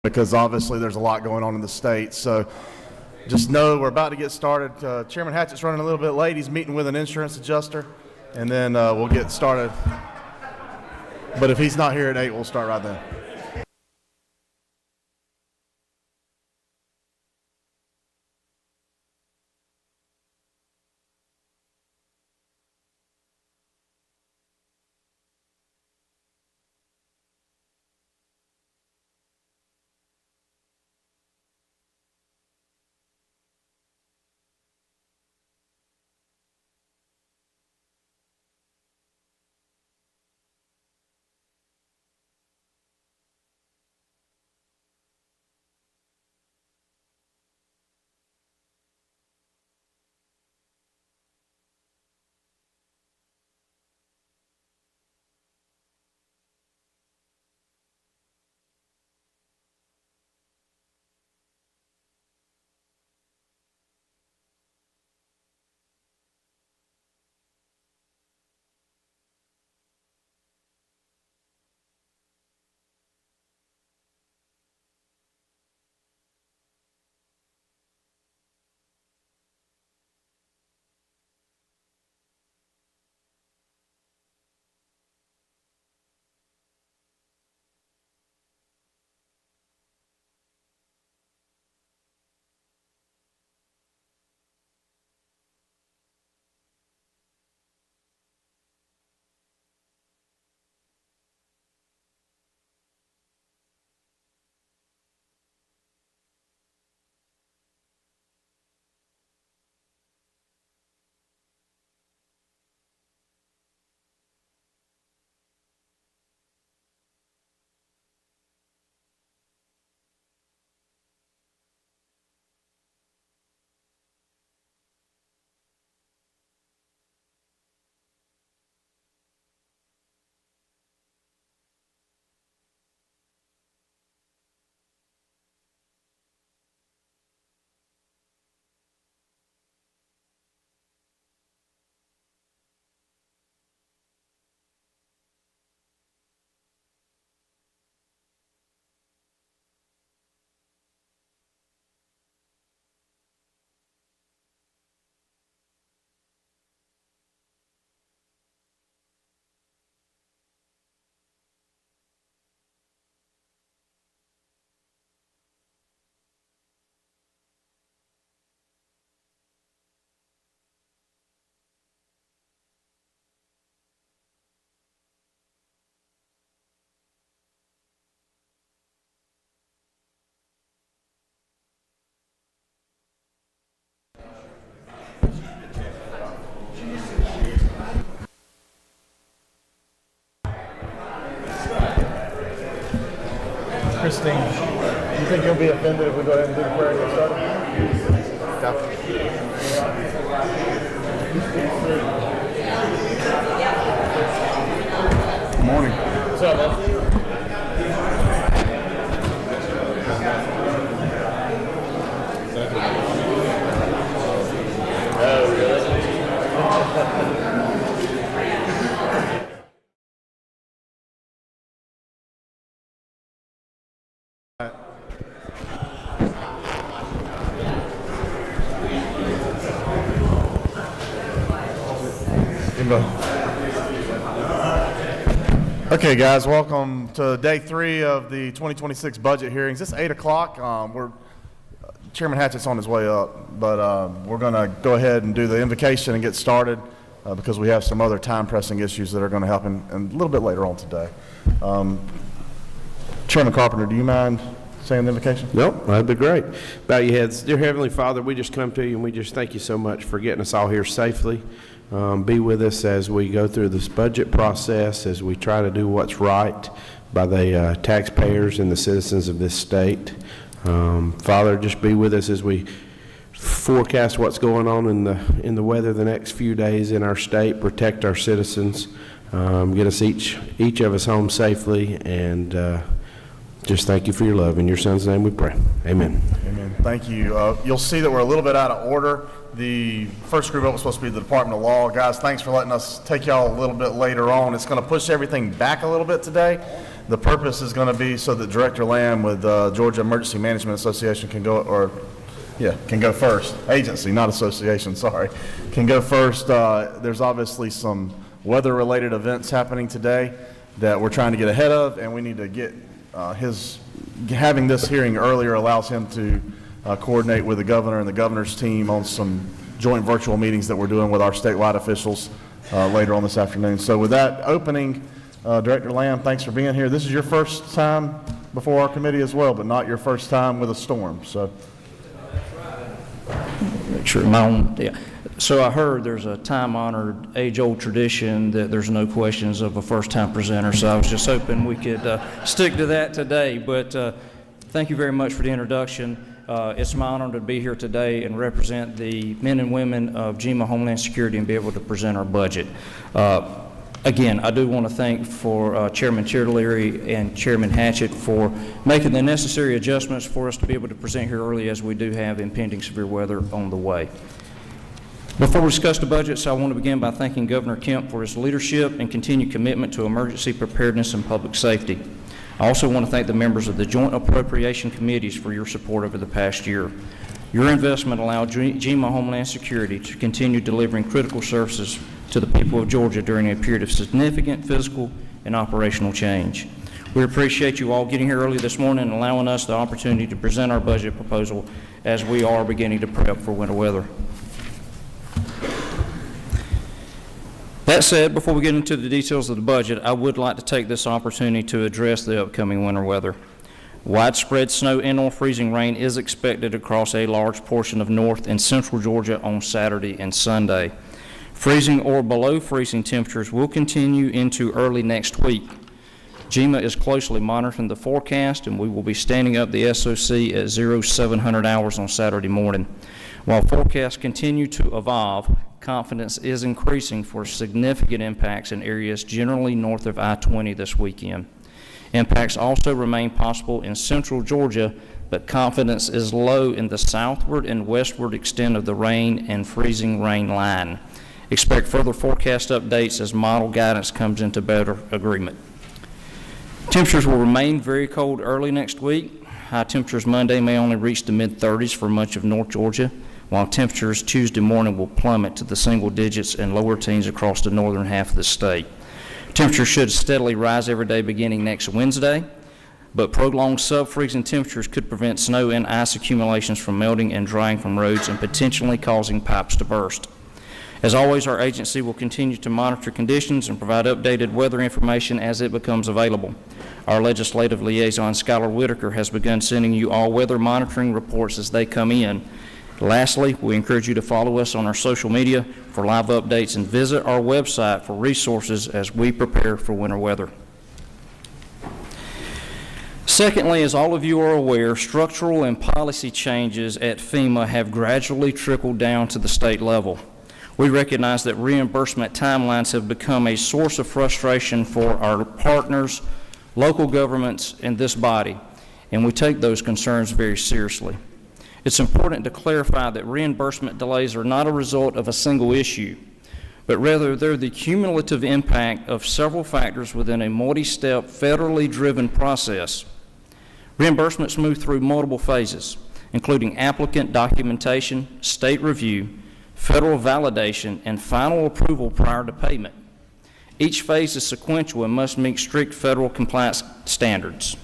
because obviously there's a lot going on in the state. So just know we're about to get started. Chairman Hatchett's running a little bit late. He's meeting with an insurance adjuster, and then we'll get started. But if he's not here at 8, we'll start right then. Christine, you think you'll be offended if we go ahead and do the prayer and get started? Good morning. What's up, man? Oh, really? Okay, guys, welcome to day 3 of the 2026 budget hearings. It's 8 o'clock. Chairman Hatchett's on his way up, but we're going to go ahead and do the invocation and get started because we have some other time-pressing issues that are going to happen a little bit later on today. Chairman Carpenter, do you mind saying the invocation? Nope, that'd be great. Bow your heads. Dear Heavenly Father, we just come to you and we just thank you so much for getting us all here safely. Be with us as we go through this budget process, as we try to do what's right by the taxpayers and the citizens of this state. Father, just be with us as we forecast what's going on in the weather the next few days in our state, protect our citizens, get us each of us home safely, and just thank you for your love. In your son's name we pray. Amen. Amen. Thank you. You'll see that we're a little bit out of order. The first group up was supposed to be the Department of Law. Guys, thanks for letting us take y'all a little bit later on. It's going to push everything back a little bit today. The purpose is going to be so that Director Lamb with Georgia Emergency Management Association can go, can go first. Agency, not association, sorry. Can go first. There's obviously some weather-related events happening today that we're trying to get ahead of, and we need to get having this hearing earlier allows him to coordinate with the governor and the governor's team on some joint virtual meetings that we're doing with our statewide officials later on this afternoon. So with that opening, Director Lamb, thanks for being here. This is your first time before our committee as well, but not your first time with a storm. So. Sure. So I heard there's a time-honored, age-old tradition that there's no questions of a first-time presenter, so I was just hoping we could stick to that today. But thank you very much for the introduction. It's my honor to be here today and represent the men and women of GEMA Homeland Security and be able to present our budget. Again, I do want to thank Chairman Cheerleary and Chairman Hatchett for making the necessary adjustments for us to be able to present here early, as we do have impending severe weather on the way. Before we discuss the budgets, I want to begin by thanking Governor Kemp for his leadership and continued commitment to emergency preparedness and public safety. I also want to thank the members of the Joint Appropriation Committees for your support over the past year. Your investment allowed GEMA Homeland Security to continue delivering critical services to the people of Georgia during a period of significant physical and operational change. We appreciate you all getting here early this morning and allowing us the opportunity to present our budget proposal as we are beginning to prep for winter weather. That said, before we get into the details of the budget, I would like to take this opportunity to address the upcoming winter weather. Widespread snow and or freezing rain is expected across a large portion of north and central Georgia on Saturday and Sunday. Freezing or below freezing temperatures will continue into early next week. GEMA is closely monitoring the forecast, and we will be standing up the SOC at 0700 hours on Saturday morning. While forecasts continue to evolve, confidence is increasing for significant impacts in areas generally north of I-20 this weekend. Impacts also remain possible in central Georgia, but confidence is low in the southward and westward extent of the rain and freezing rain line. Expect further forecast updates as model guidance comes into better agreement. Temperatures will remain very cold early next week. High temperatures Monday may only reach the mid-30s for much of North Georgia, while temperatures Tuesday morning will plummet to the single digits and lower teens across the northern half of the state. Temperatures should steadily rise every day beginning next Wednesday, but prolonged sub-freezing temperatures could prevent snow and ice accumulations from melting and drying from roads and potentially causing pipes to burst. As always, our agency will continue to monitor conditions and provide updated weather information as it becomes available. Our legislative liaison, Skylar Whitaker, has begun sending you all weather monitoring reports as they come in. Lastly, we encourage you to follow us on our social media for live updates and visit our website for resources as we prepare for winter weather. Secondly, as all of you are aware, structural and policy changes at FEMA have gradually trickled down to the state level. We recognize that reimbursement timelines have become a source of frustration for our partners, local governments, and this body, and we take those concerns very seriously. It's important to clarify that reimbursement delays are not a result of a single issue, but rather they're the cumulative impact of several factors within a multi-step, federally driven process. Reimbursements move through multiple phases, including applicant documentation, state review, federal validation, and final approval prior to payment. Each phase is sequential and must meet strict federal compliance standards.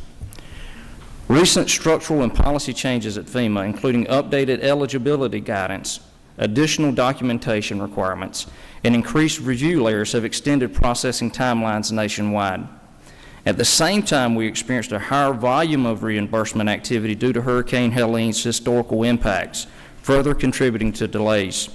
Recent structural and policy changes at FEMA, including updated eligibility guidance, additional documentation requirements, and increased review layers, have extended processing timelines nationwide. At the same time, we experienced a higher volume of reimbursement activity due to Hurricane Helene's historical impacts, further contributing to delays.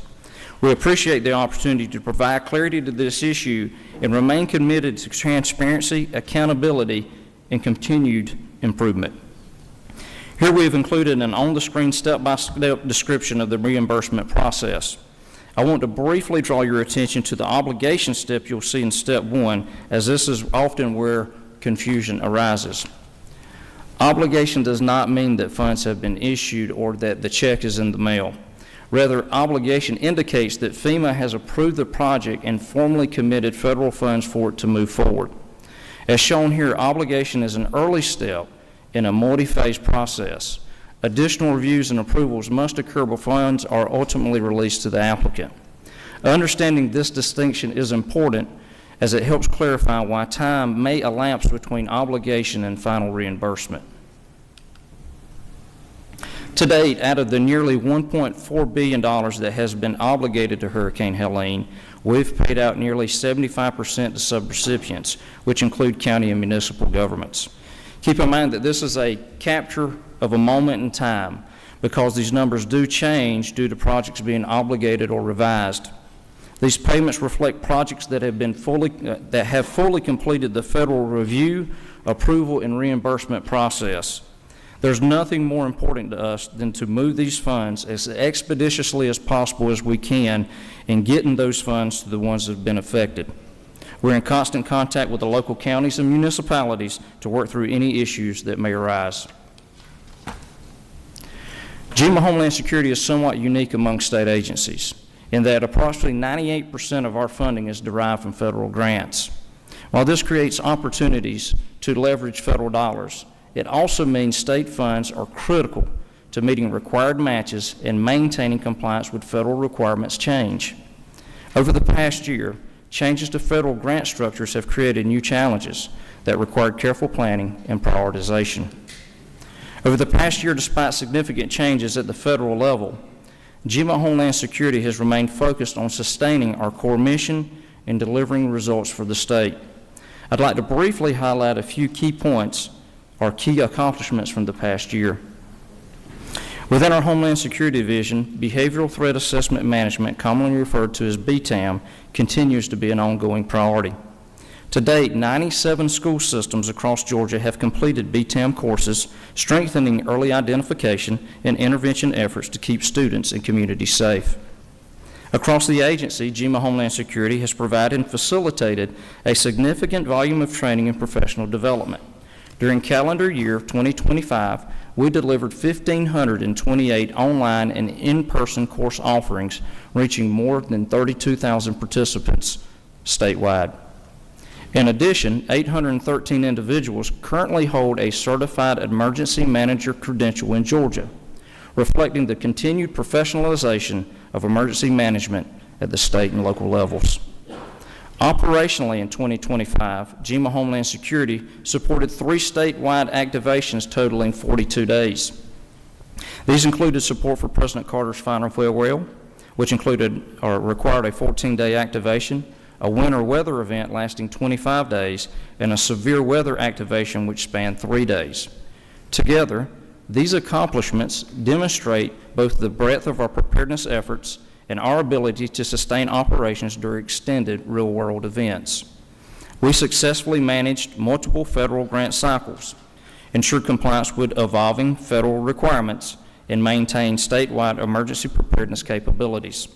We appreciate the opportunity to provide clarity to this issue and remain committed to transparency, accountability, and continued improvement. Here we have included an on-the-screen step-by-step description of the reimbursement process. I want to briefly draw your attention to the obligation step you'll see in step 1, as this is often where confusion arises. Obligation does not mean that funds have been issued or that the check is in the mail. Rather, obligation indicates that FEMA has approved the project and formally committed federal funds for it to move forward. As shown here, obligation is an early step in a multi-phase process. Additional reviews and approvals must occur before funds are ultimately released to the applicant. Understanding this distinction is important as it helps clarify why time may elapse between obligation and final reimbursement. To date, out of the nearly $1.4 billion that has been obligated to Hurricane Helene, we've paid out nearly 75% to subrecipients, which include county and municipal governments. Keep in mind that this is a capture of a moment in time because these numbers do change due to projects being obligated or revised. These payments reflect projects that have fully completed the federal review, approval, and reimbursement process. There's nothing more important to us than to move these funds as expeditiously as possible as we can in getting those funds to the ones that have been affected. We're in constant contact with the local counties and municipalities to work through any issues that may arise. GEMA Homeland Security is somewhat unique among state agencies in that approximately 98% of our funding is derived from federal grants. While this creates opportunities to leverage federal dollars, it also means state funds are critical to meeting required matches and maintaining compliance with federal requirements change. Over the past year, changes to federal grant structures have created new challenges that required careful planning and prioritization. Over the past year, despite significant changes at the federal level, GEMA Homeland Security has remained focused on sustaining our core mission and delivering results for the state. I'd like to briefly highlight a few key points or key accomplishments from the past year. Within our Homeland Security Division, Behavioral Threat Assessment Management, commonly referred to as BTAM, continues to be an ongoing priority. To date, 97 school systems across Georgia have completed BTAM courses, strengthening early identification and intervention efforts to keep students and communities safe. Across the agency, GEMA Homeland Security has provided and facilitated a significant volume of training and professional development. During calendar year 2025, we delivered 1,528 online and in-person course offerings, reaching more than 32,000 participants statewide. In addition, 813 individuals currently hold a Certified Emergency Manager credential in Georgia, reflecting the continued professionalization of emergency management at the state and local levels. Operationally in 2025, GEMA Homeland Security supported 3 statewide activations totaling 42 days. These included support for President Carter's final farewell, which included or required a 14-day activation, a winter weather event lasting 25 days, and a severe weather activation which spanned 3 days. Together, these accomplishments demonstrate both the breadth of our preparedness efforts and our ability to sustain operations during extended real-world events. We successfully managed multiple federal grant cycles, ensured compliance with evolving federal requirements, and maintained statewide emergency preparedness capabilities.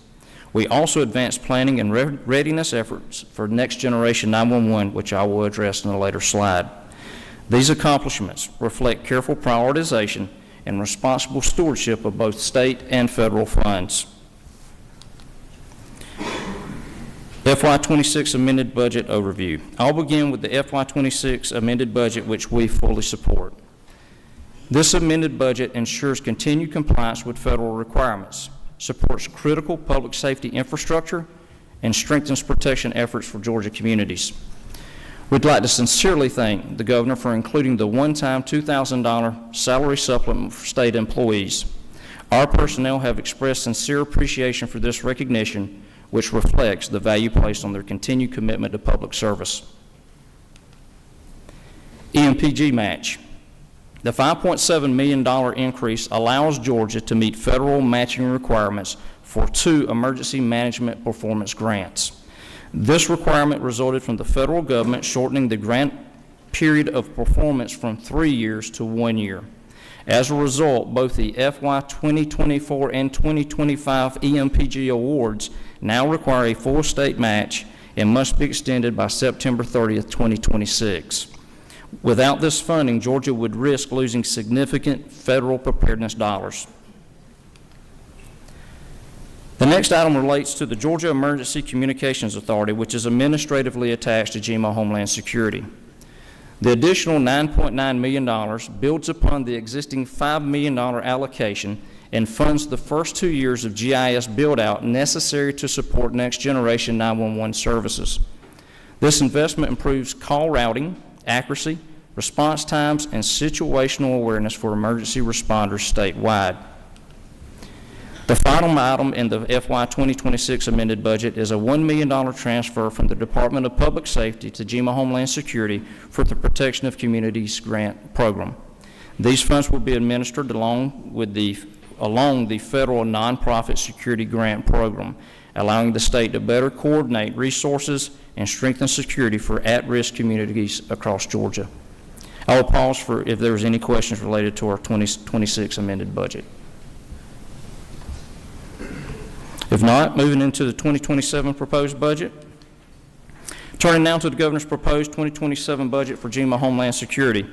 We also advanced planning and readiness efforts for Next Generation 911, which I will address in a later slide. These accomplishments reflect careful prioritization and responsible stewardship of both state and federal funds. FY26 amended budget overview. I'll begin with the FY26 amended budget, which we fully support. This amended budget ensures continued compliance with federal requirements, supports critical public safety infrastructure, and strengthens protection efforts for Georgia communities. We'd like to sincerely thank the Governor for including the one-time $2,000 salary supplement for state employees. Our personnel have expressed sincere appreciation for this recognition, which reflects the value placed on their continued commitment to public service. EMPG match. The $5.7 million increase allows Georgia to meet federal matching requirements for 2 emergency management performance grants. This requirement resulted from the federal government shortening the grant period of performance from 3 years to 1 year. As a result, both the FY 2024 and 2025 EMPG awards now require a full state match and must be extended by September 30th, 2026. Without this funding, Georgia would risk losing significant federal preparedness dollars. The next item relates to the Georgia Emergency Communications Authority, which is administratively attached to GEMA Homeland Security. The additional $9.9 million builds upon the existing $5 million allocation and funds the first 2 years of GIS build-out necessary to support next-generation 911 services. This investment improves call routing, accuracy, response times, and situational awareness for emergency responders statewide. The final item in the FY 2026 amended budget is a $1 million transfer from the Department of Public Safety to GEMA Homeland Security for the Protection of Communities Grant Program. These funds will be administered along the federal nonprofit security grant program, allowing the state to better coordinate resources and strengthen security for at-risk communities across Georgia. I will pause for if there's any questions related to our 2026 amended budget. If not, moving into the 2027 proposed budget. Turning now to the governor's proposed 2027 budget for GEMA Homeland Security.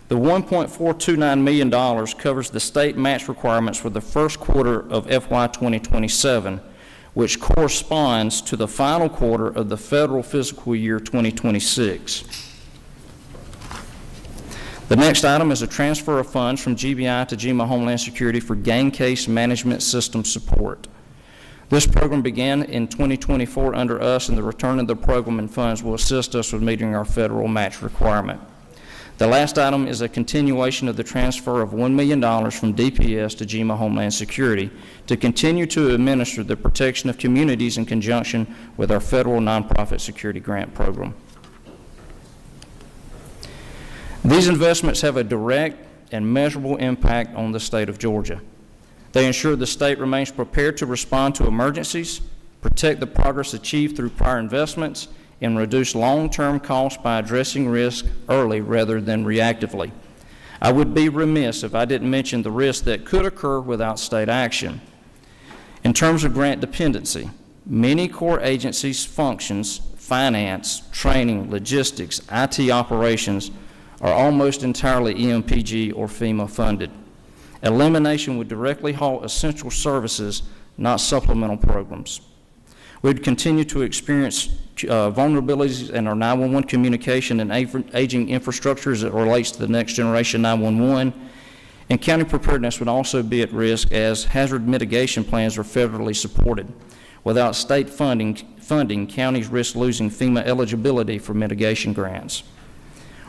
The $1.429 million covers the state match requirements for the first quarter of FY 2027, which corresponds to the final quarter of the federal fiscal year 2026. The next item is a transfer of funds from GBI to GEMA Homeland Security for Gain Case Management System support. This program began in 2024 under us, and the return of the program and funds will assist us with meeting our federal match requirement. The last item is a continuation of the transfer of $1 million from DPS to GEMA Homeland Security to continue to administer the protection of communities in conjunction with our federal nonprofit security grant program. These investments have a direct and measurable impact on the state of Georgia. They ensure the state remains prepared to respond to emergencies, protect the progress achieved through prior investments, and reduce long-term costs by addressing risk early rather than reactively. I would be remiss if I didn't mention the risks that could occur without state action. In terms of grant dependency, many core agencies' functions, finance, training, logistics, IT operations, are almost entirely EMPG or FEMA funded. Elimination would directly halt essential services, not supplemental programs. We'd continue to experience vulnerabilities in our 911 communication and aging infrastructure as it relates to the next generation 911, and county preparedness would also be at risk as hazard mitigation plans are federally supported. Without state funding, counties risk losing FEMA eligibility for mitigation grants.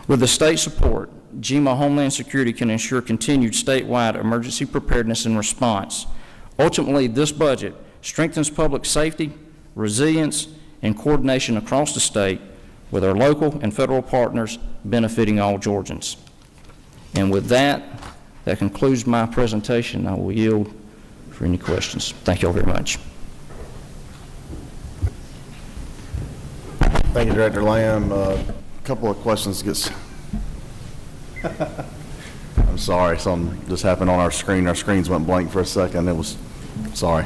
With the state support, GEMA Homeland Security can ensure continued statewide emergency preparedness and response. Ultimately, this budget strengthens public safety, resilience, and coordination across the state with our local and federal partners benefiting all Georgians. And with that concludes my presentation. I will yield for any questions. Thank you all very much. Thank you, Director Lamb. Couple of questions. I'm sorry, something just happened on our screen. Our screens went blank for a second. Sorry.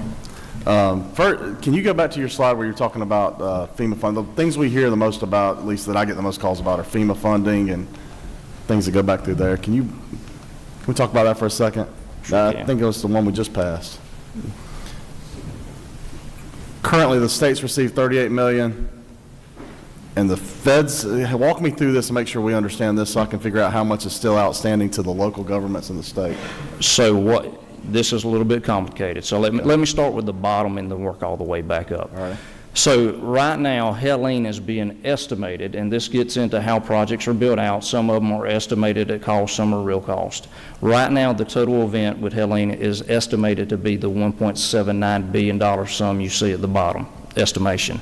First, can you go back to your slide where you're talking about FEMA funding? The things we hear the most about, at least that I get the most calls about, are FEMA funding and things that go back through there. Can we talk about that for a second? Sure I think it was the one we just passed. Currently, the states receive $38 million. And the feds, walk me through this and make sure we understand this so I can figure out how much is still outstanding to the local governments in the state. So this is a little bit complicated. So let me start with the bottom and then work all the way back up. All right. So right now, Helene is being estimated, and this gets into how projects are built out. Some of them are estimated at cost, some are real cost. Right now, the total event with Helene is estimated to be the $1.79 billion sum you see at the bottom, estimation.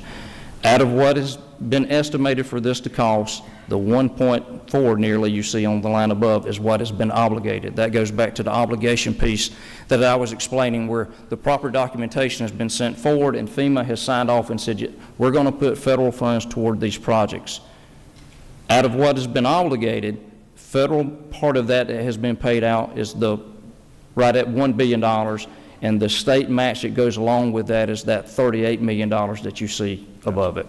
Out of what has been estimated for this to cost, the 1.4 nearly you see on the line above is what has been obligated. That goes back to the obligation piece that I was explaining, where the proper documentation has been sent forward and FEMA has signed off and said, we're going to put federal funds toward these projects. Out of what has been obligated, federal part of that has been paid out is right at $1 billion, and the state match that goes along with that is that $38 million that you see above it.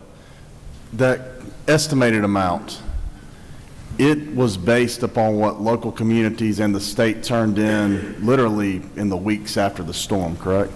That estimated amount, it was based upon what local communities and the state turned in literally in the weeks after the storm, correct?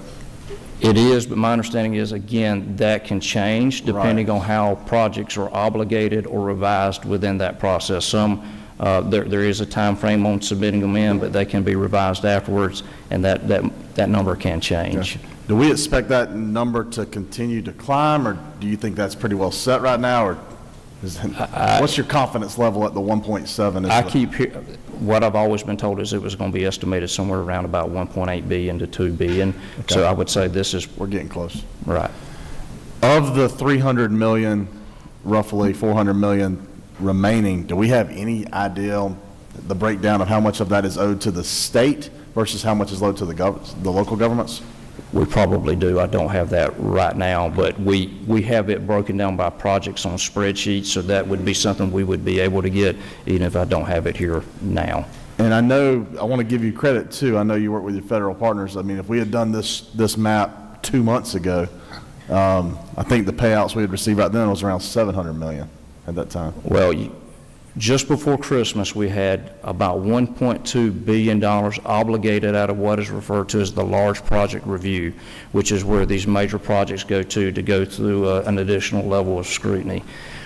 It is, but my understanding is, again, that can change depending Right. on how projects are obligated or revised within that process. Some, there is a time frame on submitting them in, but they can be revised afterwards, and that number can change. Do we expect that number to continue to climb, or do you think that's pretty well set right now, or what's your confidence level at the 1.7? What I've always been told is it was going to be estimated somewhere around about 1.8 billion to 2 billion. So I would say this is, We're getting close. right. Of the 300 million, roughly 400 million remaining, do we have any idea on the breakdown of how much of that is owed to the state versus how much is owed to the local governments? We probably do. I don't have that right now, but we have it broken down by projects on spreadsheets, so that would be something we would be able to get, even if I don't have it here now. And I know, I want to give you credit too. I know you work with your federal partners. I mean, if we had done this map 2 months ago, I think the payouts we had received right then was around 700 million at that time. Well, just before Christmas, we had about $1.2 billion obligated out of what is referred to as the large project review, which is where these major projects go through an additional level of scrutiny.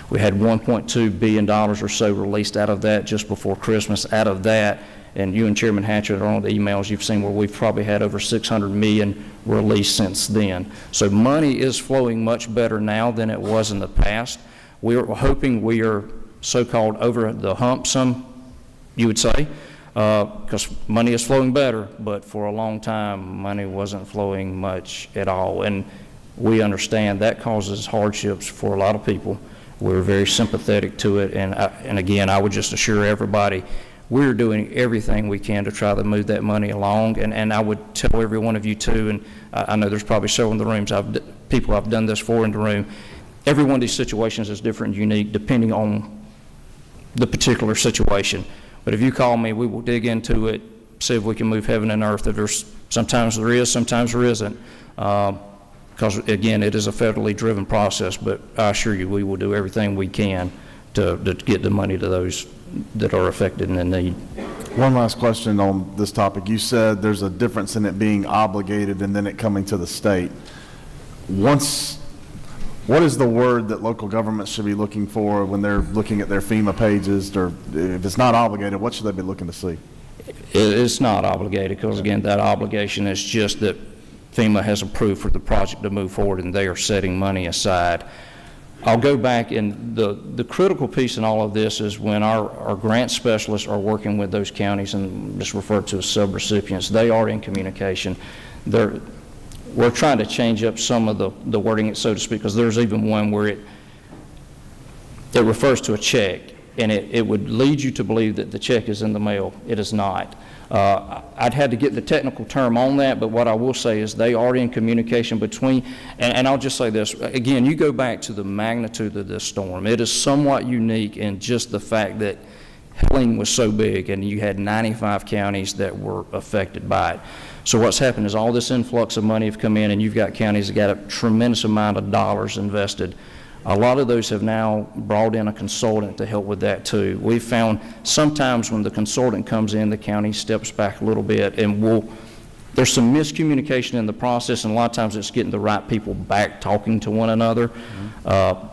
We had $1.2 billion or so released out of that just before Christmas. Out of that, and you and Chairman Hatchett are on the emails you've seen where we've probably had over 600 million released since then. So money is flowing much better now than it was in the past. We're hoping we are so-called over the hump, some you would say, because money is flowing better, but for a long time, money wasn't flowing much at all. And we understand that causes hardships for a lot of people. We're very sympathetic to it, and again, I would just assure everybody, we're doing everything we can to try to move that money along, and I would tell every one of you too, and I know there's probably several in the rooms, people I've done this for in the room. Every one of these situations is different and unique depending on the particular situation. But if you call me, we will dig into it, see if we can move heaven and earth. Sometimes there is, sometimes there isn't. Because again, it is a federally driven process, but I assure you we will do everything we can to get the money to those that are affected and in need. One last question on this topic. You said there's a difference in it being obligated and then it coming to the state. What is the word that local governments should be looking for when they're looking at their FEMA pages, or if it's not obligated, what should they be looking to see? It's not obligated, because again, that obligation is just that FEMA has approved for the project to move forward and they are setting money aside. I'll go back, and the critical piece in all of this is when our grant specialists are working with those counties, and just referred to as subrecipients, they are in communication. We're trying to change up some of the wording, so to speak, because there's even one where it refers to a check, and it would lead you to believe that the check is in the mail. It is not. I'd had to get the technical term on that, but what I will say is they are in communication between, and I'll just say this, again, you go back to the magnitude of this storm. It is somewhat unique in just the fact that Helene was so big, and you had 95 counties that were affected by it. So what's happened is all this influx of money have come in, and you've got counties that got a tremendous amount of dollars invested. A lot of those have now brought in a consultant to help with that too. We've found sometimes when the consultant comes in, the county steps back a little bit, and there's some miscommunication in the process, and a lot of times it's getting the right people back talking to one another. Mm-hmm.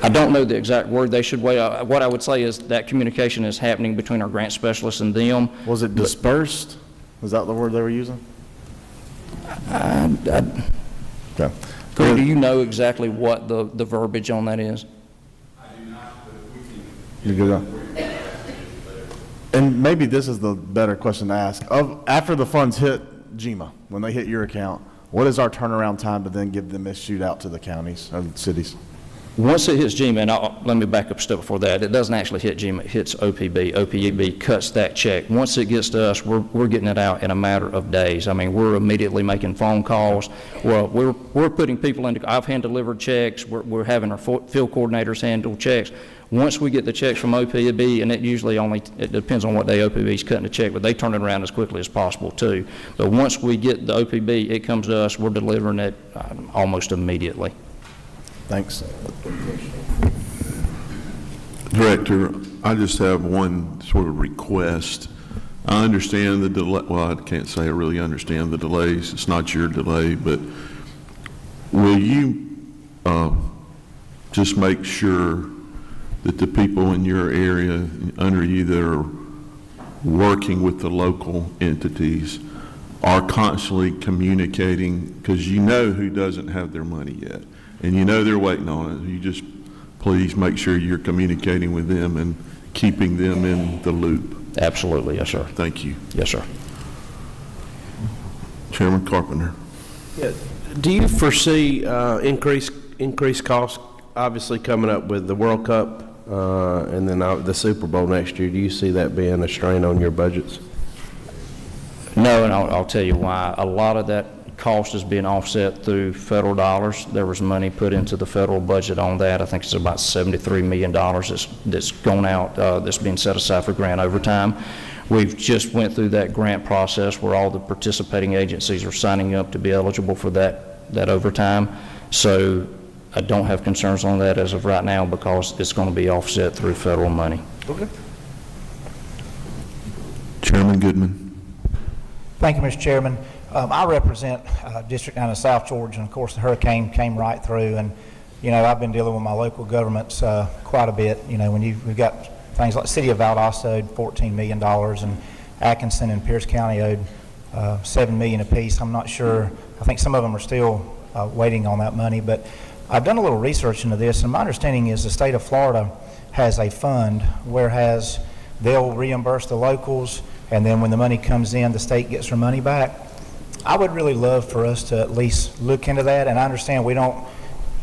I don't know the exact word they should wait. What I would say is that communication is happening between our grant specialists and them. Was it dispersed? Was that the word they were using? Okay. Greg, do you know exactly what the verbiage on that is? I do not, but You good on? And maybe this is the better question to ask. After the funds hit GMA, when they hit your account, what is our turnaround time to then give them issued out to the counties and cities? Once it hits GMA, and let me back up a step before that, it doesn't actually hit GMA, it hits OPB. OPB cuts that check. Once it gets to us, we're getting it out in a matter of days. I mean, we're immediately making phone calls. Well, we're putting people into, I've hand-delivered checks, we're having our field coordinators handle checks. Once we get the checks from OPB, and it depends on what day OPB is cutting the check, but they turn it around as quickly as possible too. But once we get the OPB, it comes to us, we're delivering it almost immediately. Thanks. Director, I just have one sort of request. I understand the delay. Well, I can't say I really understand the delays. It's not your delay, but will you just make sure that the people in your area under you that are working with the local entities are constantly communicating, because you know who doesn't have their money yet, and you know they're waiting on it. You just please make sure you're communicating with them and keeping them in the loop. Absolutely, yes, sir. Thank you. Yes, sir. Chairman Carpenter. Yeah. Do you foresee increased costs, obviously coming up with the World Cup and then the Super Bowl next year? Do you see that being a strain on your budgets? No, and I'll tell you why. A lot of that cost is being offset through federal dollars. There was money put into the federal budget on that. I think it's about $73 million that's gone out, that's being set aside for grant overtime. We've just went through that grant process where all the participating agencies are signing up to be eligible for that overtime. So I don't have concerns on that as of right now because it's going to be offset through federal money. Okay. Chairman Goodman. Thank you, Mr. Chairman. I represent District 9 of South Georgia, and of course the hurricane came right through, and I've been dealing with my local governments quite a bit. When we've got things like City of Valdosta owed $14 million, and Atkinson and Pierce County owed $7 million apiece. I'm not sure. I think some of them are still waiting on that money, but I've done a little research into this, and my understanding is the state of Florida has a fund, whereas they'll reimburse the locals, and then when the money comes in, the state gets their money back. I would really love for us to at least look into that, and I understand we don't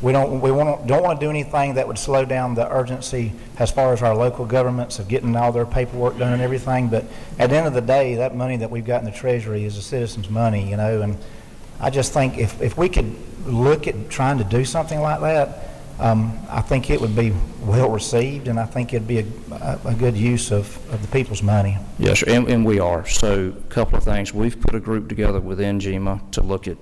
want to do anything that would slow down the urgency as far as our local governments of getting all their paperwork done and everything. But at the end of the day, that money that we've got in the Treasury is the citizens' money, and I just think if we could look at trying to do something like that, I think it would be well received, and I think it'd be a good use of the people's money. Yes, sir, and we are. So a couple of things. We've put a group together within GEMA to look at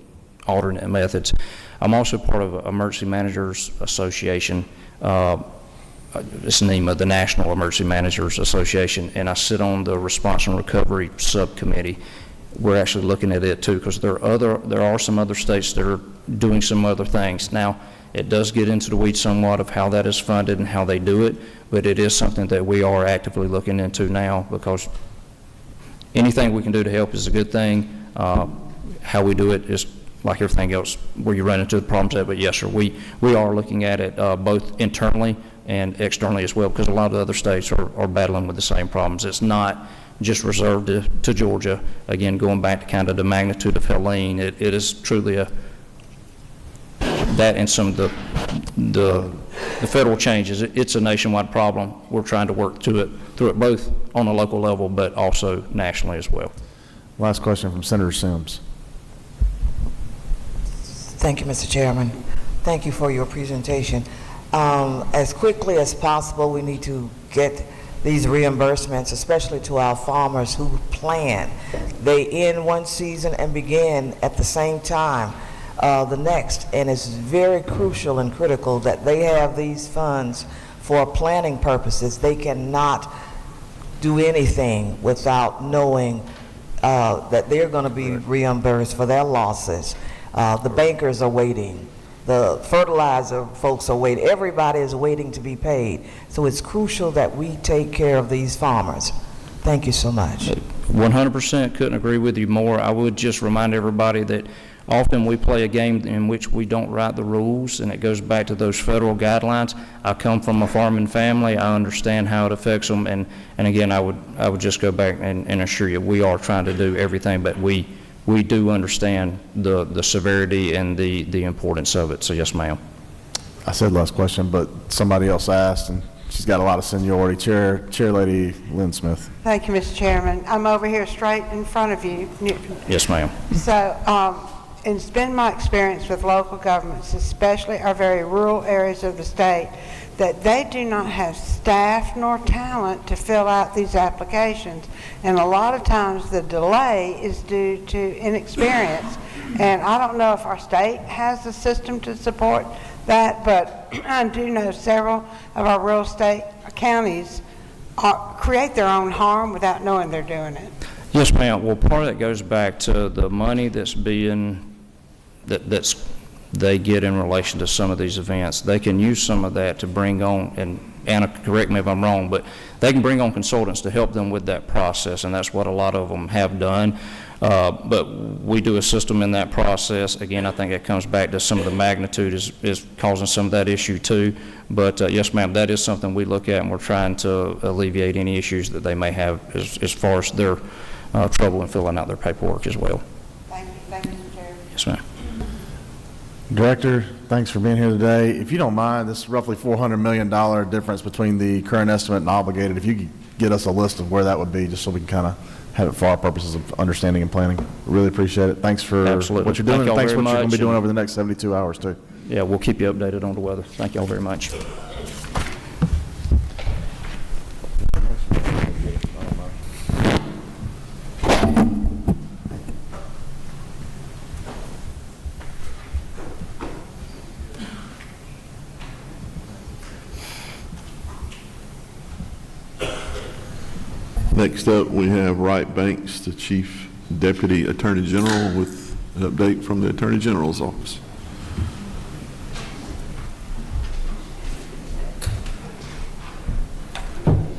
alternate methods. I'm also part of Emergency Managers Association. It's NEMA, the National Emergency Managers Association, and I sit on the Response and Recovery Subcommittee. We're actually looking at it too, because there are some other states that are doing some other things. Now, it does get into the weeds somewhat of how that is funded and how they do it, but it is something that we are actively looking into now, because anything we can do to help is a good thing. How we do it is like everything else, where you run into the problems at. But yes, sir, we are looking at it both internally and externally as well, because a lot of other states are battling with the same problems. It's not just reserved to Georgia. Again, going back to kind of the magnitude of Helene, it is truly that and some of the federal changes. It's a nationwide problem. We're trying to work through it both on a local level, but also nationally as well. Last question from Senator Sims. Thank you, Mr. Chairman. Thank you for your presentation. As quickly as possible, we need to get these reimbursements, especially to our farmers who plan. They end one season and begin at the same time the next, and it's very crucial and critical that they have these funds for planning purposes. They cannot do anything without knowing that they're going to be reimbursed for their losses. The bankers are waiting. The fertilizer folks are waiting. Everybody is waiting to be paid. So it's crucial that we take care of these farmers. Thank you so much. 100% couldn't agree with you more. I would just remind everybody that often we play a game in which we don't write the rules, and it goes back to those federal guidelines. I come from a farming family. I understand how it affects them, and again, I would just go back and assure you, we are trying to do everything, but we do understand the severity and the importance of it. So yes, ma'am. I said last question, but somebody else asked, and she's got a lot of seniority. Chair Lady Lynn Smith. Thank you, Mr. Chairman. I'm over here straight in front of you. Yes, ma'am. So, it's been my experience with local governments, especially our very rural areas of the state, that they do not have staff nor talent to fill out these applications. And a lot of times the delay is due to inexperience. And I don't know if our state has a system to support that, but I do know several of our rural state counties create their own harm without knowing they're doing it. Yes, ma'am. Well, part of that goes back to the money that's they get in relation to some of these events. They can use some of that to bring on, and Anna, correct me if I'm wrong, but they can bring on consultants to help them with that process, and that's what a lot of them have done. But we do assist them in that process. Again, I think it comes back to some of the magnitude is causing some of that issue too. But yes, ma'am, that is something we look at, and we're trying to alleviate any issues that they may have as far as their trouble in filling out their paperwork as well. Thank you, Mr. Chairman. Yes, ma'am. Director, thanks for being here today. If you don't mind, this roughly $400 million difference between the current estimate and obligated, if you could get us a list of where that would be, just so we can kind of have it for our purposes of understanding and planning. Really appreciate it. Thanks for Absolutely. what you're doing, Thank and y'all thanks for very what you're going to be much, doing over the next 72 hours, too. Yeah, we'll keep you updated on the weather. Thank y'all very much. Next up, we have Wright Banks, the Chief Deputy Attorney General, with an update from the Attorney General's office.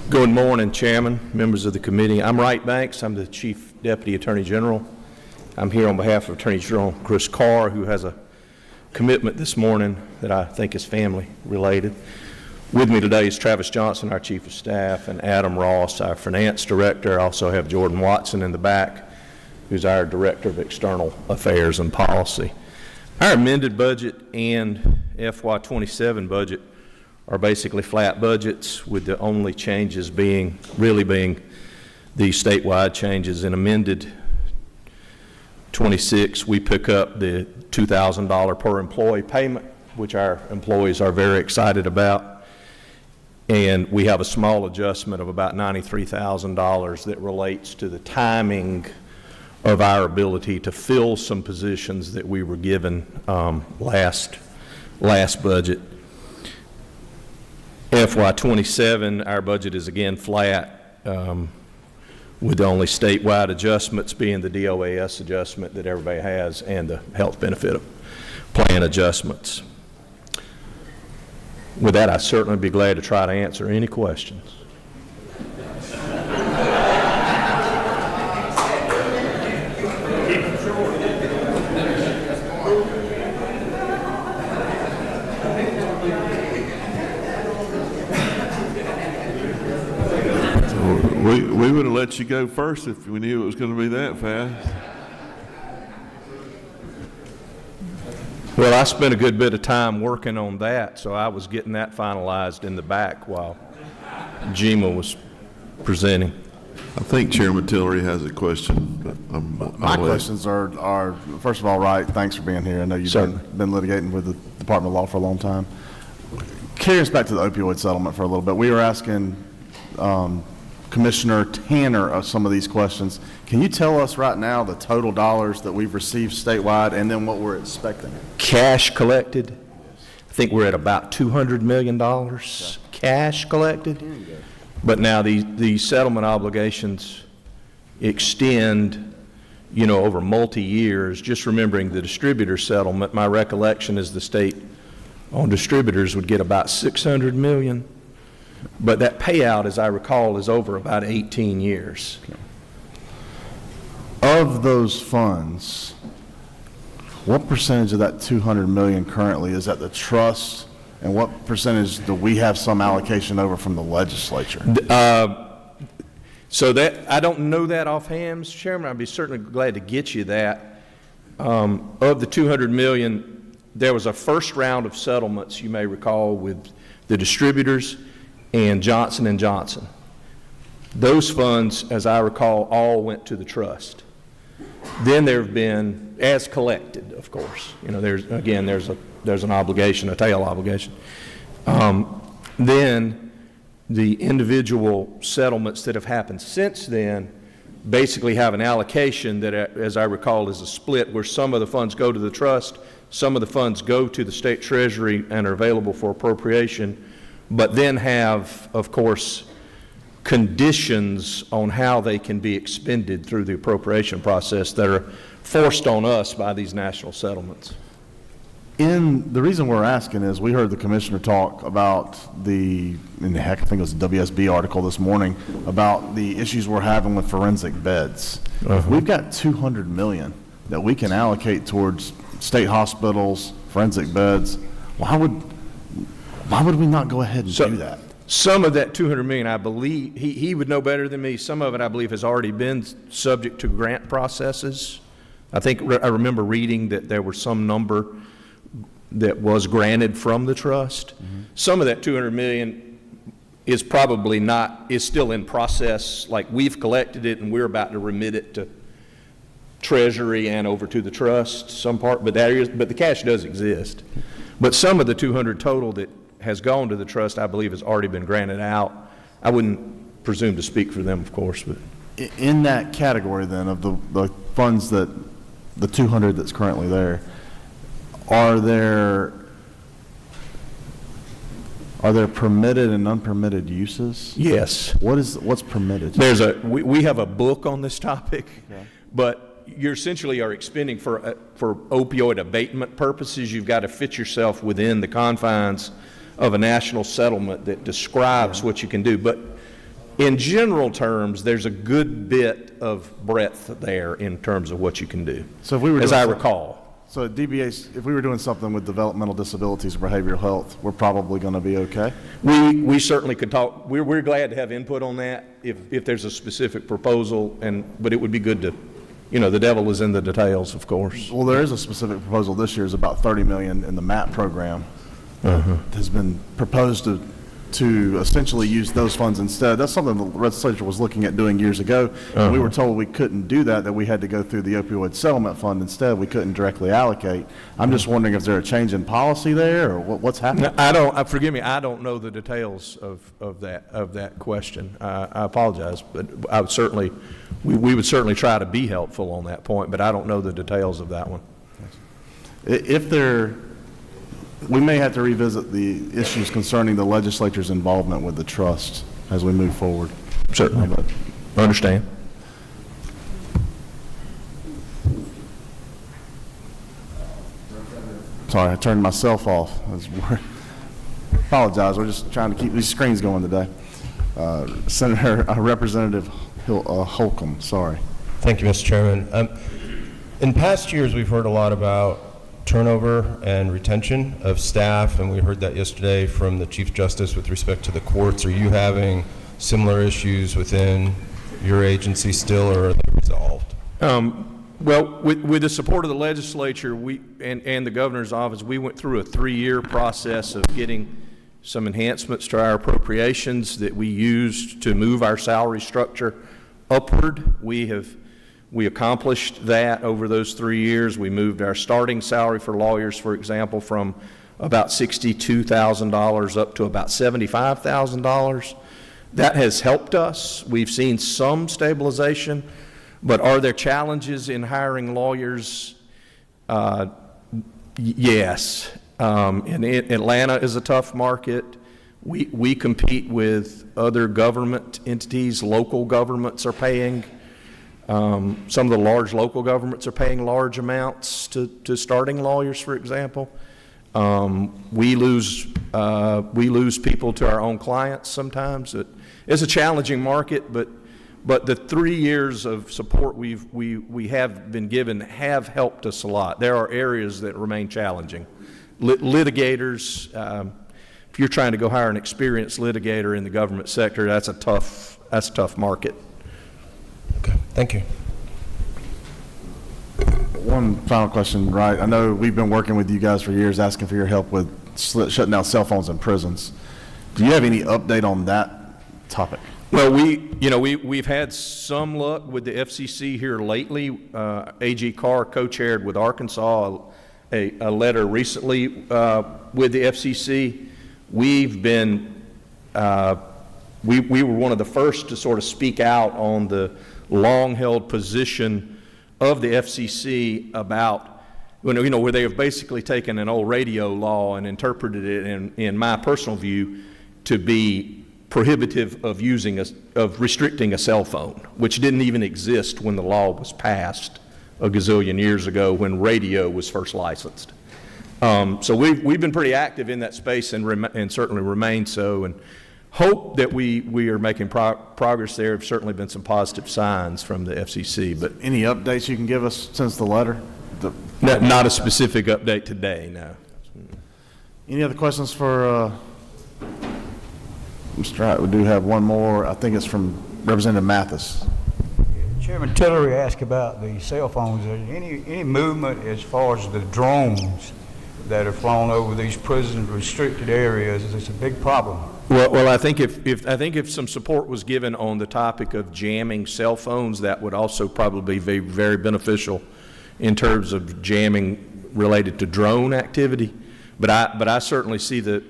Good morning, Chairman, members of the committee. I'm Wright Banks. I'm the Chief Deputy Attorney General. I'm here on behalf of Attorney General Chris Carr, who has a commitment this morning that I think is family related. With me today is Travis Johnson, our Chief of Staff, and Adam Ross, our Finance Director. I also have Jordan Watson in the back, who's our Director of External Affairs and Policy. Our amended budget and FY27 budget are basically flat budgets, with the only changes being the statewide changes. In amended 26, we pick up the $2,000 per employee payment, which our employees are very excited about. And we have a small adjustment of about $93,000 that relates to the timing of our ability to fill some positions that we were given last budget. FY27, our budget is again flat, with the only statewide adjustments being the DOAS adjustment that everybody has and the health benefit plan adjustments. With that, I'd certainly be glad to try to answer any questions. We would have let you go first if we knew it was going to be that fast. Well, I spent a good bit of time working on that, so I was getting that finalized in the back while Jima was presenting. I think Chairman Tillery has a question. But My questions are, first of all, Wright, thanks for being here. I know you've been litigating with the Department of Law for a long time. Carry us back to the opioid settlement for a little bit. We were asking Commissioner Tanner of some of these questions. Can you tell us right now the total dollars that we've received statewide and then what we're expecting? Cash collected, I think we're at about $200 million cash collected. But now the settlement obligations extend, over multi-years. Just remembering the distributor settlement, my recollection is the state on distributors would get about $600 million. But that payout, as I recall, is over about 18 years. Of those funds, what percentage of that $200 million currently is at the trust, and what percentage do we have some allocation over from the legislature? So that, I don't know that offhand, Mr. Chairman. I'd be certainly glad to get you that. Of the $200 million, there was a first round of settlements, you may recall, with the distributors and Johnson & Johnson. Those funds, as I recall, all went to the trust. Then there have been, as collected, of course, there's an obligation, a tail obligation. Then the individual settlements that have happened since then basically have an allocation that, as I recall, is a split where some of the funds go to the trust, some of the funds go to the state treasury and are available for appropriation, but then have, of course, conditions on how they can be expended through the appropriation process that are forced on us by these national settlements. The reason we're asking is we heard the commissioner talk about and heck, I think it was a WSB article this morning about the issues we're having with forensic beds. If we've got $200 million that we can allocate towards state hospitals, forensic beds, why would we not go ahead and do that? Some of that $200 million, I believe, he would know better than me, some of it I believe has already been subject to grant processes. I remember reading that there was some number that was granted from the trust. Some of that $200 million is probably is still in process, like we've collected it and we're about to remit it to Treasury and over to the trust, some part, but the cash does exist. But some of the 200 total that has gone to the trust, I believe, has already been granted out. I wouldn't presume to speak for them, of course, but. In that category then of the funds the 200 that's currently there, are there permitted and unpermitted uses? Yes. What's permitted? We have a book on this topic, but you essentially are expending for opioid abatement purposes. You've got to fit yourself within the confines of a national settlement that describes what you can do. But in general terms, there's a good bit of breadth there in terms of what you can do, So if we were as I recall. So at DBH, if we were doing something with developmental disabilities or behavioral health, we're probably going to be okay? We certainly could talk. We're glad to have input on that if there's a specific proposal, but it would be good to, the devil is in the details, of course. Well, there is a specific proposal this year, is about $30 million in the MAP program. Has been proposed to essentially use those funds instead. That's something the legislature was looking at doing years ago. And we were told we couldn't do that we had to go through the opioid settlement fund instead. We couldn't directly allocate. I'm just wondering if there's a change in policy there or what's happening? Forgive me, I don't know the details of that question. I apologize, but I would certainly, we would certainly try to be helpful on that point, but I don't know the details of that one. We may have to revisit the issues concerning the legislature's involvement with the trust as we move forward. Certainly. I understand. Sorry, I turned myself off. Apologize, we're just trying to keep these screens going today. Representative Holcomb, sorry. Thank you, Mr. Chairman. In past years, we've heard a lot about turnover and retention of staff, and we heard that yesterday from the Chief Justice with respect to the courts. Are you having similar issues within your agency still, or are they resolved? Well, with the support of the legislature and the governor's office, we went through a 3-year process of getting some enhancements to our appropriations that we used to move our salary structure upward. We accomplished that over those 3 years. We moved our starting salary for lawyers, for example, from about $62,000 up to about $75,000. That has helped us. We've seen some stabilization, but are there challenges in hiring lawyers? Yes. And Atlanta is a tough market. We compete with other government entities. Local governments are paying. Some of the large local governments are paying large amounts to starting lawyers, for example. We lose people to our own clients sometimes. It's a challenging market, but the 3 years of support we have been given have helped us a lot. There are areas that remain challenging. Litigators, if you're trying to go hire an experienced litigator in the government sector, that's a tough market. Okay, thank you. One final question, right? I know we've been working with you guys for years, asking for your help with shutting down cell phones in prisons. Do you have any update on that topic? Well, we've had some luck with the FCC here lately. AG Carr co-chaired with Arkansas a letter recently with the FCC. We were one of the first to sort of speak out on the long-held position of the FCC about, where they have basically taken an old radio law and interpreted it, in my personal view, to be prohibitive of of restricting a cell phone, which didn't even exist when the law was passed a gazillion years ago when radio was first licensed. So we've been pretty active in that space and certainly remain so, and hope that we are making progress there. Have certainly been some positive signs from the FCC, but Any updates you can give us since the letter? not a specific update today, no. Any other questions for Mr. Wright? We do have one more. I think it's from Representative Mathis. Chairman Tillery asked about the cell phones. Is there any movement as far as the drones that are flown over these prison restricted areas? It's a big problem. Well, I think if some support was given on the topic of jamming cell phones, that would also probably be very beneficial in terms of jamming related to drone activity. But I certainly see the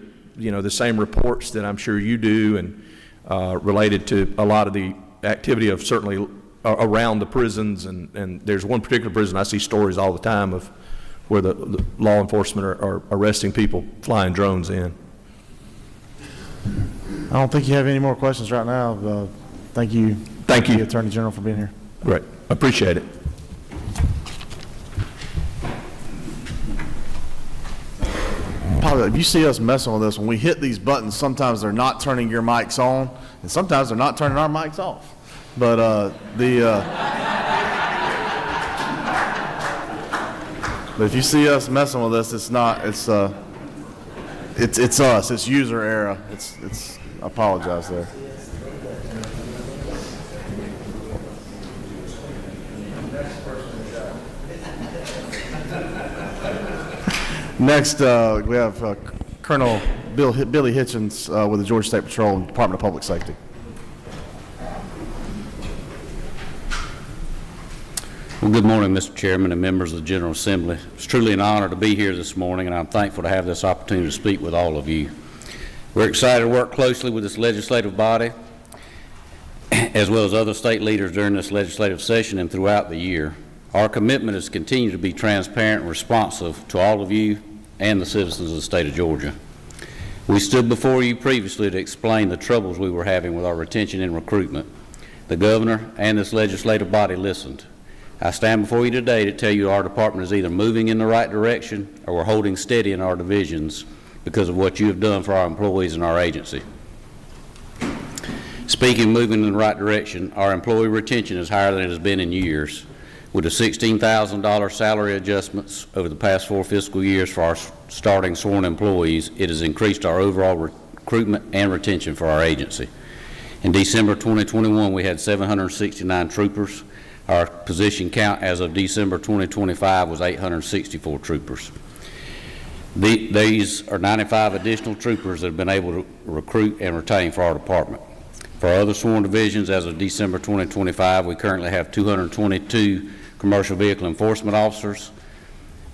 same reports that I'm sure you do, and related to a lot of the activity of certainly around the prisons, and there's one particular prison I see stories all the time of where the law enforcement are arresting people flying drones in. I don't think you have any more questions right now. Thank you. Thank you, Attorney General, for being here. Great, appreciate it. Probably, if you see us messing with this, when we hit these buttons, sometimes they're not turning your mics on, and sometimes they're not turning our mics off. But but if you see us messing with this, it's not. It's us. It's user error. I apologize there. Next, we have Colonel Billy Hitchens with the Georgia State Patrol and Department of Public Safety. Well, good morning, Mr. Chairman and members of the General Assembly. It's truly an honor to be here this morning, and I'm thankful to have this opportunity to speak with all of you. We're excited to work closely with this legislative body, as well as other state leaders during this legislative session and throughout the year. Our commitment is to continue to be transparent and responsive to all of you and the citizens of the state of Georgia. We stood before you previously to explain the troubles we were having with our retention and recruitment. The governor and this legislative body listened. I stand before you today to tell you our department is either moving in the right direction or we're holding steady in our divisions because of what you have done for our employees and our agency. Speaking of moving in the right direction, our employee retention is higher than it has been in years. With the $16,000 salary adjustments over the past 4 fiscal years for our starting sworn employees, it has increased our overall recruitment and retention for our agency. In December 2021, we had 769 troopers. Our position count as of December 2025 was 864 troopers. These are 95 additional troopers that have been able to recruit and retain for our department. For our other sworn divisions, as of December 2025, we currently have 222 commercial vehicle enforcement officers,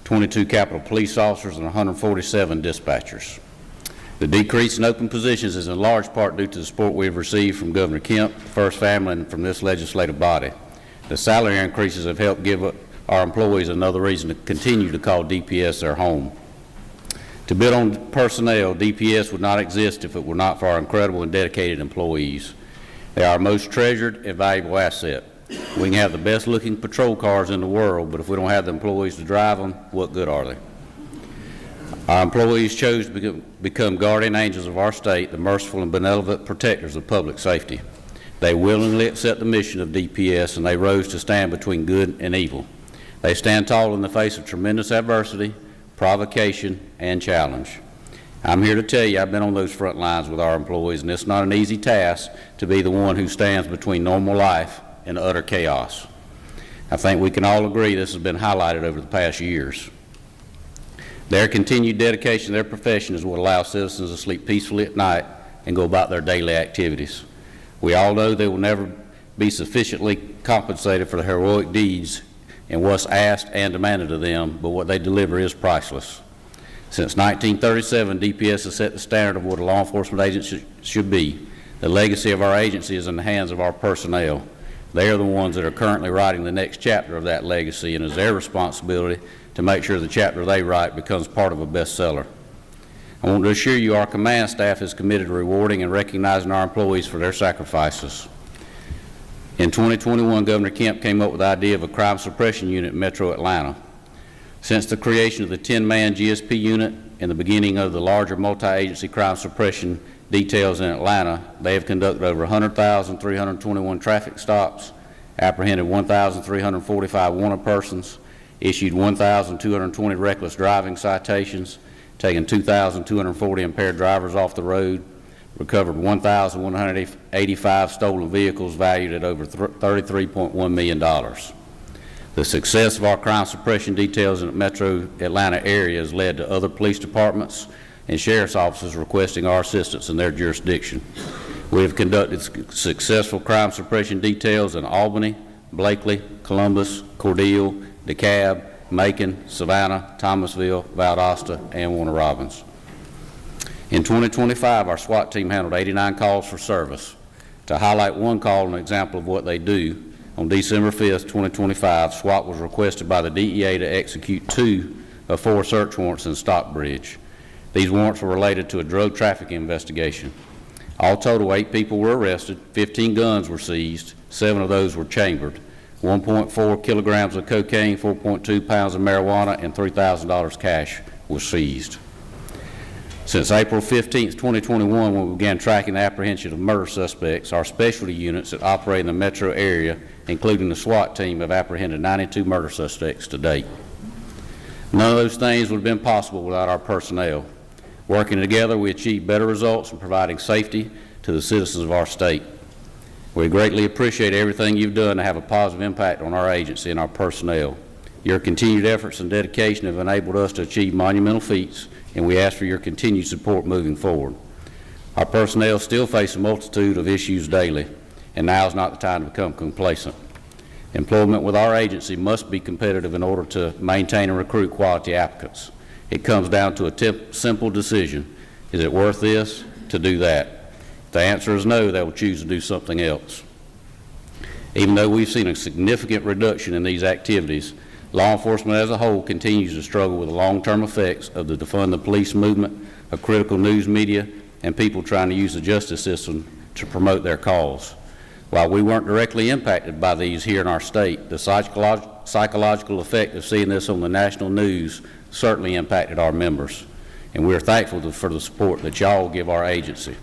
22 Capitol Police officers, and 147 dispatchers. The decrease in open positions is in large part due to the support we have received from Governor Kemp, the First Family, and from this legislative body. The salary increases have helped give our employees another reason to continue to call DPS their home. To build on personnel, DPS would not exist if it were not for our incredible and dedicated employees. They are our most treasured and valuable asset. We can have the best looking patrol cars in the world, but if we don't have the employees to drive them, what good are they? Our employees chose to become guardian angels of our state, the merciful and benevolent protectors of public safety. They willingly accept the mission of DPS, and they rose to stand between good and evil. They stand tall in the face of tremendous adversity, provocation, and challenge. I'm here to tell you I've been on those front lines with our employees, and it's not an easy task to be the one who stands between normal life and utter chaos. I think we can all agree this has been highlighted over the past years. Their continued dedication to their profession is what allows citizens to sleep peacefully at night and go about their daily activities. We all know they will never be sufficiently compensated for the heroic deeds and what's asked and demanded of them, but what they deliver is priceless. Since 1937, DPS has set the standard of what a law enforcement agency should be. The legacy of our agency is in the hands of our personnel. They are the ones that are currently writing the next chapter of that legacy, and it is their responsibility to make sure the chapter they write becomes part of a bestseller. I want to assure you our command staff is committed to rewarding and recognizing our employees for their sacrifices. In 2021, Governor Kemp came up with the idea of a crime suppression unit in Metro Atlanta. Since the creation of the 10-man GSP unit and the beginning of the larger multi-agency crime suppression details in Atlanta, they have conducted over 100,321 traffic stops, apprehended 1,345 wanted persons, issued 1,220 reckless driving citations, taken 2,240 impaired drivers off the road, recovered 1,185 stolen vehicles valued at over $33.1 million. The success of our crime suppression details in the Metro Atlanta area has led to other police departments and sheriff's offices requesting our assistance in their jurisdiction. We have conducted successful crime suppression details in Albany, Blakely, Columbus, Cordele, DeKalb, Macon, Savannah, Thomasville, Valdosta, and Warner Robins. In 2025, our SWAT team handled 89 calls for service. To highlight one call and an example of what they do, on December 5th, 2025, SWAT was requested by the DEA to execute 2 of 4 search warrants in Stockbridge. These warrants were related to a drug trafficking investigation. All total, 8 people were arrested, 15 guns were seized, 7 of those were chambered. 1.4 kilograms of cocaine, 4.2 pounds of marijuana, and $3,000 cash was seized. Since April 15, 2021, when we began tracking the apprehension of murder suspects, our specialty units that operate in the metro area, including the SWAT team, have apprehended 92 murder suspects to date. None of those things would have been possible without our personnel. Working together, we achieve better results in providing safety to the citizens of our state. We greatly appreciate everything you've done to have a positive impact on our agency and our personnel. Your continued efforts and dedication have enabled us to achieve monumental feats, and we ask for your continued support moving forward. Our personnel still face a multitude of issues daily, and now is not the time to become complacent. Employment with our agency must be competitive in order to maintain and recruit quality applicants. It comes down to a simple decision. Is it worth this to do that? If the answer is no, they will choose to do something else. Even though we've seen a significant reduction in these activities, law enforcement as a whole continues to struggle with the long-term effects of the defund the police movement, of critical news media, and people trying to use the justice system to promote their cause. While we weren't directly impacted by these here in our state, the psychological effect of seeing this on the national news certainly impacted our members, and we are thankful for the support that y'all give our agency.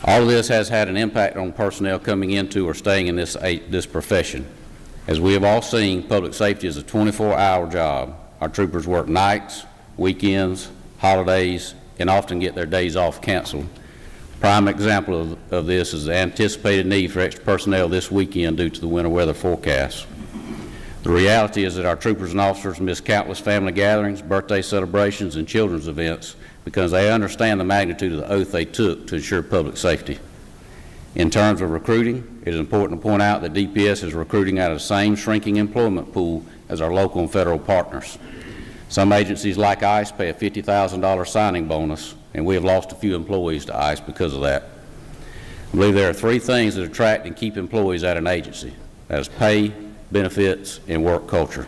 All of this has had an impact on personnel coming into or staying in this profession. As we have all seen, public safety is a 24-hour job. Our troopers work nights, weekends, holidays, and often get their days off canceled. Prime example of this is the anticipated need for extra personnel this weekend due to the winter weather forecast. The reality is that our troopers and officers miss countless family gatherings, birthday celebrations, and children's events because they understand the magnitude of the oath they took to ensure public safety. In terms of recruiting, it is important to point out that DPS is recruiting out of the same shrinking employment pool as our local and federal partners. Some agencies like ICE pay a $50,000 signing bonus, and we have lost a few employees to ICE because of that. I believe there are 3 things that attract and keep employees at an agency. That is pay, benefits, and work culture.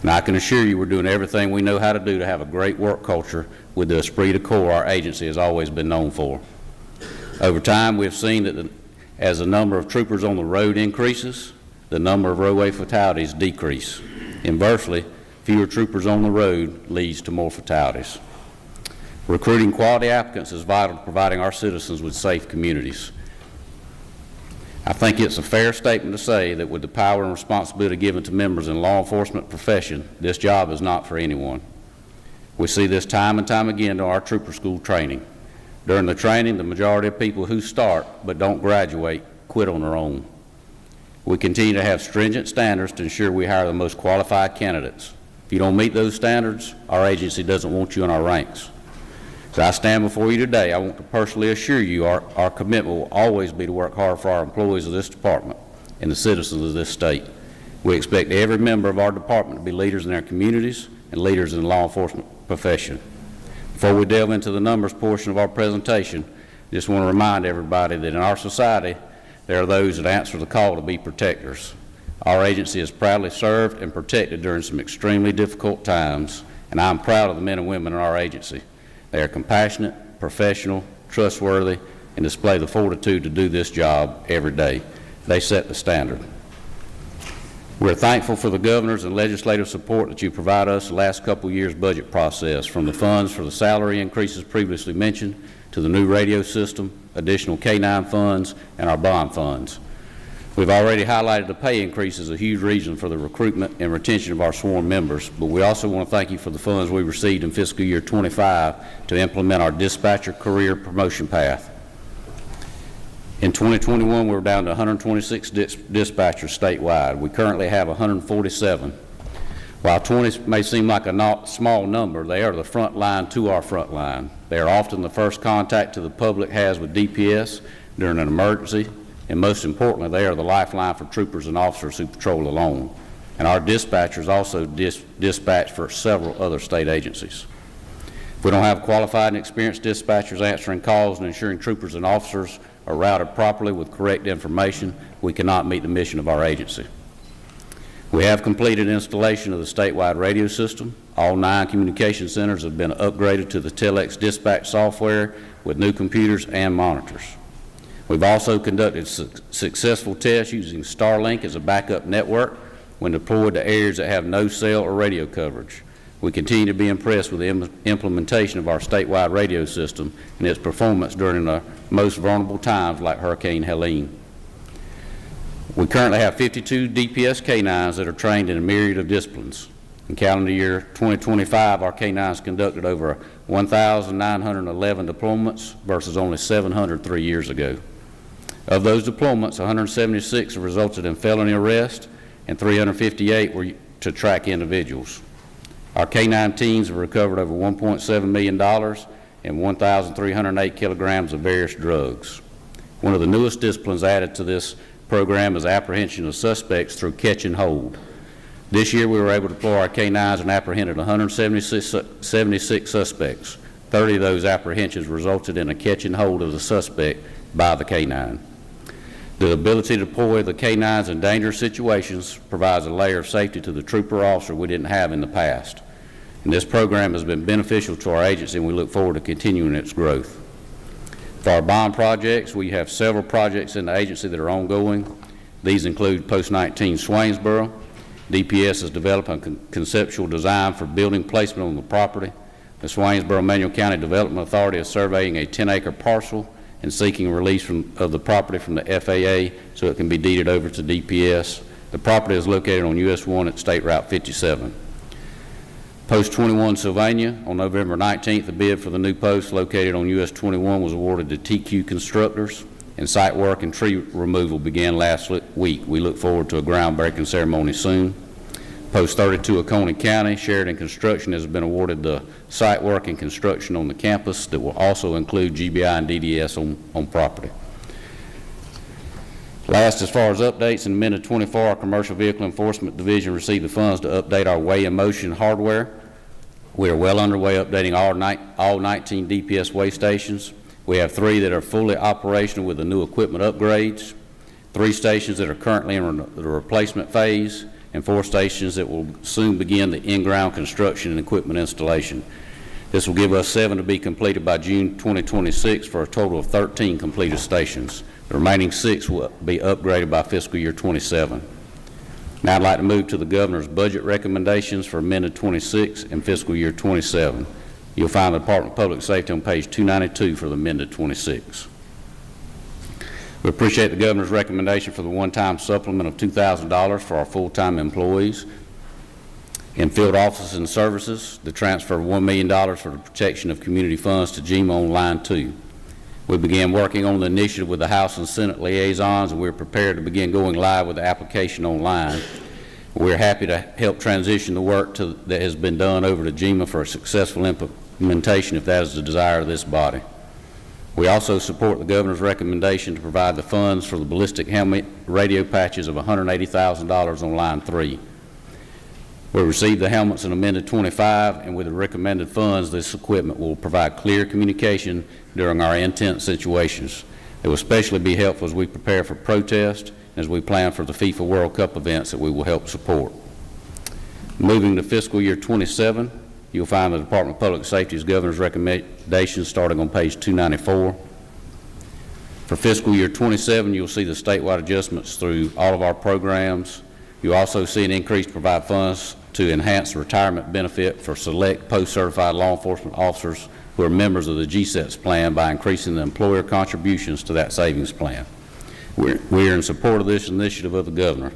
And I can assure you we're doing everything we know how to do to have a great work culture with the esprit de corps our agency has always been known for. Over time, we have seen that as the number of troopers on the road increases, the number of roadway fatalities decrease. Inversely, fewer troopers on the road leads to more fatalities. Recruiting quality applicants is vital to providing our citizens with safe communities. I think it's a fair statement to say that with the power and responsibility given to members in the law enforcement profession, this job is not for anyone. We see this time and time again during our trooper school training. During the training, the majority of people who start but don't graduate quit on their own. We continue to have stringent standards to ensure we hire the most qualified candidates. If you don't meet those standards, our agency doesn't want you in our ranks. As I stand before you today, I want to personally assure you our commitment will always be to work hard for our employees of this department and the citizens of this state. We expect every member of our department to be leaders in their communities and leaders in the law enforcement profession. Before we delve into the numbers portion of our presentation, I just want to remind everybody that in our society, there are those that answer the call to be protectors. Our agency has proudly served and protected during some extremely difficult times, and I am proud of the men and women in our agency. They are compassionate, professional, trustworthy, and display the fortitude to do this job every day. They set the standard. We're thankful for the governor's and legislative support that you provide us the last couple of years' budget process, from the funds for the salary increases previously mentioned to the new radio system, additional K-9 funds, and our bond funds. We've already highlighted the pay increase as a huge reason for the recruitment and retention of our sworn members, but we also want to thank you for the funds we received in fiscal year 25 to implement our dispatcher career promotion path. In 2021, we were down to 126 dispatchers statewide. We currently have 147. While 20 may seem like a small number, they are the front line to our front line. They are often the first contact to the public has with DPS during an emergency, and most importantly, they are the lifeline for troopers and officers who patrol alone. And our dispatchers also dispatch for several other state agencies. If we don't have qualified and experienced dispatchers answering calls and ensuring troopers and officers are routed properly with correct information, we cannot meet the mission of our agency. We have completed installation of the statewide radio system. All 9 communication centers have been upgraded to the Telex dispatch software with new computers and monitors. We've also conducted successful tests using Starlink as a backup network when deployed to areas that have no cell or radio coverage. We continue to be impressed with the implementation of our statewide radio system and its performance during the most vulnerable times like Hurricane Helene. We currently have 52 DPS K-9s that are trained in a myriad of disciplines. In calendar year 2025, our K-9s conducted over 1,911 deployments versus only 700 3 years ago. Of those deployments, 176 have resulted in felony arrest and 358 were to track individuals. Our K-9 teams have recovered over $1.7 million and 1,308 kilograms of various drugs. One of the newest disciplines added to this program is apprehension of suspects through catch and hold. This year we were able to deploy our K-9s and apprehended 176 suspects. 30 of those apprehensions resulted in a catch and hold of the suspect by the K-9. The ability to deploy the K-9s in dangerous situations provides a layer of safety to the trooper or officer we didn't have in the past. And this program has been beneficial to our agency, and we look forward to continuing its growth. For our bond projects, we have several projects in the agency that are ongoing. These include Post-19 Swainsboro. DPS is developing a conceptual design for building placement on the property. The Swainsboro Manual County Development Authority is surveying a 10-acre parcel and seeking release of the property from the FAA so it can be deeded over to DPS. The property is located on US 1 at State Route 57. Post 21 Sylvania, on November 19th, the bid for the new post located on US 21 was awarded to TQ Constructors, and site work and tree removal began last week. We look forward to a groundbreaking ceremony soon. Post 32 Oconee County, Sheridan Construction has been awarded the site work and construction on the campus that will also include GBI and DDS on property. Last, as far as updates, in amendment 24, our Commercial Vehicle Enforcement Division received the funds to update our weigh in motion hardware. We are well underway updating all 19 DPS weigh stations. We have 3 that are fully operational with the new equipment upgrades, 3 stations that are currently in the replacement phase, and 4 stations that will soon begin the in-ground construction and equipment installation. This will give us 7 to be completed by June 2026 for a total of 13 completed stations. The remaining 6 will be upgraded by fiscal year 27. Now I'd like to move to the governor's budget recommendations for amended 26 and fiscal year 27. You'll find the Department of Public Safety on page 292 for the amended 26. We appreciate the governor's recommendation for the one-time supplement of $2,000 for our full-time employees in field offices and services, the transfer of $1 million for the protection of community funds to GEMA on line 2. We began working on the initiative with the House and Senate liaisons, and we're prepared to begin going live with the application online. We're happy to help transition the work that has been done over to GEMA for a successful implementation if that is the desire of this body. We also support the governor's recommendation to provide the funds for the ballistic helmet radio patches of $180,000 on line 3. We received the helmets in amended 25, and with the recommended funds, this equipment will provide clear communication during our intense situations. It will especially be helpful as we prepare for protest and as we plan for the FIFA World Cup events that we will help support. Moving to fiscal year 27, you'll find the Department of Public Safety's governor's recommendations starting on page 294. For fiscal year 27, you'll see the statewide adjustments through all of our programs. You'll also see an increase to provide funds to enhance the retirement benefit for select post-certified law enforcement officers who are members of the GSETS plan by increasing the employer contributions to that savings plan. We're in support of this initiative of the governor.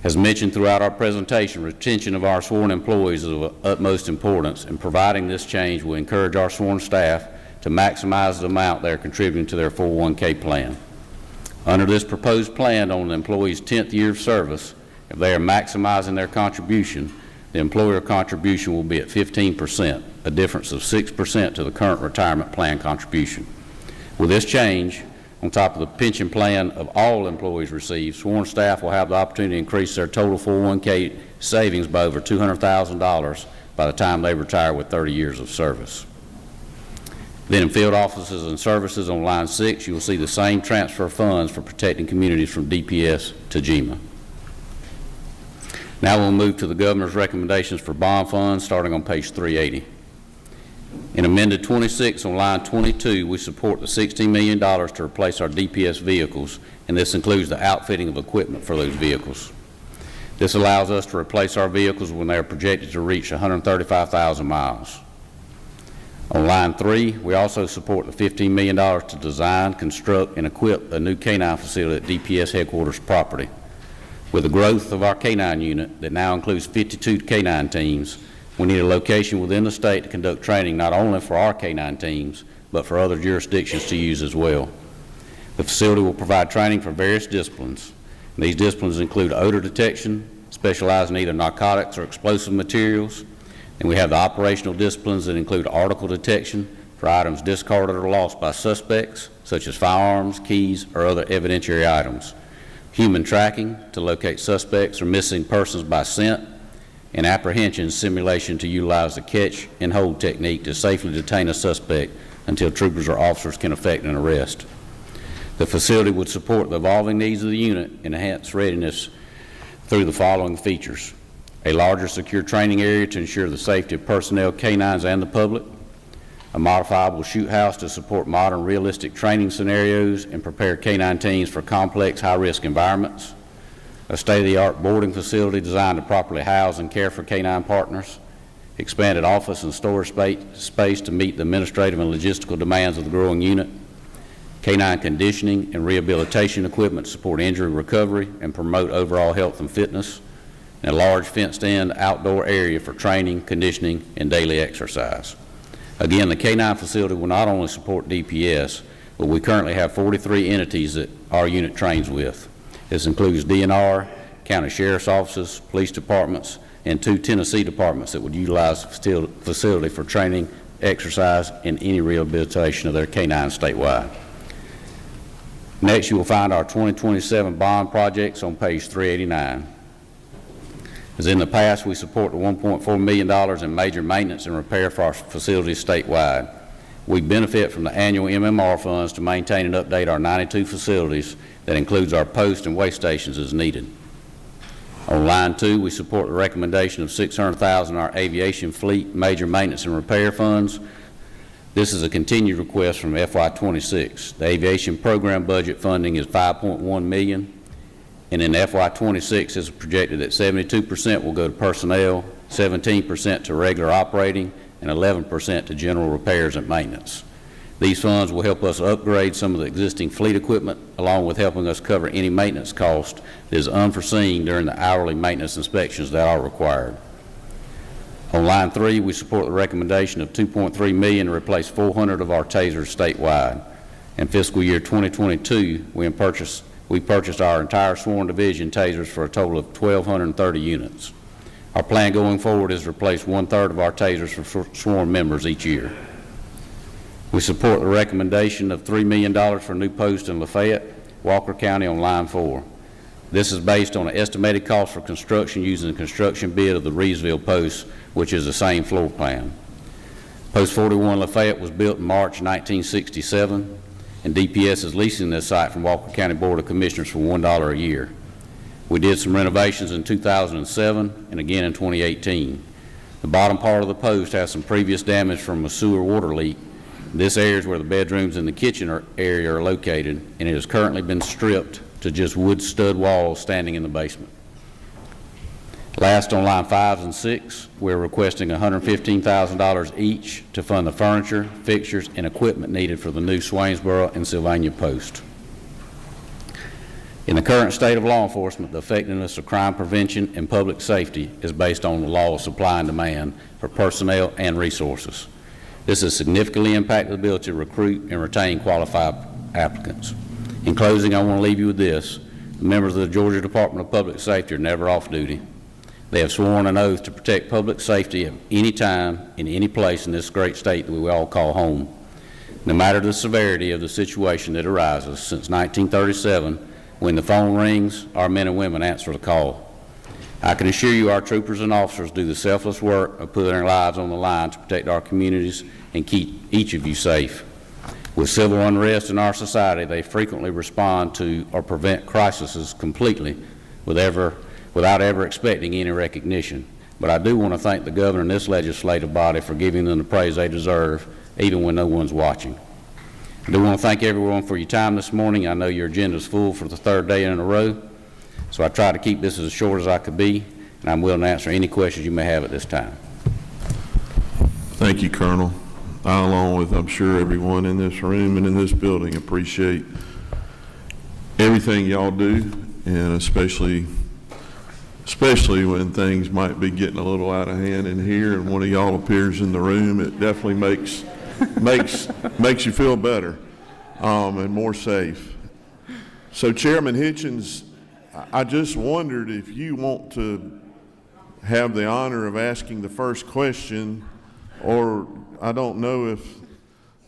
As mentioned throughout our presentation, retention of our sworn employees is of utmost importance, and providing this change will encourage our sworn staff to maximize the amount they are contributing to their 401k plan. Under this proposed plan, on an employee's 10th year of service, if they are maximizing their contribution, the employer contribution will be at 15%, a difference of 6% to the current retirement plan contribution. With this change, on top of the pension plan of all employees receive, sworn staff will have the opportunity to increase their total 401k savings by over $200,000 by the time they retire with 30 years of service. Then in field offices and services on line 6, you will see the same transfer of funds for protecting communities from DPS to GEMA. Now we'll move to the governor's recommendations for bond funds starting on page 380. In amended 26 on line 22, we support the $16 million to replace our DPS vehicles, and this includes the outfitting of equipment for those vehicles. This allows us to replace our vehicles when they are projected to reach 135,000 miles. On line 3, we also support the $15 million to design, construct, and equip a new canine facility at DPS headquarters property. With the growth of our canine unit that now includes 52 canine teams, we need a location within the state to conduct training not only for our canine teams, but for other jurisdictions to use as well. The facility will provide training for various disciplines. And these disciplines include odor detection, specialized in either narcotics or explosive materials, and we have the operational disciplines that include article detection for items discarded or lost by suspects, such as firearms, keys, or other evidentiary items. Human tracking to locate suspects or missing persons by scent, and apprehension simulation to utilize the catch and hold technique to safely detain a suspect until troopers or officers can effect an arrest. The facility would support the evolving needs of the unit and enhance readiness through the following features: a larger secure training area to ensure the safety of personnel, canines, and the public; a modifiable shoot house to support modern realistic training scenarios and prepare canine teams for complex high-risk environments; a state-of-the-art boarding facility designed to properly house and care for canine partners; expanded office and storage space to meet the administrative and logistical demands of the growing unit; canine conditioning and rehabilitation equipment to support injury recovery and promote overall health and fitness; and a large fenced-in outdoor area for training, conditioning, and daily exercise. Again, the canine facility will not only support DPS, but we currently have 43 entities that our unit trains with. This includes DNR, county sheriff's offices, police departments, and 2 Tennessee departments that would utilize the facility for training, exercise, and any rehabilitation of their canines statewide. Next, you will find our 2027 bond projects on page 389. As in the past, we support the $1.4 million in major maintenance and repair for our facilities statewide. We benefit from the annual MMR funds to maintain and update our 92 facilities. That includes our post and weigh stations as needed. On line 2, we support the recommendation of $600,000 in our aviation fleet major maintenance and repair funds. This is a continued request from FY26. The aviation program budget funding is $5.1 million. And in FY26, it's projected that 72% will go to personnel, 17% to regular operating, and 11% to general repairs and maintenance. These funds will help us upgrade some of the existing fleet equipment, along with helping us cover any maintenance cost that is unforeseen during the hourly maintenance inspections that are required. On line 3, we support the recommendation of $2.3 million to replace 400 of our tasers statewide. In fiscal year 2022, we purchased our entire sworn division tasers for a total of 1,230 units. Our plan going forward is to replace 1/3 of our tasers for sworn members each year. We support the recommendation of $3 million for a new post in Lafayette, Walker County on line 4. This is based on an estimated cost for construction using the construction bid of the Reesville post, which is the same floor plan. Post 41 Lafayette was built in March 1967. And DPS is leasing this site from Walker County Board of Commissioners for $1 a year. We did some renovations in 2007 and again in 2018. The bottom part of the post has some previous damage from a sewer water leak. This area is where the bedrooms and the kitchen area are located, and it has currently been stripped to just wood stud walls standing in the basement. Last, on line 5 and 6, we're requesting $115,000 each to fund the furniture, fixtures, and equipment needed for the new Swainsboro and Sylvania post. In the current state of law enforcement, the effectiveness of crime prevention and public safety is based on the law of supply and demand for personnel and resources. This has significantly impacted the ability to recruit and retain qualified applicants. In closing, I want to leave you with this. The members of the Georgia Department of Public Safety are never off duty. They have sworn an oath to protect public safety at any time, in any place in this great state that we all call home. No matter the severity of the situation that arises, since 1937, when the phone rings, our men and women answer the call. I can assure you our troopers and officers do the selfless work of putting their lives on the line to protect our communities and keep each of you safe. With civil unrest in our society, they frequently respond to or prevent crises completely without ever expecting any recognition. But I do want to thank the governor and this legislative body for giving them the praise they deserve, even when no one's watching. I do want to thank everyone for your time this morning. I know your agenda is full for the third day in a row, so I tried to keep this as short as I could be, and I'm willing to answer any questions you may have at this time. Thank you, Colonel. I, along with, I'm sure, everyone in this room and in this building, appreciate everything y'all do, and especially when things might be getting a little out of hand in here and one of y'all appears in the room. It definitely makes you feel better and more safe. So, Chairman Hitchens, I just wondered if you want to have the honor of asking the first question, or I don't know if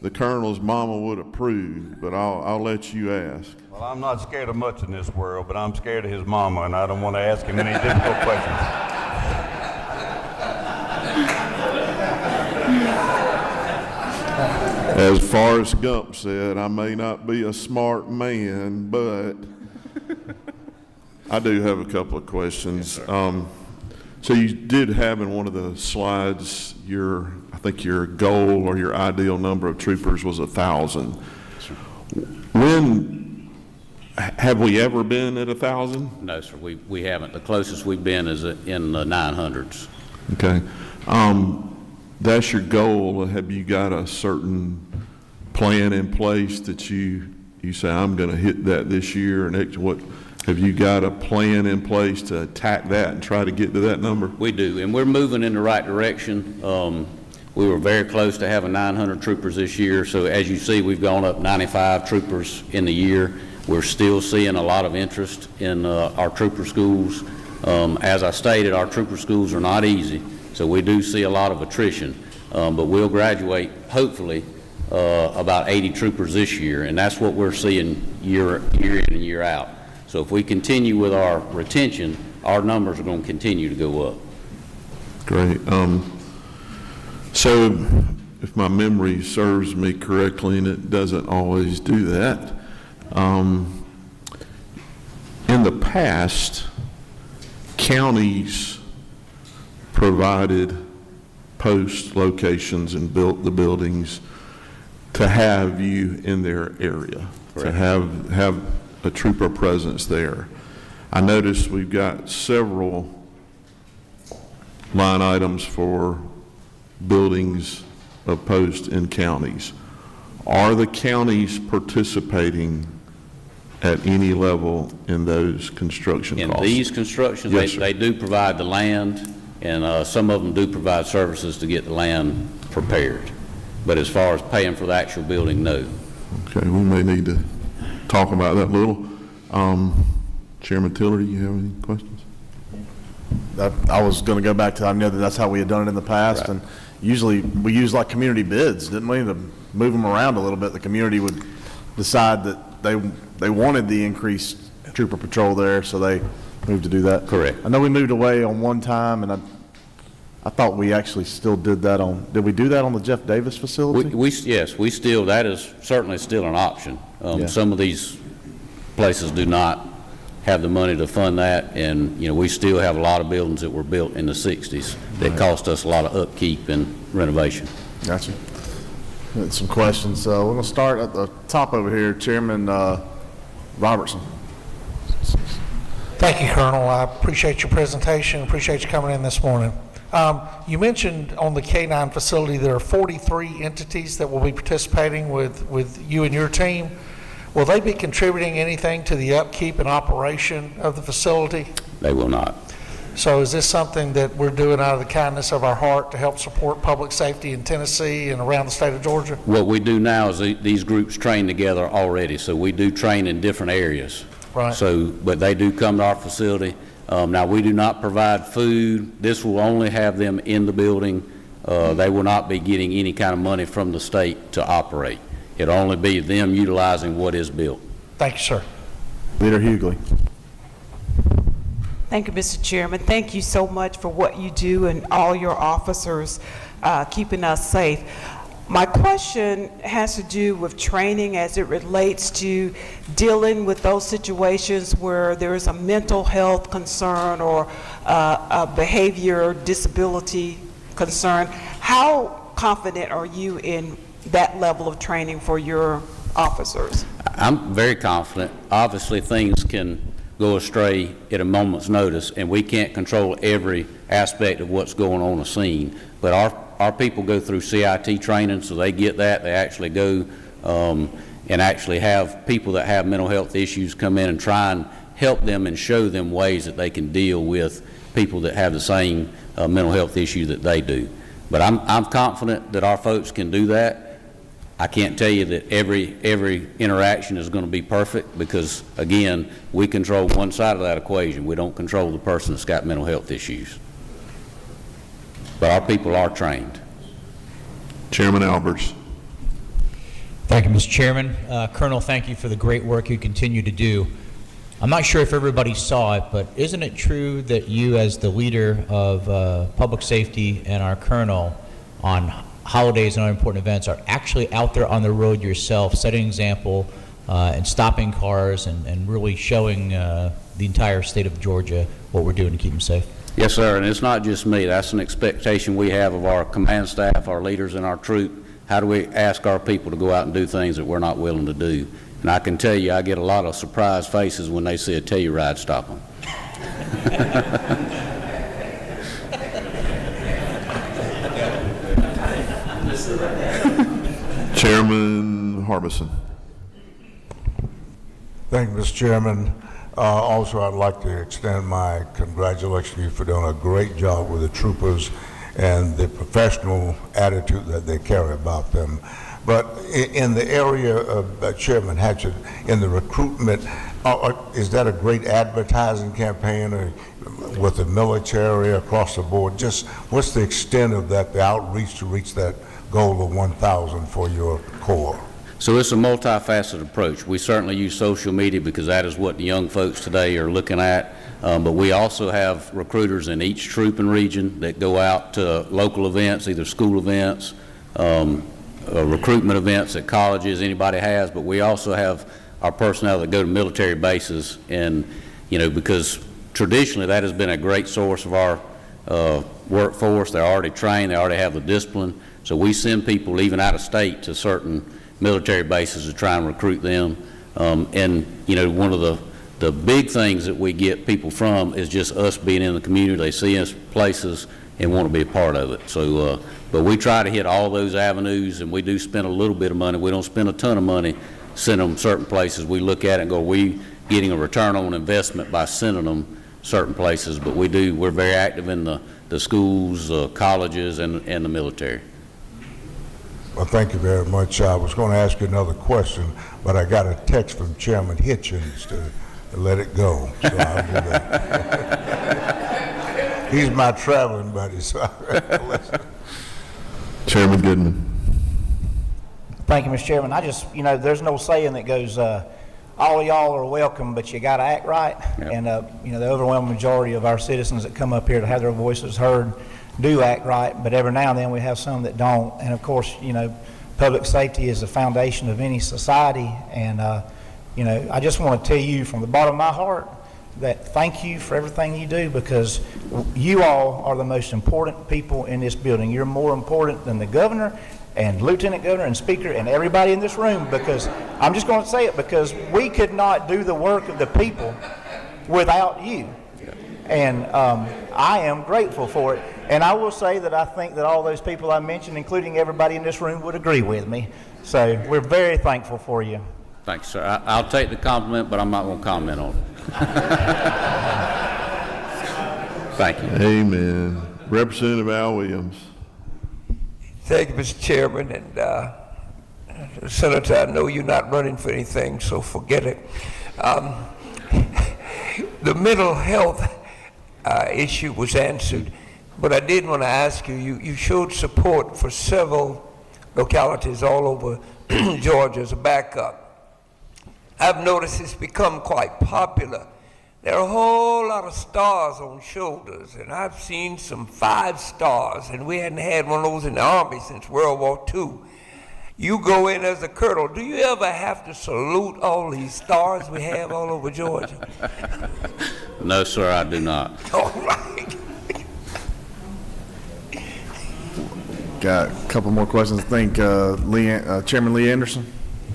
the Colonel's mama would approve, but I'll let you ask. Well, I'm not scared of much in this world, but I'm scared of his mama, and I don't want to ask him any difficult questions. As Forrest Gump said, I may not be a smart man, but I do have a couple of questions. Yes, so you did have in one of the slides I think your goal or your ideal number of troopers was 1,000. When have we ever been at 1,000? No, sir, we haven't. The closest we've been is in the 900s. Okay. That's your goal. Have you got a certain plan in place that you say, I'm going to hit that this year? And what have you got a plan in place to attack that and try to get to that number? We do, and we're moving in the right direction. We were very close to having 900 troopers this year, so as you see, we've gone up 95 troopers in the year. We're still seeing a lot of interest in our trooper schools. As I stated, our trooper schools are not easy, so we do see a lot of attrition, but we'll graduate, hopefully, about 80 troopers this year, and that's what we're seeing year in and year out. So if we continue with our retention, our numbers are going to continue to go up. Great. So if my memory serves me correctly, and it doesn't always do that, in the past, counties provided post locations and built the buildings to have you in their area, correct, to have a trooper presence there. I noticed we've got several line items for buildings of post in counties. Are the counties participating at any level in those construction costs? In these constructions, yes, they do provide the land, and some of them do provide services to get the land prepared. But as far as paying for the actual building, no. Okay, we may need to talk about that a little. Chairman Tiller, do you have any questions? I was going to go back to, I know that's how we had done it in the past, right, and usually we use like community bids, didn't we, to move them around a little bit. The community would decide that they wanted the increased trooper patrol there, so they moved to do that. Correct. I know we moved away on one time, and I thought we actually still did that did we do that on the Jeff Davis facility? Yes, we still, that is certainly still an option. Yeah. Some of these places do not have the money to fund that, and, we still have a lot of buildings that were built in the 60s that cost us a lot of upkeep and renovation. Gotcha. Got some questions. We're going to start at the top over here, Chairman Robertson. Thank you, Colonel. I appreciate your presentation. Appreciate you coming in this morning. You mentioned on the K-9 facility there are 43 entities that will be participating with you and your team. Will they be contributing anything to the upkeep and operation of the facility? They will not. So is this something that we're doing out of the kindness of our heart to help support public safety in Tennessee and around the state of Georgia? What we do now is these groups train together already, so we do train in different areas. Right. But they do come to our facility. Now, we do not provide food. This will only have them in the building. They will not be getting any kind of money from the state to operate. It'll only be them utilizing what is built. Thank you, sir. Leader Hughley. Thank you, Mr. Chairman. Thank you so much for what you do and all your officers keeping us safe. My question has to do with training as it relates to dealing with those situations where there is a mental health concern or a behavior disability concern. How confident are you in that level of training for your officers? I'm very confident. Obviously, things can go astray at a moment's notice, and we can't control every aspect of what's going on a scene. But our people go through CIT training, so they get that. They actually go and actually have people that have mental health issues come in and try and help them and show them ways that they can deal with people that have the same mental health issue that they do. But I'm confident that our folks can do that. I can't tell you that every interaction is going to be perfect because, again, we control one side of that equation. We don't control the person that's got mental health issues. But our people are trained. Chairman Alberts. Thank you, Mr. Chairman. Colonel, thank you for the great work you continue to do. I'm not sure if everybody saw it, but isn't it true that you, as the leader of public safety and our colonel on holidays and other important events, are actually out there on the road yourself, setting an example and stopping cars and really showing the entire state of Georgia what we're doing to keep them safe? Yes, sir, and it's not just me. That's an expectation we have of our command staff, our leaders in our troop. How do we ask our people to go out and do things that we're not willing to do? And I can tell you, I get a lot of surprised faces when they see a Telluride stop them. Chairman Harbison. Thank you, Mr. Chairman. Also, I'd like to extend my congratulations to you for doing a great job with the troopers and the professional attitude that they carry about them. But in the area of Chairman Hatchett, in the recruitment, is that a great advertising campaign with the military across the board? Just what's the extent of that, the outreach to reach that goal of 1,000 for your corps? So it's a multifaceted approach. We certainly use social media because that is what the young folks today are looking at. But we also have recruiters in each troop and region that go out to local events, either school events, recruitment events at colleges, anybody has. But we also have our personnel that go to military bases, and because traditionally that has been a great source of our workforce. They're already trained, they already have the discipline. So we send people even out of state to certain military bases to try and recruit them. And one of the big things that we get people from is just us being in the community. They see us places and want to be a part of it. So, but we try to hit all those avenues, and we do spend a little bit of money. We don't spend a ton of money sending them certain places. We look at it and go, we getting a return on investment by sending them certain places, but we're very active in the schools, colleges, and the military. Well, thank you very much. I was going to ask you another question, but I got a text from Chairman Hitchens to let it go, so I'll do that. He's my traveling buddy, so I'll listen. Chairman Goodman. Thank you, Mr. Chairman. I just, there's no saying that goes, all of y'all are welcome, but you got to act right. Yep. And, the overwhelming majority of our citizens that come up here to have their voices heard do act right, but every now and then we have some that don't. And of course, public safety is the foundation of any society. And, I just want to tell you from the bottom of my heart that thank you for everything you do, because you all are the most important people in this building. You're more important than the governor and lieutenant governor and speaker and everybody in this room, because I'm just going to say it, because we could not do the work of the people without you. And I am grateful for it. And I will say that I think that all those people I mentioned, including everybody in this room, would agree with me. So we're very thankful for you. Thanks, sir. I'll take the compliment, but I'm not going to comment on it. Thank you. Amen. Representative Al Williams. Thank you, Mr. Chairman. And Senator, I know you're not running for anything, so forget it. The mental health issue was answered, but I did want to ask you, you showed support for several localities all over Georgia as a backup. I've noticed it's become quite popular. There are a whole lot of stars on shoulders, and I've seen some 5 stars, and we hadn't had one of those in the Army since World War II. You go in as a colonel, do you ever have to salute all these stars we have all over Georgia? No, sir, I do not. All right. Got a couple more questions. I think Chairman Lee Anderson.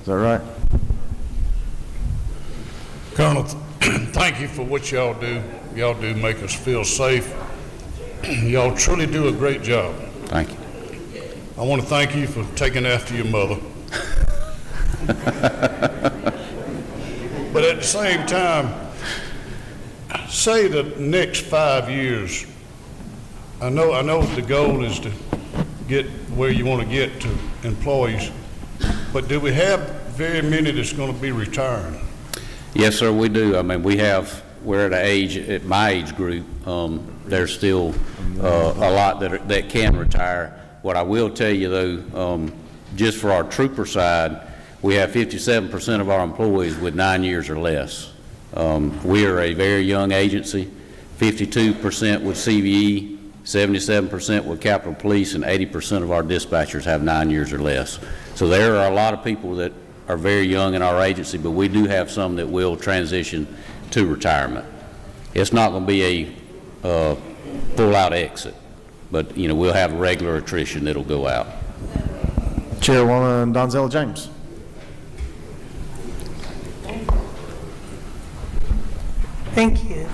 Is that right? Colonel, thank you for what y'all do. Y'all do make us feel safe. Y'all truly do a great job. Thank you. I want to thank you for taking after your mother. But at the same time, say the next 5 years, I know the goal is to get where you want to get to employees, but do we have very many that's going to be retiring? Yes, sir, we do. I mean, we're at an age, at my age group, there's still a lot that can retire. What I will tell you, though, just for our trooper side, we have 57% of our employees with 9 years or less. We are a very young agency, 52% with CVE, 77% with Capitol Police, and 80% of our dispatchers have 9 years or less. So there are a lot of people that are very young in our agency, but we do have some that will transition to retirement. It's not going to be a full-out exit, but we'll have regular attrition that'll go out. Chairwoman Donzella James. Thank you.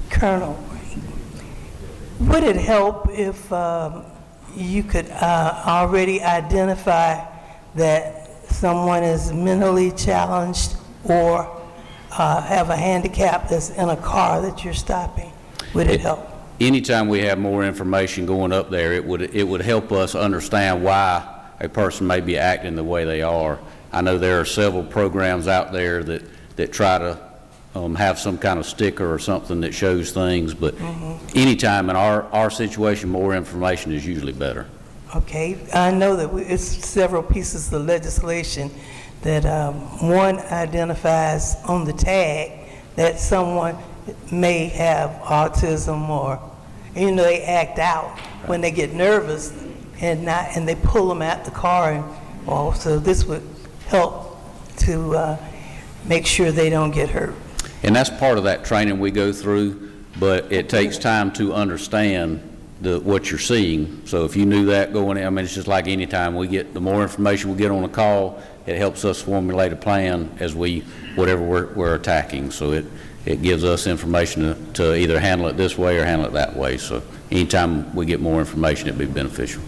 Colonel, would it help if you could already identify that someone is mentally challenged or have a handicap that's in a car that you're stopping? Would it help? Anytime we have more information going up there, it would help us understand why a person may be acting the way they are. I know there are several programs out there that try to have some kind of sticker or something that shows things, but anytime in our situation, more information is usually better. Okay, I know that it's several pieces of legislation that one identifies on the tag that someone may have autism, or they act out when they get nervous and they pull them out the car, and so this would help to make sure they don't get hurt. And that's part of that training we go through, but it takes time to understand what you're seeing. So if you knew that going in, I mean, it's just like any time the more information we get on a call, it helps us formulate a plan as whatever we're attacking. So it gives us information to either handle it this way or handle it that way. So anytime we get more information, it'd be beneficial.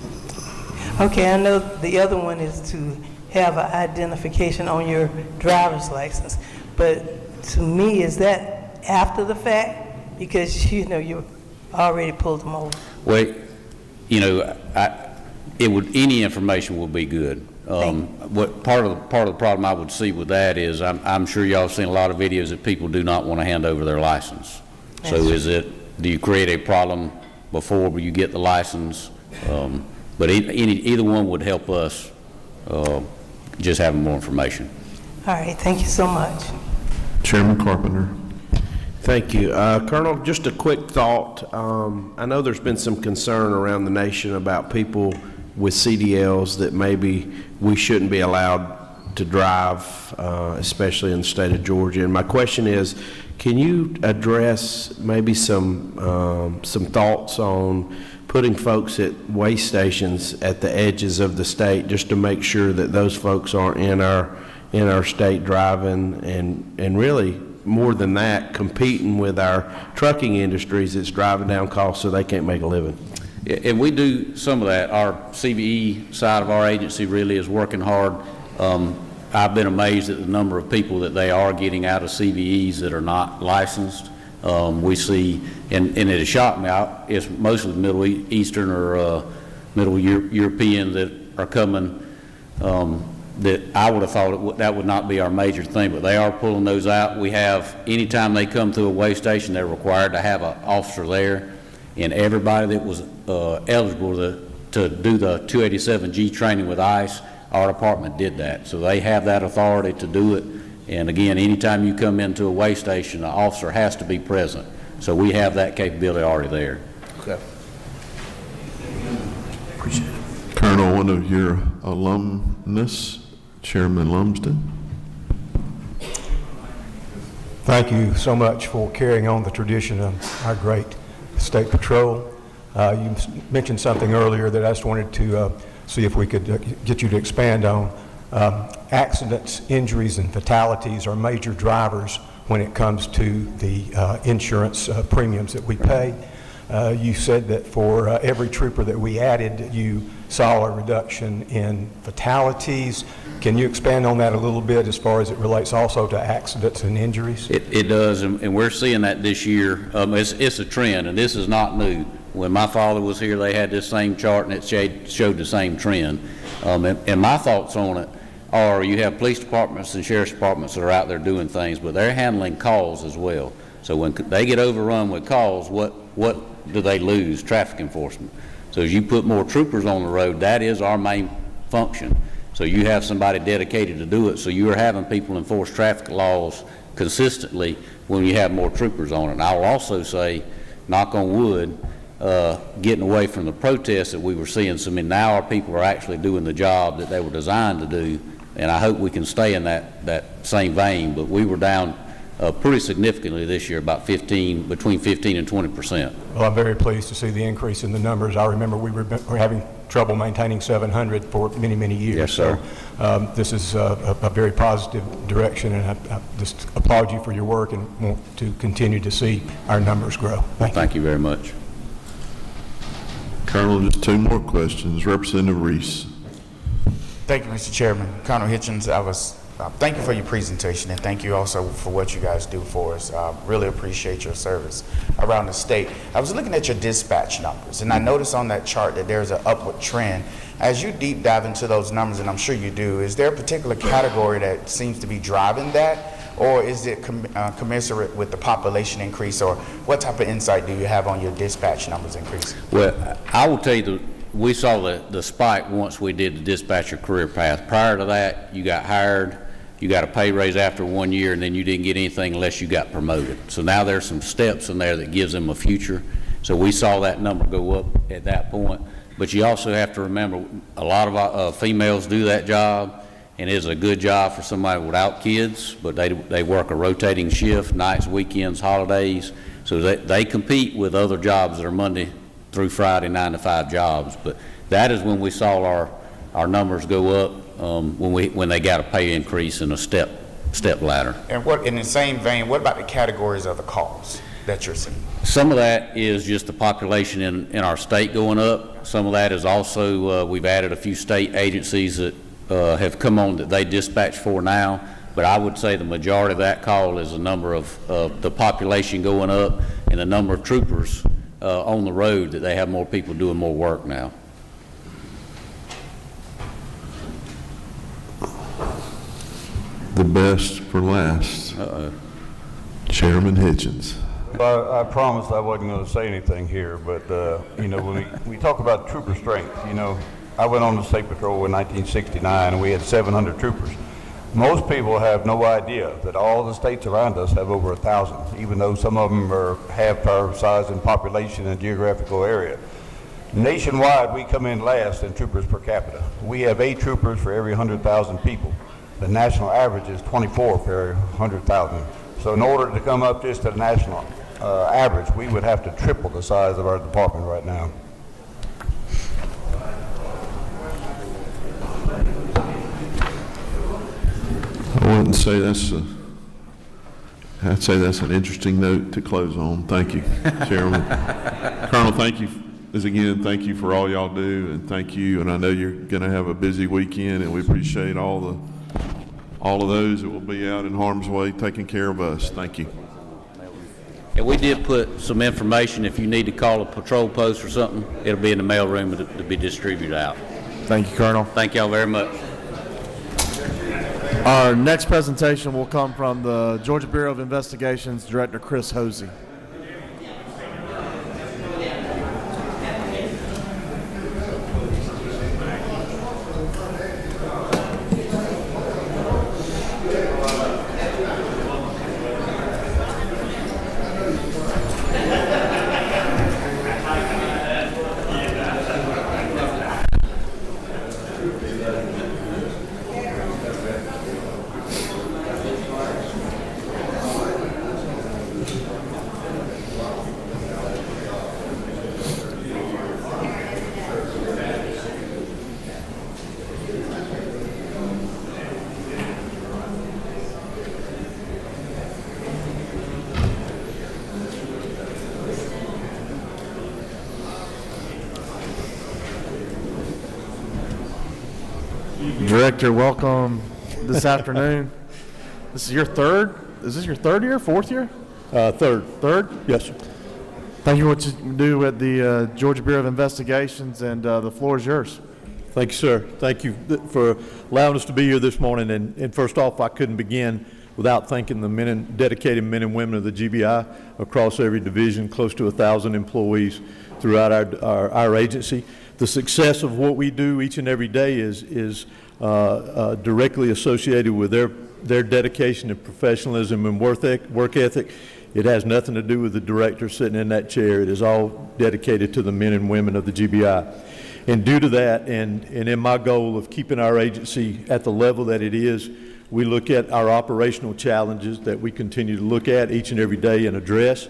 Okay, I know the other one is to have an identification on your driver's license, but to me, is that after the fact? Because you already pulled them over. Well, any information will be good. What part of the problem I would see with that is I'm sure y'all have seen a lot of videos that people do not want to hand over their license. So do you create a problem before you get the license? But either one would help us just having more information. All right, thank you so much. Chairman Carpenter. Thank you. Colonel, just a quick thought. I know there's been some concern around the nation about people with CDLs that maybe we shouldn't be allowed to drive, especially in the state of Georgia. And my question is, can you address maybe some thoughts on putting folks at weigh stations at the edges of the state, just to make sure that those folks aren't in our state driving, and really more than that, competing with our trucking industries that's driving down costs so they can't make a living? And we do some of that. Our CVE side of our agency really is working hard. I've been amazed at the number of people that they are getting out of CVEs that are not licensed. We see, and it has shocked me, it's mostly Middle Eastern or Middle Europeans that are coming, that I would have thought that would not be our major thing, but they are pulling those out. We have, anytime they come through a weigh station, they're required to have an officer there, and everybody that was eligible to do the 287G training with ICE, our department did that. So they have that authority to do it. And again, anytime you come into a weigh station, an officer has to be present. So we have that capability already there. Okay. Appreciate it. Colonel, one of your alumnus, Chairman Lumsden. Thank you so much for carrying on the tradition of our great State Patrol. You mentioned something earlier that I just wanted to see if we could get you to expand on. Accidents, injuries, and fatalities are major drivers when it comes to the insurance premiums that we pay. You said that for every trooper that we added, you saw a reduction in fatalities. Can you expand on that a little bit as far as it relates also to accidents and injuries? It does, and we're seeing that this year. It's a trend, and this is not new. When my father was here, they had this same chart, and it showed the same trend. And my thoughts on it are, you have police departments and sheriff's departments that are out there doing things, but they're handling calls as well. So when they get overrun with calls, what do they lose? Traffic enforcement. So as you put more troopers on the road, that is our main function. So you have somebody dedicated to do it, so you're having people enforce traffic laws consistently when you have more troopers on it. And I will also say, knock on wood, getting away from the protests that we were seeing. So I mean, now our people are actually doing the job that they were designed to do, and I hope we can stay in that same vein. But we were down pretty significantly this year, about between 15 and 20%. Well, I'm very pleased to see the increase in the numbers. I remember we were having trouble maintaining 700 for many, many years. Yes, sir. So this is a very positive direction, and I just applaud you for your work and want to continue to see our numbers grow. Thank you very much. Colonel, just two more questions. Representative Reese. Thank you, Mr. Chairman. Colonel Hitchens, thank you for your presentation, and thank you also for what you guys do for us. Really appreciate your service around the state. I was looking at your dispatch numbers, and I noticed on that chart that there's an upward trend. As you deep dive into those numbers, and I'm sure you do, is there a particular category that seems to be driving that? Or is it commensurate with the population increase, or what type of insight do you have on your dispatch numbers increase? Well, I will tell you, we saw the spike once we did the dispatcher career path. Prior to that, you got hired, you got a pay raise after 1 year, and then you didn't get anything unless you got promoted. So now there's some steps in there that gives them a future. So we saw that number go up at that point. But you also have to remember, a lot of females do that job, and it's a good job for somebody without kids, but they work a rotating shift, nights, weekends, holidays. So they compete with other jobs that are Monday through Friday, 9-to-5 jobs. But that is when we saw our numbers go up, when they got a pay increase and a step ladder. And in the same vein, what about the categories of the calls that you're seeing? Some of that is just the population in our state going up. Some of that is also, we've added a few state agencies that have come on that they dispatch for now, but I would say the majority of that call is the number of the population going up and the number of troopers on the road, that they have more people doing more work now. The best for last. Chairman Hitchens. I promised I wasn't going to say anything here, but when we talk about trooper strength, I went on the State Patrol in 1969, and we had 700 troopers. Most people have no idea that all the states around us have over 1,000, even though some of them are half our size in population and geographical area. Nationwide, we come in last in troopers per capita. We have 8 troopers for every 100,000 people. The national average is 24 per 100,000. So in order to come up just to the national average, we would have to triple the size of our department right now. I wouldn't say I'd say that's an interesting note to close on. Thank you, Chairman. Colonel, thank you. Again, thank you for all y'all do, and thank you. And I know you're going to have a busy weekend, and we appreciate all of those that will be out in harm's way taking care of us. Thank you. And we did put some information, if you need to call a patrol post or something, it'll be in the mail room to be distributed out. Thank you, Colonel. Thank y'all very much. Our next presentation will come from the Georgia Bureau of Investigations Director Chris Hosey. Director, welcome this afternoon. This is your third? Is this your third year, fourth year? Third. Third? Yes, sir. Thank you for what you do at the Georgia Bureau of Investigations, and the floor is yours. Thank you, sir. Thank you for allowing us to be here this morning. And first off, I couldn't begin without thanking the dedicated men and women of the GBI across every division, close to 1,000 employees throughout our agency. The success of what we do each and every day is directly associated with their dedication and professionalism and work ethic. It has nothing to do with the director sitting in that chair. It is all dedicated to the men and women of the GBI. And due to that, and in my goal of keeping our agency at the level that it is, we look at our operational challenges that we continue to look at each and every day and address.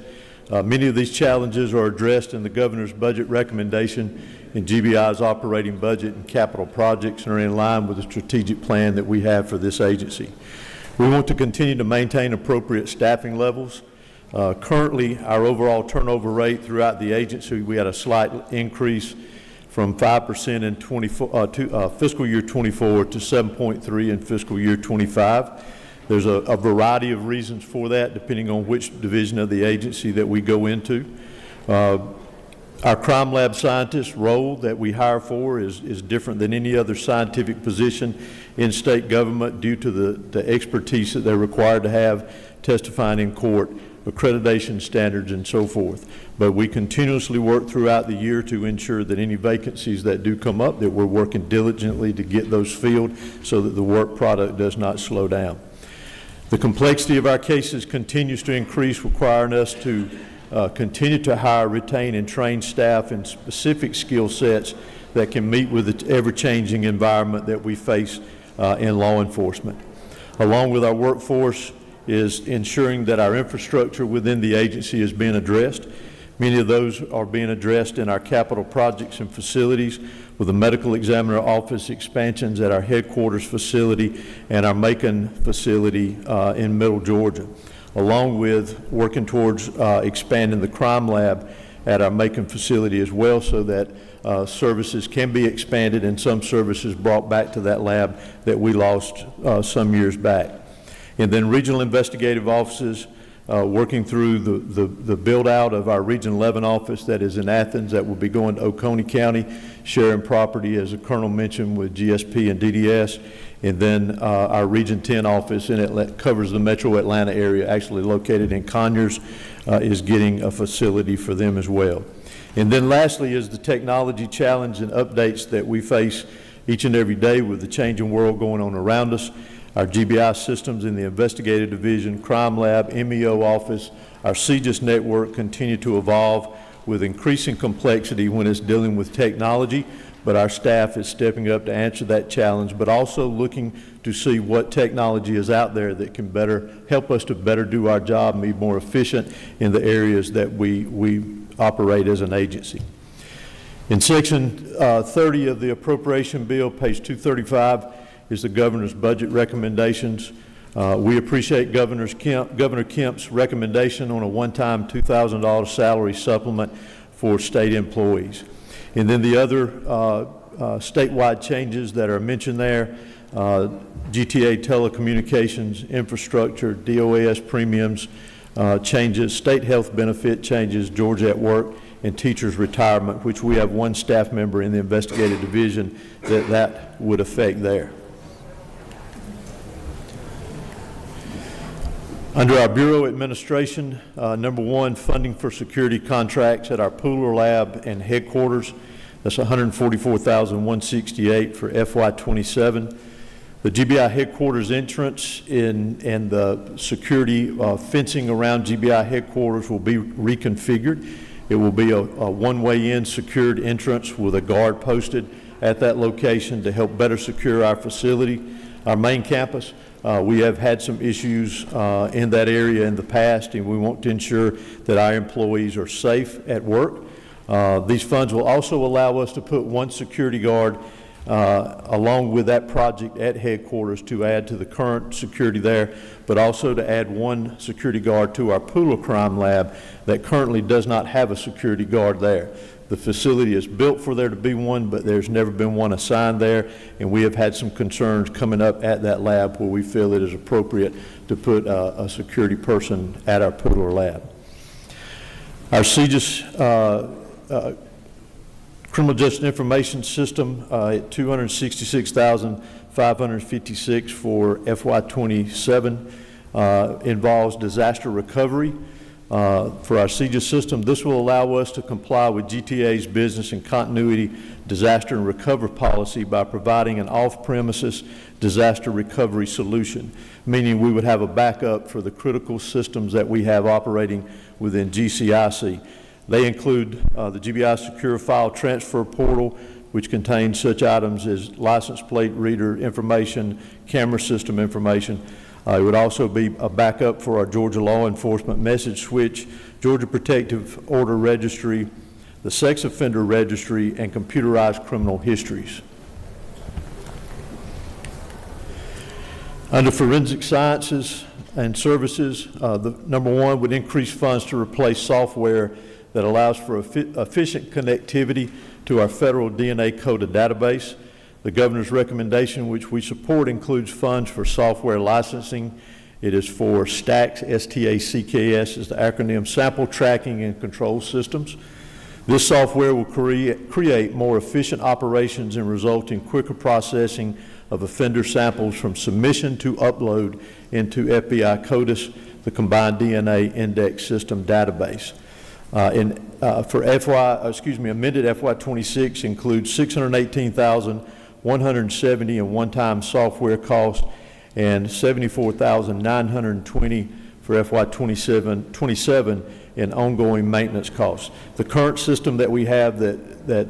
Many of these challenges are addressed in the governor's budget recommendation in GBI's operating budget and capital projects, and are in line with the strategic plan that we have for this agency. We want to continue to maintain appropriate staffing levels. Currently, our overall turnover rate throughout the agency, we had a slight increase from 5% in fiscal year 24 to 7.3 in fiscal year 25. There's a variety of reasons for that, depending on which division of the agency that we go into. Our crime lab scientist role that we hire for is different than any other scientific position in state government due to the expertise that they're required to have testifying in court, accreditation standards, and so forth. But we continuously work throughout the year to ensure that any vacancies that do come up, that we're working diligently to get those filled so that the work product does not slow down. The complexity of our cases continues to increase, requiring us to continue to hire, retain, and train staff in specific skill sets that can meet with the ever-changing environment that we face in law enforcement. Along with our workforce is ensuring that our infrastructure within the agency is being addressed. Many of those are being addressed in our capital projects and facilities, with the medical examiner office expansions at our headquarters facility and our Macon facility in Middle Georgia, along with working towards expanding the crime lab at our Macon facility as well, so that services can be expanded and some services brought back to that lab that we lost some years back. And then regional investigative offices, working through the build-out of our Region 11 office that is in Athens, that will be going to Oconee County, sharing property, as the Colonel mentioned, with GSP and DDS. And then our Region 10 office covers the metro Atlanta area, actually located in Conyers, is getting a facility for them as well. And then lastly is the technology challenge and updates that we face each and every day with the changing world going on around us. Our GBI systems in the investigative division, crime lab, MEO office, our CGIS network continue to evolve with increasing complexity when it's dealing with technology, but our staff is stepping up to answer that challenge, but also looking to see what technology is out there that can better help us to better do our job and be more efficient in the areas that we operate as an agency. In Section 30 of the Appropriation Bill, page 235, is the Governor's budget recommendations. We appreciate Governor Kemp's recommendation on a one-time $2,000 salary supplement for state employees. And then the other statewide changes that are mentioned there, GTA telecommunications, infrastructure, DOAS premiums changes, state health benefit changes, Georgia at Work, and teachers' retirement, which we have one staff member in the investigative division that would affect there. Under our Bureau administration, number one, funding for security contracts at our Pooler Lab and headquarters. That's $144,168 for FY27. The GBI headquarters entrance and the security fencing around GBI headquarters will be reconfigured. It will be a one-way in secured entrance with a guard posted at that location to help better secure our facility, our main campus. We have had some issues in that area in the past, and we want to ensure that our employees are safe at work. These funds will also allow us to put one security guard along with that project at headquarters to add to the current security there, but also to add one security guard to our Pooler Crime Lab that currently does not have a security guard there. The facility is built for there to be one, but there's never been one assigned there, and we have had some concerns coming up at that lab where we feel it is appropriate to put a security person at our Pooler Lab. Our CJIS Criminal Justice Information System at $266,556 for FY27 involves disaster recovery. For our CJIS system, this will allow us to comply with GTA's business and continuity disaster and recovery policy by providing an off-premises disaster recovery solution, meaning we would have a backup for the critical systems that we have operating within GCIC. They include the GBI Secure File Transfer Portal, which contains such items as license plate reader information, camera system information. It would also be a backup for our Georgia Law Enforcement Message Switch, Georgia Protective Order Registry, the Sex Offender Registry, and computerized criminal histories. Under Forensic Sciences and Services, the number one would increase funds to replace software that allows for efficient connectivity to our federal DNA coded database. The Governor's recommendation, which we support, includes funds for software licensing. It is for STACS, S-T-A-C-K-S is the acronym, Sample Tracking and Control Systems. This software will create more efficient operations and result in quicker processing of offender samples from submission to upload into FBI CODIS, the Combined DNA Index System database. Amended FY26 includes $618,170 in one-time software costs and $74,920 for FY27 in ongoing maintenance costs. The current system that we have that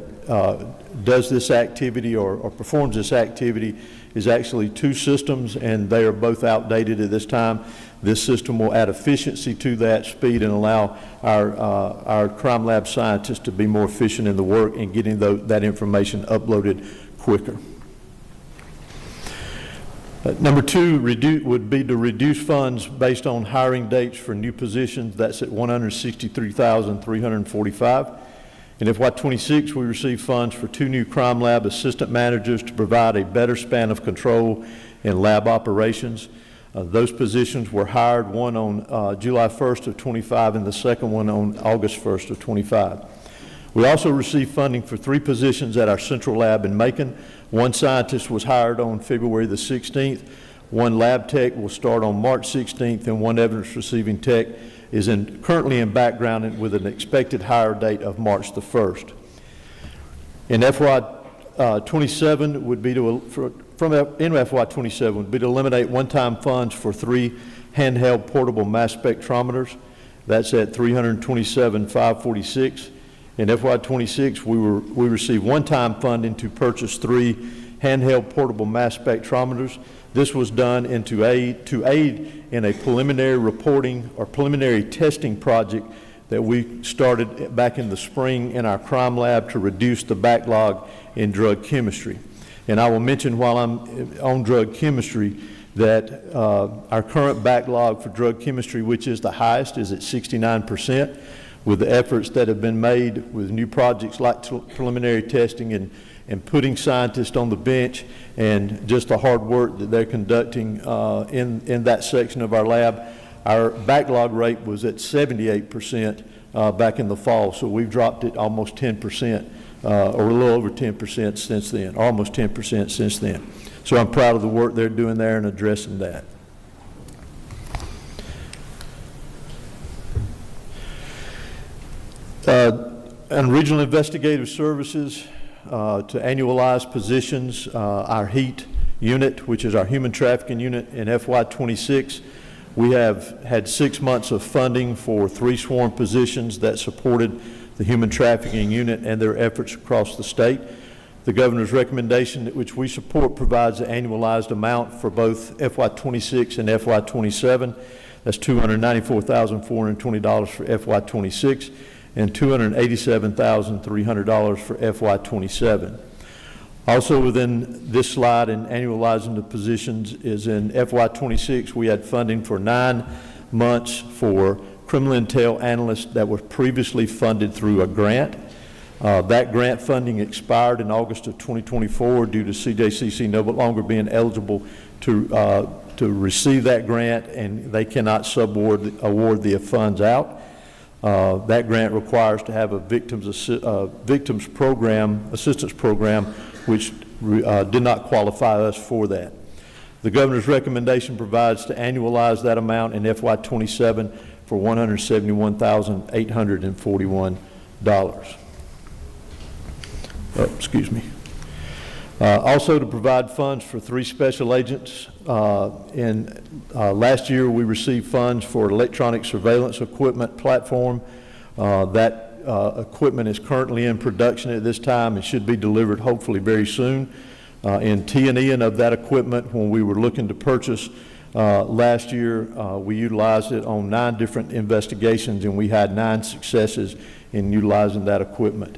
does this activity or performs this activity is actually two systems, and they are both outdated at this time. This system will add efficiency to that speed and allow our crime lab scientists to be more efficient in the work and getting that information uploaded quicker. Number two would be to reduce funds based on hiring dates for new positions. That's at $163,345. In FY26, we received funds for 2 new crime lab assistant managers to provide a better span of control in lab operations. Those positions were hired, one on July 1st of 25 and the second one on August 1st of 25. We also received funding for 3 positions at our central lab in Macon. 1 scientist was hired on February the 16th. 1 lab tech will start on March 16th, and 1 evidence receiving tech is currently in background with an expected hire date of March the 1st. In FY27 would be to eliminate one-time funds for 3 handheld portable mass spectrometers. That's at $327,546. In FY26, we received one-time funding to purchase 3 handheld portable mass spectrometers. This was done to aid in a preliminary reporting or preliminary testing project that we started back in the spring in our crime lab to reduce the backlog in drug chemistry. And I will mention while I'm on drug chemistry that our current backlog for drug chemistry, which is the highest, is at 69%. With the efforts that have been made with new projects like preliminary testing and putting scientists on the bench and just the hard work that they're conducting in that section of our lab, our backlog rate was at 78% back in the fall. So we've dropped it almost 10%, or a little over 10% since then, almost 10% since then. So I'm proud of the work they're doing there and addressing that. And regional investigative services to annualize positions, our HEAT unit, which is our human trafficking unit, in FY26, we have had 6 months of funding for 3 sworn positions that supported the human trafficking unit and their efforts across the state. The governor's recommendation, which we support, provides an annualized amount for both FY26 and FY27. That's $294,420 for FY26 and $287,300 for FY27. Also within this slide in annualizing the positions is in FY26, we had funding for 9 months for criminal intel analysts that were previously funded through a grant. That grant funding expired in August of 2024 due to CJCC no longer being eligible to receive that grant, and they cannot award the funds out. That grant requires to have a victims assistance program, which did not qualify us for that. The governor's recommendation provides to annualize that amount in FY27 for $171,841. Excuse me. Also to provide funds for 3 special agents. Last year we received funds for electronic surveillance equipment platform. That equipment is currently in production at this time and should be delivered hopefully very soon. In T&E of that equipment, when we were looking to purchase last year, we utilized it on 9 different investigations, and we had 9 successes in utilizing that equipment.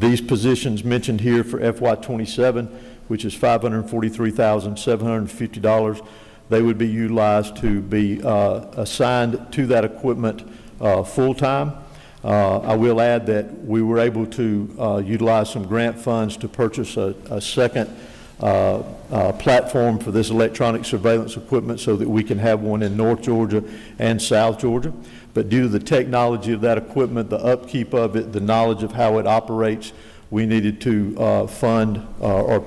These positions mentioned here for FY27, which is $543,750, they would be utilized to be assigned to that equipment full-time. I will add that we were able to utilize some grant funds to purchase a second platform for this electronic surveillance equipment so that we can have one in North Georgia and South Georgia. But due to the technology of that equipment, the upkeep of it, the knowledge of how it operates, we needed to fund or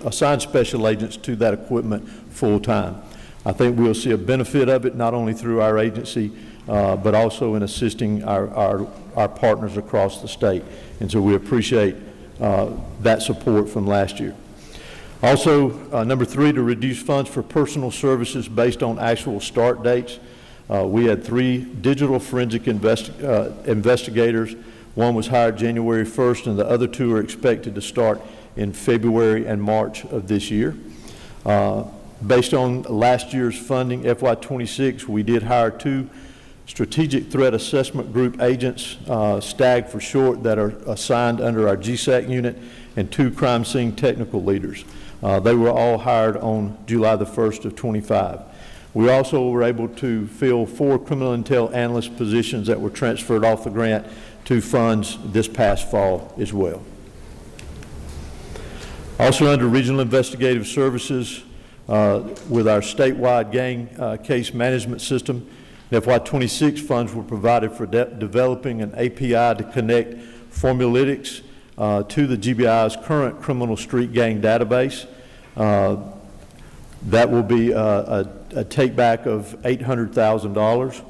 assign special agents to that equipment full-time. I think we'll see a benefit of it not only through our agency, but also in assisting our partners across the state. And so we appreciate that support from last year. Also, number 3, to reduce funds for personal services based on actual start dates. We had 3 digital forensic investigators. One was hired January 1st, and the other 2 are expected to start in February and March of this year. Based on last year's funding, FY26, we did hire 2 Strategic Threat Assessment Group agents, STAG for short, that are assigned under our GSAC unit, and 2 crime scene technical leaders. They were all hired on July the 1st of 25. We also were able to fill 4 criminal intel analyst positions that were transferred off the grant to funds this past fall as well. Also under regional investigative services, with our statewide gang case management system, FY26 funds were provided for developing an API to connect Formulytics to the GBI's current criminal street gang database. That will be a take-back of $800,000.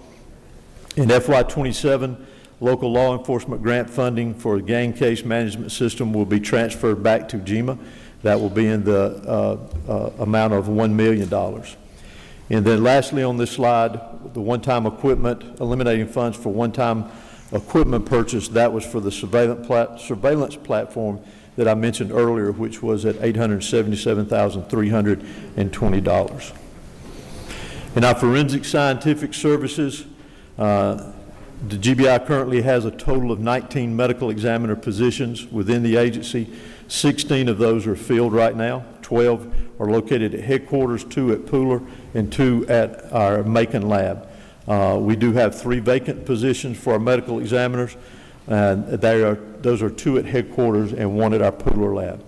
In FY27, local law enforcement grant funding for the gang case management system will be transferred back to GEMA. That will be in the amount of $1 million. And then lastly on this slide, the one-time equipment, eliminating funds for one-time equipment purchase, that was for the surveillance platform that I mentioned earlier, which was at $877,320. In our forensic scientific services, the GBI currently has a total of 19 medical examiner positions within the agency. 16 of those are filled right now. 12 are located at headquarters, 2 at Pooler, and 2 at our Macon lab. We do have 3 vacant positions for our medical examiners, and those are 2 at headquarters and 1 at our Pooler lab.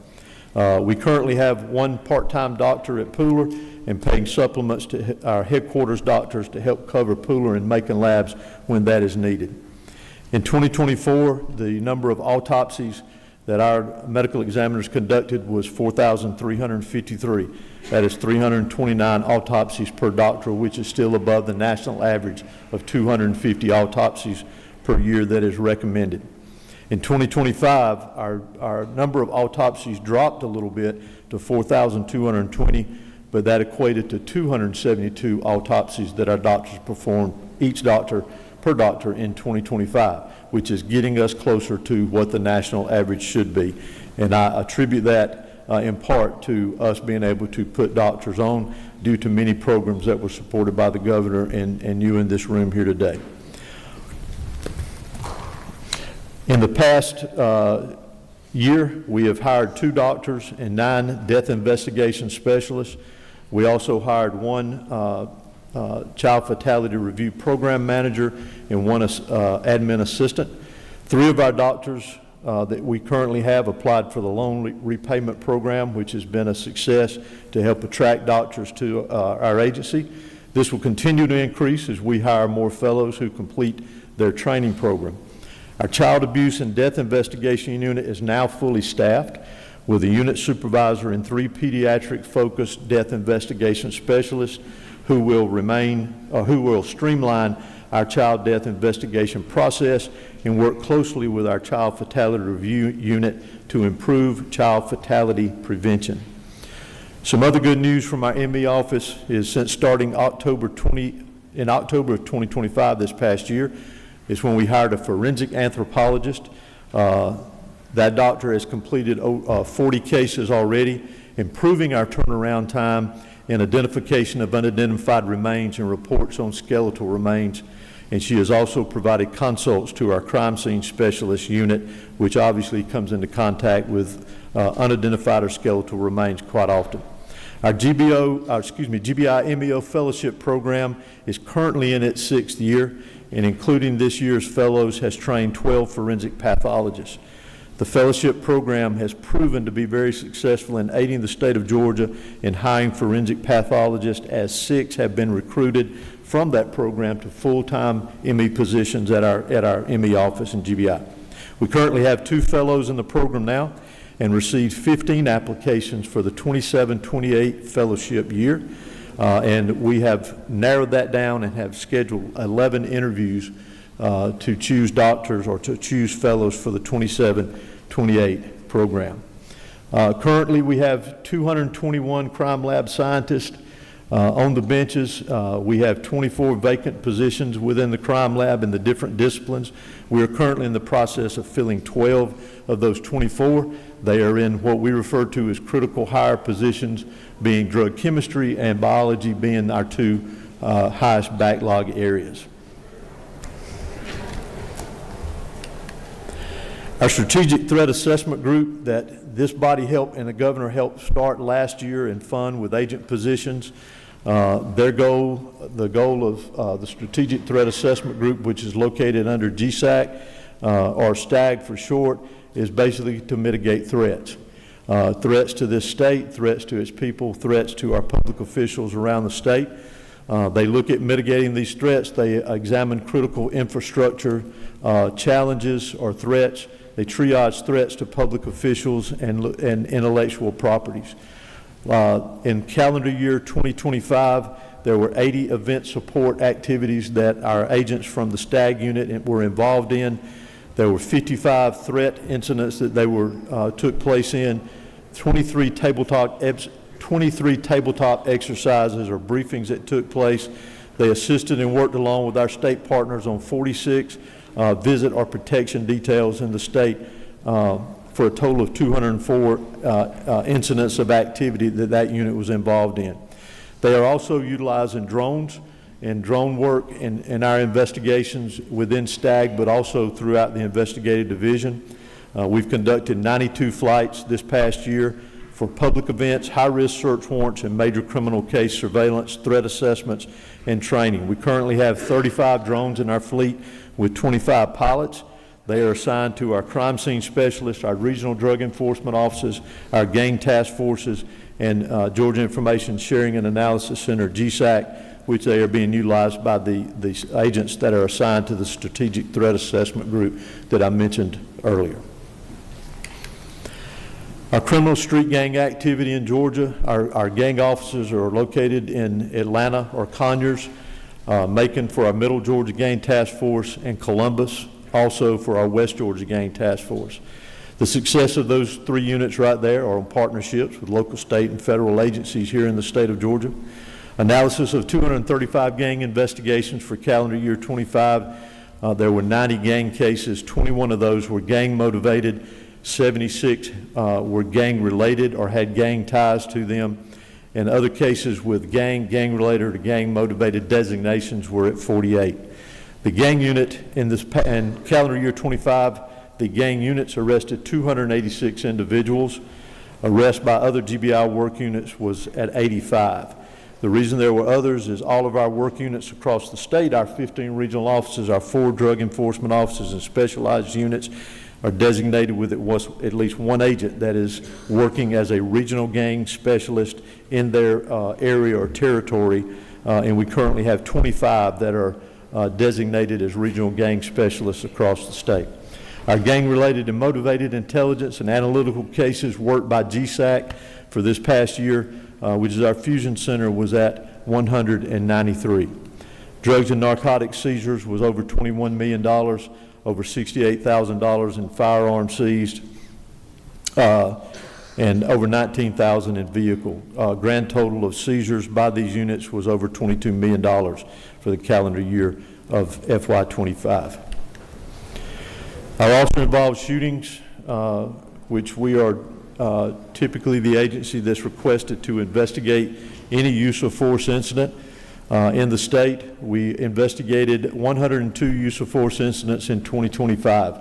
We currently have 1 part-time doctor at Pooler and paying supplements to our headquarters doctors to help cover Pooler and Macon labs when that is needed. In 2024, the number of autopsies that our medical examiners conducted was 4,353. That is 329 autopsies per doctor, which is still above the national average of 250 autopsies per year that is recommended. In 2025, our number of autopsies dropped a little bit to 4,220, but that equated to 272 autopsies that our doctors performed, each doctor per doctor in 2025, which is getting us closer to what the national average should be. And I attribute that in part to us being able to put doctors on due to many programs that were supported by the governor and you in this room here today. In the past year, we have hired 2 doctors and 9 death investigation specialists. We also hired 1 child fatality review program manager and 1 admin assistant. 3 of our doctors that we currently have applied for the loan repayment program, which has been a success to help attract doctors to our agency. This will continue to increase as we hire more fellows who complete their training program. Our child abuse and death investigation unit is now fully staffed with a unit supervisor and 3 pediatric-focused death investigation specialists who will streamline our child death investigation process and work closely with our child fatality review unit to improve child fatality prevention. Some other good news from our ME office is since starting in October of 2025 this past year is when we hired a forensic anthropologist. That doctor has completed 40 cases already, improving our turnaround time in identification of unidentified remains and reports on skeletal remains. And she has also provided consults to our crime scene specialist unit, which obviously comes into contact with unidentified or skeletal remains quite often. Our GBI MEO fellowship program is currently in its 6th year, and including this year's fellows has trained 12 forensic pathologists. The fellowship program has proven to be very successful in aiding the state of Georgia in hiring forensic pathologists, as 6 have been recruited from that program to full-time ME positions at our ME office in GBI. We currently have 2 fellows in the program now and received 15 applications for the 27-28 fellowship year. And we have narrowed that down and have scheduled 11 interviews to choose doctors or to choose fellows for the 27-28 program. Currently, we have 221 crime lab scientists on the benches. We have 24 vacant positions within the crime lab in the different disciplines. We are currently in the process of filling 12 of those 24. They are in what we refer to as critical hire positions, being drug chemistry and biology being our 2 highest backlog areas. Our strategic threat assessment group that this body helped and the governor helped start last year and fund with agent positions, the goal of the strategic threat assessment group, which is located under GSAC, or STAG for short, is basically to mitigate threats. Threats to this state, threats to its people, threats to our public officials around the state. They look at mitigating these threats. They examine critical infrastructure challenges or threats. They triage threats to public officials and intellectual properties. In calendar year 2025, there were 80 event support activities that our agents from the STAG unit were involved in. There were 55 threat incidents that they took place in, 23 tabletop exercises or briefings that took place. They assisted and worked along with our state partners on 46 visit or protection details in the state for a total of 204 incidents of activity that unit was involved in. They are also utilizing drones and drone work in our investigations within STAG, but also throughout the investigative division. We've conducted 92 flights this past year for public events, high-risk search warrants, and major criminal case surveillance, threat assessments, and training. We currently have 35 drones in our fleet with 25 pilots. They are assigned to our crime scene specialists, our regional drug enforcement offices, our gang task forces, and Georgia Information Sharing and Analysis Center, GSAC, which they are being utilized by the agents that are assigned to the Strategic Threat Assessment Group that I mentioned earlier. Our criminal street gang activity in Georgia, our gang offices are located in Atlanta or Conyers, Macon for our Middle Georgia Gang Task Force, and Columbus also for our West Georgia Gang Task Force. The success of those 3 units right there are in partnerships with local, state, and federal agencies here in the state of Georgia. Analysis of 235 gang investigations for calendar year 25. There were 90 gang cases. 21 of those were gang motivated. 76 were gang related or had gang ties to them. And other cases with gang related, or gang motivated designations were at 48. The gang unit in calendar year 25, the gang units arrested 286 individuals. Arrest by other GBI work units was at 85. The reason there were others is all of our work units across the state, our 15 regional offices, our 4 drug enforcement offices and specialized units are designated with at least one agent that is working as a regional gang specialist in their area or territory, and we currently have 25 that are designated as regional gang specialists across the state. Our gang-related and motivated intelligence and analytical cases worked by GSAC for this past year, which is our fusion center, was at 193. Drugs and narcotics seizures was over $21 million, over $68,000 in firearms seized, and over $19,000 in vehicle. Grand total of seizures by these units was over $22 million for the calendar year of FY25. Our also involved shootings, which we are typically the agency that's requested to investigate any use of force incident in the state. We investigated 102 use of force incidents in 2025.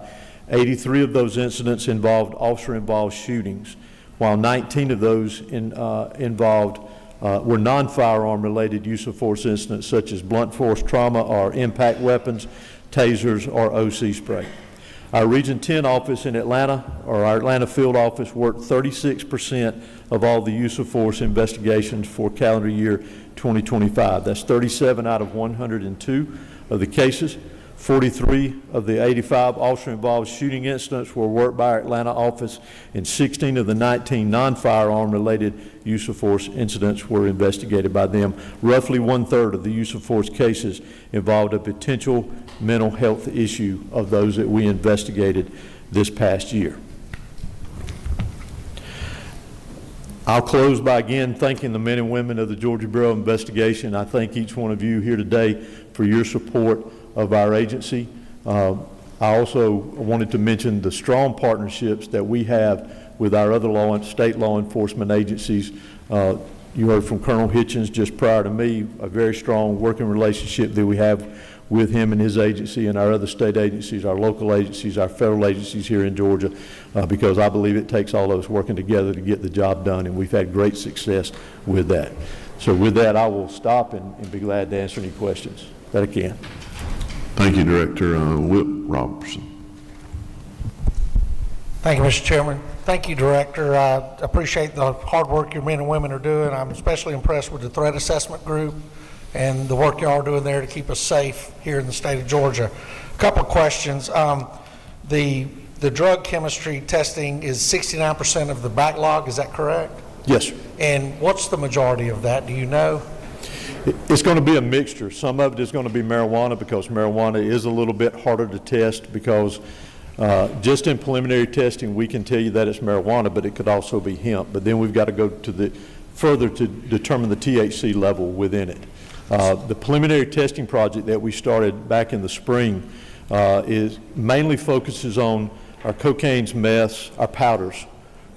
83 of those incidents involved officer-involved shootings, while 19 of those were non-firearm related use of force incidents such as blunt force trauma or impact weapons, tasers, or OC spray. Our Region 10 office in Atlanta, or our Atlanta field office, worked 36% of all the use of force investigations for calendar year 2025. That's 37 out of 102 of the cases. 43 of the 85 officer-involved shooting incidents were worked by our Atlanta office, and 16 of the 19 non-firearm related use of force incidents were investigated by them. Roughly 1/3 of the use of force cases involved a potential mental health issue of those that we investigated this past year. I'll close by again thanking the men and women of the Georgia Bureau of Investigation. I thank each one of you here today for your support of our agency. I also wanted to mention the strong partnerships that we have with our other state law enforcement agencies. You heard from Colonel Hitchens just prior to me, a very strong working relationship that we have with him and his agency and our other state agencies, our local agencies, our federal agencies here in Georgia, because I believe it takes all of us working together to get the job done, and we've had great success with that. So with that, I will stop and be glad to answer any questions that I can. Thank you, Director. Whip Robertson. Thank you, Mr. Chairman. Thank you, Director. I appreciate the hard work your men and women are doing. I'm especially impressed with the threat assessment group and the work y'all are doing there to keep us safe here in the state of Georgia. A couple of questions. The drug chemistry testing is 69% of the backlog, is that correct? Yes, sir. And what's the majority of that, do you know? It's going to be a mixture. Some of it is going to be marijuana, because marijuana is a little bit harder to test, because just in preliminary testing we can tell you that it's marijuana, but it could also be hemp. But then we've got to go to further to determine the THC level within it. The preliminary testing project that we started back in the spring is mainly focuses on our cocaine's, meths, our powders,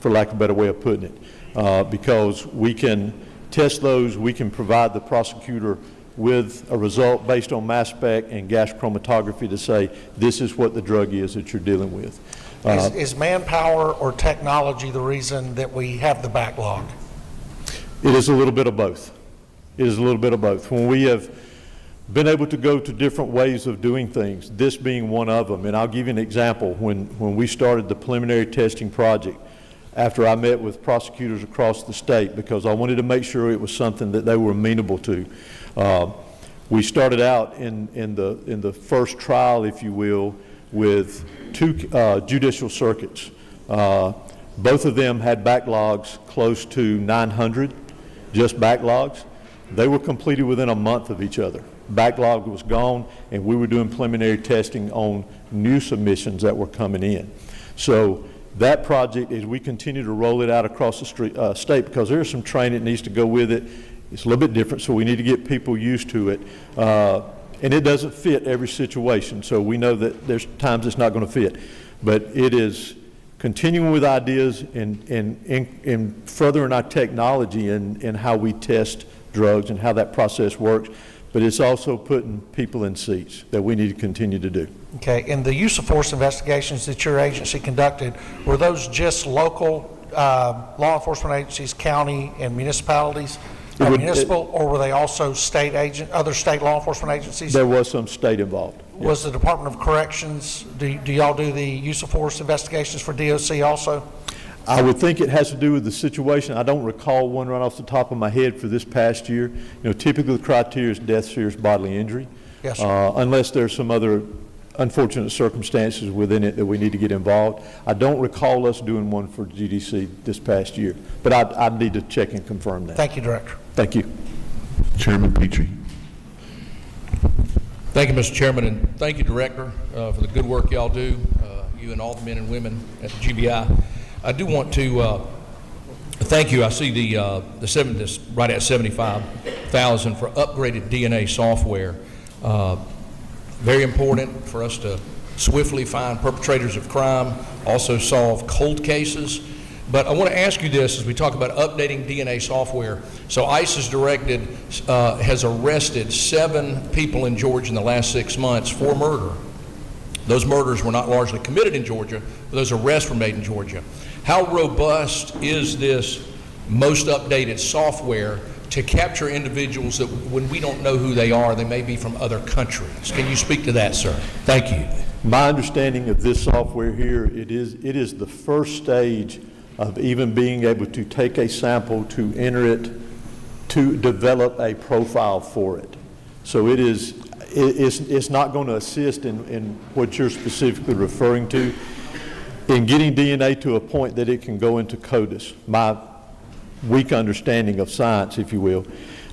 for lack of a better way of putting it, because we can test those, we can provide the prosecutor with a result based on mass spec and gas chromatography to say this is what the drug is that you're dealing with. Is manpower or technology the reason that we have the backlog? It is a little bit of both. It is a little bit of both. When we have been able to go to different ways of doing things, this being one of them, and I'll give you an example. When we started the preliminary testing project, after I met with prosecutors across the state, because I wanted to make sure it was something that they were amenable to, we started out in the first trial, if you will, with 2 judicial circuits. Both of them had backlogs close to 900, just backlogs. They were completed within a month of each other. Backlog was gone, and we were doing preliminary testing on new submissions that were coming in. So that project, as we continue to roll it out across the state, because there is some training that needs to go with it. It's a little bit different, so we need to get people used to it. And it doesn't fit every situation, so we know that there's times it's not going to fit. But it is continuing with ideas and furthering our technology in how we test drugs and how that process works. But it's also putting people in seats that we need to continue to do. Okay, and the use of force investigations that your agency conducted, were those just local law enforcement agencies, county and municipalities? Municipal, or were they also other state law enforcement agencies? There was some state involved. Was the Department of Corrections, do y'all do the use of force investigations for DOC also? I would think it has to do with the situation. I don't recall one right off the top of my head for this past year. Typically the criteria is death, serious bodily injury. Yes, sir. Unless there's some other unfortunate circumstances within it that we need to get involved. I don't recall us doing one for GDC this past year, but I need to check and confirm that. Thank you, Director. Thank you. Chairman Petrie. Thank you, Mr. Chairman, and thank you, Director, for the good work y'all do, you and all the men and women at the GBI. I do want to thank you. I see this right at $75,000 for upgraded DNA software. Very important for us to swiftly find perpetrators of crime, also solve cold cases. But I want to ask you this as we talk about updating DNA software. So ICE has arrested 7 people in Georgia in the last 6 months for murder. Those murders were not largely committed in Georgia, but those arrests were made in Georgia. How robust is this most updated software to capture individuals that when we don't know who they are, they may be from other countries? Can you speak to that, sir? Thank you. My understanding of this software here, it is the first stage of even being able to take a sample, to enter it, to develop a profile for it. So it's not going to assist in what you're specifically referring to in getting DNA to a point that it can go into CODIS. My weak understanding of science, if you will.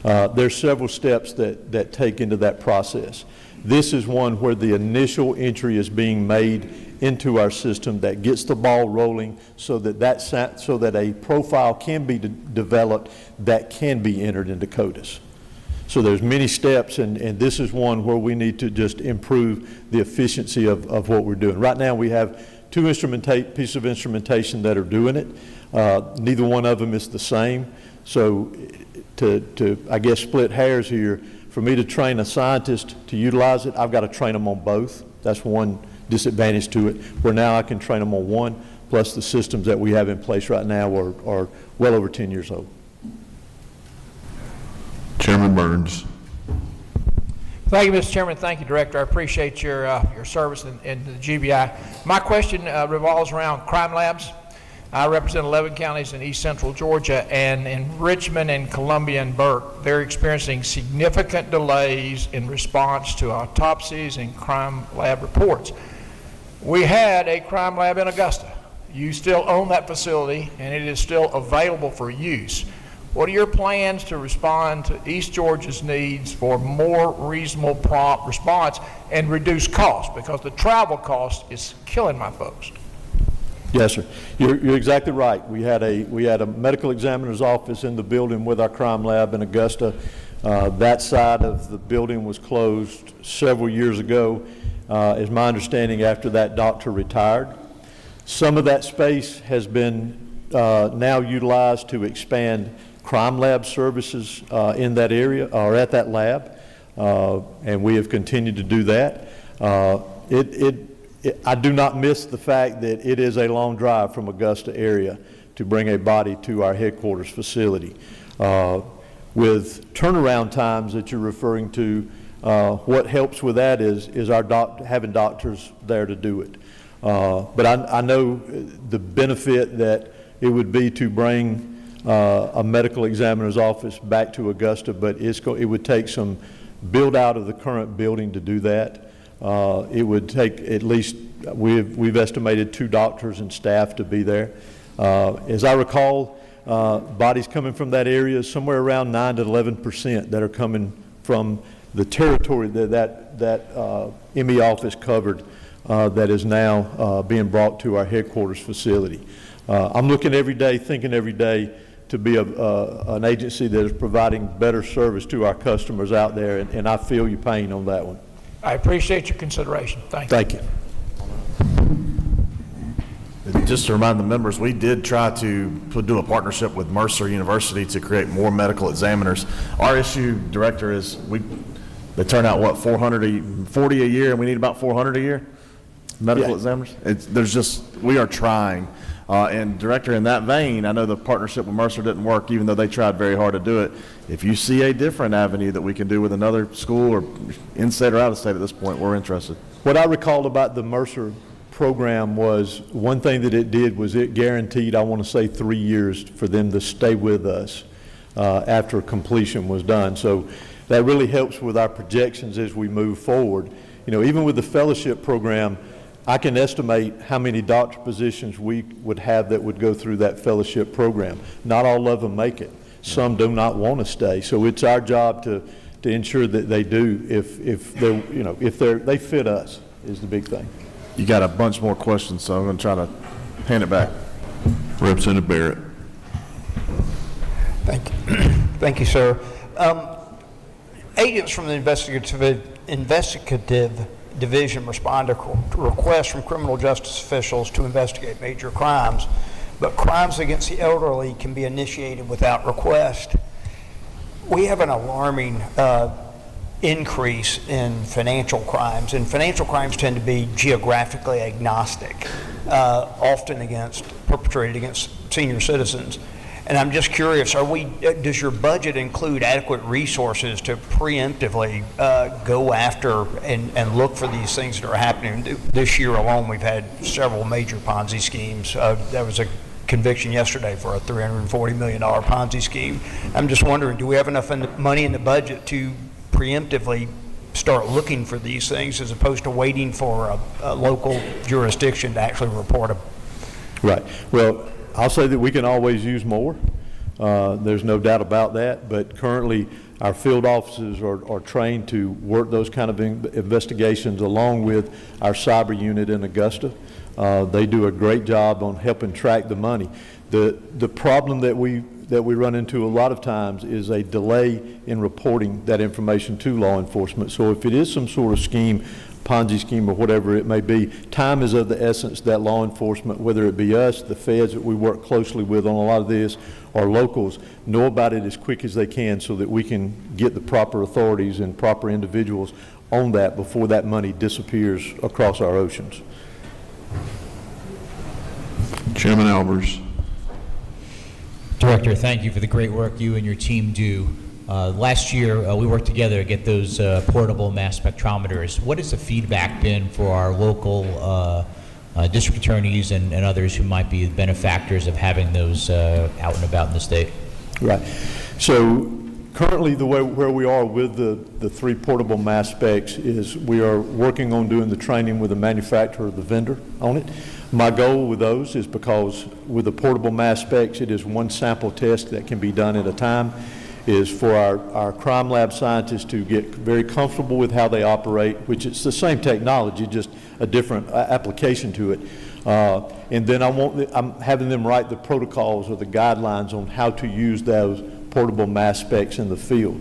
There's several steps that take into that process. This is one where the initial entry is being made into our system that gets the ball rolling so that a profile can be developed that can be entered into CODIS. So there's many steps, and this is one where we need to just improve the efficiency of what we're doing. Right now we have 2 pieces of instrumentation that are doing it. Neither one of them is the same. So to I guess split hairs here, for me to train a scientist to utilize it, I've got to train them on both. That's one disadvantage to it, where now I can train them on one, plus the systems that we have in place right now are well over 10 years old. Chairman Burns. Thank you, Mr. Chairman. Thank you, Director. I appreciate your service in the GBI. My question revolves around crime labs. I represent 11 counties in east central Georgia, and in Richmond and Columbia and Burke, they're experiencing significant delays in response to autopsies and crime lab reports. We had a crime lab in Augusta. You still own that facility, and it is still available for use. What are your plans to respond to East Georgia's needs for more reasonable, prompt response and reduce costs? Because the travel cost is killing my folks. Yes, sir. You're exactly right. We had a medical examiner's office in the building with our crime lab in Augusta. That side of the building was closed several years ago, is my understanding, after that doctor retired. Some of that space has been now utilized to expand crime lab services in that area, or at that lab, and we have continued to do that. I do not miss the fact that it is a long drive from Augusta area to bring a body to our headquarters facility. With turnaround times that you're referring to, what helps with that is our having doctors there to do it. But I know the benefit that it would be to bring a medical examiner's office back to Augusta, but it would take some build out of the current building to do that. It would take at least, we've estimated 2 doctors and staff to be there. As I recall, bodies coming from that area is somewhere around 9 to 11% that are coming from the territory that ME office covered, that is now being brought to our headquarters facility. I'm looking every day, thinking every day, to be an agency that is providing better service to our customers out there, and I feel your pain on that one. I appreciate your consideration. Thank you. Thank you. Just to remind the members, we did try to do a partnership with Mercer University to create more medical examiners. Our issue, Director, is they turn out, what, 40 a year, and we need about 400 a year medical examiners? We are trying. And Director, in that vein, I know the partnership with Mercer didn't work, even though they tried very hard to do it. If you see a different avenue that we can do with another school, or in-state or out-of-state at this point, we're interested. What I recall about the Mercer program was, one thing that it did was it guaranteed, I want to say, 3 years for them to stay with us after completion was done. So that really helps with our projections as we move forward. You know, even with the fellowship program, I can estimate how many doctor positions we would have that would go through that fellowship program. Not all of them make it. Some do not want to stay. So it's our job to ensure that they do, if they fit us, is the big thing. You got a bunch more questions, so I'm going to try to hand it back. Representative Barrett. Thank you. Thank you, sir. Agents from the investigative division respond to requests from criminal justice officials to investigate major crimes, but crimes against the elderly can be initiated without request. We have an alarming increase in financial crimes, and financial crimes tend to be geographically agnostic, often perpetrated against senior citizens. And I'm just curious, does your budget include adequate resources to preemptively go after and look for these things that are happening? This year alone, we've had several major Ponzi schemes. There was a conviction yesterday for a $340 million Ponzi scheme. I'm just wondering, do we have enough money in the budget to preemptively start looking for these things, as opposed to waiting for a local jurisdiction to actually report them? Right. Well, I'll say that we can always use more. There's no doubt about that. But currently, our field officers are trained to work those kind of investigations along with our cyber unit in Augusta. They do a great job on helping track the money. The problem that we run into a lot of times is a delay in reporting that information to law enforcement. So if it is some sort of scheme, Ponzi scheme or whatever it may be, time is of the essence that law enforcement, whether it be us, the feds that we work closely with on a lot of this, or locals, know about it as quick as they can so that we can get the proper authorities and proper individuals on that before that money disappears across our oceans. Chairman Albers. Director, thank you for the great work you and your team do. Last year, we worked together to get those portable mass spectrometers. What has the feedback been for our local district attorneys and others who might be benefactors of having those out and about in the state? Right. So currently, where we are with the 3 portable mass specs is we are working on doing the training with the manufacturer or the vendor on it. My goal with those is, because with the portable mass specs, it is one sample test that can be done at a time, is for our crime lab scientists to get very comfortable with how they operate, which is the same technology, just a different application to it. And then I'm having them write the protocols or the guidelines on how to use those portable mass specs in the field.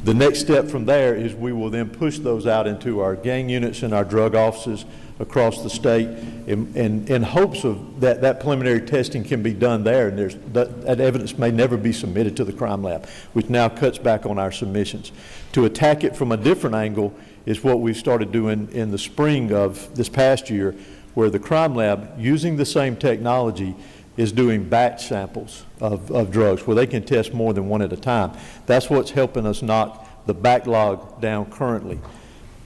The next step from there is we will then push those out into our gang units and our drug offices across the state in hopes of that preliminary testing can be done there, and that evidence may never be submitted to the crime lab, which now cuts back on our submissions. To attack it from a different angle is what we've started doing in the spring of this past year, where the crime lab, using the same technology, is doing batch samples of drugs where they can test more than one at a time. That's what's helping us knock the backlog down currently.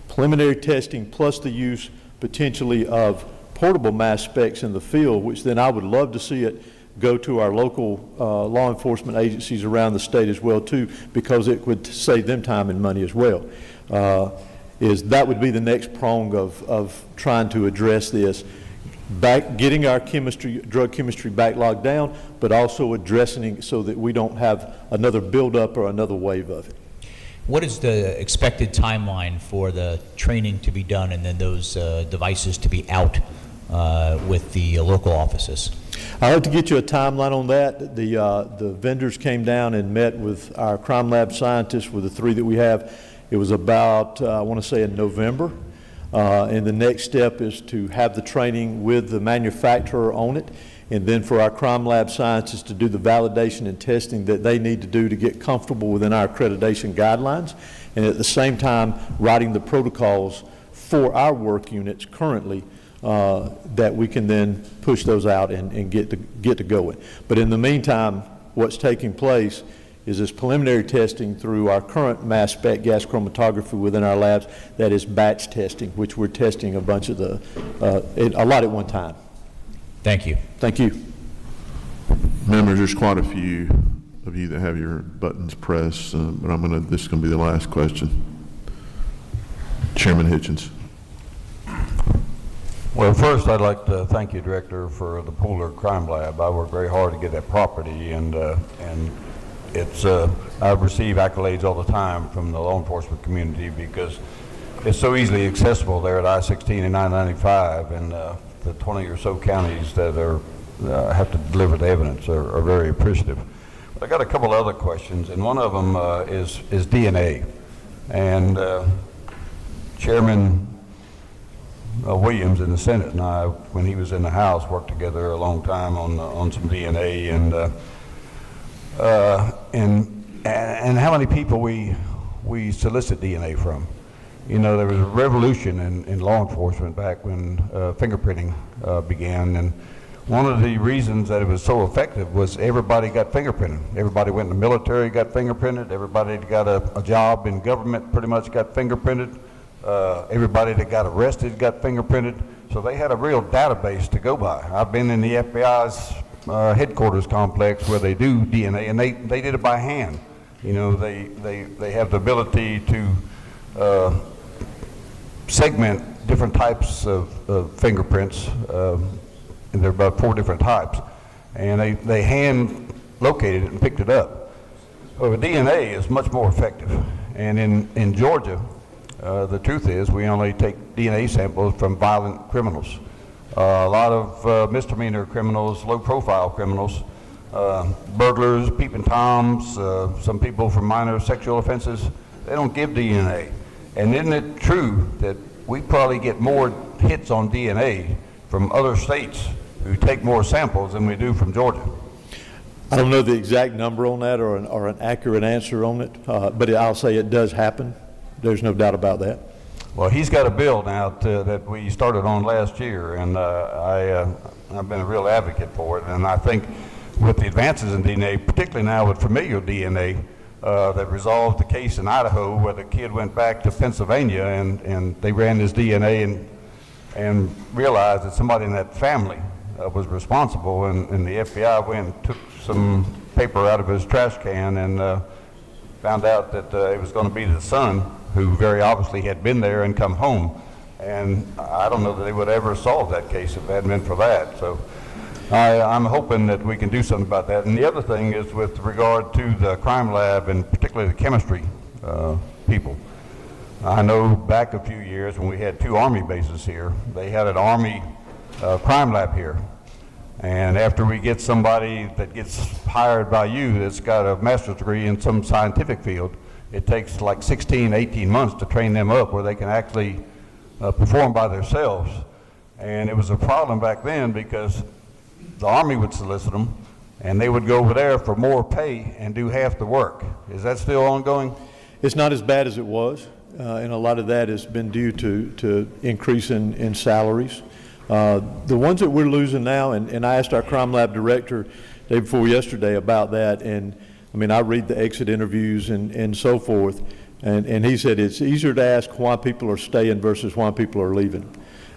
Preliminary testing plus the use potentially of portable mass specs in the field, which then I would love to see it go to our local law enforcement agencies around the state as well too, because it would save them time and money as well. That would be the next prong of trying to address this. Getting our drug chemistry backlog down, but also addressing it so that we don't have another buildup or another wave of it. What is the expected timeline for the training to be done and then those devices to be out with the local offices? I'll have to get you a timeline on that. The vendors came down and met with our crime lab scientists, with the 3 that we have. It was about, I want to say in November. And the next step is to have the training with the manufacturer on it, and then for our crime lab scientists to do the validation and testing that they need to do to get comfortable within our accreditation guidelines, and at the same time writing the protocols for our work units currently that we can then push those out and get to going. But in the meantime, what's taking place is this preliminary testing through our current mass spec gas chromatography within our labs. That is batch testing, which we're testing a bunch of a lot at one time. Thank you. Thank you. Members, there's quite a few of you that have your buttons pressed, but this is going to be the last question. Chairman Hitchens. Well, first I'd like to thank you, Director, for the Pooler Crime Lab. I worked very hard to get that property, and it's I've received accolades all the time from the law enforcement community because it's so easily accessible there at I-16 and I-95, and the 20 or so counties that have to deliver the evidence are very appreciative. But I got a couple other questions, and one of them is DNA. And Chairman Williams in the Senate and I, when he was in the House, worked together a long time on some DNA, and how many people we solicit DNA from. You know, there was a revolution in law enforcement back when fingerprinting began, and one of the reasons that it was so effective was everybody got fingerprinted. Everybody went in the military, got fingerprinted. Everybody that got a job in government pretty much got fingerprinted. Everybody that got arrested got fingerprinted. So they had a real database to go by. I've been in the FBI's headquarters complex where they do DNA, and they did it by hand. You know, they have the ability to segment different types of fingerprints, and there are about 4 different types, and they hand located it and picked it up. Well, the DNA is much more effective, and in Georgia, the truth is we only take DNA samples from violent criminals. A lot of misdemeanor criminals, low-profile criminals, burglars, peeping toms, some people from minor sexual offenses, they don't give DNA. And isn't it true that we probably get more hits on DNA from other states who take more samples than we do from Georgia? I don't know the exact number on that or an accurate answer on it, but I'll say it does happen. There's no doubt about that. Well, he's got a bill now that we started on last year, and I've been a real advocate for it. And I think with the advances in DNA, particularly now with familial DNA, that resolved the case in Idaho where the kid went back to Pennsylvania and they ran his DNA and realized that somebody in that family was responsible, and the FBI went and took some paper out of his trash can and found out that it was going to be the son, who very obviously had been there and come home. And I don't know that they would ever solve that case if it hadn't been for that. So I'm hoping that we can do something about that. And the other thing is with regard to the crime lab and particularly the chemistry people. I know back a few years when we had 2 Army bases here, they had an Army crime lab here. And after we get somebody that gets hired by you that's got a master's degree in some scientific field, it takes like 16, 18 months to train them up where they can actually perform by themselves. And it was a problem back then because the Army would solicit them, and they would go over there for more pay and do half the work. Is that still ongoing? It's not as bad as it was, and a lot of that has been due to increase in salaries. The ones that we're losing now, and I asked our crime lab director day before yesterday about that, and I mean, I read the exit interviews and so forth, and he said it's easier to ask why people are staying versus why people are leaving.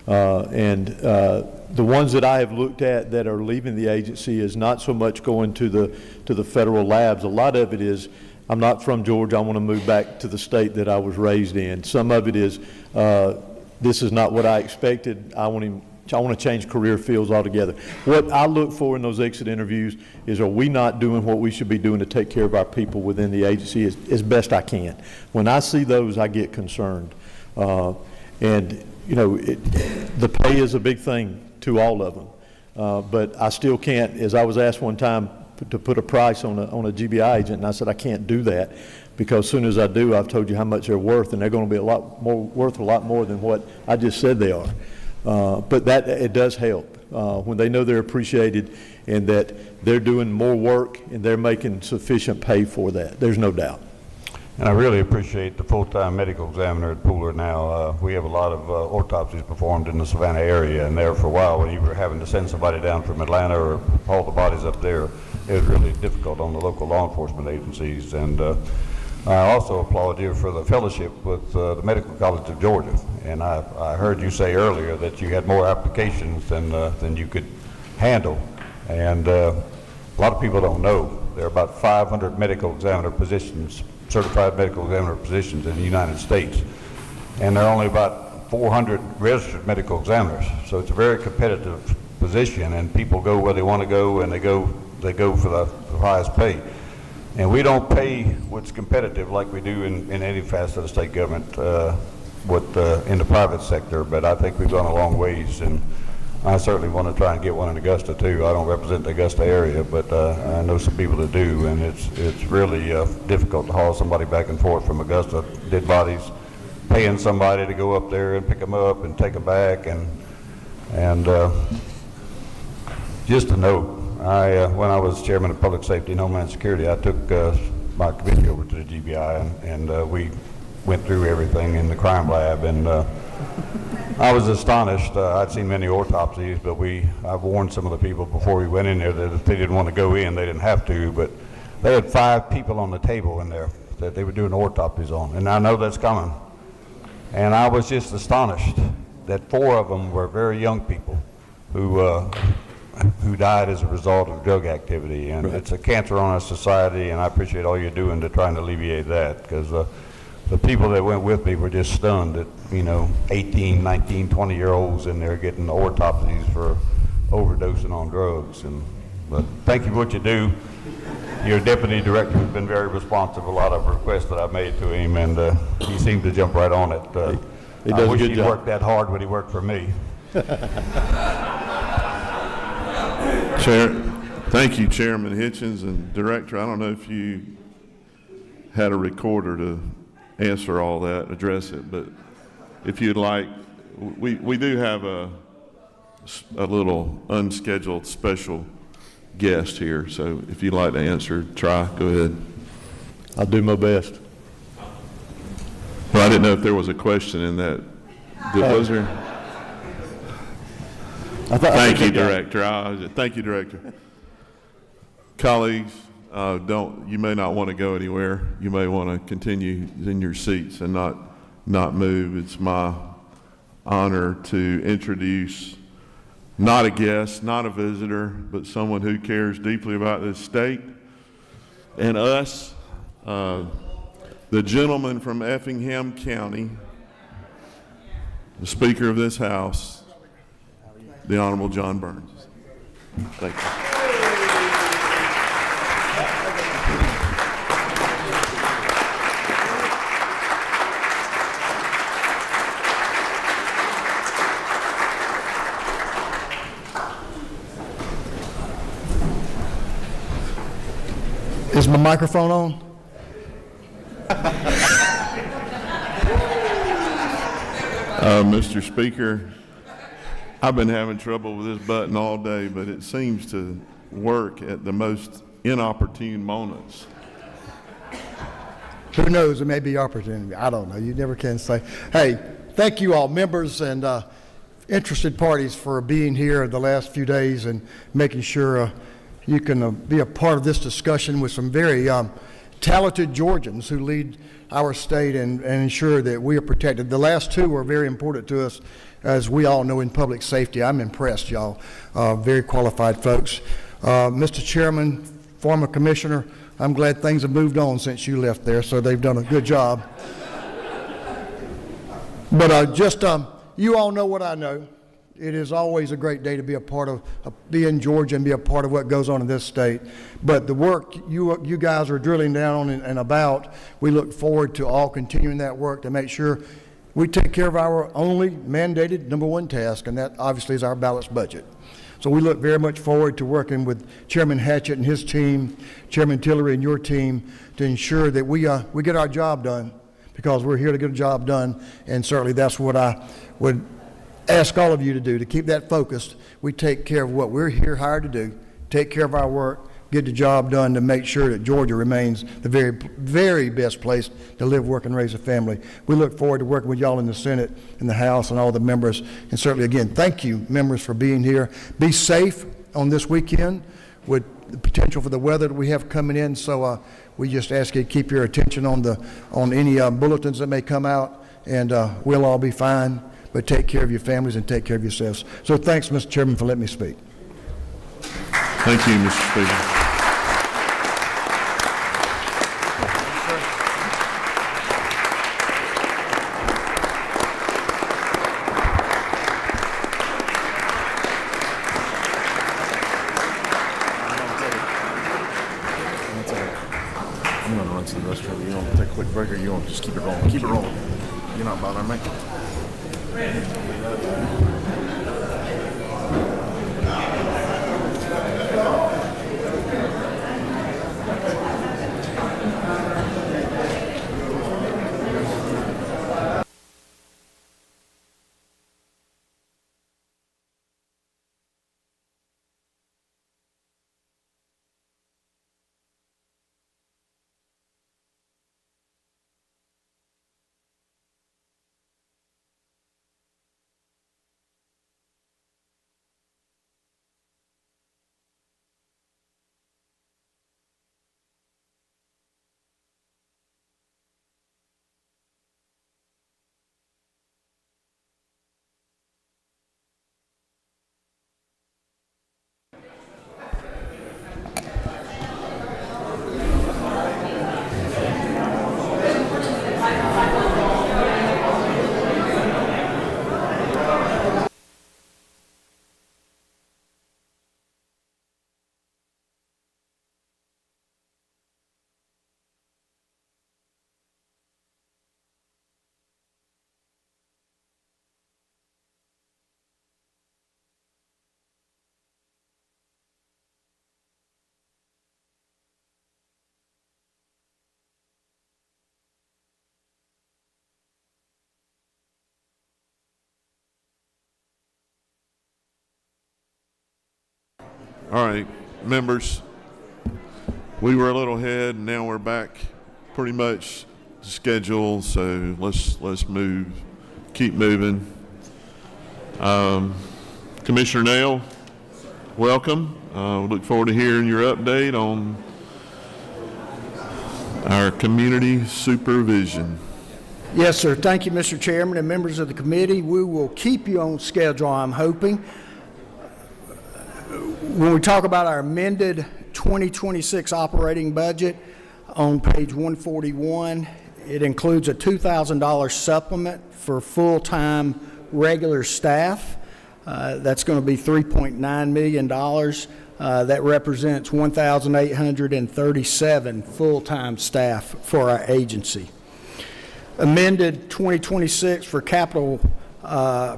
The ones that I have looked at that are leaving the agency is not so much going to the federal labs. A lot of it is, I'm not from Georgia, I want to move back to the state that I was raised in. Some of it is, this is not what I expected, I want to change career fields altogether. What I look for in those exit interviews is, are we not doing what we should be doing to take care of our people within the agency as best I can? When I see those, I get concerned. And you know, the pay is a big thing to all of them. But I still can't, as I was asked one time to put a price on a GBI agent, and I said I can't do that, because as soon as I do, I've told you how much they're worth, and they're going to be worth a lot more than what I just said they are. But that, it does help when they know they're appreciated and that they're doing more work and they're making sufficient pay for that. There's no doubt. And I really appreciate the full-time medical examiner at Pooler now. We have a lot of autopsies performed in the Savannah area, and there for a while when you were having to send somebody down from Atlanta or haul the bodies up there, it was really difficult on the local law enforcement agencies. And I also applaud you for the fellowship with the Medical College of Georgia. And I heard you say earlier that you had more applications than you could handle. And a lot of people don't know there are about 500 medical examiner positions, certified medical examiner positions in the United States. And there are only about 400 registered medical examiners. So it's a very competitive position, and people go where they want to go, and they go for the highest pay. And we don't pay what's competitive like we do in any facet of the state government in the private sector, but I think we've gone a long ways, and I certainly want to try and get one in Augusta too. I don't represent the Augusta area, but I know some people that do, and it's really difficult to haul somebody back and forth from Augusta, dead bodies, paying somebody to go up there and pick them up and take them back, and just a note. When I was chairman of Public Safety and Homeland Security, I took my committee over to the GBI, and we went through everything in the crime lab, and I was astonished. I'd seen many autopsies, but I've warned some of the people before we went in there that if they didn't want to go in, they didn't have to, but they had 5 people on the table in there that they were doing autopsies on, and I know that's coming. And I was just astonished that 4 of them were very young people who died as a result of drug activity, and it's a cancer on our society, and I appreciate all you're doing to try and alleviate that, because the people that went with me were just stunned that, 18, 19, 20-year-olds in there getting autopsies for overdosing on drugs. But thank you for what you do. Your deputy director has been very responsive to a lot of requests that I've made to him, and he seemed to jump right on it. He does I wish a good he'd job. worked that hard when he worked for me. Thank you, Chairman Hitchens and Director. I don't know if you had a recorder to answer all that, address it, but if you'd like, we do have a little unscheduled special guest here, so if you'd like to answer, go ahead. I'll do my best. Well, I didn't know if there was a question in that. Was there? Thank you, Director. Thank you, Director. Colleagues, you may not want to go anywhere. You may want to continue in your seats and not move. It's my honor to introduce not a guest, not a visitor, but someone who cares deeply about this state and us, the gentleman from Effingham County, the Speaker of this House, the Honorable John Burns. Thank you. Is my microphone on? Mr. Speaker, I've been having trouble with this button all day, but it seems to work at the most inopportune moments. Who knows, there may be opportunity. I don't know. You never can say. Hey, thank you all, members and interested parties, for being here the last few days and making sure you can be a part of this discussion with some very talented Georgians who lead our state and ensure that we are protected. The last two are very important to us, as we all know, in public safety. I'm impressed, y'all. Very qualified folks. Mr. Chairman, former commissioner, I'm glad things have moved on since you left there, so they've done a good job. But you all know what I know. It is always a great day to be a part of, be in Georgia and be a part of what goes on in this state. But the work you guys are drilling down on and about, we look forward to all continuing that work to make sure we take care of our only mandated number one task, and that obviously is our balanced budget. So we look very much forward to working with Chairman Hatchett and his team, Chairman Tillery and your team, to ensure that we get our job done, because we're here to get a job done, and certainly that's what I would ask all of you to do, to keep that focused. We take care of what we're here hired to do, take care of our work, get the job done to make sure that Georgia remains the very, very best place to live, work, and raise a family. We look forward to working with y'all in the Senate, in the House, and all the members. And certainly, again, thank you, members, for being here. Be safe on this weekend with the potential for the weather that we have coming in. So we just ask you to keep your attention on any bulletins that may come out, and we'll all be fine. But take care of your families and take care of yourselves. So thanks, Mr. Chairman, for letting me speak. Thank you, Mr. Speaker. I'm going to run to the restroom. You want to take a quick break, or you want to just keep it rolling? Keep it rolling. You're not bothering me. All right, members, we were a little ahead, and now we're back pretty much to schedule, so let's move, keep moving. Commissioner Nail, welcome. We look forward to hearing your update on our community supervision. Yes, sir. Thank you, Mr. Chairman and members of the committee. We will keep you on schedule, I'm hoping. When we talk about our amended 2026 operating budget on page 141, it includes a $2,000 supplement for full-time regular staff. That's going to be $3.9 million. That represents 1,837 full-time staff for our agency. Amended 2026 for capital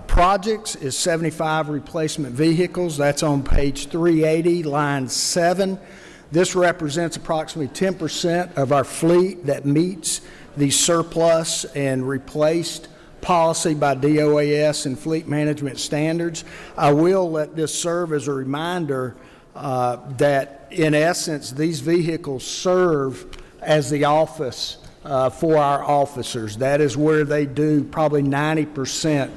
projects is 75 replacement vehicles. That's on page 380, line 7. This represents approximately 10% of our fleet that meets the surplus and replaced policy by DOAS and fleet management standards. I will let this serve as a reminder that, in essence, these vehicles serve as the office for our officers. That is where they do probably 90%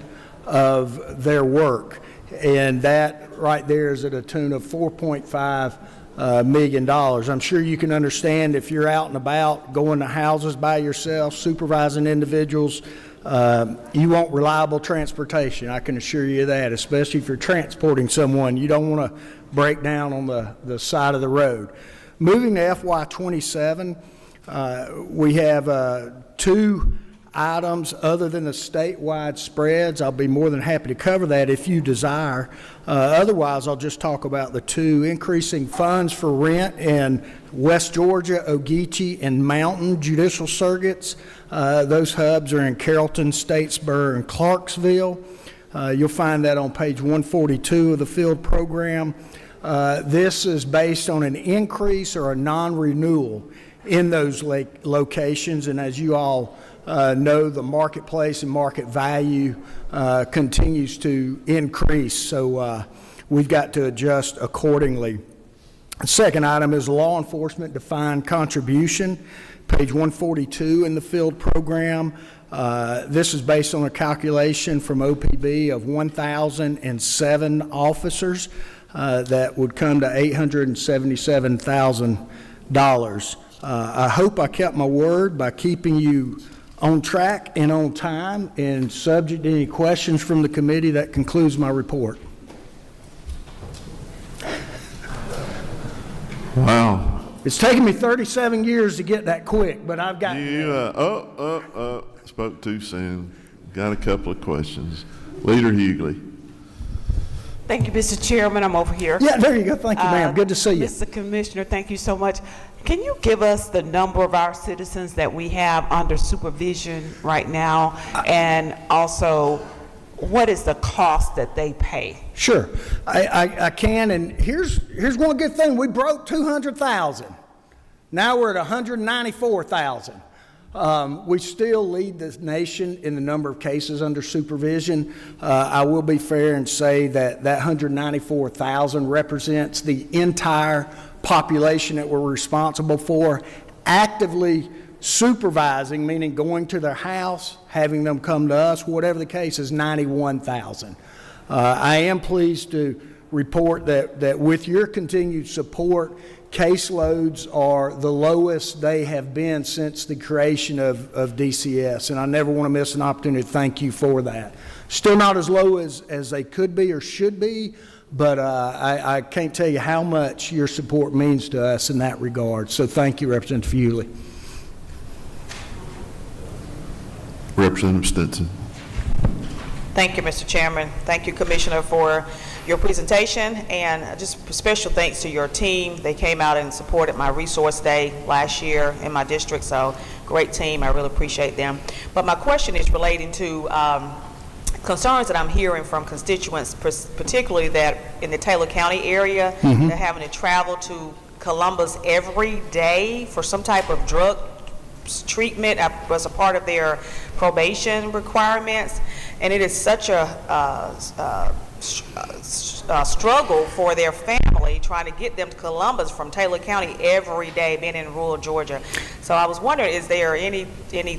of their work. And that right there is at a tune of $4.5 million. I'm sure you can understand if you're out and about, going to houses by yourself, supervising individuals, you want reliable transportation. I can assure you that, especially if you're transporting someone. You don't want to break down on the side of the road. Moving to FY27, we have 2 items other than the statewide spreads. I'll be more than happy to cover that if you desire. Otherwise, I'll just talk about the 2 increasing funds for rent in West Georgia, Ogeechee, and Mountain judicial circuits. Those hubs are in Carrollton, Statesboro, and Clarksville. You'll find that on page 142 of the field program. This is based on an increase or a non-renewal in those locations, and as you all know, the marketplace and market value continues to increase, so we've got to adjust accordingly. The second item is law enforcement defined contribution, page 142 in the field program. This is based on a calculation from OPB of 1,007 officers that would come to $877,000. I hope I kept my word by keeping you on track and on time, and subject to any questions from the committee, that concludes my report. Wow. It's taken me 37 years to get that quick, but I've got... You, spoke too soon. Got a couple of questions. Leader Hughley. Thank you, Mr. Chairman. I'm over here. Yeah, there you go. Thank you, ma'am. Good to see you. Mr. Commissioner, thank you so much. Can you give us the number of our citizens that we have under supervision right now, and also what is the cost that they pay? Sure, I can, and here's one good thing. We broke 200,000. Now we're at 194,000. We still lead the nation in the number of cases under supervision. I will be fair and say that 194,000 represents the entire population that we're responsible for. Actively supervising, meaning going to their house, having them come to us, whatever the case, is 91,000. I am pleased to report that with your continued support, caseloads are the lowest they have been since the creation of DCS, and I never want to miss an opportunity to thank you for that. Still not as low as they could be or should be, but I can't tell you how much your support means to us in that regard. So thank you, Representative Hughley. Representative Stinson. Thank you, Mr. Chairman. Thank you, Commissioner, for your presentation, and just special thanks to your team. They came out and supported my resource day last year in my district, so great team. I really appreciate them. But my question is relating to concerns that I'm hearing from constituents, particularly that in the Taylor County area, they're having to travel to Columbus every day for some type of drug treatment as a part of their probation requirements, and it is such a struggle for their family trying to get them to Columbus from Taylor County every day, being in rural Georgia. So I was wondering, is there any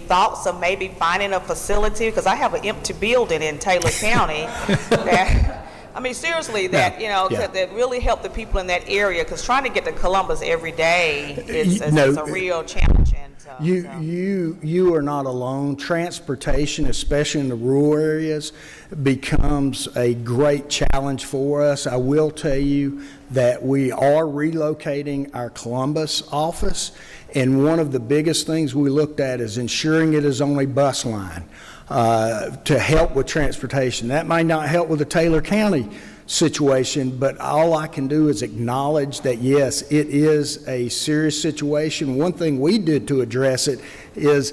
thoughts of maybe finding a facility? Because I have an empty building in Taylor County that, I mean, seriously, that, you know, that really help the people in that area, because trying to get to Columbus every day is a real challenge. You are not alone. Transportation, especially in the rural areas, becomes a great challenge for us. I will tell you that we are relocating our Columbus office, and one of the biggest things we looked at is ensuring it is on a bus line to help with transportation. That might not help with the Taylor County situation, but all I can do is acknowledge that, yes, it is a serious situation. One thing we did to address it is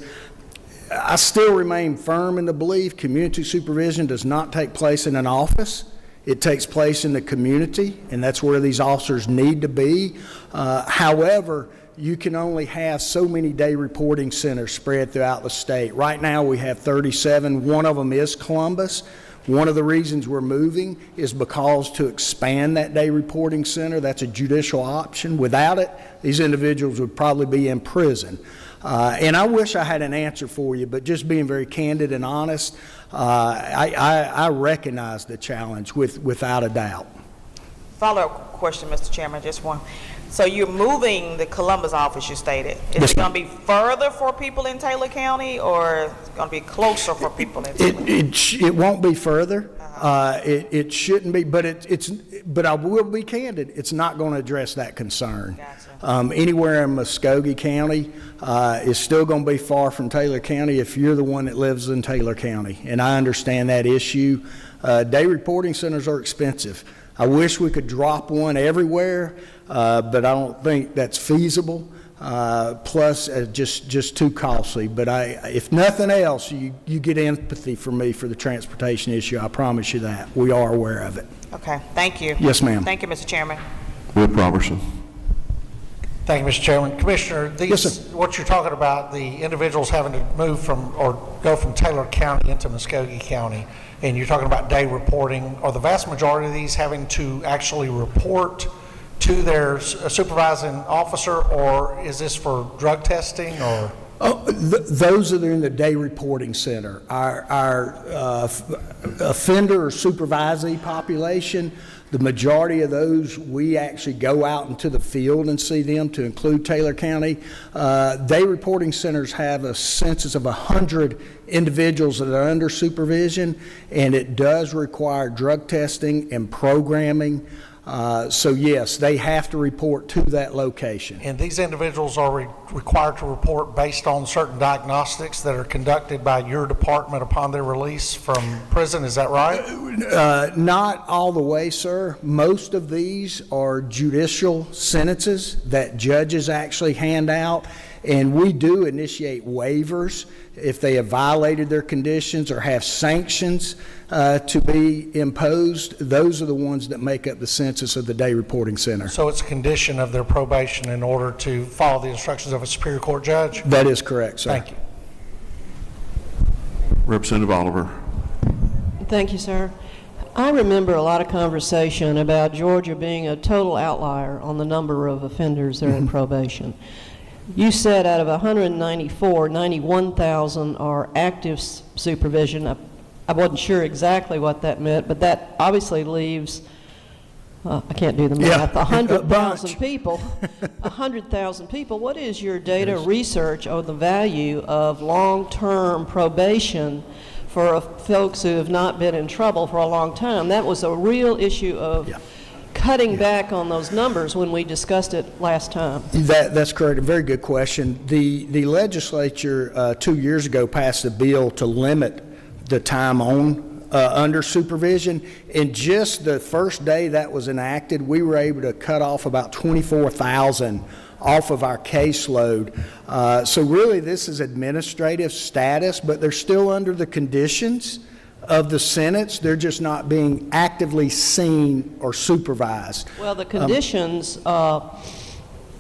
I still remain firm in the belief community supervision does not take place in an office. It takes place in the community, and that's where these officers need to be. However, you can only have so many day reporting centers spread throughout the state. Right now, we have 37. One of them is Columbus. One of the reasons we're moving is because to expand that day reporting center, that's a judicial option. Without it, these individuals would probably be in prison. And I wish I had an answer for you, but just being very candid and honest, I recognize the challenge without a doubt. Follow-up question, Mr. Chairman, just one. So you're moving the Columbus office, you stated. Is it going to be further for people in Taylor County, or is it going to be closer for people in Taylor County? It won't be further. It shouldn't be, but I will be candid. It's not going to address that concern. Gotcha. Anywhere in Muskogee County is still going to be far from Taylor County if you're the one that lives in Taylor County, and I understand that issue. Day reporting centers are expensive. I wish we could drop one everywhere, but I don't think that's feasible. Plus, just too costly. But if nothing else, you get empathy from me for the transportation issue. I promise you that. We are aware of it. Okay, thank you. Yes, ma'am. Thank you, Mr. Chairman. Whip Robertson. Thank you, Mr. Chairman. Commissioner, Yes, sir. what you're talking about, the individuals having to move from or go from Taylor County into Muskogee County, and you're talking about day reporting, are the vast majority of these having to actually report to their supervising officer, or is this for drug testing, or? Those are in the day reporting center. Our offender or supervisee population, the majority of those, we actually go out into the field and see them, to include Taylor County. Day reporting centers have a census of 100 individuals that are under supervision, and it does require drug testing and programming. So yes, they have to report to that location. And these individuals are required to report based on certain diagnostics that are conducted by your department upon their release from prison, is that right? Not all the way, sir. Most of these are judicial sentences that judges actually hand out, and we do initiate waivers if they have violated their conditions or have sanctions to be imposed. Those are the ones that make up the census of the day reporting center. So it's a condition of their probation in order to follow the instructions of a Superior Court judge? That is correct, sir. Thank you. Representative Oliver. Thank you, sir. I remember a lot of conversation about Georgia being a total outlier on the number of offenders that are in probation. You said out of 194, 91,000 are active supervision. I wasn't sure exactly what that meant, but that obviously leaves, I can't do the math, 100,000 people. 100,000 people. What is your data research on the value of long-term probation for folks who have not been in trouble for a long time? That was a real issue of cutting back on those numbers when we discussed it last time. That's correct. A very good question. The legislature 2 years ago passed a bill to limit the time on under supervision. And just the first day that was enacted, we were able to cut off about 24,000 off of our caseload. So really this is administrative status, but they're still under the conditions of the sentence. They're just not being actively seen or supervised. Well, the conditions are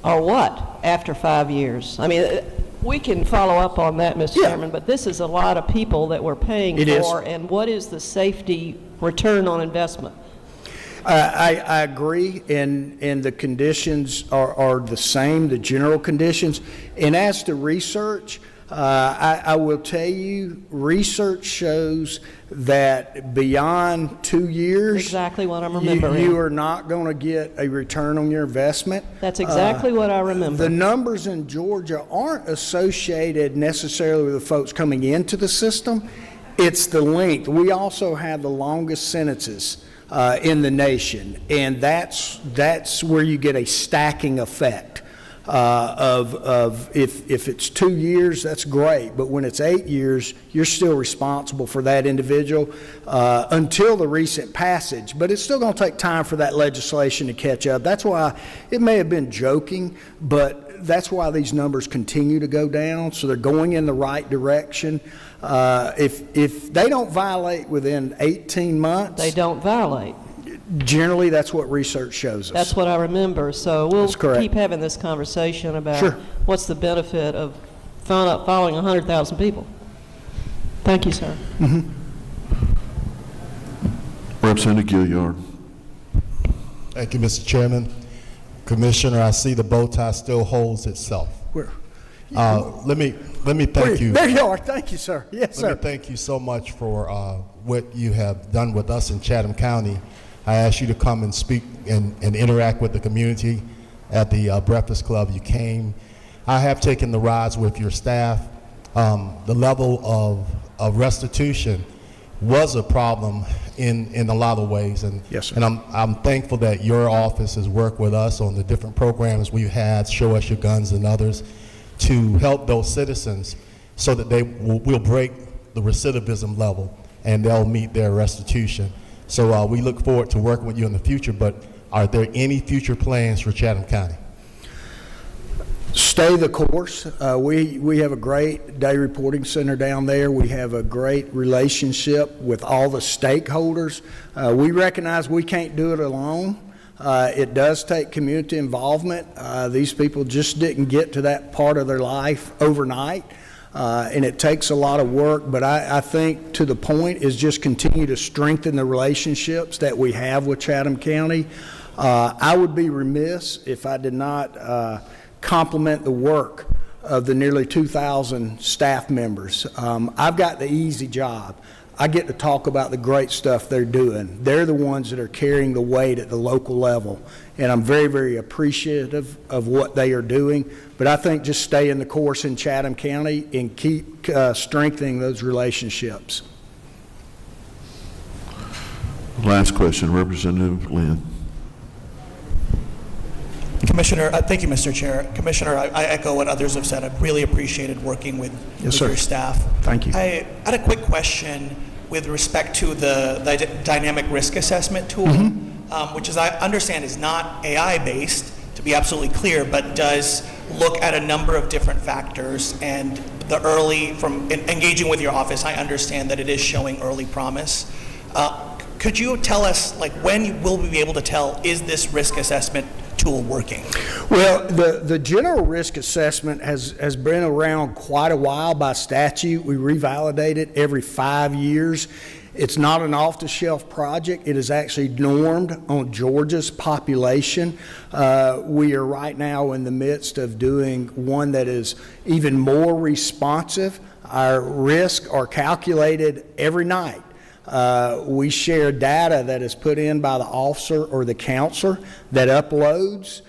what after 5 years? I mean, we can follow up on that, Mr. Chairman, but this is a lot of people that we're paying for, and what is the safety return on investment? I agree, and the conditions are the same, the general conditions. And as to research, I will tell you, research shows that beyond 2 years, exactly what I'm remembering, you are not going to get a return on your investment. That's exactly what I remember. The numbers in Georgia aren't associated necessarily with the folks coming into the system. It's the length. We also have the longest sentences in the nation, and that's where you get a stacking effect. If it's 2 years, that's great, but when it's 8 years, you're still responsible for that individual until the recent passage. But it's still going to take time for that legislation to catch up. That's why it may have been joking, but that's why these numbers continue to go down. So they're going in the right direction. If they don't violate within 18 months, they don't violate. Generally, that's what research shows us. That's what I remember. So we'll That's correct. keep having this conversation about Sure. what's the benefit of following 100,000 people. Thank you, sir. Representative Gilliard. Thank you, Mr. Chairman. Commissioner, I see the bow tie still holds itself. Where? Let me thank you. There you are. Thank you, sir. Yes, sir. Let me thank you so much for what you have done with us in Chatham County. I asked you to come and speak and interact with the community at the Breakfast Club. You came. I have taken the rides with your staff. The level of restitution was a problem in a lot of ways, and yes, sir. And I'm thankful that your office has worked with us on the different programs we've had, Show Us Your Guns and others, to help those citizens so that they will break the recidivism level and they'll meet their restitution. So we look forward to working with you in the future, but are there any future plans for Chatham County? Stay the course. We have a great day reporting center down there. We have a great relationship with all the stakeholders. We recognize we can't do it alone. It does take community involvement. These people just didn't get to that part of their life overnight, and it takes a lot of work. But I think to the point is just continue to strengthen the relationships that we have with Chatham County. I would be remiss if I did not compliment the work of the nearly 2,000 staff members. I've got the easy job. I get to talk about the great stuff they're doing. They're the ones that are carrying the weight at the local level, and I'm very, very appreciative of what they are doing. But I think just stay in the course in Chatham County and keep strengthening those relationships. Last question, Representative Lynn. Commissioner, thank you, Mr. Chair. Commissioner, I echo what others have said. I've really appreciated working with your staff. Thank you. I had a quick question with respect to the dynamic risk assessment tool, which, as I understand, is not AI-based, to be absolutely clear, but does look at a number of different factors. And from engaging with your office, I understand that it is showing early promise. Could you tell us, when will we be able to tell, is this risk assessment tool working? Well, the general risk assessment has been around quite a while by statute. We revalidate it every 5 years. It's not an off-the-shelf project. It is actually normed on Georgia's population. We are right now in the midst of doing one that is even more responsive. Our risks are calculated every night. We share data that is put in by the officer or the counselor that uploads.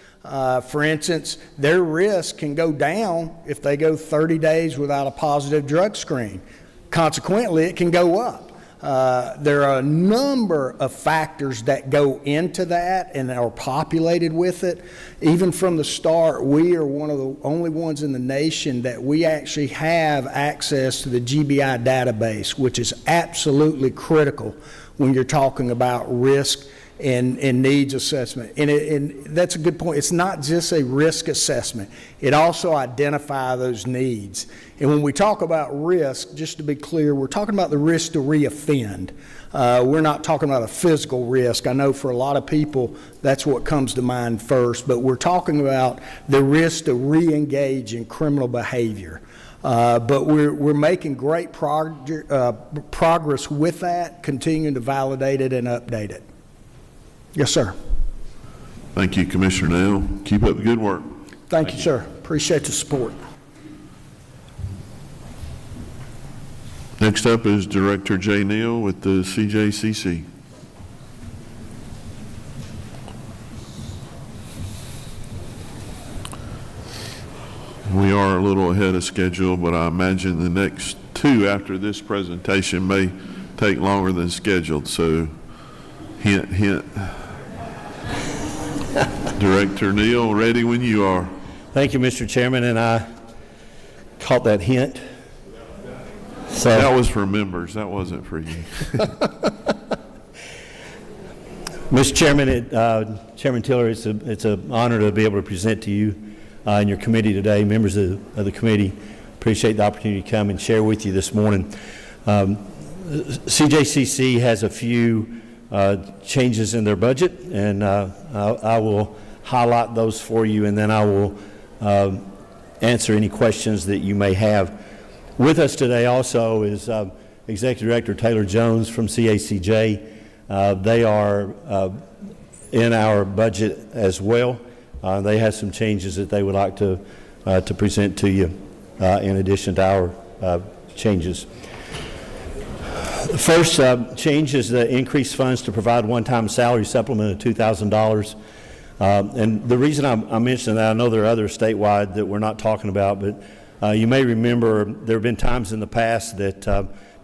For instance, their risk can go down if they go 30 days without a positive drug screen. Consequently, it can go up. There are a number of factors that go into that and are populated with it. Even from the start, we are one of the only ones in the nation that we actually have access to the GBI database, which is absolutely critical when you're talking about risk and needs assessment. And that's a good point. It's not just a risk assessment. It also identifies those needs. And when we talk about risk, just to be clear, we're talking about the risk to reoffend. We're not talking about a physical risk. I know for a lot of people, that's what comes to mind first, but we're talking about the risk to re-engage in criminal behavior. But we're making great progress with that, continuing to validate it and update it. Yes, sir. Thank you, Commissioner Nail. Keep up the good work. Thank you, sir. Appreciate the support. Next up is Director Jay Neal with the CJCC. We are a little ahead of schedule, but I imagine the next two after this presentation may take longer than scheduled, so hint, hint. Director Neal, ready when you are. Thank you, Mr. Chairman, and I caught that hint. So that was for members. That wasn't for you. Mr. Chairman, Chairman Tiller, it's an honor to be able to present to you and your committee today. Members of the committee, appreciate the opportunity to come and share with you this morning. CJCC has a few changes in their budget, and I will highlight those for you, and then I will answer any questions that you may have. With us today also is Executive Director Taylor Jones from CACJ. They are in our budget as well. They have some changes that they would like to present to you in addition to our changes. The first change is the increased funds to provide one-time salary supplement of $2,000. And the reason I mention that, I know there are others statewide that we're not talking about, but you may remember there have been times in the past that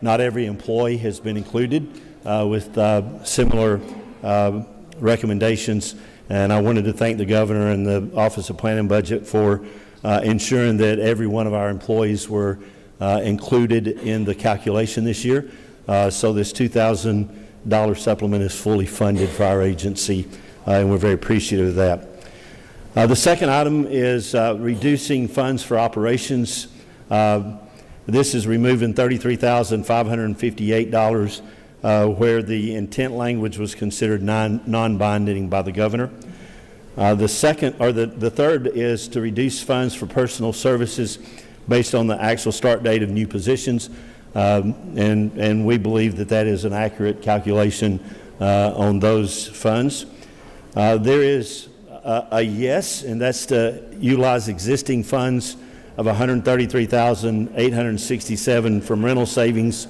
not every employee has been included with similar recommendations. And I wanted to thank the governor and the Office of Planning and Budget for ensuring that every one of our employees were included in the calculation this year. So this $2,000 supplement is fully funded for our agency, and we're very appreciative of that. The second item is reducing funds for operations. This is removing $33,558 where the intent language was considered non-binding by the governor. The third is to reduce funds for personal services based on the actual start date of new positions. And we believe that that is an accurate calculation on those funds. There is a yes, and that's to utilize existing funds of $133,867 from rental savings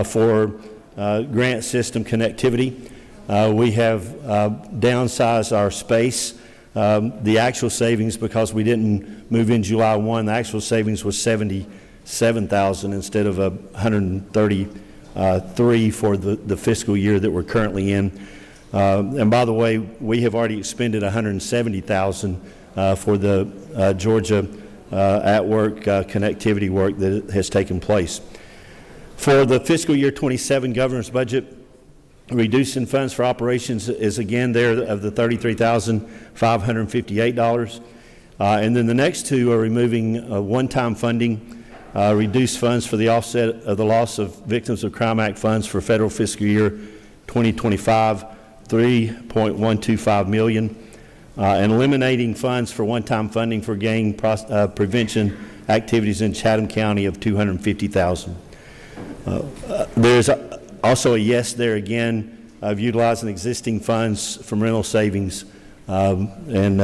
for grant system connectivity. We have downsized our space. The actual savings, because we didn't move in July 1, the actual savings was $77,000 instead of $133,000 for the fiscal year that we're currently in. And by the way, we have already expended $170,000 for the Georgia at-work connectivity work that has taken place. For the fiscal year 27 governor's budget, reducing funds for operations is again there of the $33,558. And then the next two are removing one-time funding, reduce funds for the offset of the loss of Victims of Crime Act funds for federal fiscal year 2025, $3.125 million, and eliminating funds for one-time funding for gang prevention activities in Chatham County of $250,000. There's also a yes there again of utilizing existing funds from rental savings, and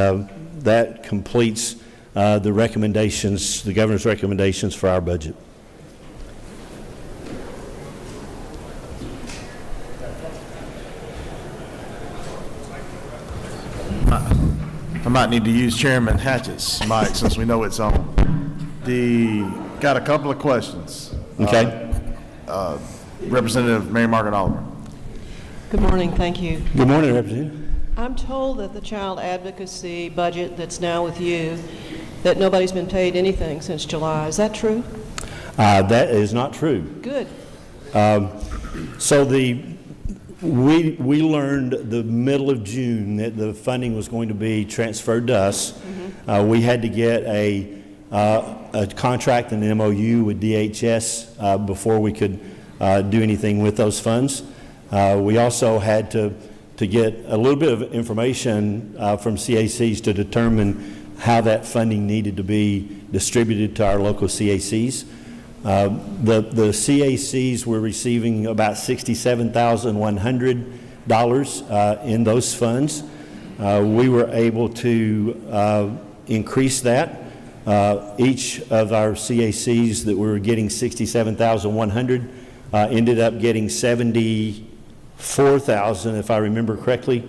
that completes the recommendations, the governor's recommendations for our budget. I might need to use Chairman Hatchett's mic since we know it's on. Got a couple of questions. Okay. Representative Mary Margaret Oliver. Good morning, thank you. Good morning, Representative. I'm told that the child advocacy budget that's now with you, that nobody's been paid anything since July. Is that true? That is not true. Good. So we learned the middle of June that the funding was going to be transferred to us. Mm-hmm. We had to get a contract and an MOU with DHS before we could do anything with those funds. We also had to get a little bit of information from CACs to determine how that funding needed to be distributed to our local CACs. The CACs were receiving about $67,100 in those funds. We were able to increase that. Each of our CACs that were getting $67,100 ended up getting $74,000, if I remember correctly.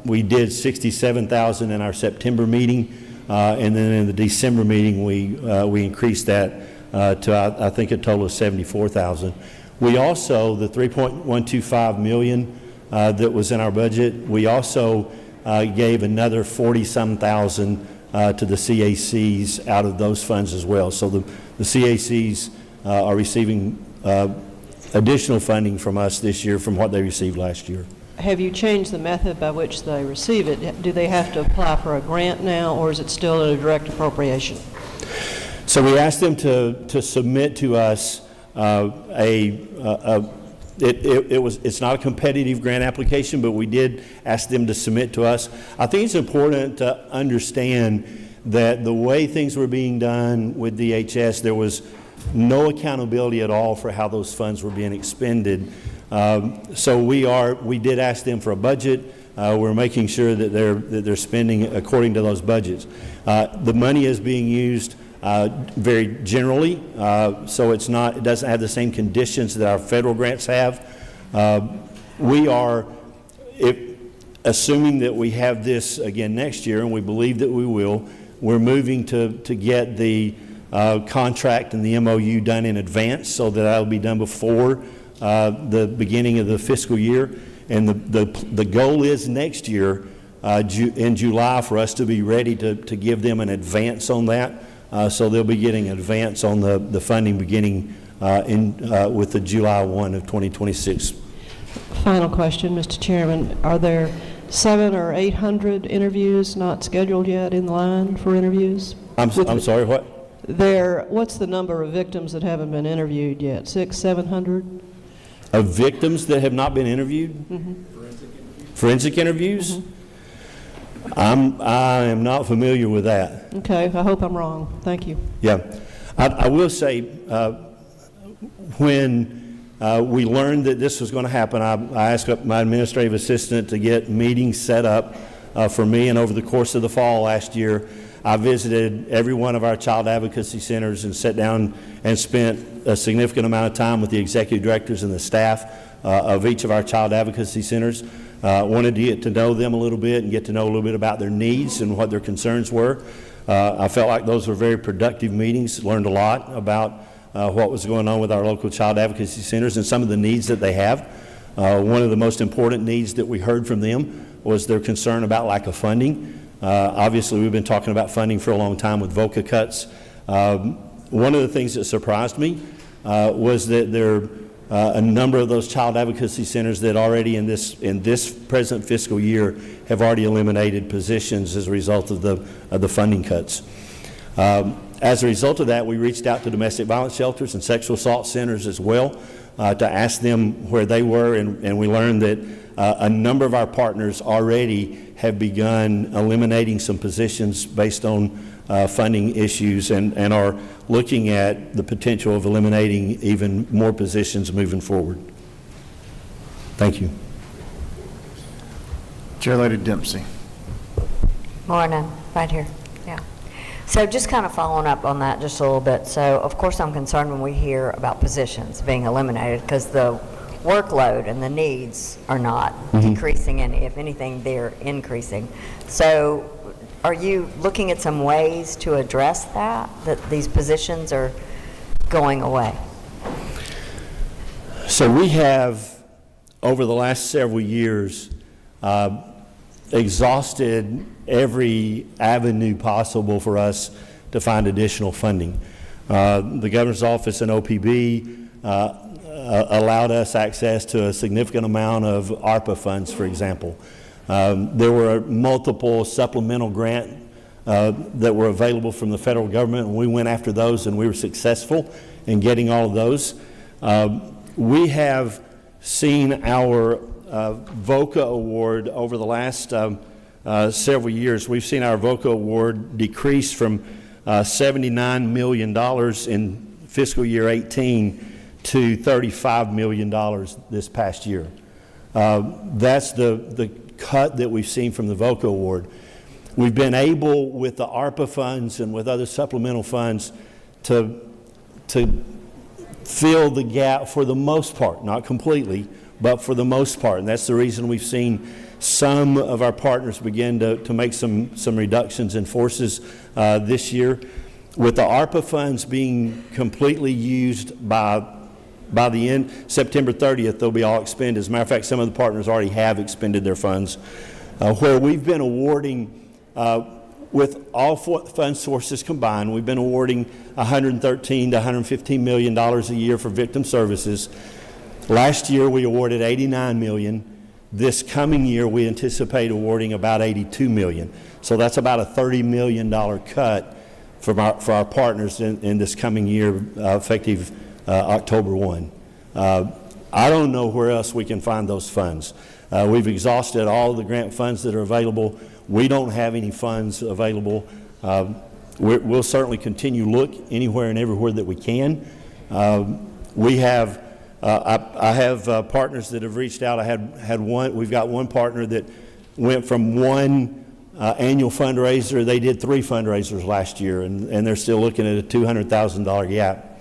We did $67,000 in our September meeting, and then in the December meeting we increased that to I think a total of $74,000. We also, the $3.125 million that was in our budget, we also gave another $40-some thousand to the CACs out of those funds as well. So the CACs are receiving additional funding from us this year from what they received last year. Have you changed the method by which they receive it? Do they have to apply for a grant now, or is it still a direct appropriation? So we asked them to submit to us a It's not a competitive grant application, but we did ask them to submit to us. I think it's important to understand that the way things were being done with DHS, there was no accountability at all for how those funds were being expended. So we did ask them for a budget. We're making sure that they're spending according to those budgets. The money is being used very generally, so it doesn't have the same conditions that our federal grants have. We are, assuming that we have this again next year, and we believe that we will, we're moving to get the contract and the MOU done in advance so that that'll be done before the beginning of the fiscal year. And the goal is next year, in July, for us to be ready to give them an advance on that. So they'll be getting an advance on the funding beginning with the July 1 of 2026. Final question, Mr. Chairman. Are there 700 or 800 interviews not scheduled yet in line for interviews? I'm sorry, what? What's the number of victims that haven't been interviewed yet? 600, 700? Of victims that have not been interviewed? Mm-hmm. Forensic interviews? Mm-hmm. I am not familiar with that. Okay, I hope I'm wrong. Thank you. Yeah. I will say, when we learned that this was going to happen, I asked my administrative assistant to get meetings set up for me, and over the course of the fall last year, I visited every one of our child advocacy centers and sat down and spent a significant amount of time with the executive directors and the staff of each of our child advocacy centers. Wanted to get to know them a little bit and get to know a little bit about their needs and what their concerns were. I felt like those were very productive meetings, learned a lot about what was going on with our local child advocacy centers and some of the needs that they have. One of the most important needs that we heard from them was their concern about lack of funding. Obviously, we've been talking about funding for a long time with VOCA cuts. One of the things that surprised me was that there are a number of those child advocacy centers that already in this present fiscal year have already eliminated positions as a result of the funding cuts. As a result of that, we reached out to domestic violence shelters and sexual assault centers as well to ask them where they were, and we learned that a number of our partners already have begun eliminating some positions based on funding issues and are looking at the potential of eliminating even more positions moving forward. Thank you. Chair Lady Dempsey. Morning, right here. Yeah. So just kind of following up on that just a little bit. So of course I'm concerned when we hear about positions being eliminated because the workload and the needs are not decreasing, and if anything, they're increasing. So are you looking at some ways to address that these positions are going away? So we have, over the last several years, exhausted every avenue possible for us to find additional funding. The governor's office and OPB allowed us access to a significant amount of ARPA funds, for example. There were multiple supplemental grants that were available from the federal government, and we went after those, and we were successful in getting all of those. We have seen our VOCA award over the last several years. We've seen our VOCA award decrease from $79 million in fiscal year 18 to $35 million this past year. That's the cut that we've seen from the VOCA award. We've been able, with the ARPA funds and with other supplemental funds, to fill the gap for the most part, not completely, but for the most part. And that's the reason we've seen some of our partners begin to make some reductions in forces this year. With the ARPA funds being completely used by the end, September 30th, they'll be all expended. As a matter of fact, some of the partners already have expended their funds. Where we've been awarding, with all fund sources combined, we've been awarding $113 to $115 million a year for victim services. Last year, we awarded $89 million. This coming year, we anticipate awarding about $82 million. So that's about a $30 million cut for our partners in this coming year, effective October 1. I don't know where else we can find those funds. We've exhausted all the grant funds that are available. We don't have any funds available. We'll certainly continue to look anywhere and everywhere that we can. We have, I have partners that have reached out. We've got one partner that went from one annual fundraiser. They did 3 fundraisers last year, and they're still looking at a $200,000 gap.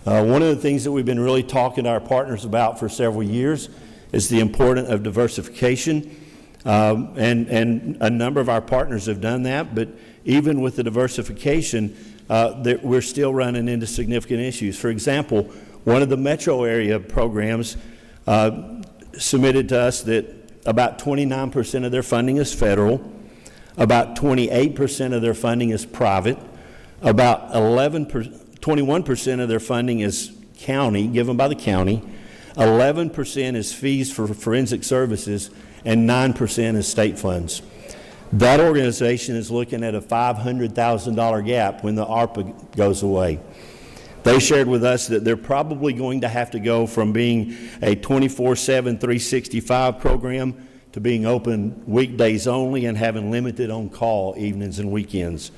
One of the things that we've been really talking to our partners about for several years is the importance of diversification, and a number of our partners have done that, but even with the diversification, we're still running into significant issues. For example, one of the metro area programs submitted to us that about 29% of their funding is federal, about 28% of their funding is private, about 21% of their funding is county, given by the county, 11% is fees for forensic services, and 9% is state funds. That organization is looking at a $500,000 gap when the ARPA goes away. They shared with us that they're probably going to have to go from being a 24/7, 365 program to being open weekdays only and having limited on-call evenings and weekends.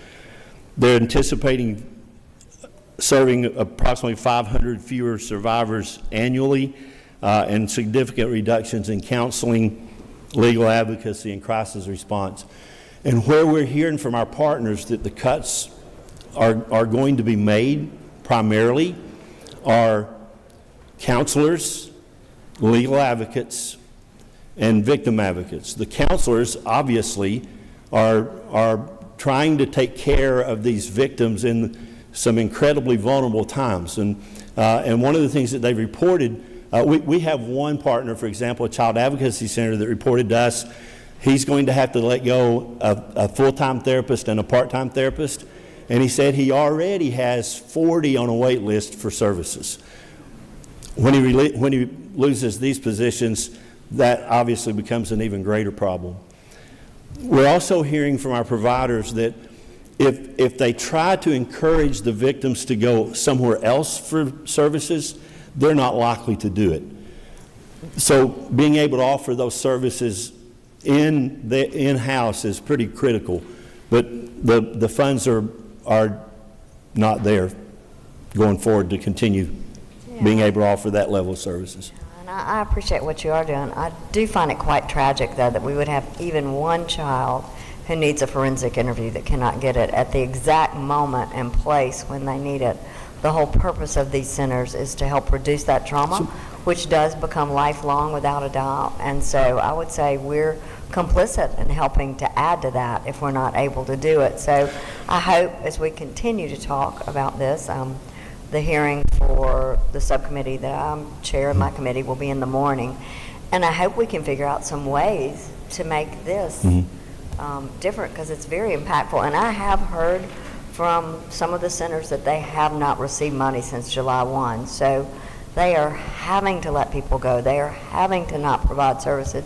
They're anticipating serving approximately 500 fewer survivors annually, and significant reductions in counseling, legal advocacy, and crisis response. And where we're hearing from our partners that the cuts are going to be made primarily are counselors, legal advocates, and victim advocates. The counselors obviously are trying to take care of these victims in some incredibly vulnerable times. And one of the things that they reported, we have one partner, for example, a child advocacy center, that reported to us he's going to have to let go of a full-time therapist and a part-time therapist. And he said he already has 40 on a wait list for services. When he loses these positions, that obviously becomes an even greater problem. We're also hearing from our providers that if they try to encourage the victims to go somewhere else for services, they're not likely to do it. So being able to offer those services in-house is pretty critical, but the funds are not there going forward to continue being able to offer that level of services. And I appreciate what you are doing. I do find it quite tragic, though, that we would have even one child who needs a forensic interview that cannot get it at the exact moment and place when they need it. The whole purpose of these centers is to help reduce that trauma, which does become lifelong without a doubt. And so I would say we're complicit in helping to add to that if we're not able to do it. So I hope as we continue to talk about this, the hearing for the subcommittee that I'm chair of my committee will be in the morning. And I hope we can figure out some ways to make this different, because it's very impactful. And I have heard from some of the centers that they have not received money since July 1. So they are having to let people go. They are having to not provide services.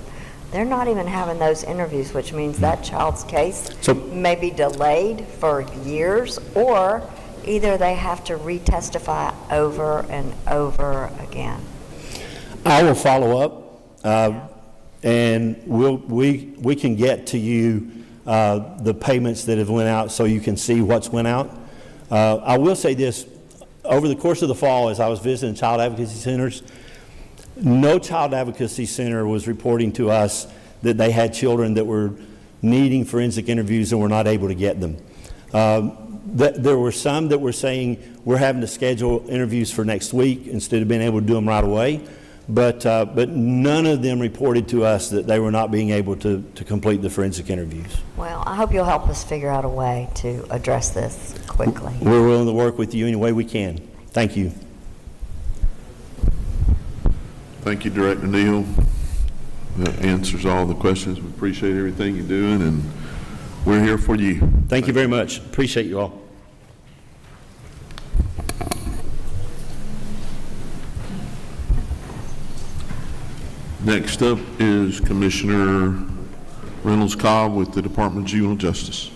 They're not even having those interviews, which means that child's case may be delayed for years, or either they have to retestify over and over again. I will follow up, and we can get to you the payments that have went out so you can see what's went out. I will say this, over the course of the fall, as I was visiting child advocacy centers, no child advocacy center was reporting to us that they had children that were needing forensic interviews and were not able to get them. There were some that were saying we're having to schedule interviews for next week instead of being able to do them right away. But none of them reported to us that they were not being able to complete the forensic interviews. Well, I hope you'll help us figure out a way to address this quickly. We're willing to work with you any way we can. Thank you. Thank you, Director Neal. That answers all the questions. We appreciate everything you're doing, and we're here for you. Thank you very much. Appreciate you all. Next up is Commissioner Reynolds-Cobb with the Department of Juvenile Justice.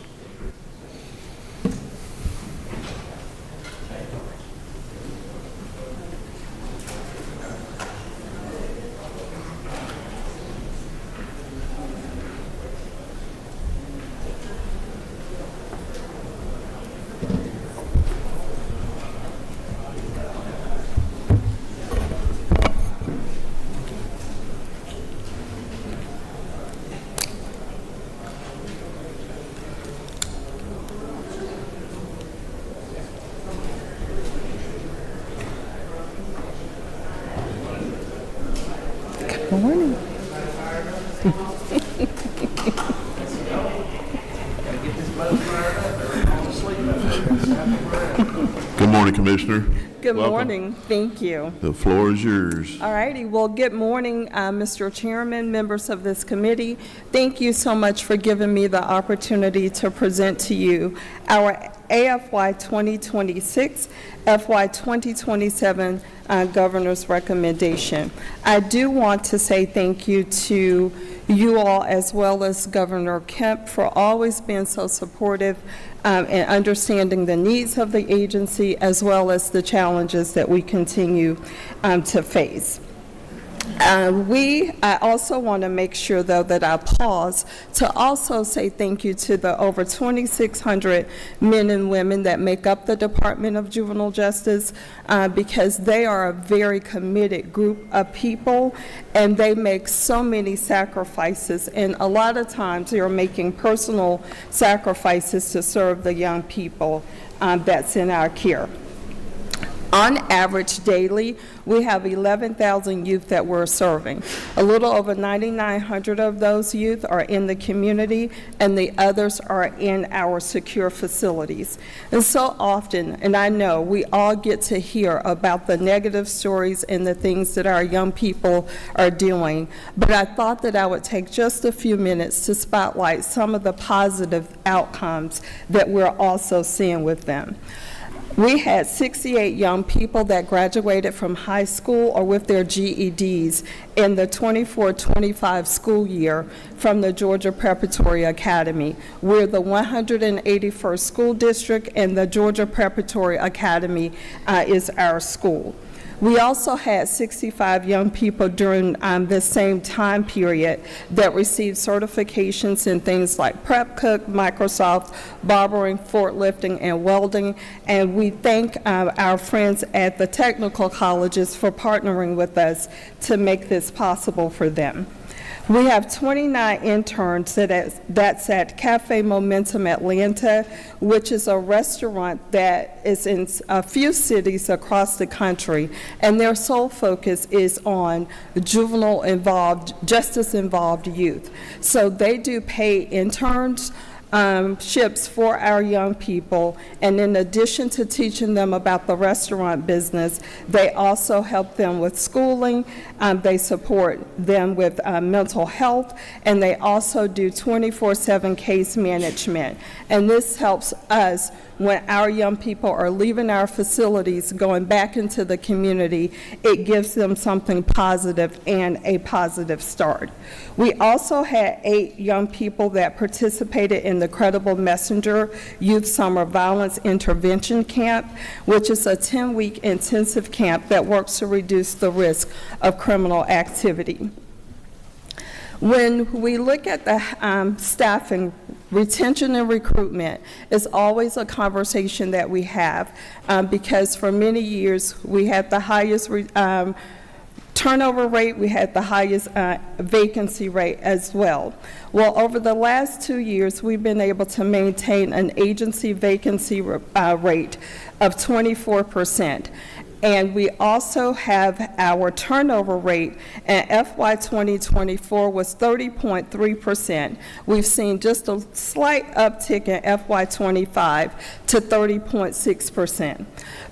morning. Good morning, Commissioner. Good Welcome. morning. Thank you. The floor is yours. All righty. Well, good morning, Mr. Chairman, members of this committee. Thank you so much for giving me the opportunity to present to you our AFY 2026, FY 2027 Governor's recommendation. I do want to say thank you to you all as well as Governor Kemp for always being so supportive and understanding the needs of the agency as well as the challenges that we continue to face. I also want to make sure, though, that I pause to also say thank you to the over 2,600 men and women that make up the Department of Juvenile Justice because they are a very committed group of people and they make so many sacrifices, and a lot of times they're making personal sacrifices to serve the young people that's in our care. On average, daily, we have 11,000 youth that we're serving. A little over 9,900 of those youth are in the community, and the others are in our secure facilities. And so often, and I know we all get to hear about the negative stories and the things that our young people are doing, but I thought that I would take just a few minutes to spotlight some of the positive outcomes that we're also seeing with them. We had 68 young people that graduated from high school or with their GEDs in the 24-25 school year from the Georgia Preparatory Academy. We're the 181st school district, and the Georgia Preparatory Academy is our school. We also had 65 young people during this same time period that received certifications in things like prep cook, Microsoft, barbering, forklifting, and welding. And we thank our friends at the technical colleges for partnering with us to make this possible for them. We have 29 interns that's at Cafe Momentum Atlanta, which is a restaurant that is in a few cities across the country, and their sole focus is on justice-involved youth. So they do pay internships for our young people, and in addition to teaching them about the restaurant business, they also help them with schooling, they support them with mental health, and they also do 24/7 case management. And this helps us when our young people are leaving our facilities, going back into the community. It gives them something positive and a positive start. We also had 8 young people that participated in the Credible Messenger Youth Summer Violence Intervention Camp, which is a 10-week intensive camp that works to reduce the risk of criminal activity. When we look at the staffing, retention and recruitment is always a conversation that we have because for many years we had the highest turnover rate, we had the highest vacancy rate as well. Well, over the last 2 years, we've been able to maintain an agency vacancy rate of 24%. And we also have our turnover rate at FY 2024 was 30.3%. We've seen just a slight uptick in FY 25 to 30.6%.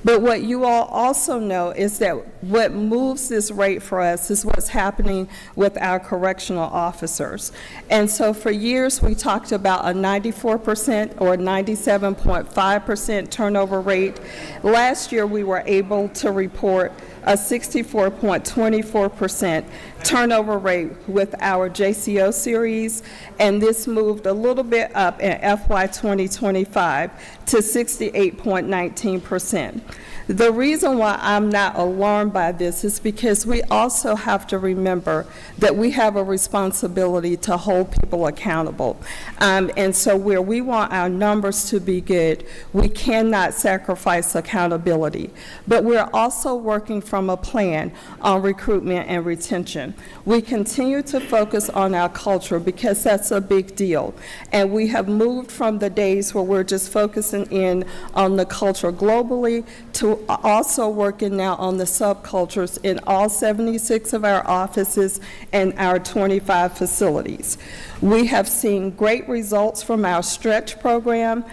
But what you all also know is that what moves this rate for us is what's happening with our correctional officers. And so for years, we talked about a 94% or 97.5% turnover rate. Last year, we were able to report a 64.24% turnover rate with our JCO series, and this moved a little bit up in FY 2025 to 68.19%. The reason why I'm not alarmed by this is because we also have to remember that we have a responsibility to hold people accountable. And so where we want our numbers to be good, we cannot sacrifice accountability. But we're also working from a plan on recruitment and retention. We continue to focus on our culture because that's a big deal. And we have moved from the days where we're just focusing in on the culture globally to also working now on the subcultures in all 76 of our offices and our 25 facilities. We have seen great results from our stretch program,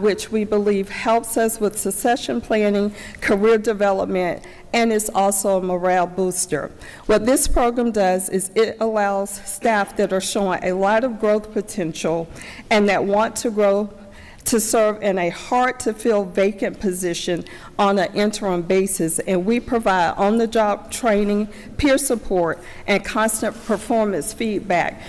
which we believe helps us with succession planning, career development, and is also a morale booster. What this program does is it allows staff that are showing a lot of growth potential and that want to grow to serve in a hard-to-fill vacant position on an interim basis, and we provide on-the-job training, peer support, and constant performance feedback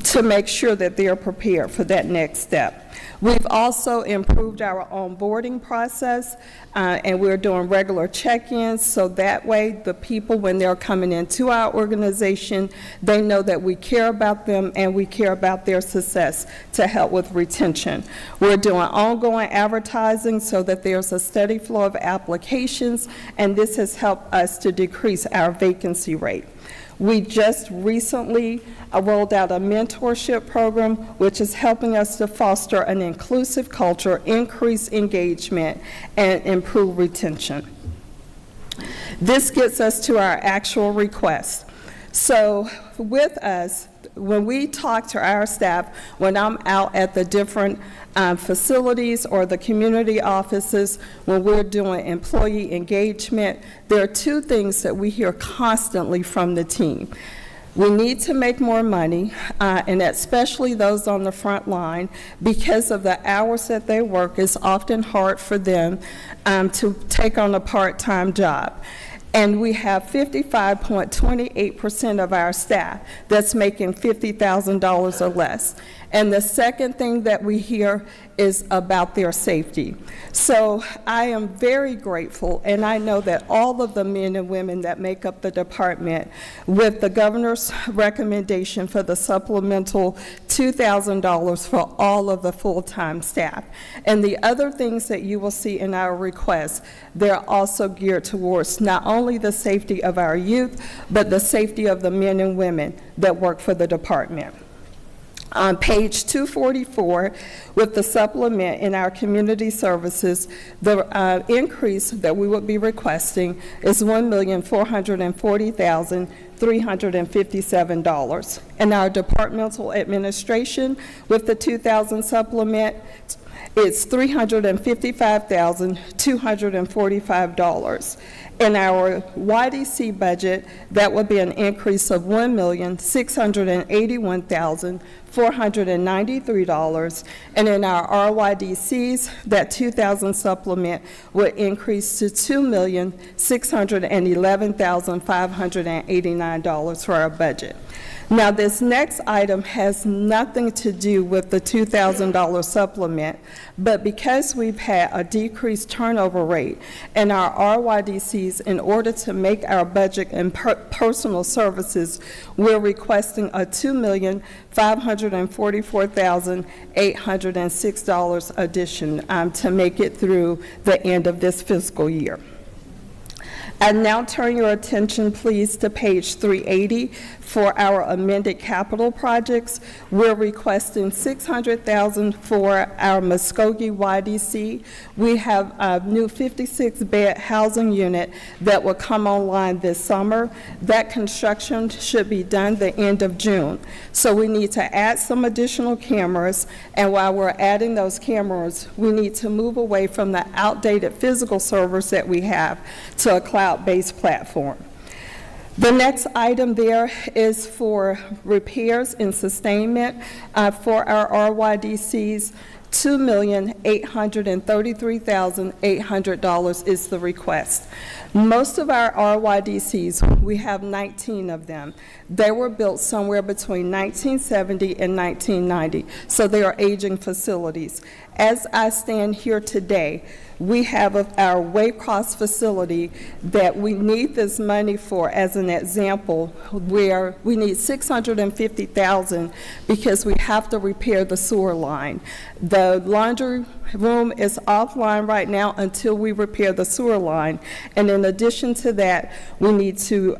to make sure that they are prepared for that next step. We've also improved our onboarding process, and we're doing regular check-ins, so that way the people, when they're coming into our organization, they know that we care about them and we care about their success to help with retention. We're doing ongoing advertising so that there's a steady flow of applications, and this has helped us to decrease our vacancy rate. We just recently rolled out a mentorship program, which is helping us to foster an inclusive culture, increase engagement, and improve retention. This gets us to our actual requests. So with us, when we talk to our staff, when I'm out at the different facilities or the community offices, when we're doing employee engagement, there are two things that we hear constantly from the team. We need to make more money, and especially those on the front line, because of the hours that they work, it's often hard for them to take on a part-time job. And we have 55.28% of our staff that's making $50,000 or less. And the second thing that we hear is about their safety. So I am very grateful, and I know that all of the men and women that make up the department, with the governor's recommendation for the supplemental $2,000 for all of the full-time staff. And the other things that you will see in our requests, they're also geared towards not only the safety of our youth, but the safety of the men and women that work for the department. On page 244, with the supplement in our community services, the increase that we would be requesting is $1,440,357. And our departmental administration, with the 2,000 supplement, it's $355,245. In our YDC budget, that would be an increase of $1,681,493, and in our RYDCs, that 2,000 supplement would increase to $2,611,589 for our budget. Now, this next item has nothing to do with the $2,000 supplement, but because we've had a decreased turnover rate in our RYDCs, in order to make our budget and personal services, we're requesting a $2,544,806 addition to make it through the end of this fiscal year. And now turn your attention, please, to page 380 for our amended capital projects. We're requesting $600,000 for our Muskogee YDC. We have a new 56-bed housing unit that will come online this summer. That construction should be done the end of June. So we need to add some additional cameras, and while we're adding those cameras, we need to move away from the outdated physical servers that we have to a cloud-based platform. The next item there is for repairs and sustainment for our RYDCs. $2,833,800 is the request. Most of our RYDCs, we have 19 of them. They were built somewhere between 1970 and 1990, so they are aging facilities. As I stand here today, we have our Waycross facility that we need this money for, as an example, where we need $650,000 because we have to repair the sewer line. The The laundry room is offline right now until we repair the sewer line. And in addition to that, we need to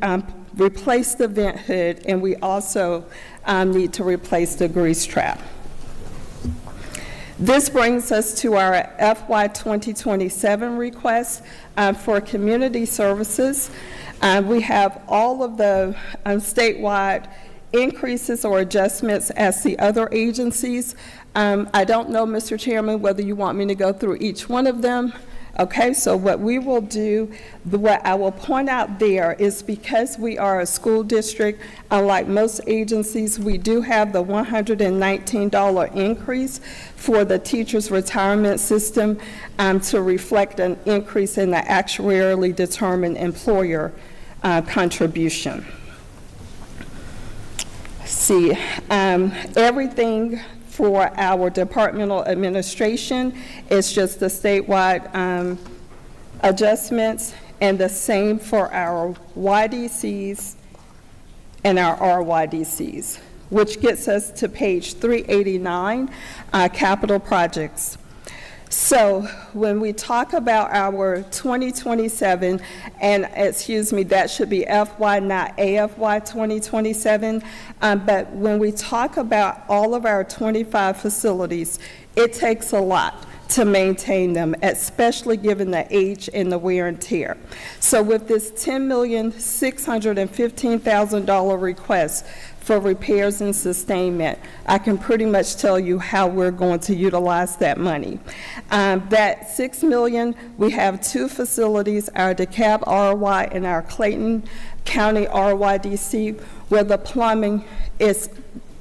replace the vent hood, and we also need to replace the grease trap. This brings us to our FY 2027 request for community services. We have all of the statewide increases or adjustments as the other agencies. I don't know, Mr. Chairman, whether you want me to go through each one of them. Okay, so what we will do, what I will point out there is because we are a school district, unlike most agencies, we do have the $119 increase for the teacher's retirement system to reflect an increase in the actuarially determined employer contribution. See, everything for our departmental administration is just the statewide adjustments, and the same for our YDCs and our RYDCs, which gets us to page 389, capital projects. So when we talk about our 2027, and excuse me, that should be FY, not AFY 2027, but when we talk about all of our 25 facilities, it takes a lot to maintain them, especially given the age and the wear and tear. So with this $10,615,000 request for repairs and sustainment, I can pretty much tell you how we're going to utilize that money. That $6 million, we have two facilities, our DeKalb RY and our Clayton County RYDC, where the plumbing is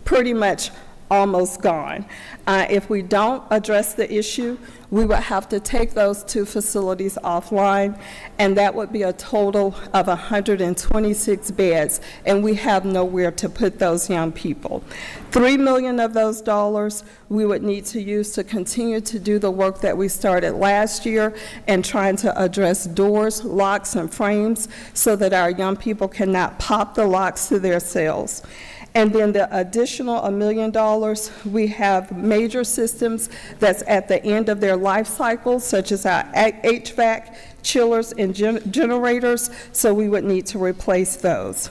pretty much almost gone. If we don't address the issue, we would have to take those two facilities offline, and that would be a total of 126 beds, and we have nowhere to put those young people. $3 million of those dollars we would need to use to continue to do the work that we started last year and trying to address doors, locks, and frames so that our young people cannot pop the locks to their cells. And then the additional $1 million, we have major systems that's at the end of their life cycle, such as our HVAC, chillers, and generators, so we would need to replace those.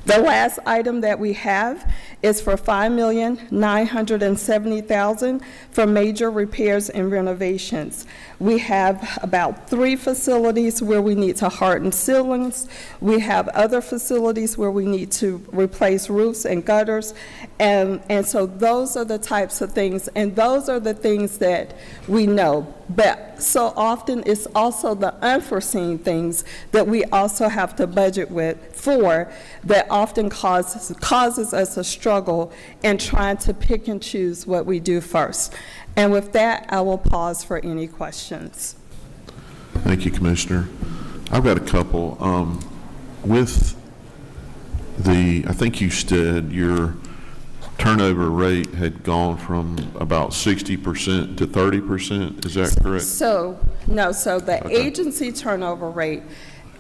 The last item that we have is for $5,970,000 for major repairs and renovations. We have about 3 facilities where we need to harden ceilings. We have other facilities where we need to replace roofs and gutters. And so those are the types of things, and those are the things that we know. But so often it's also the unforeseen things that we also have to budget for that often causes us a struggle in trying to pick and choose what we do first. And with that, I will pause for any questions. Thank you, Commissioner. I've got a couple. With I think you said your turnover rate had gone from about 60% to 30%, is that correct? So the agency turnover rate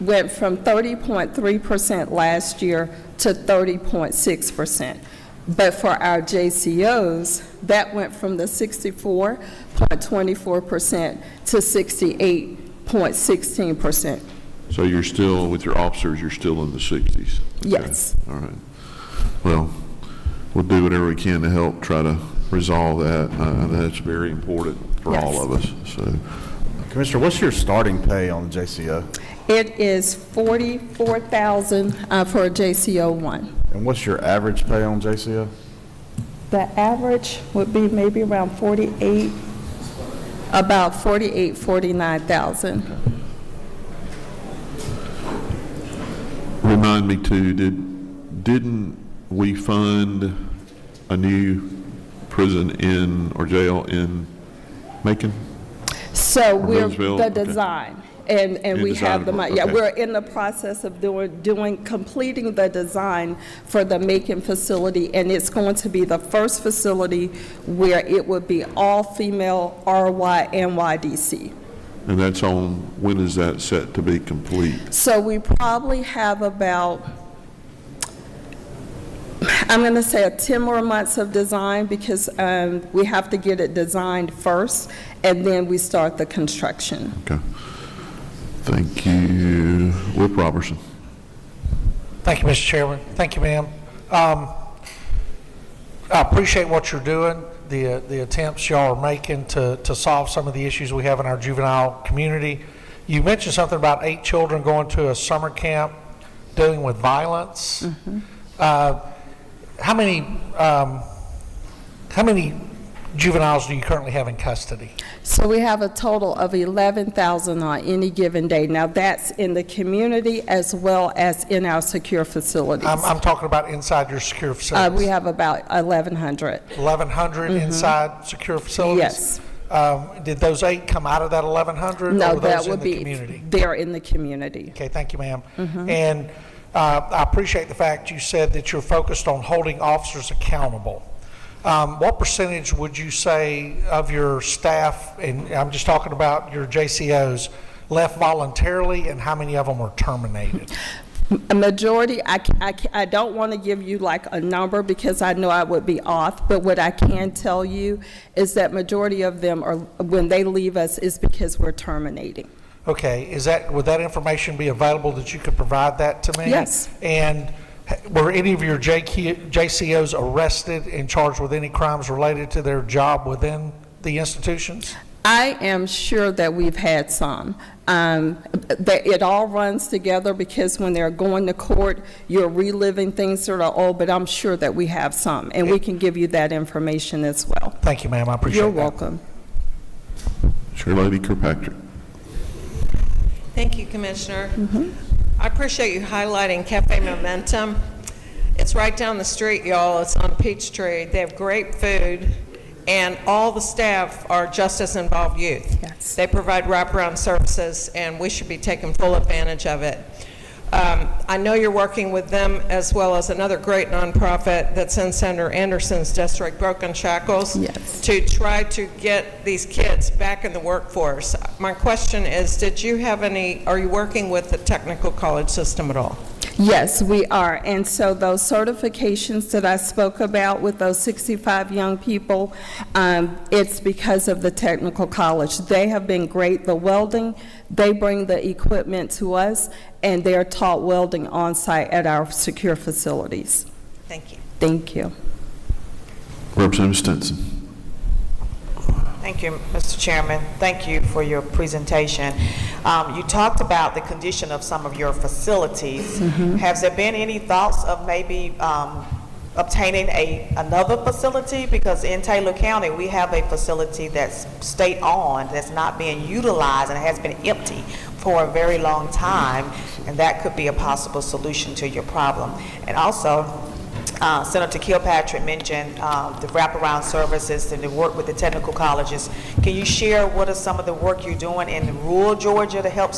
went from 30.3% last year to 30.6%. But for our JCOs, that went from the 64.24% to 68.16%. So you're still, with your officers, you're still in the 60s? Okay. Yes. All right. Well, we'll do whatever we can to help try to resolve that. That's very important for all of us. So, Commissioner, what's your starting pay on the JCO? It is $44,000 for a JCO 1. And what's your average pay on JCO? The average would be maybe around about $49,000. Remind me too, didn't we fund a new prison or jail in Macon? So we're Roseville? the Okay. design. And we have the money. Yeah, okay. we're in the process of completing the design for the Macon facility, and it's going to be the first facility where it would be all female RY and YDC. And that's when is that set to be complete? So we probably have I'm going to say 10 more months of design because we have to get it designed first, and then we start the construction. Okay. Thank you. Whip Robertson. Thank you, Mr. Chairman. Thank you, ma'am. I appreciate what you're doing, the attempts y'all are making to solve some of the issues we have in our juvenile community. You mentioned something about 8 children going to a summer camp dealing with violence. How many juveniles do you currently have in custody? So we have a total of 11,000 on any given day. Now, that's in the community as well as in our secure facilities. I'm talking about inside your secure facilities. We have about 1,100. 1,100 inside secure facilities? Yes. Did those 8 come out of that 1,100? No, or were that those would in the be, community? they're in the community. Okay, thank you, ma'am. And I appreciate the fact you said that you're focused on holding officers accountable. What percentage would you say of your staff, and I'm just talking about your JCOs, left voluntarily, and how many of them were terminated? A majority, I don't want to give you like a number because I know I would be off, but what I can tell you is that majority of them are, when they leave us, is because we're terminating. Okay, would that information be available that you could provide that to me? Yes. And were any of your JCOs arrested and charged with any crimes related to their job within the institutions? I am sure that we've had some. That it all runs together because when they're going to court, you're reliving things that are old, but I'm sure that we have some, and we can give you that information as well. Thank you, ma'am. I appreciate it. You're welcome. Chair Lady Kirkpatrick. Thank you, Commissioner. I appreciate you highlighting Cafe Momentum. It's right down the street, y'all. It's on Peachtree. They have great food, and all the staff are just as involved youth. Yes. They provide wraparound services, and we should be taking full advantage of it. I know you're working with them as well as another great nonprofit that's in Senator Anderson's district, Broken Shackles, Yes. to try to get these kids back in the workforce. My question is, are you working with the technical college system at all? Yes, we are. And so those certifications that I spoke about with those 65 young people, it's because of the technical college. They have been great. The welding, they bring the equipment to us, and they're taught welding on site at our secure facilities. Thank you. Thank you. Representative Stinson. Thank you, Mr. Chairman. Thank you for your presentation. You talked about the condition of some of your facilities. Has there been any thoughts of maybe obtaining another facility? Because in Taylor County, we have a facility that's state-owned, that's not being utilized, and has been empty for a very long time, and that could be a possible solution to your problem. And also, Senator Kilpatrick mentioned the wraparound services and the work with the technical colleges. Can you share what are some of the work you're doing in rural Georgia to help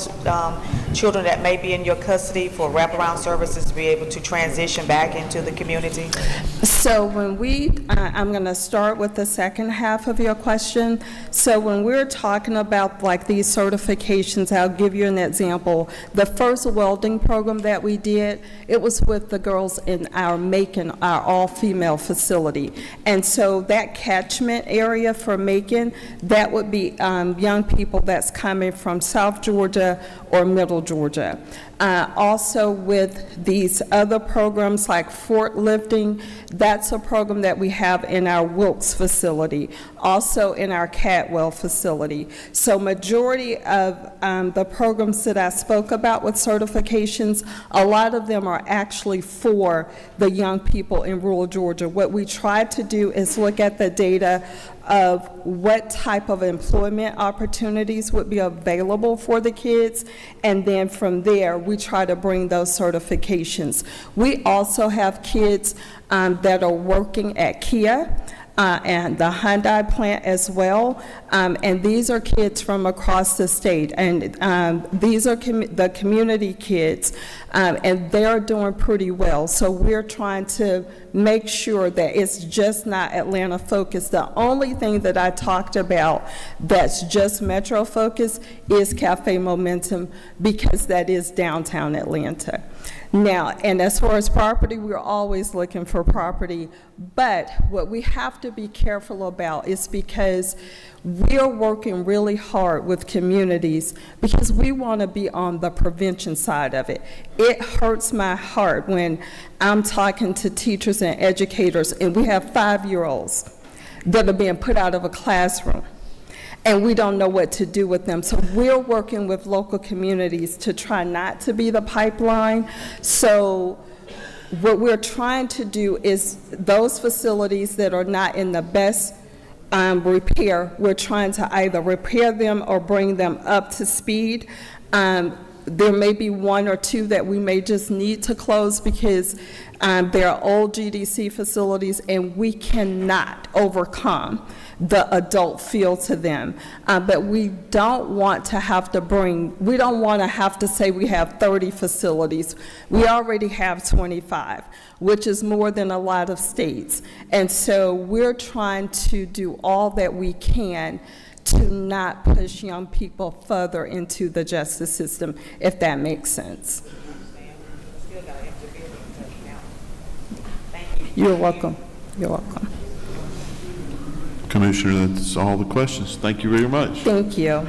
children that may be in your custody for wraparound services to be able to transition back into the community? So when I'm going to start with the second half of your question. So when we're talking about like these certifications, I'll give you an example. The first welding program that we did, it was with the girls in our Macon, our all-female facility. And so that catchment area for Macon, that would be young people that's coming from South Georgia or Middle Georgia. Also with these other programs like forklifting, that's a program that we have in our Wilkes facility, also in our Cadwell facility. So majority of the programs that I spoke about with certifications, a lot of them are actually for the young people in rural Georgia. What we try to do is look at the data of what type of employment opportunities would be available for the kids, and then from there we try to bring those certifications. We also have kids that are working at Kia and the Hyundai plant as well, and these are kids from across the state, and these are the community kids, and they're doing pretty well. So we're trying to make sure that it's just not Atlanta focused. The only thing that I talked about that's just metro focused is Cafe Momentum, because that is downtown Atlanta. Now, and as far as property, we're always looking for property, but what we have to be careful about is because we're working really hard with communities because we want to be on the prevention side of it. It hurts my heart when I'm talking to teachers and educators and we have 5-year-olds that are being put out of a classroom and we don't know what to do with them. So we're working with local communities to try not to be the pipeline. So what we're trying to do is those facilities that are not in the best repair, we're trying to either repair them or bring them up to speed. There may be 1 or 2 that we may just need to close because they are old GDC facilities and we cannot overcome the adult feel to them. But we don't want to have to we don't want to have to say we have 30 facilities. We already have 25, which is more than a lot of states. And so we're trying to do all that we can to not push young people further into the justice system, if that makes sense. You're welcome. You're welcome. Commissioner, that's all the questions. Thank you very much. Thank you.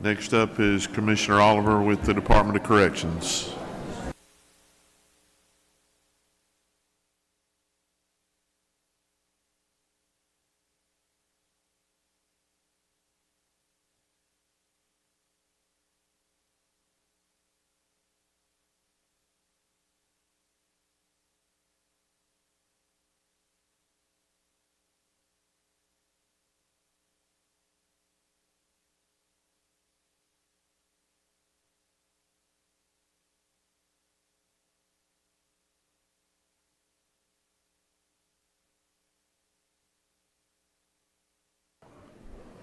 Next up is Commissioner Oliver with the Department of Corrections.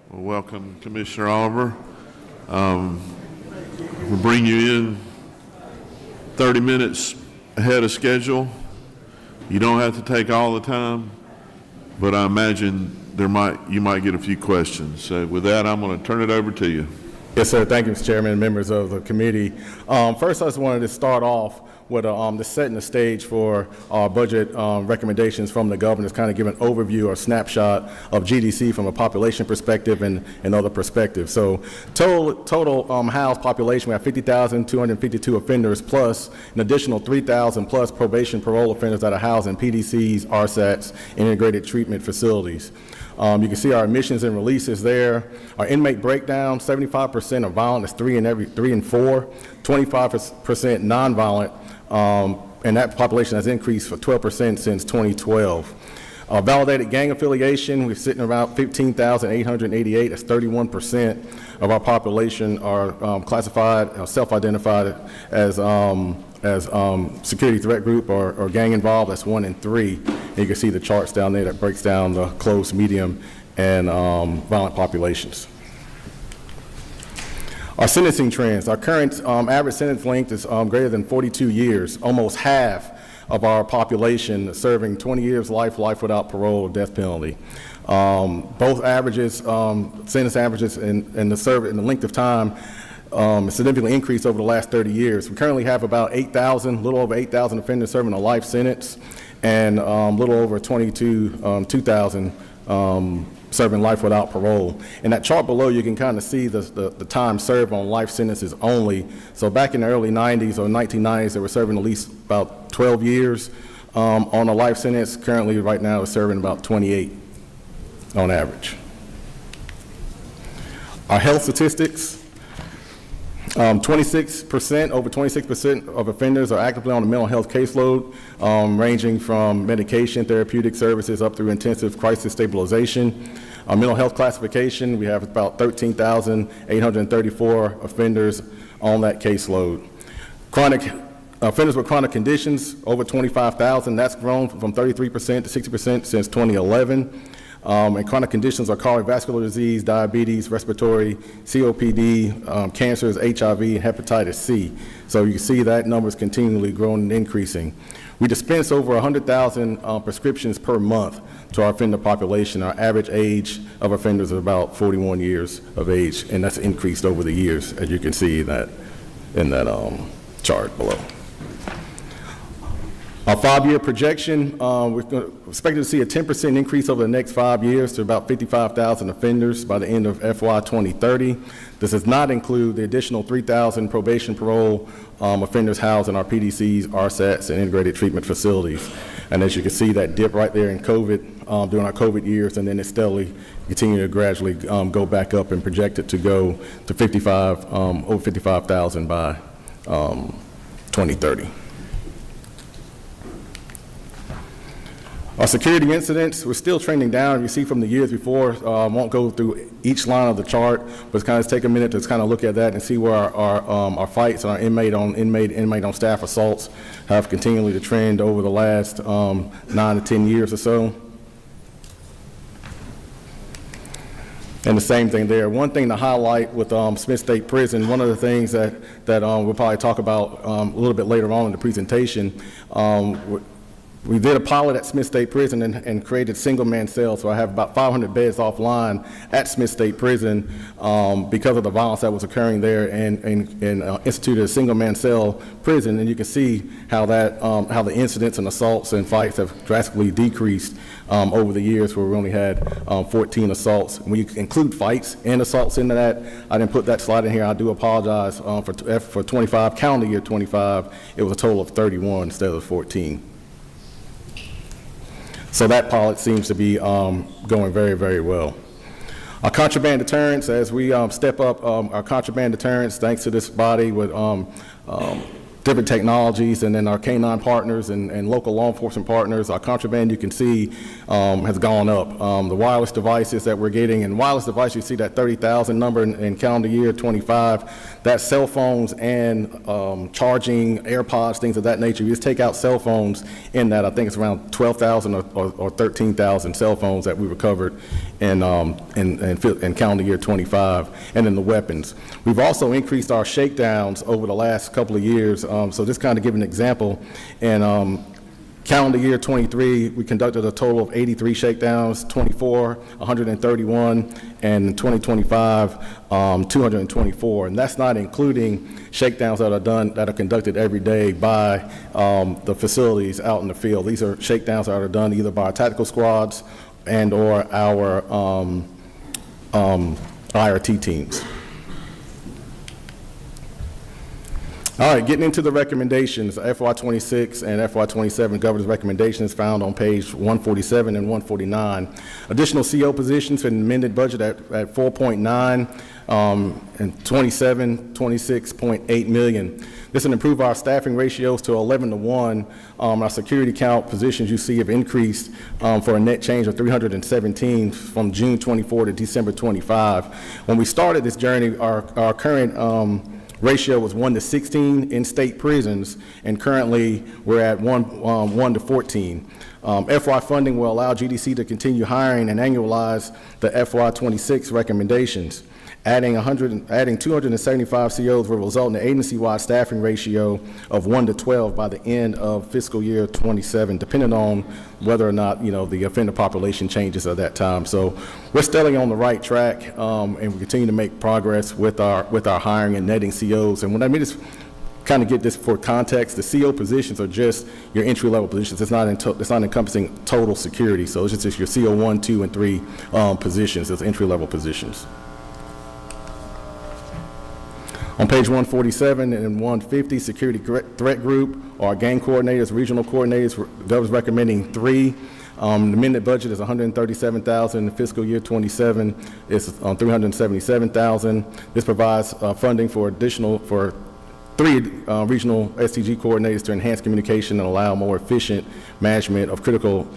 Well, welcome, Commissioner Oliver. We'll bring you in 30 minutes ahead of schedule. You don't have to take all the time, but I imagine you might get a few questions. So with that, I'm going to turn it over to you. Yes, sir. Thank you, Mr. Chairman and members of the committee. First, I just wanted to start off with setting the stage for our budget recommendations from the governor, kind of give an overview or snapshot of GDC from a population perspective and other perspectives. So total housed population, we have 50,252 offenders plus an additional 3,000 plus probation parole offenders that are housed in PDCs, RSATs, integrated treatment facilities. You can see our admissions and releases there. Our inmate breakdown, 75% are violent, that's 3 and 4, 25% nonviolent, and that population has increased for 12% since 2012. Validated gang affiliation, we're sitting around 15,888, that's 31% of our population are classified, self-identified as security threat group or gang involved, that's 1 in 3. And you can see the charts down there that breaks down the close, medium, and violent populations. Our sentencing trends, our current average sentence length is greater than 42 years, almost half of our population serving 20 years life without parole or death penalty. Both averages, sentence averages and the length of time significantly increased over the last 30 years. We currently have about 8,000, a little over 8,000 offenders serving a life sentence and a little over 2,000 serving life without parole. In that chart below, you can kind of see the time served on life sentences only. So back in the early 90s or 1990s, they were serving at least about 12 years on a life sentence. Currently, right now, is serving about 28 on average. Our health statistics, 26%, over 26% of offenders are actively on a mental health caseload, ranging from medication, therapeutic services, up through intensive crisis stabilization. Our mental health classification, we have about 13,834 offenders on that caseload. Chronic offenders with chronic conditions, over 25,000. That's grown from 33% to 60% since 2011. And chronic conditions are cardiovascular disease, diabetes, respiratory, COPD, cancers, HIV, and hepatitis C. So you can see that number is continually growing and increasing. We dispense over 100,000 prescriptions per month to our offender population. Our average age of offenders is about 41 years of age, and that's increased over the years, as you can see that in that chart below. Our 5-year projection, we're expected to see a 10% increase over the next 5 years to about 55,000 offenders by the end of FY 2030. This does not include the additional 3,000 probation parole offenders housed in our PDCs, RSATs, and integrated treatment facilities. And as you can see, that dip right there in COVID, during our COVID years, and then it steadily continue to gradually go back up and projected to go to over 55,000 by 2030. Our security incidents, we're still trending down. You see from the years before, I won't go through each line of the chart, but kind of take a minute to kind of look at that and see where our fights and our inmate on staff assaults have continually to trend over the last 9 to 10 years or so. And the same thing there. One thing to highlight with Smith State Prison, one of the things that we'll probably talk about a little bit later on in the presentation, we did a pilot at Smith State Prison and created single-man cells. So I have about 500 beds offline at Smith State Prison because of the violence that was occurring there, and instituted a single-man cell prison. And you can see how how the incidents and assaults and fights have drastically decreased over the years, where we only had 14 assaults. When you include fights and assaults into that, I didn't put that slide in here. I do apologize. For 25, calendar year 25, it was a total of 31 instead of 14. So that pilot seems to be going very, very well. Our contraband deterrence, as we step up our contraband deterrence, thanks to this body with different technologies, and then our K-9 partners and local law enforcement partners, our contraband, you can see, has gone up. The wireless devices that we're getting, and wireless devices, you see that 30,000 number in calendar year 25, that's cell phones and charging, AirPods, things of that nature. You just take out cell phones in that, I think it's around 12,000 or 13,000 cell phones that we recovered in calendar year 25, and then the weapons. We've also increased our shakedowns over the last couple of years. So just kind of give an example, in calendar year 23, we conducted a total of 83 shakedowns, 24, 131, and in 2025, 224. And that's not including shakedowns that are conducted every day by the facilities out in the field. These are shakedowns that are done either by our tactical squads and or our IRT teams. All right, getting into the recommendations, FY26 and FY27 governor's recommendations found on page 147 and 149. Additional CO positions in the amended budget at 4.9 and 26.8 million. This will improve our staffing ratios to 11 to 1. Our security count positions you see have increased for a net change of 317 from June 24 to December 25. When we started this journey, our current ratio was 1 to 16 in state prisons, and currently we're at 1 to 14. FY funding will allow GDC to continue hiring and annualize the FY26 recommendations. Adding 275 COs will result in an agency-wide staffing ratio of 1 to 12 by the end of fiscal year 27, depending on whether or not the offender population changes at that time. So we're steadily on the right track, and we continue to make progress with our hiring and netting COs. And when I mean this, kind of get this for context, the CO positions are just your entry-level positions. It's not encompassing total security. So it's just your CO 1, 2, and 3 positions as entry-level positions. On page 147 and 150, security threat group, our gang coordinators, regional coordinators, that was recommending 3. The amended budget is $137,000. Fiscal year 27 is $377,000. This provides funding for 3 regional STG coordinators to enhance communication and allow more efficient management of critical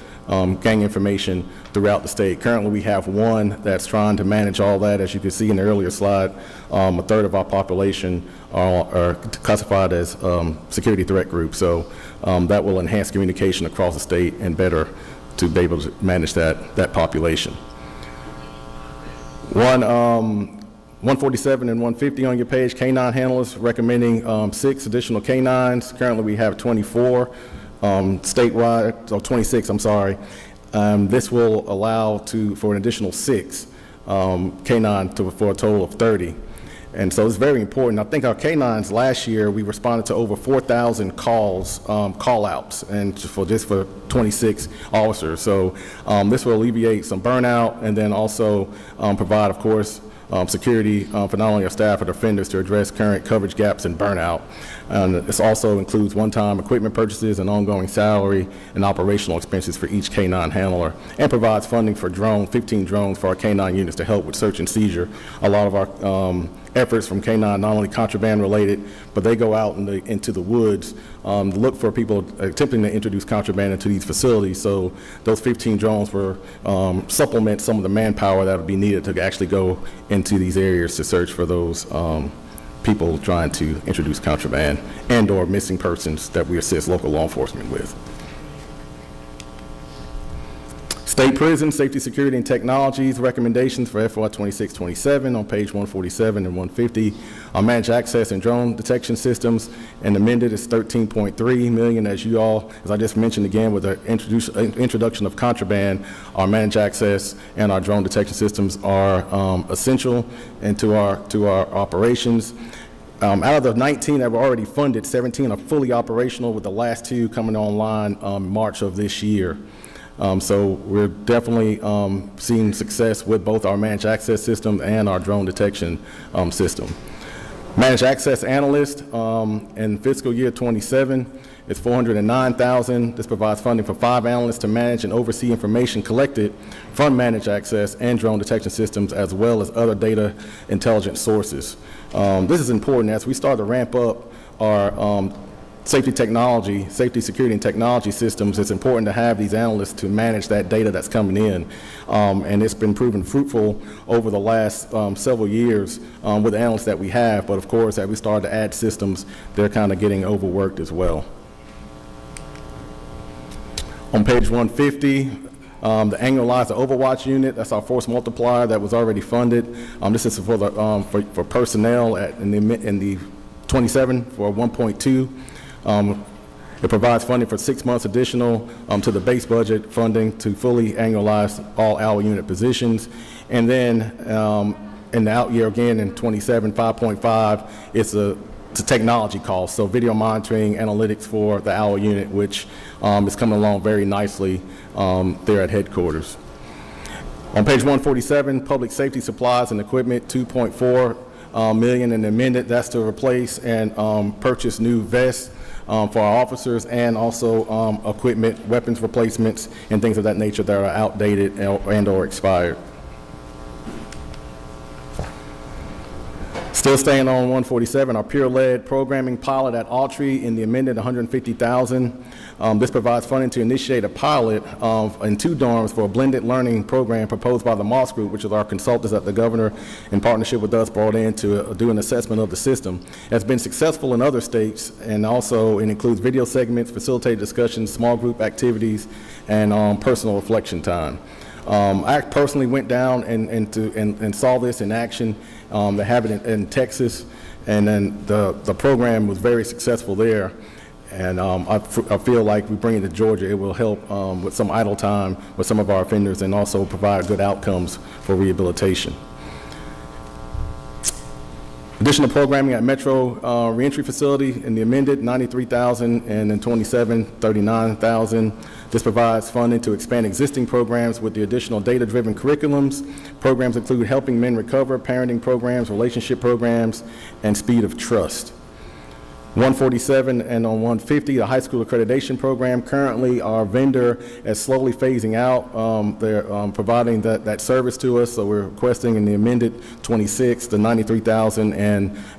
gang information throughout the state. Currently, we have 1 that's trying to manage all that. As you can see in the earlier slide, a third of our population are classified as security threat groups. So that will enhance communication across the state and better to be able to manage that population. 147 and 150 on your page, K-9 handlers, recommending 6 additional K-9s. Currently, we have 24 statewide, or 26, I'm sorry. This will allow for an additional 6 K-9 for a total of 30. And so it's very important. I think our K-9s last year, we responded to over 4,000 calls, call-outs, and just for 26 officers. So this will alleviate some burnout and then also provide, of course, security for not only our staff but offenders to address current coverage gaps and burnout. This also includes one-time equipment purchases and ongoing salary and operational expenses for each K-9 handler, and provides funding for 15 drones for our K-9 units to help with search and seizure. A lot of our efforts from K-9 not only contraband related, but they go out into the woods to look for people attempting to introduce contraband into these facilities. So those 15 drones will supplement some of the manpower that would be needed to actually go into these areas to search for those people trying to introduce contraband and or missing persons that we assist local law enforcement with. State Prison Safety, Security, and Technologies recommendations for FY 26-27 on page 147 and 150. Our managed access and drone detection systems, and amended is $13.3 million. As I just mentioned again, with the introduction of contraband, our managed access and our drone detection systems are essential into our operations. Out of the 19 that were already funded, 17 are fully operational, with the last 2 coming online March of this year. So we're definitely seeing success with both our managed access system and our drone detection system. Managed access analyst in fiscal year 27 is $409,000. This provides funding for 5 analysts to manage and oversee information collected from managed access and drone detection systems, as well as other data intelligence sources. This is important as we start to ramp up our safety, security, and technology systems. It's important to have these analysts to manage that data that's coming in. And it's been proven fruitful over the last several years with the analysts that we have. But of course, as we start to add systems, they're kind of getting overworked as well. On page 150, the annualized Overwatch unit, that's our force multiplier that was already funded. This is for the for personnel in the 27 for 1.2. It provides funding for 6 months additional to the base budget funding to fully annualize all our unit positions. And then in the out year again in 27, 5.5, it's a technology cost. So video monitoring analytics for the OWL unit, which is coming along very nicely there at headquarters. On page 147, public safety supplies and equipment, $2.4 million in amended. That's to replace and purchase new vests for our officers, and also equipment, weapons replacements, and things of that nature that are outdated and or expired. Still staying on 147, our peer-led programming pilot at Autry in the amended $150,000. This provides funding to initiate a pilot in 2 dorms for a blended learning program proposed by the Moss Group, which is our consultants that the governor, in partnership with us, brought in to do an assessment of the system. It has been successful in other states, and also it includes video segments, facilitated discussions, small group activities, and personal reflection time. I personally went down and saw this in action. They have it in Texas, and then the program was very successful there. And I feel like we bring it to Georgia, it will help with some idle time with some of our offenders, and also provide good outcomes for rehabilitation. Additional programming at Metro Reentry Facility in the amended $93,000, and in 27, $39,000. This provides funding to expand existing programs with the additional data-driven curriculums. Programs include Helping Men Recover, parenting programs, relationship programs, and Speed of Trust. 147 and on 150, the high school accreditation program. Currently, our vendor is slowly phasing out. They're providing that service to us, so we're requesting in the amended 26, the $93,000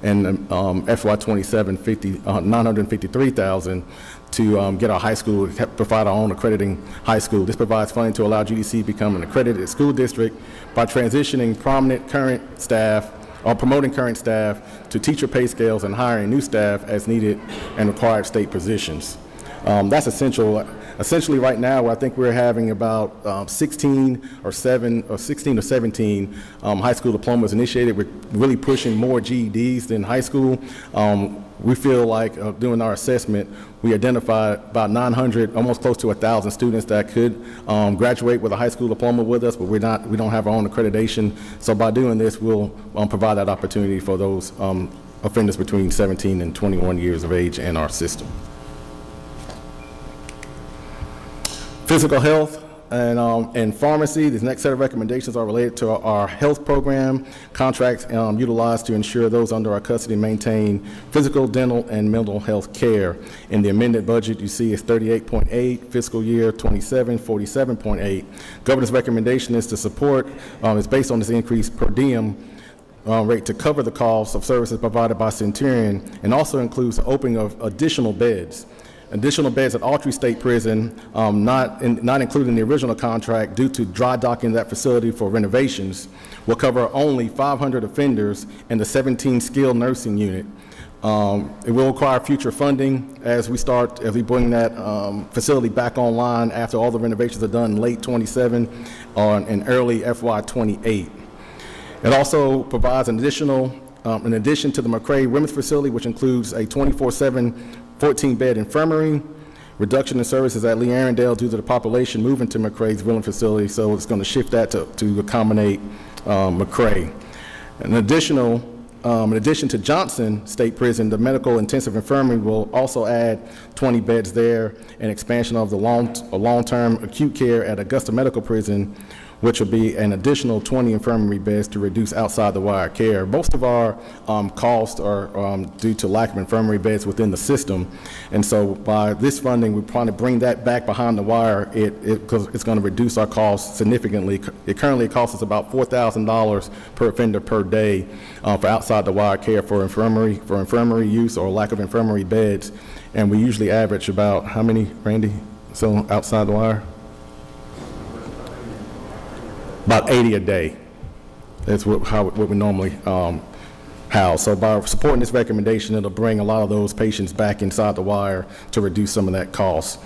and FY27, $953,000 to get our high school, provide our own accrediting high school. This provides funding to allow GDC to become an accredited school district by transitioning prominent current staff or promoting current staff to teacher pay scales and hiring new staff as needed and required state positions. That's essential. Essentially, right now, I think we're having about 16 or 17 high school diplomas initiated. We're really pushing more GEDs than high school. We feel like doing our assessment, we identified about 900, almost close to 1,000 students that could graduate with a high school diploma with us, but we don't have our own accreditation. So by doing this, we'll provide that opportunity for those offenders between 17 and 21 years of age in our system. Physical health and pharmacy. This next set of recommendations are related to our health program contracts utilized to ensure those under our custody maintain physical, dental, and mental health care. In the amended budget, you see it's 38.8, fiscal year 27, 47.8. Governor's recommendation is to support, is based on this increased per diem rate to cover the costs of services provided by Centurion, and also includes the opening of additional beds. Additional beds at Autry State Prison, not included in the original contract due to dry docking that facility for renovations, will cover only 500 offenders in the 17 skilled nursing unit. It will require future funding as we bring that facility back online after all the renovations are done in late 27 or in early FY28. It also provides in addition to the McRae Women's Facility, which includes a 24/7 14-bed infirmary, reduction in services at Lee Arendale due to the population moving to McRae's Wheeling facility, so it's going to shift that to accommodate McRae. In addition to Johnson State Prison, the medical intensive infirmary will also add 20 beds there, and expansion of the long-term acute care at Augusta Medical Prison, which will be an additional 20 infirmary beds to reduce outside the wire care. Most of our costs are due to lack of infirmary beds within the system. And so by this funding, we plan to bring that back behind the wire because it's going to reduce our costs significantly. It currently costs us about $4,000 per offender per day for outside the wire care for infirmary use or lack of infirmary beds. And we usually average about, how many, Randy? So outside the wire? About 80 a day. That's what we normally house. So by supporting this recommendation, it'll bring a lot of those patients back inside the wire to reduce some of that cost.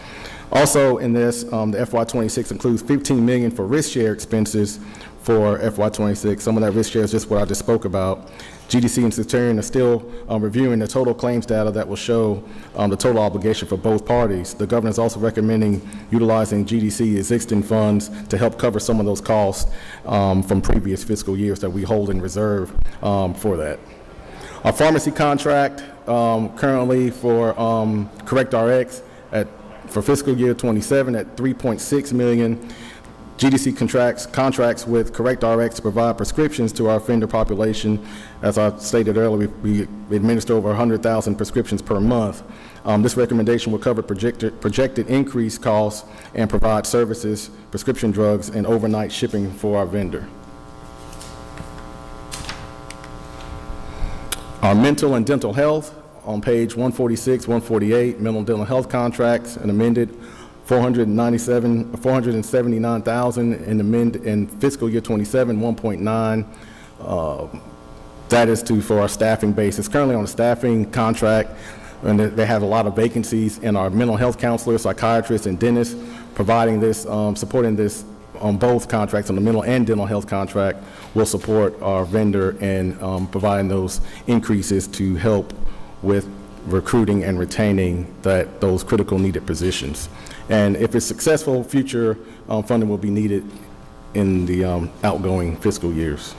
Also in this, the FY26 includes $15 million for risk share expenses for FY26. Some of that risk share is just what I just spoke about. GDC and Centurion are still reviewing the total claims data that will show the total obligation for both parties. The governor is also recommending utilizing GDC existing funds to help cover some of those costs from previous fiscal years that we hold in reserve for that. Our pharmacy contract currently for CorrectRx for fiscal year 27 at $3.6 million. GDC contracts with CorrectRx to provide prescriptions to our offender population. As I stated earlier, we administer over 100,000 prescriptions per month. This recommendation will cover projected increased costs and provide services, prescription drugs, and overnight shipping for our vendor. Our mental and dental health on page 146, 148, mental and dental health contracts and amended $479,000 in fiscal year 27, 1.9. That is for our staffing base. It's currently on a staffing contract, and they have a lot of vacancies in our mental health counselors, psychiatrists, and dentists. Providing this, supporting this on both contracts, on the mental and dental health contract, will support our vendor in providing those increases to help with recruiting and retaining those critical needed positions. And if it's successful, future funding will be needed in the outgoing fiscal years.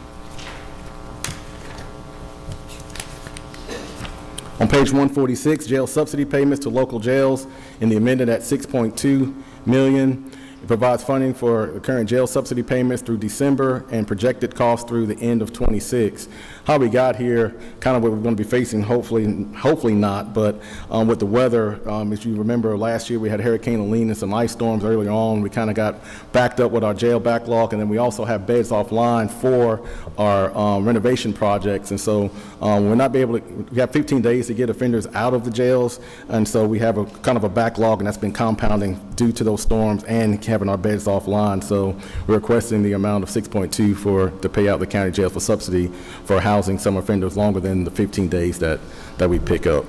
On page 146, jail subsidy payments to local jails in the amended at $6.2 million. It provides funding for the current jail subsidy payments through December and projected costs through the end of 26. how we got here, kind of what we're going to be facing, hopefully not, but with the weather, as you remember last year we had Hurricane Helene and some ice storms earlier on. We kind of got backed up with our jail backlog, and then we also have beds offline for our renovation projects, and so we're not be able to, we have 15 days to get offenders out of the jails, and so we have a kind of a backlog, and that's been compounding due to those storms and having our beds offline. So we're requesting the amount of 6.2 to pay out the county jails for subsidy for housing some offenders longer than the 15 days that we pick up.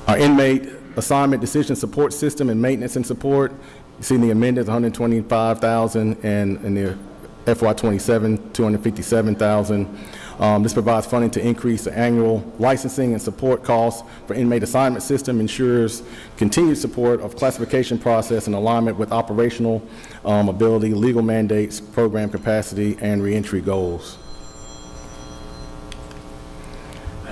Our inmate assignment decision support system and maintenance and support, you see in the amended $125,000, and in the FY27 $257,000. This provides funding to increase the annual licensing and support costs for inmate assignment system, ensures continued support of classification process in alignment with operational ability, legal mandates, program capacity, and reentry goals.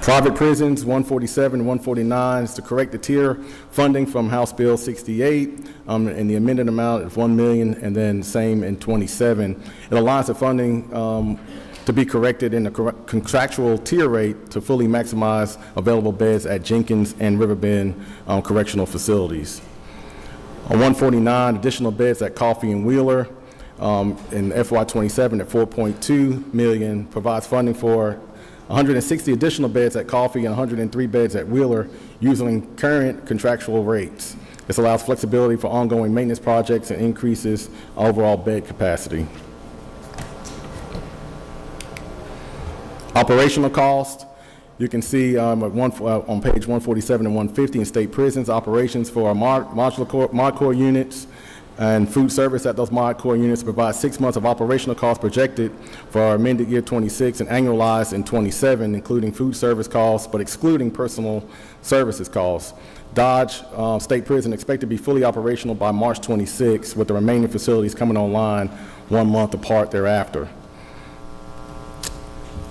Private prisons, 147 and 149 is to correct the tier funding from House Bill 68, and the amended amount of $1 million, and then same in 27. It aligns the funding to be corrected in the contractual tier rate to fully maximize available beds at Jenkins and Riverbend correctional facilities. On 149, additional beds at Coffee and Wheeler in FY27 at $4.2 million provides funding for 160 additional beds at Coffee and 103 beds at Wheeler using current contractual rates. This allows flexibility for ongoing maintenance projects and increases overall bed capacity. Operational cost, you can see on page 147 and 150 in state prisons, operations for our Mod Corps units and food service at those Mod Corps units provide 6 months of operational costs projected for our amended year 26 and annualized in 27, including food service costs, but excluding personal services costs. Dodge State Prison expected to be fully operational by March 26, with the remaining facilities coming online 1 month apart thereafter.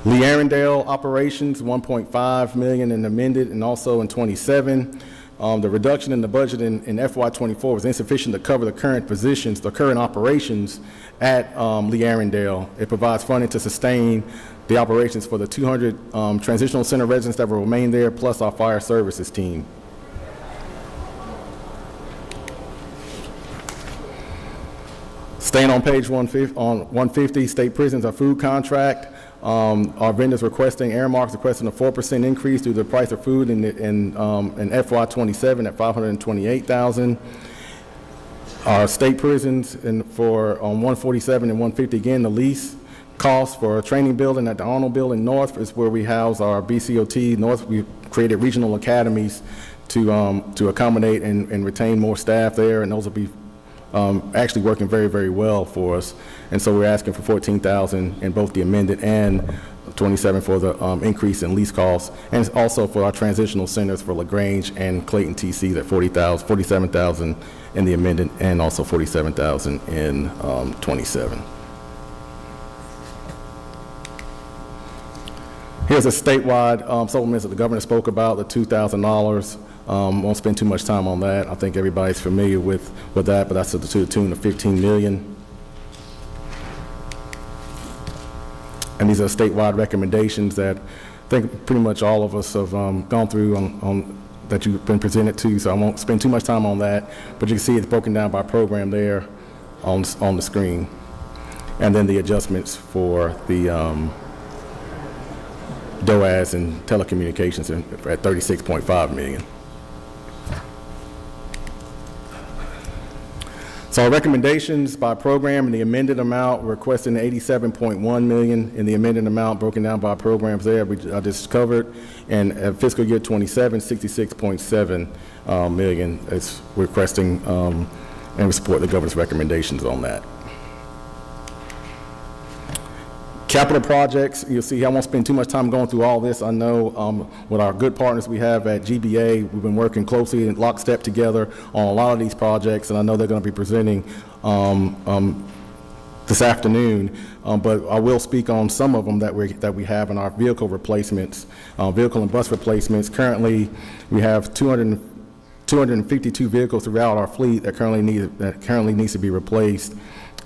Lee Arrendale operations, $1.5 million in amended and also in 27. The reduction in the budget in FY24 was insufficient to cover the current positions, the current operations at Lee Arrendale. It provides funding to sustain the operations for the 200 transitional center residents that will remain there, plus our fire services team. Staying on page 150, state prisons, our food contract. Our vendors requesting, Airmark's requesting a 4% increase due to the price of food in FY27 at $528,000. Our state prisons for 147 and 150, again, the lease cost for a training building at the Arnold Building North is where we house our BCOT North. We've created regional academies to accommodate and retain more staff there, and those will be actually working very, very well for us. And so we're asking for $14,000 in both the amended and 27 for the increase in lease costs, and also for our transitional centers for LaGrange and Clayton TC at $47,000 in the amended, and also $47,000 in 27. Here's a statewide supplements that the governor spoke about, the $2,000. Won't spend too much time on that. I think everybody's familiar with that, but that's to the tune of $15 million. And these are statewide recommendations that I think pretty much all of us have gone through on that you've been presented to, so I won't spend too much time on that, but you can see it's broken down by program there on the screen. And then the adjustments for the DOAS and telecommunications at $36.5 million. So our recommendations by program in the amended amount, we're requesting $87.1 million in the amended amount, broken down by programs there, I just covered. And fiscal year 27, $66.7 million is requesting, and we support the governor's recommendations on that. Capital projects, you'll see I won't spend too much time going through all this. I know with our good partners we have at GBA, we've been working closely in lockstep together on a lot of these projects, and I know they're going to be presenting this afternoon, but I will speak on some of them that we have in our vehicle replacements, vehicle and bus replacements. Currently, we have 252 vehicles throughout our fleet that currently needs to be replaced.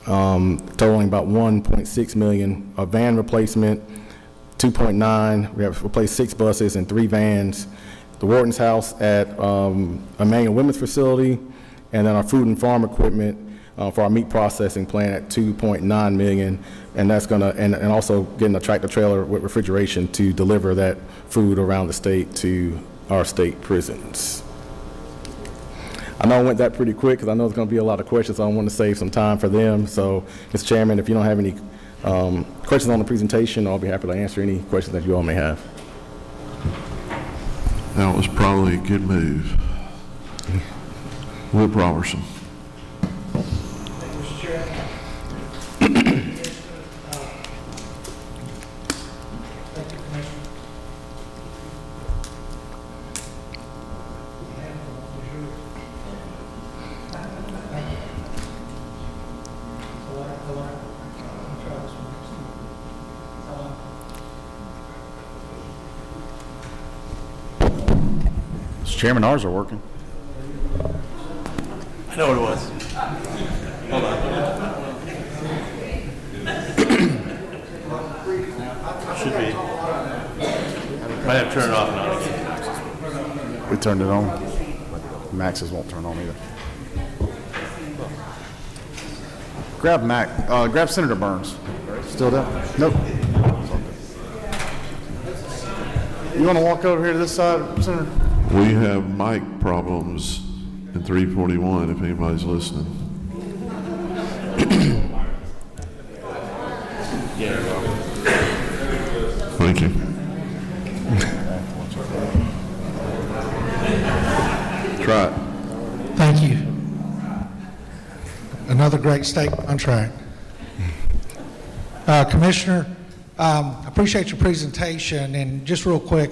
Totaling about $1.6 million of van replacement, 2.9. We have replaced 6 buses and 3 vans. The Warden's House at Emmanuel Women's Facility, and then our food and farm equipment for our meat processing plant at $2.9 million, and that's gonna, and also getting a tractor trailer with refrigeration to deliver that food around the state to our state prisons. I know I went that pretty quick because I know there's going to be a lot of questions. So I want to save some time for them. So, Mr. Chairman, if you don't have any questions on the presentation, I'll be happy to answer any questions that you all may have. That was probably a good move. Whip Robertson. Mr. Chairman. Thank you, Commissioner. Mr. Chairman, ours are working. I know what it was. Hold on. Should be. Might have to turn it off now. We turned it on. Max's won't turn on either. Grab Mac. Grab Senator Burns. Still there? Nope. You want to walk over here to this side, Senator? We have mic problems in 341 if anybody's listening. Thank you. Try it. Thank you. Another great state contract. Commissioner, appreciate your presentation, and just real quick,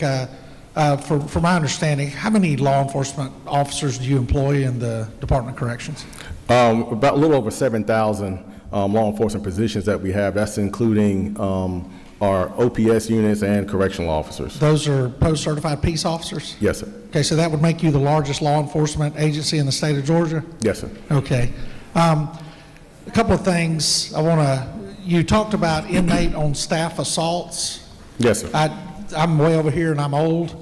for my understanding, how many law enforcement officers do you employ in the Department of Corrections? About a little over 7,000 law enforcement positions that we have. That's including our OPS units and correctional officers. Those are post-certified peace officers? Yes, sir. Okay, so that would make you the largest law enforcement agency in the state of Georgia? Yes, sir. Okay. A couple of things I want to, you talked about inmate on staff assaults. Yes, sir. I'm way over here and I'm old.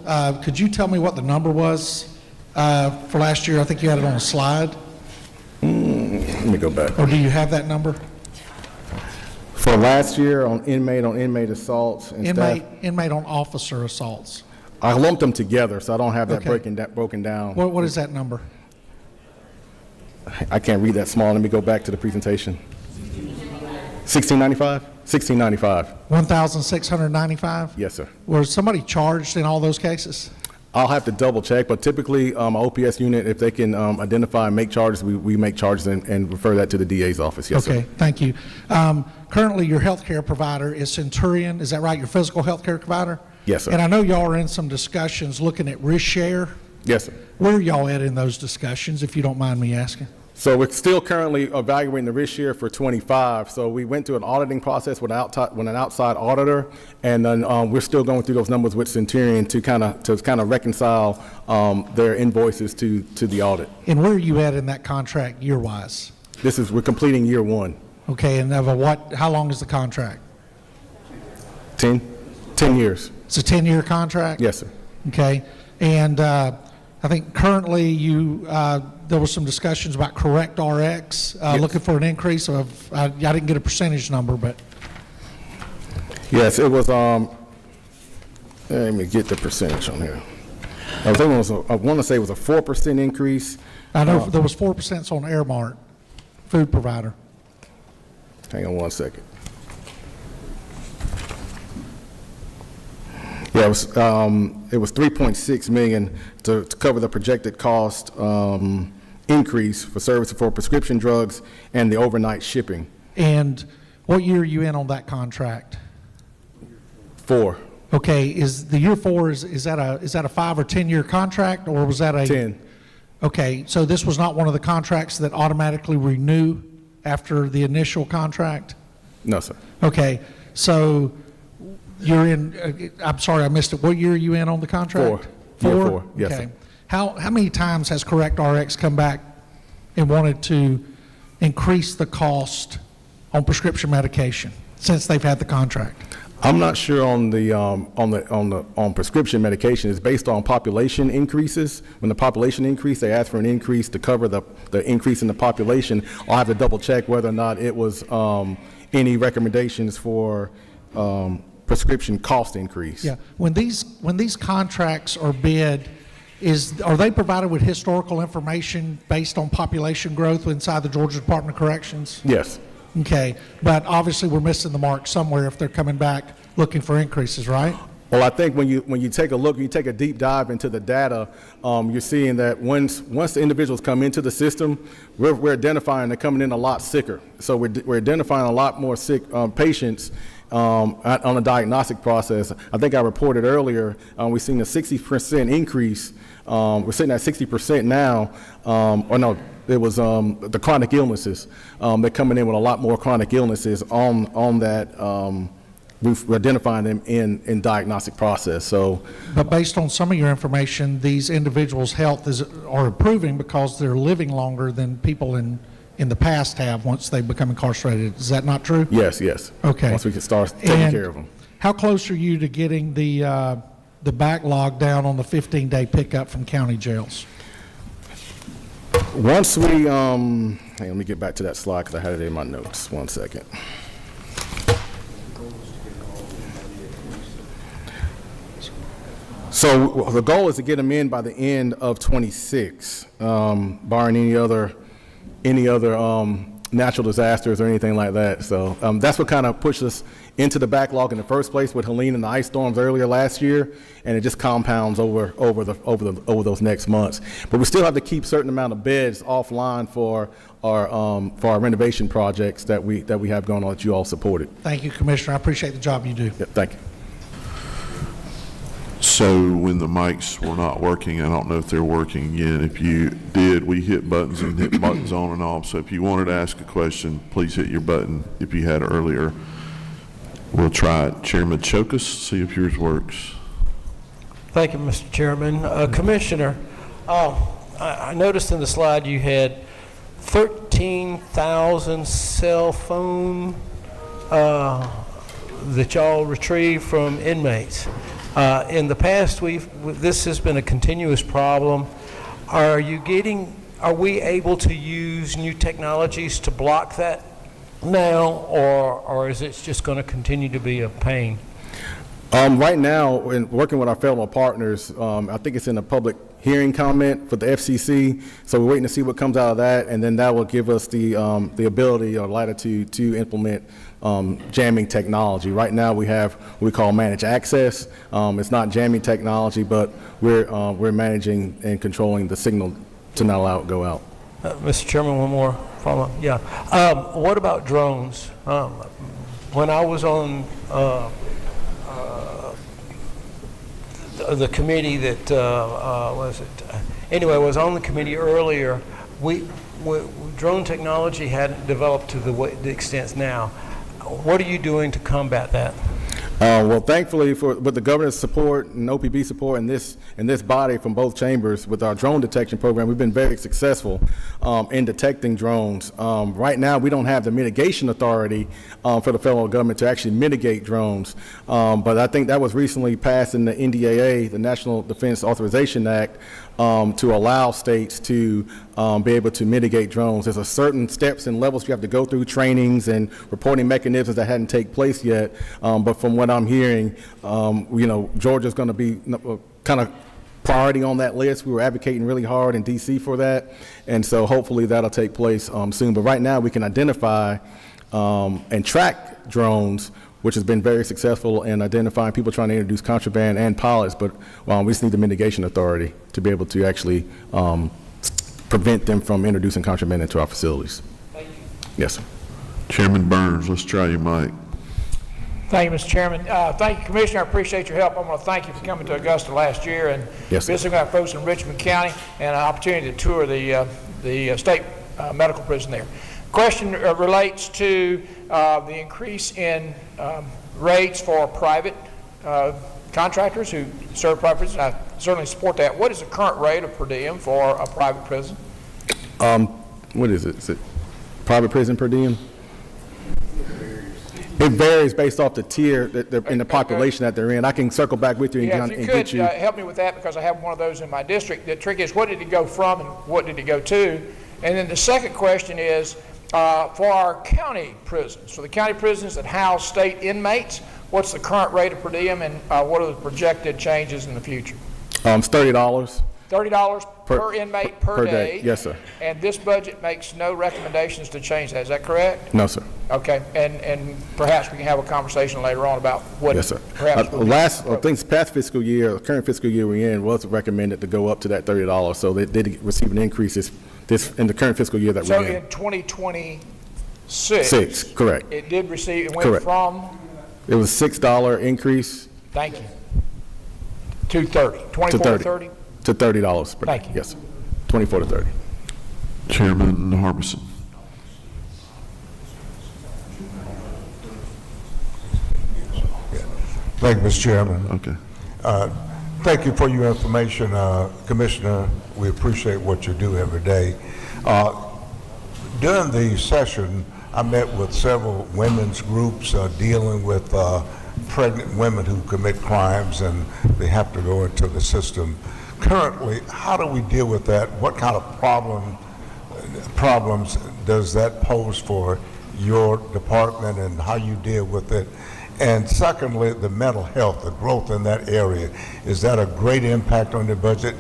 Could you tell me what the number was for last year? I think you had it on a slide. Let me go back. Or do you have that number? For last year on inmate assaults and staff, Inmate on officer assaults. I lumped them together, so I don't have that Okay. broken down. What is that number? I can't read that small. Let me go back to the presentation. 1695? 1695. 1,695? Yes, sir. Was somebody charged in all those cases? I'll have to double check, but typically, OPS unit, if they can identify and make charges, we make charges and refer that to the DA's office. Yes, Okay, sir. thank you. Currently, your healthcare provider is Centurion, is that right? Your physical healthcare provider? Yes, sir. And I know y'all are in some discussions looking at risk share. Yes, sir. Where are y'all at in those discussions, if you don't mind me asking? So we're still currently evaluating the risk share for 25. So we went through an auditing process with an outside auditor, and then we're still going through those numbers with Centurion to kind of reconcile their invoices to the audit. And where are you at in that contract year-wise? We're completing year 1. Okay, and how long is the contract? 10 years. It's a 10-year contract? Yes, sir. Okay, and I think currently there were some discussions about Correct RX, looking for an increase of, I didn't get a percentage number, but. Yes, it was, let me get the percentage on here. I want to say it was a 4% increase. I know there was 4% on Airmart, food provider. Hang on one second. Yeah, it was 3.6 million to cover the projected cost increase for service for prescription drugs and the overnight shipping. And what year are you in on that contract? 4. Okay, is the year 4, is that a 5 or 10 year contract, or was that a? 10. Okay, so this was not one of the contracts that automatically renew after the initial contract? No, sir. Okay, so you're in, I'm sorry, I missed it. What year are you in on the contract? 4. 4? Year 4, yes, Okay. sir. How many times has Correct RX come back and wanted to increase the cost on prescription medication since they've had the contract? I'm not sure on on prescription medication. It's based on population increases. When the population increase, they ask for an increase to cover the increase in the population. I'll have to double check whether or not it was any recommendations for prescription cost increase. Yeah, when these contracts are bid, are they provided with historical information based on population growth inside the Georgia Department of Corrections? Yes. Okay, but obviously we're missing the mark somewhere if they're coming back looking for increases, right? Well, I think when you take a look, you take a deep dive into the data, you're seeing that once the individuals come into the system, we're identifying they're coming in a lot sicker. So we're identifying a lot more sick patients on the diagnostic process. I think I reported earlier, we've seen a 60% increase. We're sitting at 60% now, or no, it was the chronic illnesses. They're coming in with a lot more chronic illnesses on that. We're identifying them in diagnostic process. So, but based on some of your information, these individuals' health are improving because they're living longer than people in the past have once they become incarcerated. Is that not true? Yes. Okay. Once we can start taking care of them. How close are you to getting the backlog down on the 15-day pickup from county jails? Once we, let me get back to that slide because I had it in my notes. 1 second. So the goal is to get them in by the end of 26, barring any other natural disasters or anything like that. So that's what kind of pushed us into the backlog in the first place with Helene and the ice storms earlier last year, and it just compounds over those next months. But we still have to keep a certain amount of beds offline for our renovation projects that we have going on that you all supported. Thank you, Commissioner. I appreciate the job you do. Yep, thank you. So when the mics were not working, I don't know if they're working again. If you did, we hit buttons and hit buttons on and off. So if you wanted to ask a question, please hit your button if you had earlier. We'll try it. Chairman Chokus, see if yours works. Thank you, Mr. Chairman. Commissioner, I noticed in the slide you had 13,000 cell phone that y'all retrieved from inmates. In the past, this has been a continuous problem. Are we able to use new technologies to block that now, or is it just going to continue to be a pain? Right now, in working with our fellow partners, I think it's in a public hearing comment for the FCC, so we're waiting to see what comes out of that, and then that will give us the ability or latitude to implement jamming technology. Right now, we have what we call managed access. It's not jamming technology, but we're managing and controlling the signal to not allow it to go out. Mr. Chairman, one more follow-up. Yeah. What about drones? When I was on the committee that was on the committee earlier, drone technology hadn't developed to the extent now. What are you doing to combat that? Well, thankfully, with the governor's support and OPB support in this body from both chambers with our drone detection program, we've been very successful in detecting drones. Right now, we don't have the mitigation authority for the federal government to actually mitigate drones, but I think that was recently passed in the NDAA, the National Defense Authorization Act, to allow states to be able to mitigate drones. There's a certain steps and levels you have to go through, trainings and reporting mechanisms that hadn't taken place yet, but from what I'm hearing, Georgia's going to be kind of priority on that list. We were advocating really hard in D.C. for that, and so hopefully that'll take place soon. But right now we can identify and track drones, which has been very successful in identifying people trying to introduce contraband and pilots, but we just need the mitigation authority to be able to actually prevent them from introducing contraband into our facilities. Thank you. Yes, sir. Chairman Burns, let's try your mic. Thank you, Mr. Chairman. Thank you, Commissioner. I appreciate your help. I want to thank you for coming to Augusta last year and visiting our folks in Richmond County and an opportunity to tour the state medical prison there. Question relates to the increase in rates for private contractors who serve private prisons. I certainly support that. What is the current rate of per diem for a private prison? What is it? Is it private prison per diem? It varies based off the tier in the population that they're in. I can circle back with you Yeah, and if you get could you. help me with that, because I have one of those in my district. The trick is, what did it go from and what did it go to? And then the second question is, for our county prisons, for the county prisons that house state inmates, what's the current rate of per diem, and what are the projected changes in the future? It's $30. $30 per inmate per day? Yes, sir. And this budget makes no recommendations to change that, is that correct? No, sir. Okay, and perhaps we can have a conversation later on about what Yes, sir. perhaps would be- I think past fiscal year, current fiscal year we're in, was recommended to go up to that $30. So they did receive an increase this in the current fiscal year that So we're in. in 2026? Six, correct. It did receive, it went Correct. from, It was $6 increase thank you, to 30, to 24 to 30. 30? To $30 per day. Thank you. Yes, sir. 24 to 30. Chairman Harbison. Thank you, Mr. Chairman. Okay. Thank you for your information, Commissioner. We appreciate what you do every day. During the session, I met with several women's groups dealing with pregnant women who commit crimes and they have to go into the system. Currently, how do we deal with that? What kind of problems does that pose for your department and how you deal with it? And secondly, the mental health, the growth in that area, is that a great impact on the budget?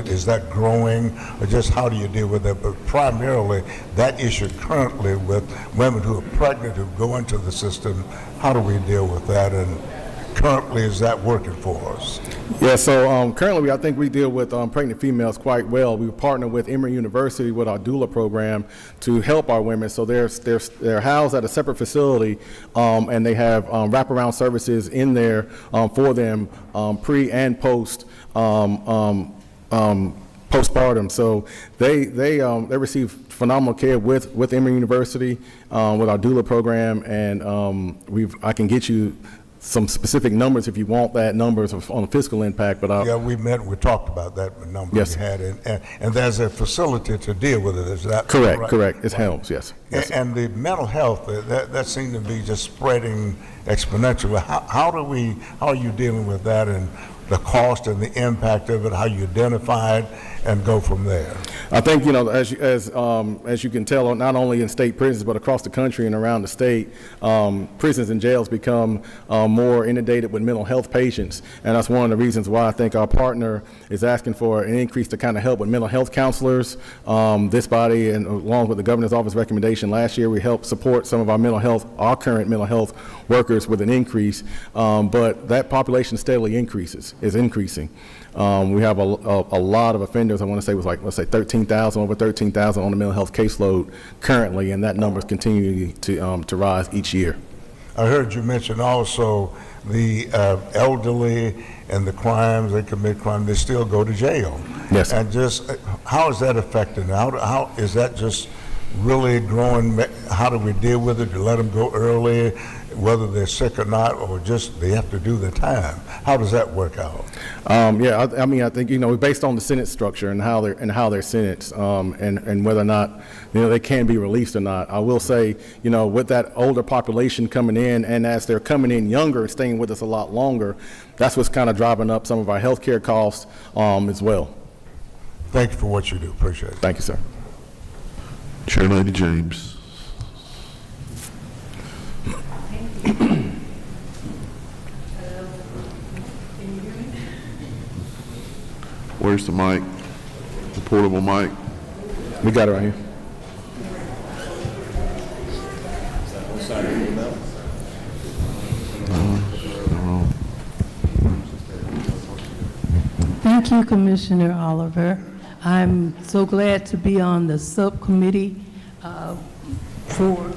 Is that growing, or just how do you deal with it? But primarily, that issue currently with women who are pregnant who go into the system, how do we deal with that? And currently, is that working for us? Yeah, so currently I think we deal with pregnant females quite well. We partner with Emory University with our doula program to help our women. So they're housed at a separate facility, and they have wraparound services in there for them pre and post postpartum. So they receive phenomenal care with Emory University with our doula program, and I can get you some specific numbers if you want that numbers on the fiscal impact. But yeah, we talked about that, the numbers yes, you had, and there's a facility to deal with it. Is that correct? Right? Correct. It helps. Yes. Yes, and the mental health that seemed to be just spreading exponentially. How are you dealing with that, and the cost and the impact of it? How you identify it and go from there? I think, as you can tell, not only in state prisons but across the country and around the state, prisons and jails become more inundated with mental health patients, and that's one of the reasons why I think our partner is asking for an increase to kind of help with mental health counselors. This body, and along with the governor's office recommendation last year, we helped support some of our current mental health workers with an increase, but that population steadily is increasing. We have a lot of offenders. I want to say it was let's say 13,000, over 13,000 on the mental health caseload currently, and that number is continuing to rise each year. I heard you mention also the elderly and the crimes, they commit crime, they still go to jail. Yes. And just how is that affecting? How is that just really growing? How do we deal with it? Do let them go early, whether they're sick or not, or just they have to do the time? How does that work out? Yeah, I mean, I think based on the sentence structure and how they're sentenced, and whether or not they can be released or not. I will say, with that older population coming in, and as they're coming in younger and staying with us a lot longer, that's what's kind of driving up some of our health care costs as well. Thank you for what you do. Appreciate it. Thank you, sir. Chair Lady James. Where's the mic? The portable mic? We got it right here. Thank you, Commissioner Oliver. I'm so glad to be on the subcommittee for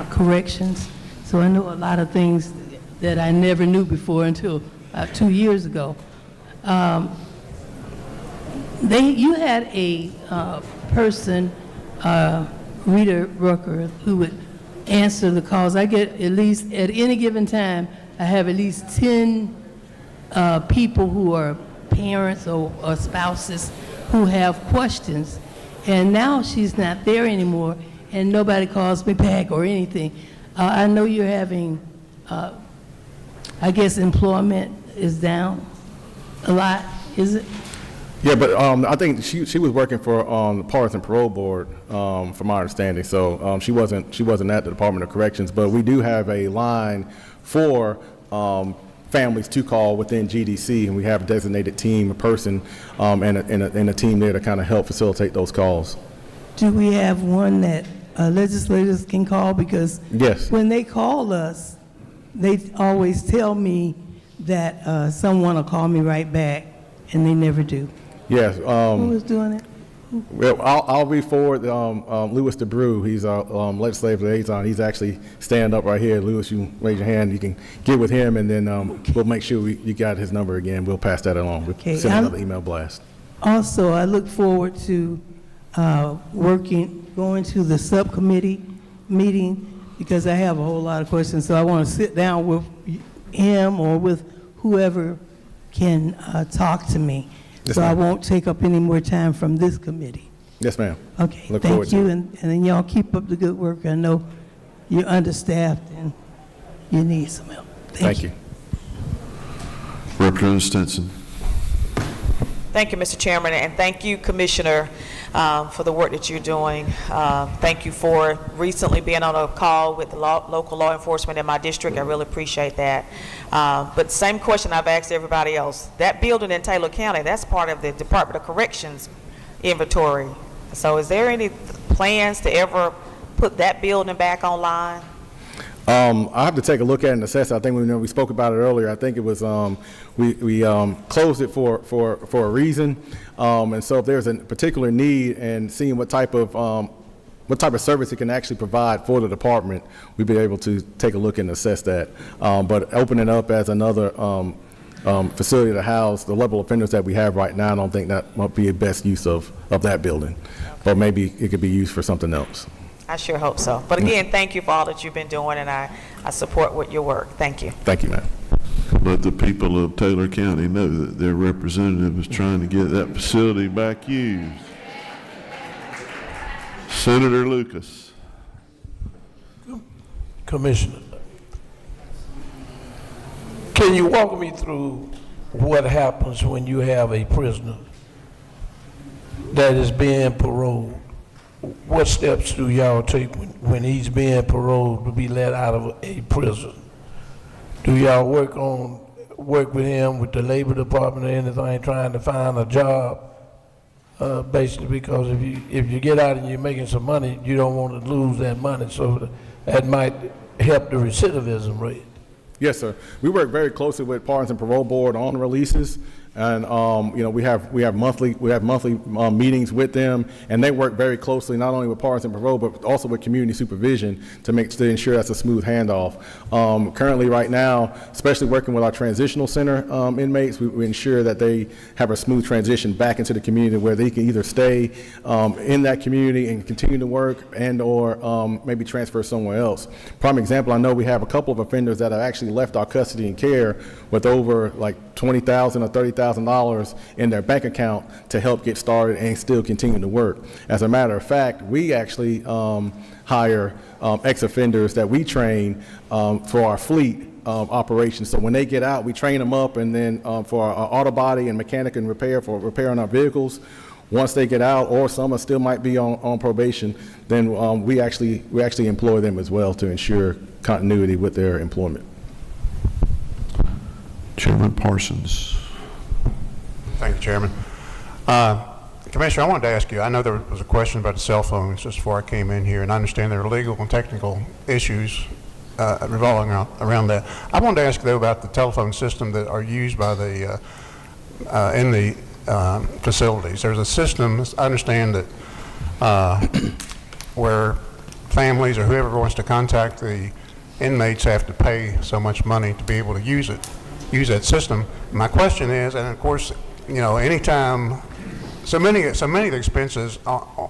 corrections. So I know a lot of things that I never knew before until 2 years ago. You had a person, Rita Rucker, who would answer the calls. I get at least, at any given time, I have at least 10 people who are parents or spouses who have questions. And now she's not there anymore, and nobody calls me back or anything. I know you're having, I guess employment is down a lot, is it? Yeah, but I think she was working for the Parks and Parole Board, from my understanding. So she wasn't at the Department of Corrections. But we do have a line for families to call within GDC, and we have a designated team, a person, and a team there to kind of help facilitate those calls. Do we have one that legislators can call? Because Yes. when they call us, they always tell me that someone will call me right back, and they never do. Yes. Who is doing it? Well, I'll read forward Louis DeBrew. He's our legislative liaison. He's actually standing up right here. Louis, you can raise your hand. You can get with him, and then we'll make sure you got his number again. We'll pass that along. We'll Okay, send another email blast. Also, I look forward to going to the subcommittee meeting, because I have a whole lot of questions. So I want to sit down with him or with whoever can talk to me. Yes, So I ma'am. won't take up any more time from this committee. Yes, ma'am. Okay, Look forward thank to you, it. and then y'all keep up the good work. I know you're understaffed and you need some help. Thank you. Representative Stinson. Thank you, Mr. Chairman, and thank you, Commissioner, for the work that you're doing. Thank you for recently being on a call with the local law enforcement in my district. I really appreciate that. But same question I've asked everybody else. That building in Taylor County, that's part of the Department of Corrections inventory. So is there any plans to ever put that building back online? I have to take a look at it and assess it. I think we spoke about it earlier. I think it was we closed it for a reason, and so if there's a particular need and seeing what type of service it can actually provide for the department, we'd be able to take a look and assess that. But opening up as another facility to house the level of offenders that we have right now, I don't think that might be the best use of that building. But maybe it could be used for something else. I sure hope so. But again, thank you for all that you've been doing, and I support with your work. Thank you. Thank you, ma'am. Let the people of Taylor County know that their representative is trying to get that facility back used. Senator Lucas. Commissioner, can you walk me through what happens when you have a prisoner that is being paroled? What steps do y'all take when he's being paroled to be let out of a prison? Do y'all work with him with the Labor Department or anything, trying to find a job? Basically, because if you get out and you're making some money, you don't want to lose that money, so that might help the recidivism rate. Yes, sir. We work very closely with Pardons and Parole Board on releases, and we have monthly meetings with them, and they work very closely not only with Pardons and Parole, but also with community supervision to ensure that's a smooth handoff. Currently, right now, especially working with our transitional center inmates, we ensure that they have a smooth transition back into the community where they can either stay in that community and continue to work, and/or maybe transfer somewhere else. Prime example, I know we have a couple of offenders that have actually left our custody and care with over like $20,000 or $30,000 in their bank account to help get started and still continue to work. As a matter of fact, we actually hire ex-offenders that we train for our fleet operations. So when they get out, we train them up, and then for our auto body and mechanic and repair on our vehicles. Once they get out, or some still might be on probation, then we actually employ them as well to ensure continuity with their employment. Chairman Parsons. Thank you, Chairman. Commissioner, I wanted to ask you, I know there was a question about the cell phones just before I came in here, and I understand there are legal and technical issues revolving around that. I wanted to ask you, though, about the telephone system that are used by the in the facilities. There's a system, I understand, that where families or whoever wants to contact the inmates have to pay so much money to be able to use that system. My question is, and of course, anytime, so many of the expenses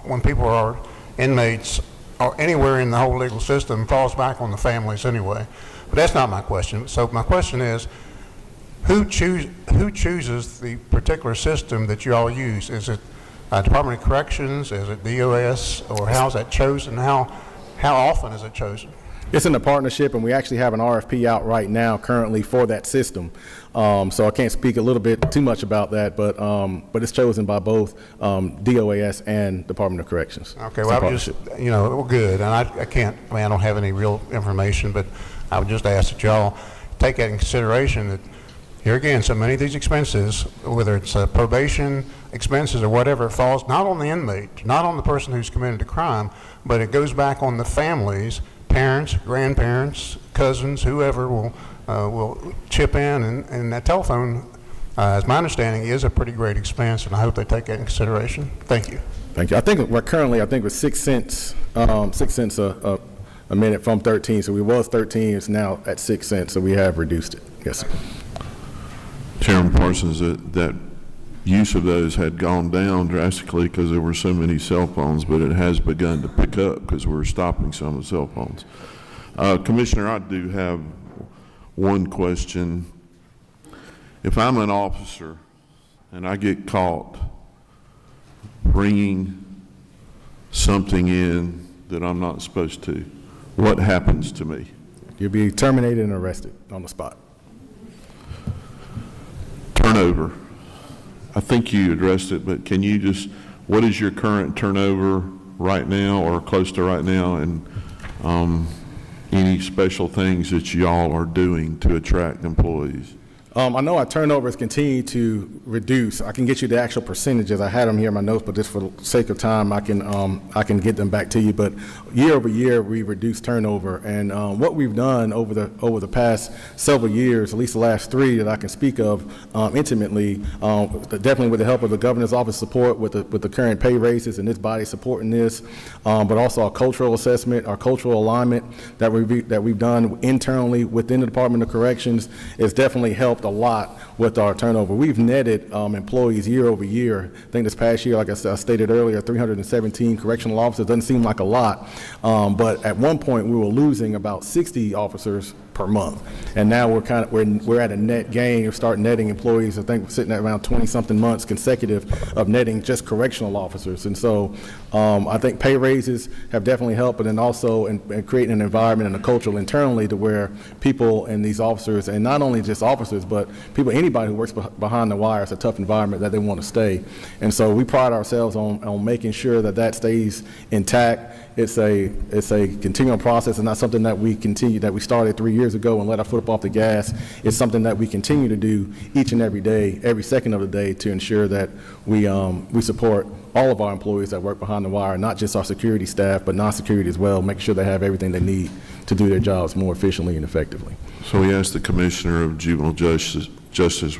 when people are inmates or anywhere in the whole legal system falls back on the families anyway. But that's not my question. So my question is, who chooses the particular system that you all use? Is it Department of Corrections? Is it DOS? Or how is that chosen? How often is it chosen? It's in a partnership, and we actually have an RFP out right now currently for that system. So I can't speak a little bit too much about that, but it's chosen by both DOAS and Department of Corrections. Okay, It's well, a I was just, partnership. well, good, and I can't, I don't have any real information, but I would just ask that y'all take that in consideration, that here again, so many of these expenses, whether it's probation expenses or whatever, falls not on the inmate, not on the person who's committed a crime, but it goes back on the families, parents, grandparents, cousins, whoever will chip in, and that telephone, as my understanding, is a pretty great expense, and I hope they take that in consideration. Thank you. Thank you. I think we're currently, I think it's 6 cents, 6 cents a minute from 13. So we was 13, it's now at 6 cents, so we have reduced it. Yes, sir. Chairman Parsons, that use of those had gone down drastically because there were so many cell phones, but it has begun to pick up because we're stopping some of the cell phones. Commissioner, I do have one question. If I'm an officer and I get caught bringing something in that I'm not supposed to, what happens to me? You'll be terminated and arrested on the spot. Turnover. I think you addressed it, but can you just, what is your current turnover right now or close to right now, and any special things that y'all are doing to attract employees? I know our turnovers continue to reduce. I can get you the actual percentages. I had them here in my notes, but just for the sake of time, I can get them back to you. But year over year, we reduced turnover, and what we've done over the past several years, at least the last 3 that I can speak of intimately, definitely with the help of the governor's office support, with the current pay raises and this body supporting this, but also our cultural assessment, our cultural alignment that we've done internally within the Department of Corrections, has definitely helped a lot with our turnover. We've netted employees year over year. I think this past year, like I stated earlier, 317 correctional officers. Doesn't seem like a lot, but at one point we were losing about 60 officers per month, and now we're at a net gain. We start netting employees. I think we're sitting at around 20-something months consecutive of netting just correctional officers, and so I think pay raises have definitely helped, but then also in creating an environment and a culture internally to where people and these officers, and not only just officers, but people, anybody who works behind the wire, it's a tough environment that they want to stay, and so we pride ourselves on making sure that stays intact. It's a continual process, and not something that we started 3 years ago and let our foot up off the gas. It's something that we continue to do each and every day, every second of the day, to ensure that we support all of our employees that work behind the wire, not just our security staff, but non-security as well, make sure they have everything they need to do their jobs more efficiently and effectively. So we asked the Commissioner of Juvenile Justice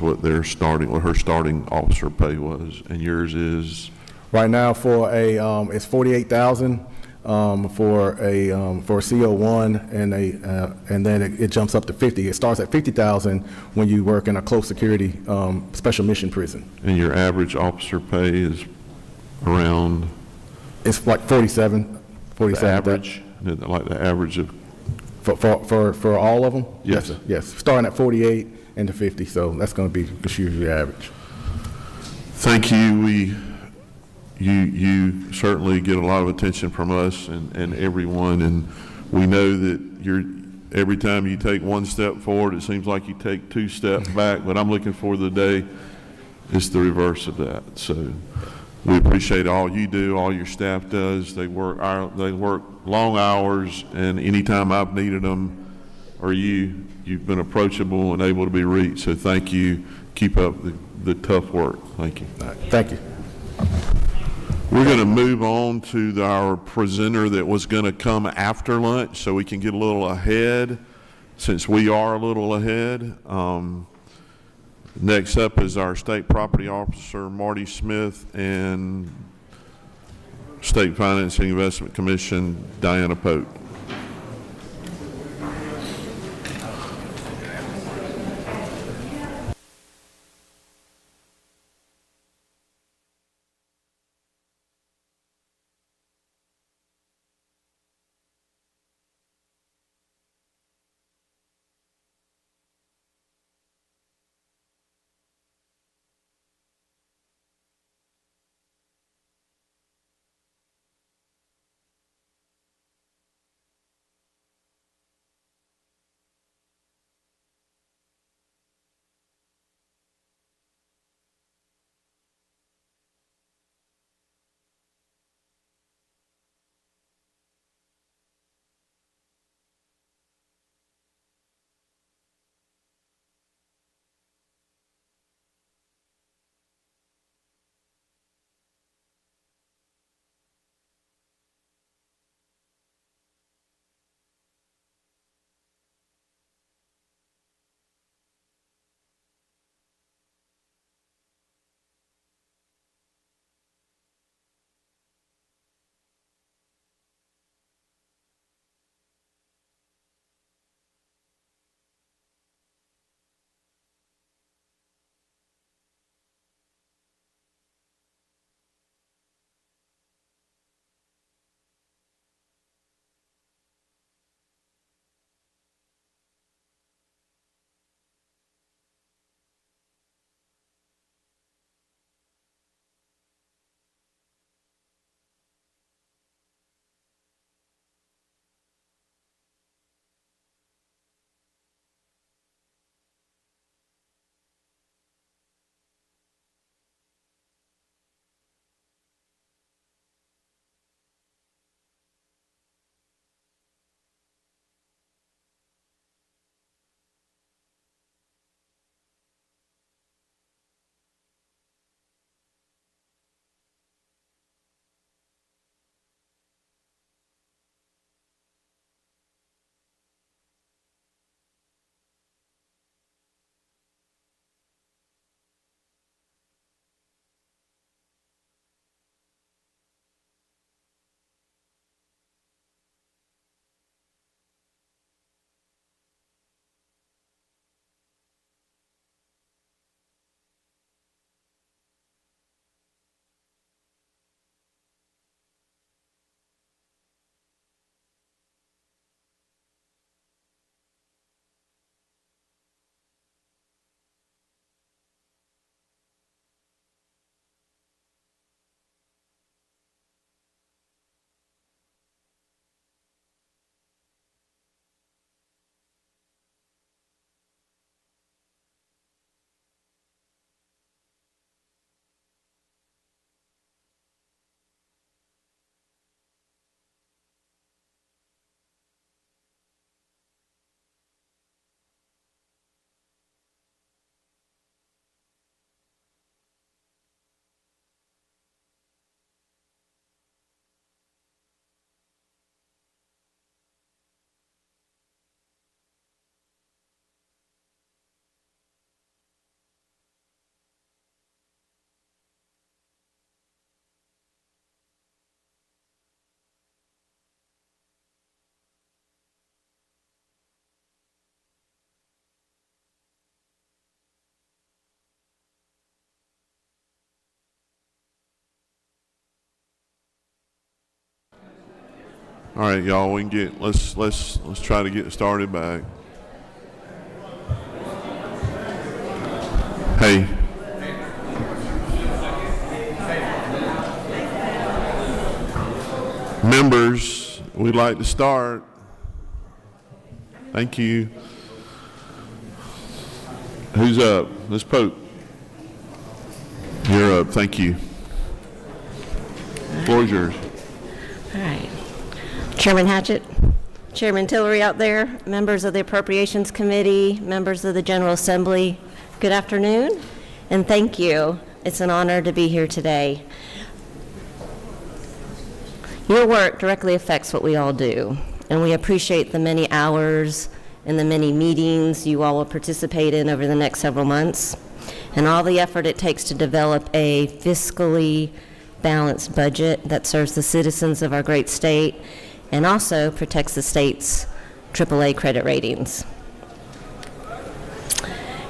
what her starting officer pay was, and yours is? Right now it's $48,000 for a CO1, and then it jumps up to 50. It starts at $50,000 when you work in a close security special mission prison. And your average officer pay is around? It's like 47. The average, like the average of? For all of them? Yes. Sir. Yes, starting at 48 and to 50, so that's going to be the usually average. Thank you. You certainly get a lot of attention from us and everyone, and we know that every time you take one step forward, it seems like you take 2 steps back, but I'm looking for the day it's the reverse of that. So we appreciate all you do, all your staff does. They work long hours, and anytime I've needed them, or you've been approachable and able to be reached. So thank you. Keep up the tough work. Thank you. Thank you. We're going to move on to our presenter that was going to come after lunch, so we can get a little ahead, since we are a little ahead. Next up is our State Property Officer, Marty Smith, and State Financing Investment Commission, Diana Pope. All right, y'all, we can get, let's try to get started back. Hey. Members, we'd like to start. Thank you. Who's up? Ms. Pope. You're up. Thank you. Floor is yours. All right. Chairman Hatchett, Chairman Tillery out there, members of the Appropriations Committee, members of the General Assembly, good afternoon, and thank you. It's an honor to be here today. Your work directly affects what we all do, and we appreciate the many hours and the many meetings you all will participate in over the next several months, and all the effort it takes to develop a fiscally balanced budget that serves the citizens of our great state and also protects the state's AAA credit ratings.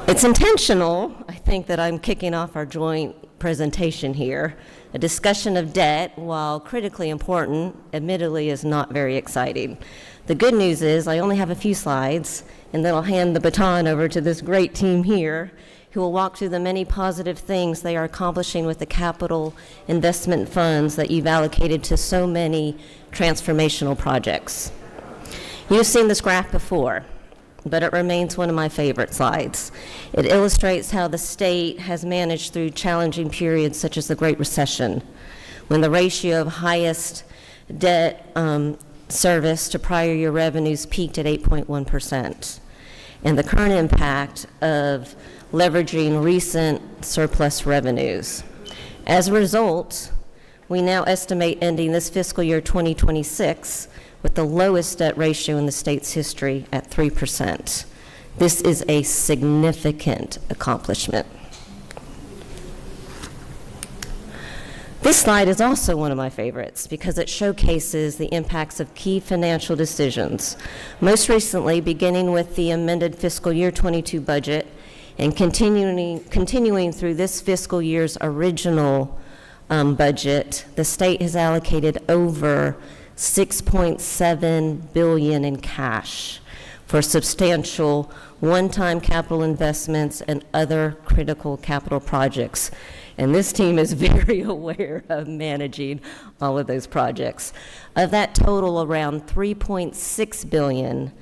It's intentional, I think, that I'm kicking off our joint presentation here. A discussion of debt, while critically important, admittedly is not very exciting. The good news is I only have a few slides, and then I'll hand the baton over to this great team here who will walk through the many positive things they are accomplishing with the capital investment funds that you've allocated to so many transformational projects. You've seen this graph before, but it remains one of my favorite slides. It illustrates how the state has managed through challenging periods such as the Great Recession, when the ratio of highest debt service to prior year revenues peaked at 8.1%, and the current impact of leveraging recent surplus revenues. As a result, we now estimate ending this fiscal year 2026 with the lowest debt ratio in the state's history at 3%. This is a significant accomplishment. This slide is also one of my favorites because it showcases the impacts of key financial decisions, most recently beginning with the amended fiscal year 22 budget and continuing through this fiscal year's original budget. The state has allocated over $6.7 billion in cash for substantial one-time capital investments and other critical capital projects. And this team is very aware of managing all of those projects. Of that total, around $3.6 billion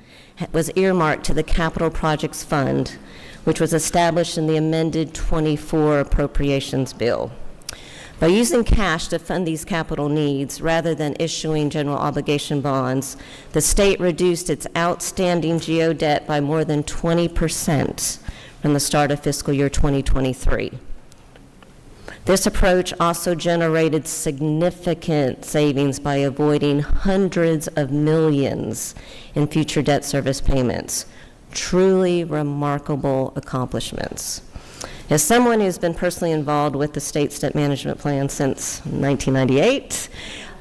was earmarked to the Capital Projects Fund, which was established in the amended 24 Appropriations Bill. By using cash to fund these capital needs rather than issuing general obligation bonds, the state reduced its outstanding GO debt by more than 20% from the start of fiscal year 2023. This approach also generated significant savings by avoiding hundreds of millions in future debt service payments. Truly remarkable accomplishments. As someone who's been personally involved with the state's debt management plan since 1998,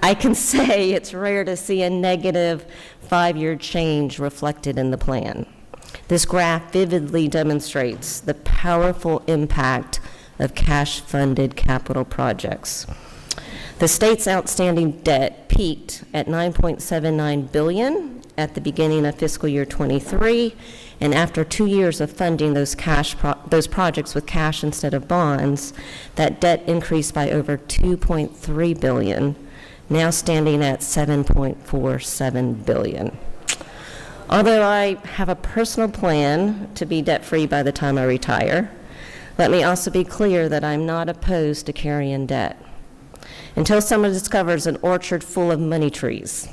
I can say it's rare to see a negative 5-year change reflected in the plan. This graph vividly demonstrates the powerful impact of cash-funded capital projects. The state's outstanding debt peaked at $9.79 billion at the beginning of fiscal year 23, and after 2 years of funding those projects with cash instead of bonds, that debt increased by over $2.3 billion, now standing at $7.47 billion. Although I have a personal plan to be debt-free by the time I retire, let me also be clear that I'm not opposed to carrying debt. Until someone discovers an orchard full of money trees,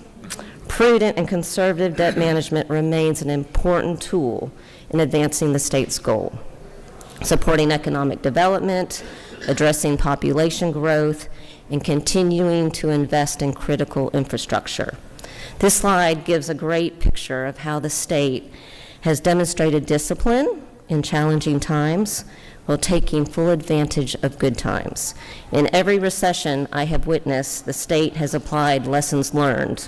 prudent and conservative debt management remains an important tool in advancing the state's goal, supporting economic development, addressing population growth, and continuing to invest in critical infrastructure. This slide gives a great picture of how the state has demonstrated discipline in challenging times while taking full advantage of good times. In every recession I have witnessed, the state has applied lessons learned,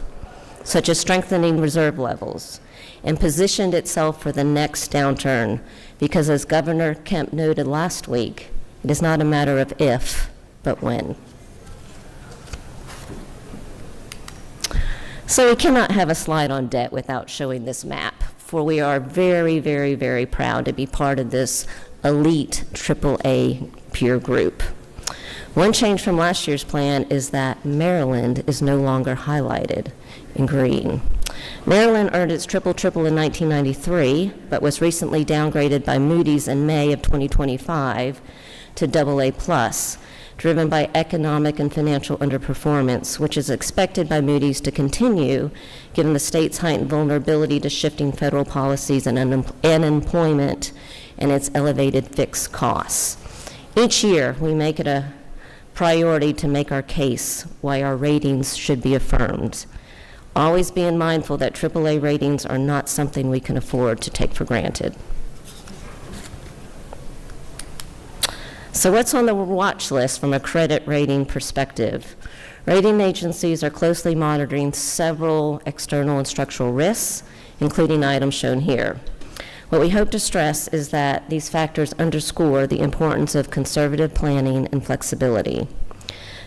such as strengthening reserve levels, and positioned itself for the next downturn, because as Governor Kemp noted last week, it is not a matter of if, but when. So we cannot have a slide on debt without showing this map, for we are very, very, very proud to be part of this elite AAA peer group. One change from last year's plan is that Maryland is no longer highlighted in green. Maryland earned its triple in 1993, but was recently downgraded by Moody's in May of 2025 to AA+, driven by economic and financial underperformance, which is expected by Moody's to continue given the state's heightened vulnerability to shifting federal policies and unemployment and its elevated fixed costs. Each year, we make it a priority to make our case why our ratings should be affirmed, always being mindful that AAA ratings are not something we can afford to take for granted. So what's on the watch list from a credit rating perspective? Rating agencies are closely monitoring several external and structural risks, including items shown here. What we hope to stress is that these factors underscore the importance of conservative planning and flexibility.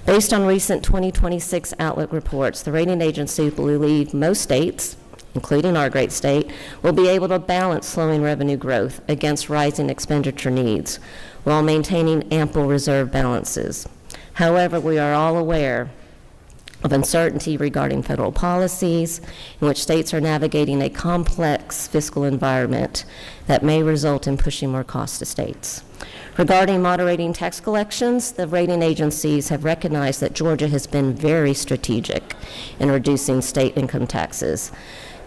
Based on recent 2026 Outlook reports, the rating agencies believe most states, including our great state, will be able to balance slowing revenue growth against rising expenditure needs while maintaining ample reserve balances. However, we are all aware of uncertainty regarding federal policies in which states are navigating a complex fiscal environment that may result in pushing more costs to states. Regarding moderating tax collections, the rating agencies have recognized that Georgia has been very strategic in reducing state income taxes.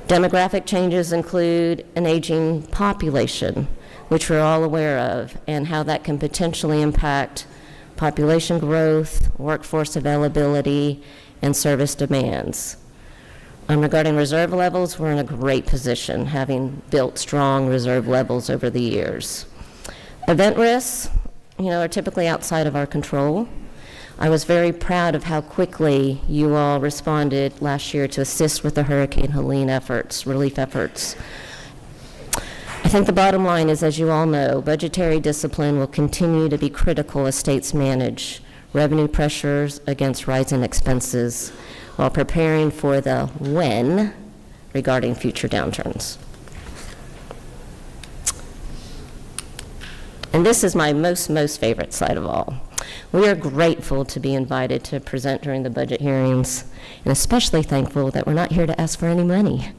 Demographic changes include an aging population, which we're all aware of, and how that can potentially impact population growth, workforce availability, and service demands. Regarding reserve levels, we're in a great position, having built strong reserve levels over the years. Event risks, are typically outside of our control. I was very proud of how quickly you all responded last year to assist with the Hurricane Helene relief efforts. I think the bottom line is, as you all know, budgetary discipline will continue to be critical as states manage revenue pressures against rising expenses while preparing for the when regarding future downturns. And this is my most favorite slide of all. We are grateful to be invited to present during the budget hearings, and especially thankful that we're not here to ask for any money.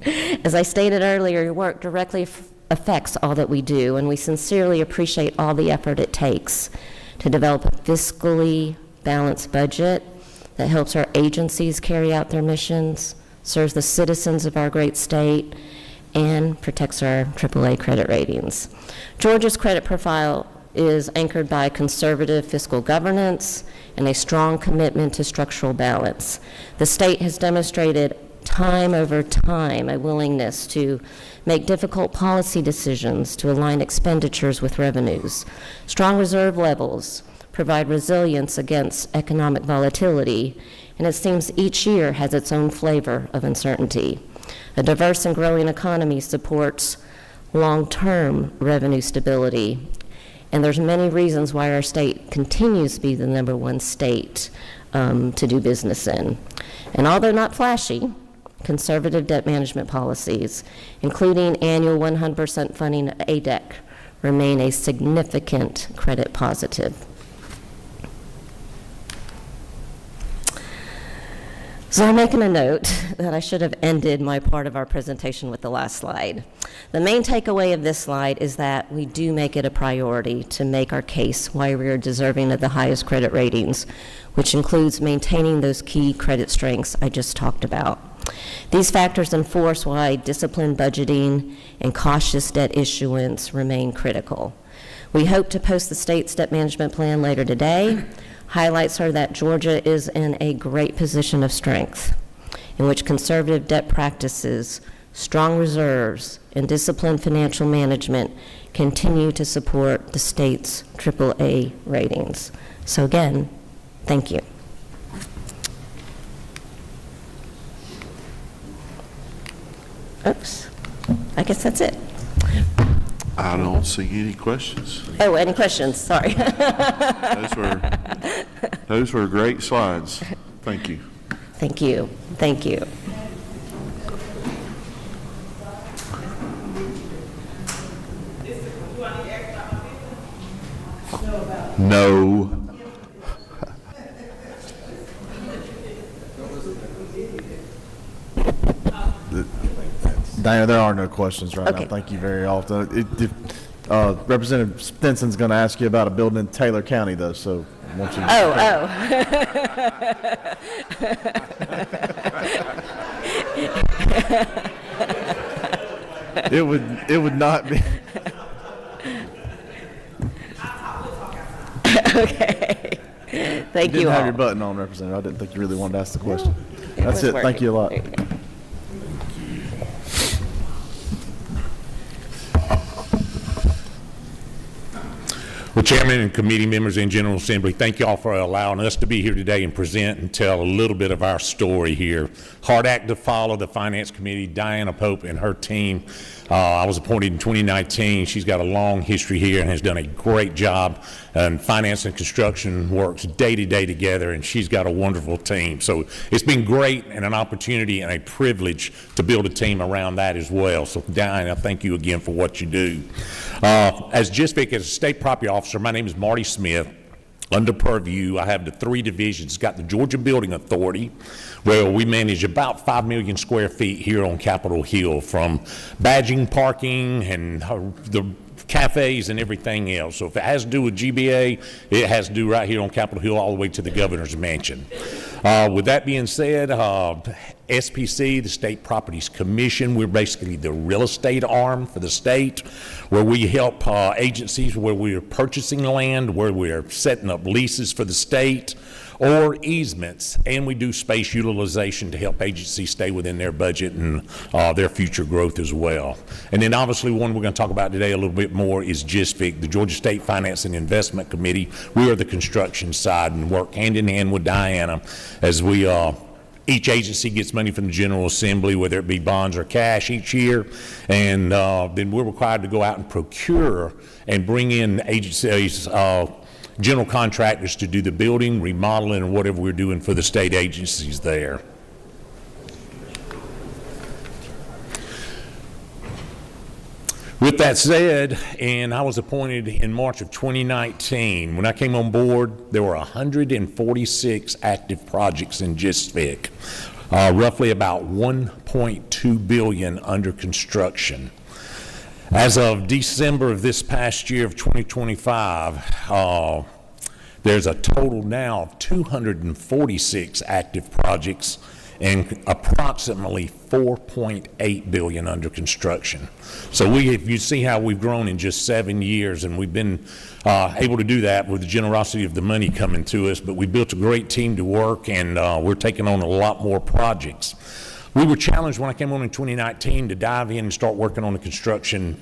As I stated earlier, your work directly affects all that we do, and we sincerely appreciate all the effort it takes to develop a fiscally balanced budget that helps our agencies carry out their missions, serves the citizens of our great state, and protects our AAA credit ratings. Georgia's credit profile is anchored by conservative fiscal governance and a strong commitment to structural balance. The state has demonstrated time over time a willingness to make difficult policy decisions to align expenditures with revenues. Strong reserve levels provide resilience against economic volatility, and it seems each year has its own flavor of uncertainty. A diverse and growing economy supports long-term revenue stability, and there's many reasons why our state continues to be the #1 state to do business in. And although not flashy, conservative debt management policies, including annual 100% funding of ADEC, remain a significant credit positive. So I'm making a note that I should have ended my part of our presentation with the last slide. The main takeaway of this slide is that we do make it a priority to make our case why we are deserving of the highest credit ratings, which includes maintaining those key credit strengths I just talked about. These factors enforce why disciplined budgeting and cautious debt issuance remain critical. We hope to post the state's debt management plan later today. Highlights are that Georgia is in a great position of strength, in which conservative debt practices, strong reserves, and disciplined financial management continue to support the state's AAA ratings. So again, thank you. Oops, I guess that's it. I don't see any questions. Oh, any questions? Sorry. Those were great slides. Thank you. Thank you. Thank you. No. Diana, there are no questions right Okay. now. Thank you very often. Representative Stinson's going to ask you about a building in Taylor County, though, so I want you to... It would not be... Okay. Thank You you didn't have all. your button on, Representative. I didn't think you really wanted to ask the question. It That's was it. Thank you a lot. working. There you go. Well, Chairman and committee members and General Assembly, thank you all for allowing us to be here today and present and tell a little bit of our story here. Hard act to follow, the Finance Committee, Diana Pope and her team. I was appointed in 2019. She's got a long history here and has done a great job. And finance and construction works day to day together, and she's got a wonderful team. So it's been great and an opportunity and a privilege to build a team around that as well. So Diana, thank you again for what you do. As GISVIC, as a state property officer, my name is Marty Smith. Under purview, I have the 3 divisions. Got the Georgia Building Authority, where we manage about 5 million square feet here on Capitol Hill, from badging, parking, and the cafes and everything else. So if it has to do with GBA, it has to do right here on Capitol Hill all the way to the governor's mansion. With that being said, SPC, the State Properties Commission, we're basically the real estate arm for the state, where we help agencies where we are purchasing land, where we are setting up leases for the state, or easements, and we do space utilization to help agencies stay within their budget and their future growth as well. And then obviously one we're going to talk about today a little bit more is GISVIC, the Georgia State Finance and Investment Committee. We are the construction side and work hand in hand with Diana as we each agency gets money from the General Assembly, whether it be bonds or cash each year, and then we're required to go out and procure and bring in agencies, general contractors to do the building, remodeling, and whatever we're doing for the state agencies there. With that said, and I was appointed in March of 2019. When I came on board, there were 146 active projects in GISVIC, roughly about $1.2 billion under construction. As of December of this past year of 2025, there's a total now of 246 active projects and approximately $4.8 billion under construction. So you see how we've grown in just 7 years, and we've been able to do that with the generosity of the money coming to us, but we built a great team to work, and we're taking on a lot more projects. We were challenged when I came on in 2019 to dive in and start working on the construction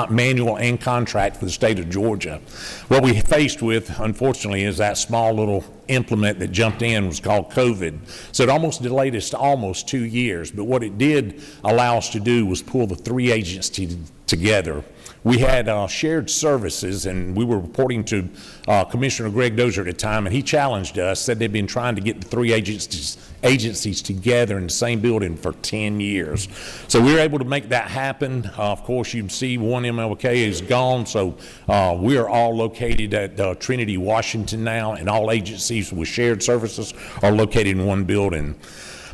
manual and contract for the state of Georgia. What we faced with, unfortunately, is that small little implement that jumped in was called COVID. So it almost delayed us to almost 2 years. But what it did allow us to do was pull the 3 agencies together. We had shared services, and we were reporting to Commissioner Greg Dozier at the time, and he challenged us, said they'd been trying to get the 3 agencies together in the same building for 10 years. So we were able to make that happen. Of course, you can see one MLK is gone, so we are all located at Trinity, Washington now, and all agencies with shared services are located in one building.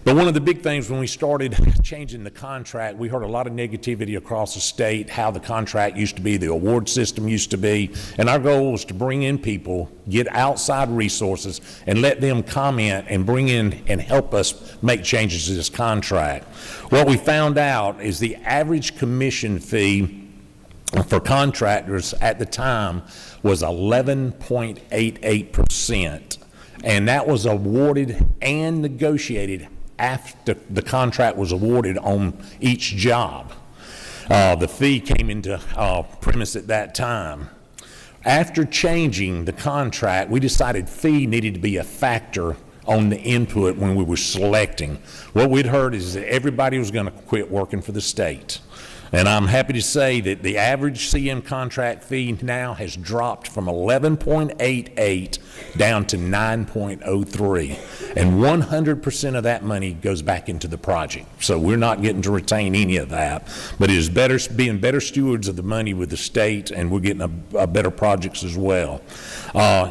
But one of the big things when we started changing the contract, we heard a lot of negativity across the state, how the contract used to be, the award system used to be, and our goal was to bring in people, get outside resources, and let them comment and bring in and help us make changes to this contract. What we found out is the average commission fee for contractors at the time was 11.88%, and that was awarded and negotiated after the contract was awarded on each job. The fee came into premise at that time. After changing the contract, we decided fee needed to be a factor on the input when we were selecting. What we'd heard is that everybody was going to quit working for the state. And I'm happy to say that the average CM contract fee now has dropped from 11.88 down to 9.03. And 100% of that money goes back into the project. So we're not getting to retain any of that. But it is better being better stewards of the money with the state, and we're getting a better projects as well.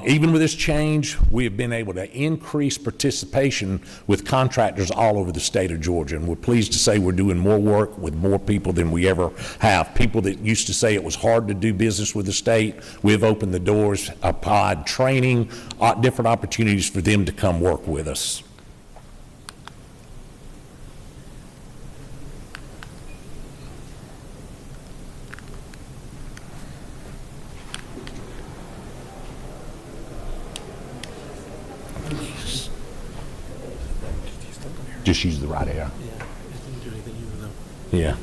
Even with this change, we have been able to increase participation with contractors all over the state of Georgia. And we're pleased to say we're doing more work with more people than we ever have. People that used to say it was hard to do business with the state, we've opened the doors, applied training, different opportunities for them to come work with us. Just use the right arrow. Yeah.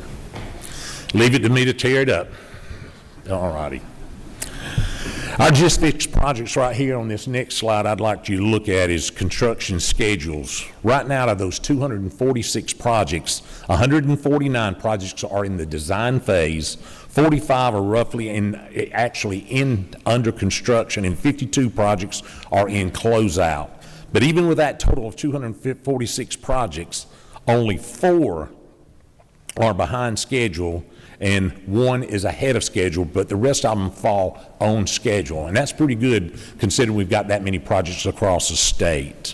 Leave it to me to tear it up. All righty. Our just fixed projects right here on this next slide I'd like you to look at is construction schedules. Right now, out of those 246 projects, 149 projects are in the design phase, 45 are roughly under construction, and 52 projects are in closeout. But even with that total of 246 projects, only 4 are behind schedule and 1 is ahead of schedule, but the rest of them fall on schedule. And that's pretty good considering we've got that many projects across the state.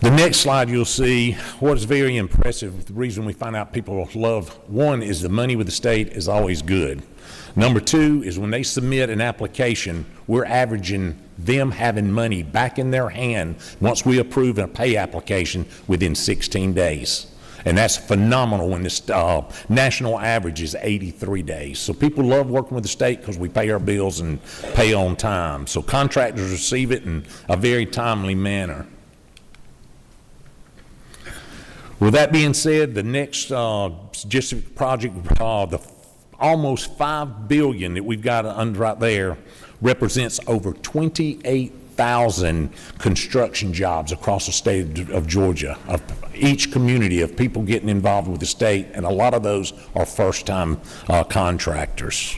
The next slide you'll see what is very impressive. The reason we find out people love, 1 is the money with the state is always good. Number 2 is when they submit an application, we're averaging them having money back in their hand once we approve a pay application within 16 days. And that's phenomenal when this national average is 83 days. So people love working with the state because we pay our bills and pay on time. So contractors receive it in a very timely manner. With that being said, the next just project, the almost $5 billion that we've got under right there represents over 28,000 construction jobs across the state of Georgia, of each community of people getting involved with the state, and a lot of those are first-time contractors.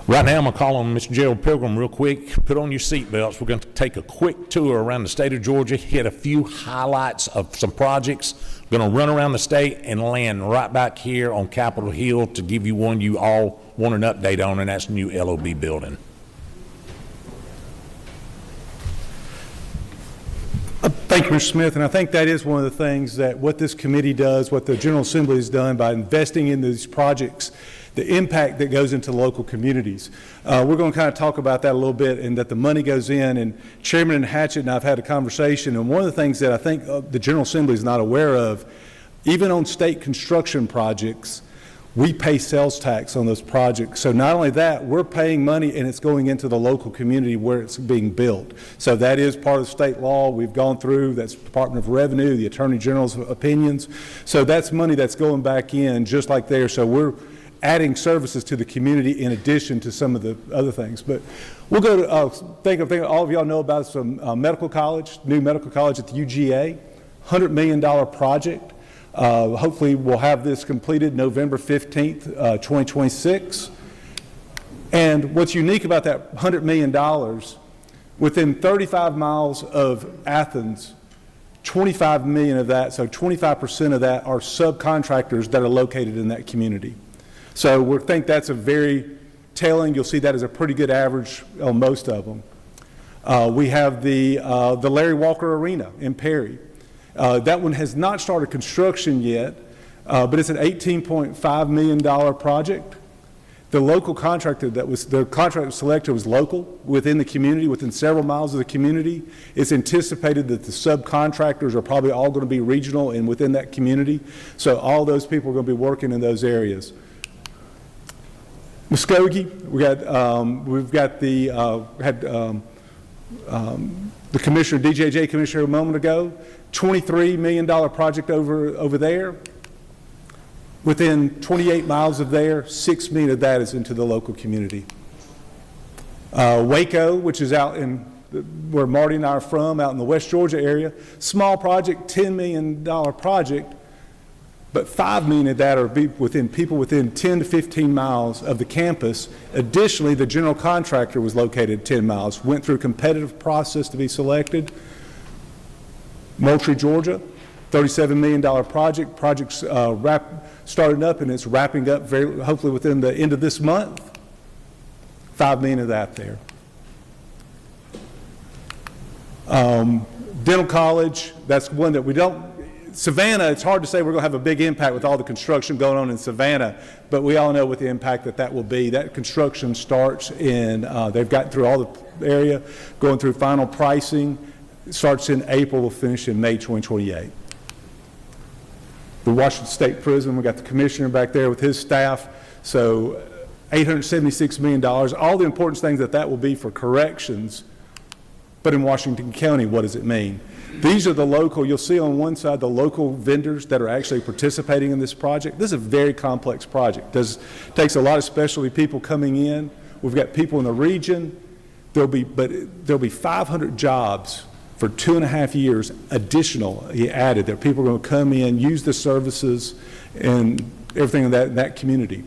Right now, I'm going to call on Mr. Gerald Pilgrim real quick. Put on your seatbelts. We're going to take a quick tour around the state of Georgia, hit a few highlights of some projects. We're going to run around the state and land right back here on Capitol Hill to give you one you all want an update on, and that's the new LOB building. Thank you, Mr. Smith, and I think that is one of the things that what this committee does, what the General Assembly has done by investing in these projects, the impact that goes into local communities. We're going to kind of talk about that a little bit, and that the money goes in, and Chairman Hatchett and I have had a conversation, and one of the things that I think the General Assembly is not aware of, even on state construction projects, we pay sales tax on those projects. So not only that, we're paying money and it's going into the local community where it's being built. So that is part of state law. We've gone through, that's Department of Revenue, the Attorney General's opinions. So that's money that's going back in just like there. So we're adding services to the community in addition to some of the other things. But we'll go to, think all of y'all know about some medical college, new medical college at the UGA, $100 million project. Hopefully we'll have this completed November 15th, 2026. And what's unique about that $100 million, within 35 miles of Athens, 25 million of that, so 25% of that are subcontractors that are located in that community. So we think that's a very telling. You'll see that as a pretty good average on most of them. We have the Larry Walker Arena in Perry. That one has not started construction yet, but it's an $18.5 million project. The local contractor the contractor selected was local within the community, within several miles of the community. It's anticipated that the subcontractors are probably all going to be regional and within that community. So all those people are going to be working in those areas. Muskogee, we've got the commissioner, DJJ commissioner a moment ago, $23 million project over there. Within 28 miles of there, $6 million of that is into the local community. Waco, which is out in where Marty and I are from, out in the West Georgia area, small project, $10 million project, but $5 million of that are people within 10 to 15 miles of the campus. Additionally, the general contractor was located 10 miles, went through a competitive process to be selected. Moultrie, Georgia, $37 million project. Project's starting up and it's wrapping up hopefully within the end of this month. $5 million of that there. Dental college, that's one that we don't, Savannah, it's hard to say we're going to have a big impact with all the construction going on in Savannah, but we all know what the impact that will be. That construction starts in, they've gotten through all the area, going through final pricing, starts in April, will finish in May 2028. The Washington State Prison, we got the commissioner back there with his staff, so $876 million, all the important things that will be for corrections, but in Washington County, what does it mean? These are the local, you'll see on one side the local vendors that are actually participating in this project. This is a very complex project. Takes a lot of specialty people coming in. We've got people in the region. There'll be 500 jobs for 2.5 years additional added. There are people going to come in, use the services and everything in that community.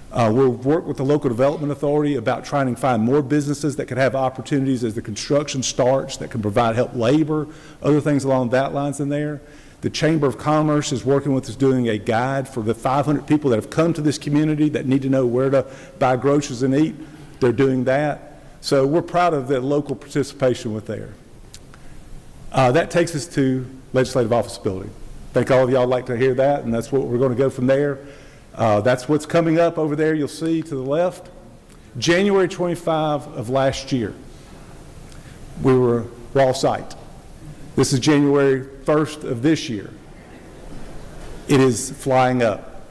We'll work with the local development authority about trying to find more businesses that could have opportunities as the construction starts, that can provide help labor, other things along that lines in there. The Chamber of Commerce is working with us doing a guide for the 500 people that have come to this community that need to know where to buy groceries and eat. They're doing that. So we're proud of the local participation with there. That takes us to Legislative Office Building. I think all of y'all like to hear that, and that's what we're going to go from there. That's what's coming up over there, you'll see to the left. January 25 of last year, we were wall site. This is January 1st of this year. It is flying up.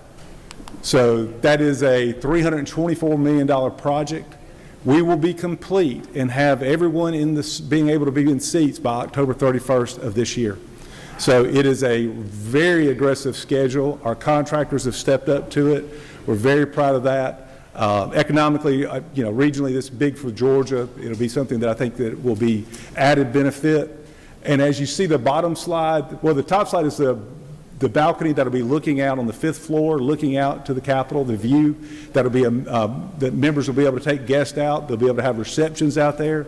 So that is a $324 million project. We will be complete and have everyone in this being able to be in seats by October 31st of this year. So it is a very aggressive schedule. Our contractors have stepped up to it. We're very proud of that. Economically, regionally, this is big for Georgia. It'll be something that I think that will be added benefit. And as you see the bottom slide, well, the top slide is the balcony that'll be looking out on the 5th floor, looking out to the Capitol, the view that'll be, that members will be able to take guests out. They'll be able to have receptions out there.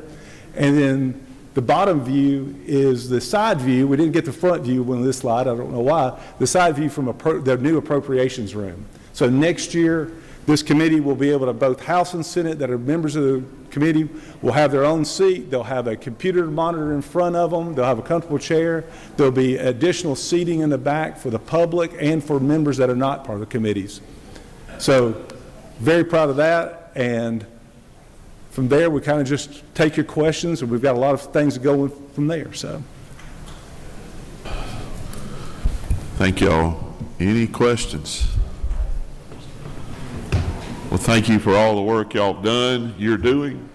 And then the bottom view is the side view. We didn't get the front view on this slide. I don't know why. The side view from their new appropriations room. So next year, this committee will be able to, both House and Senate that are members of the committee will have their own seat. They'll have a computer monitor in front of them. They'll have a comfortable chair. There'll be additional seating in the back for the public and for members that are not part of the committees. So very proud of that. And from there, we kind of just take your questions, and we've got a lot of things going from there. So, Thank y'all. Any questions? Well, thank you for all the work y'all have done, you're doing.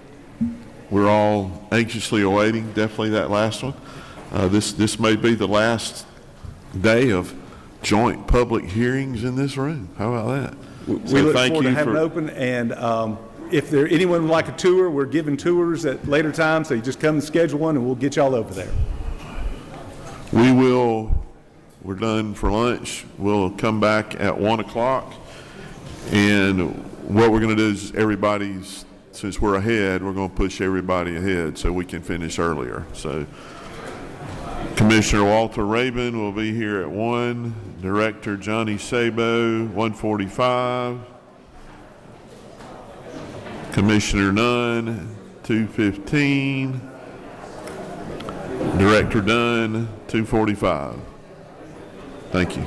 We're all anxiously awaiting, definitely that last one. This may be the last day of joint public hearings in this room. How about that? We look forward to having it open, and if anyone would like a tour, we're giving tours at later times, so you just come and schedule one, and we'll get y'all over there. We're done for lunch. We'll come back at 1 o'clock, and what we're going to do is since we're ahead, we're going to push everybody ahead so we can finish earlier. So Commissioner Walter Rabin will be here at 1, Director Johnny Sabo, 1:45, Commissioner Nunn, 2:15, Director Dunn, 2:45. Thank you.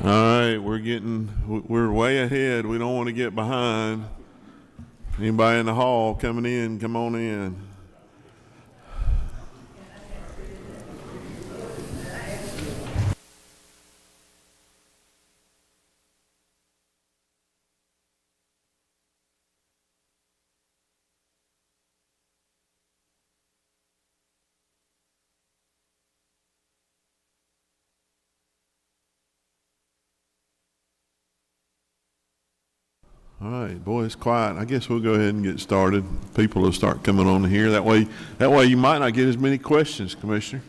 All right, we're way ahead. We don't want to get behind. Anybody in the hall coming in, come on in. All right, boy, it's quiet. I guess we'll go ahead and get started. People will start coming on here. That way you might not get as many questions, Commissioner.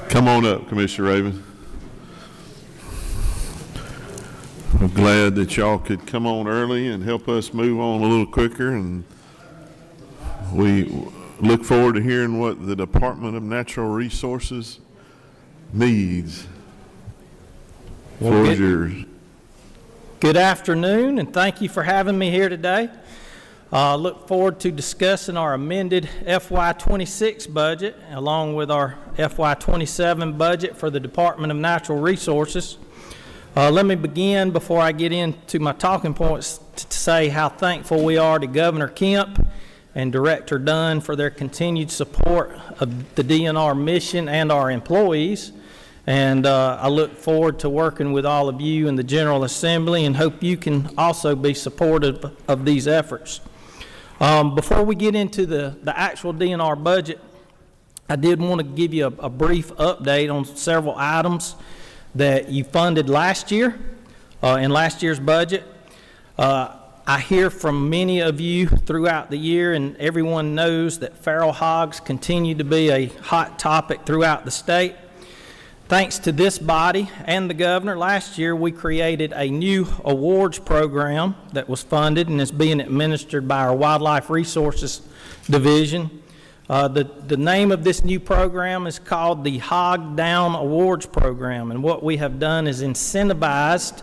Come on up, Commissioner Raven. I'm glad that y'all could come on early and help us move on a little quicker, and we look forward to hearing what the Department of Natural Resources needs. Floor is yours. Good afternoon, and thank you for having me here today. Look forward to discussing our amended FY26 budget along with our FY27 budget for the Department of Natural Resources. Let me begin before I get into my talking points to say how thankful we are to Governor Kemp and Director Dunn for their continued support of the DNR mission and our employees. And I look forward to working with all of you in the General Assembly and hope you can also be supportive of these efforts. Before we get into the actual DNR budget, I did want to give you a brief update on several items that you funded last year in last year's budget. I hear from many of you throughout the year, and everyone knows that feral hogs continue to be a hot topic throughout the state. Thanks to this body and the governor, last year we created a new awards program that was funded and is being administered by our Wildlife Resources Division. The name of this new program is called the Hog Down Awards Program, and what we have done is incentivized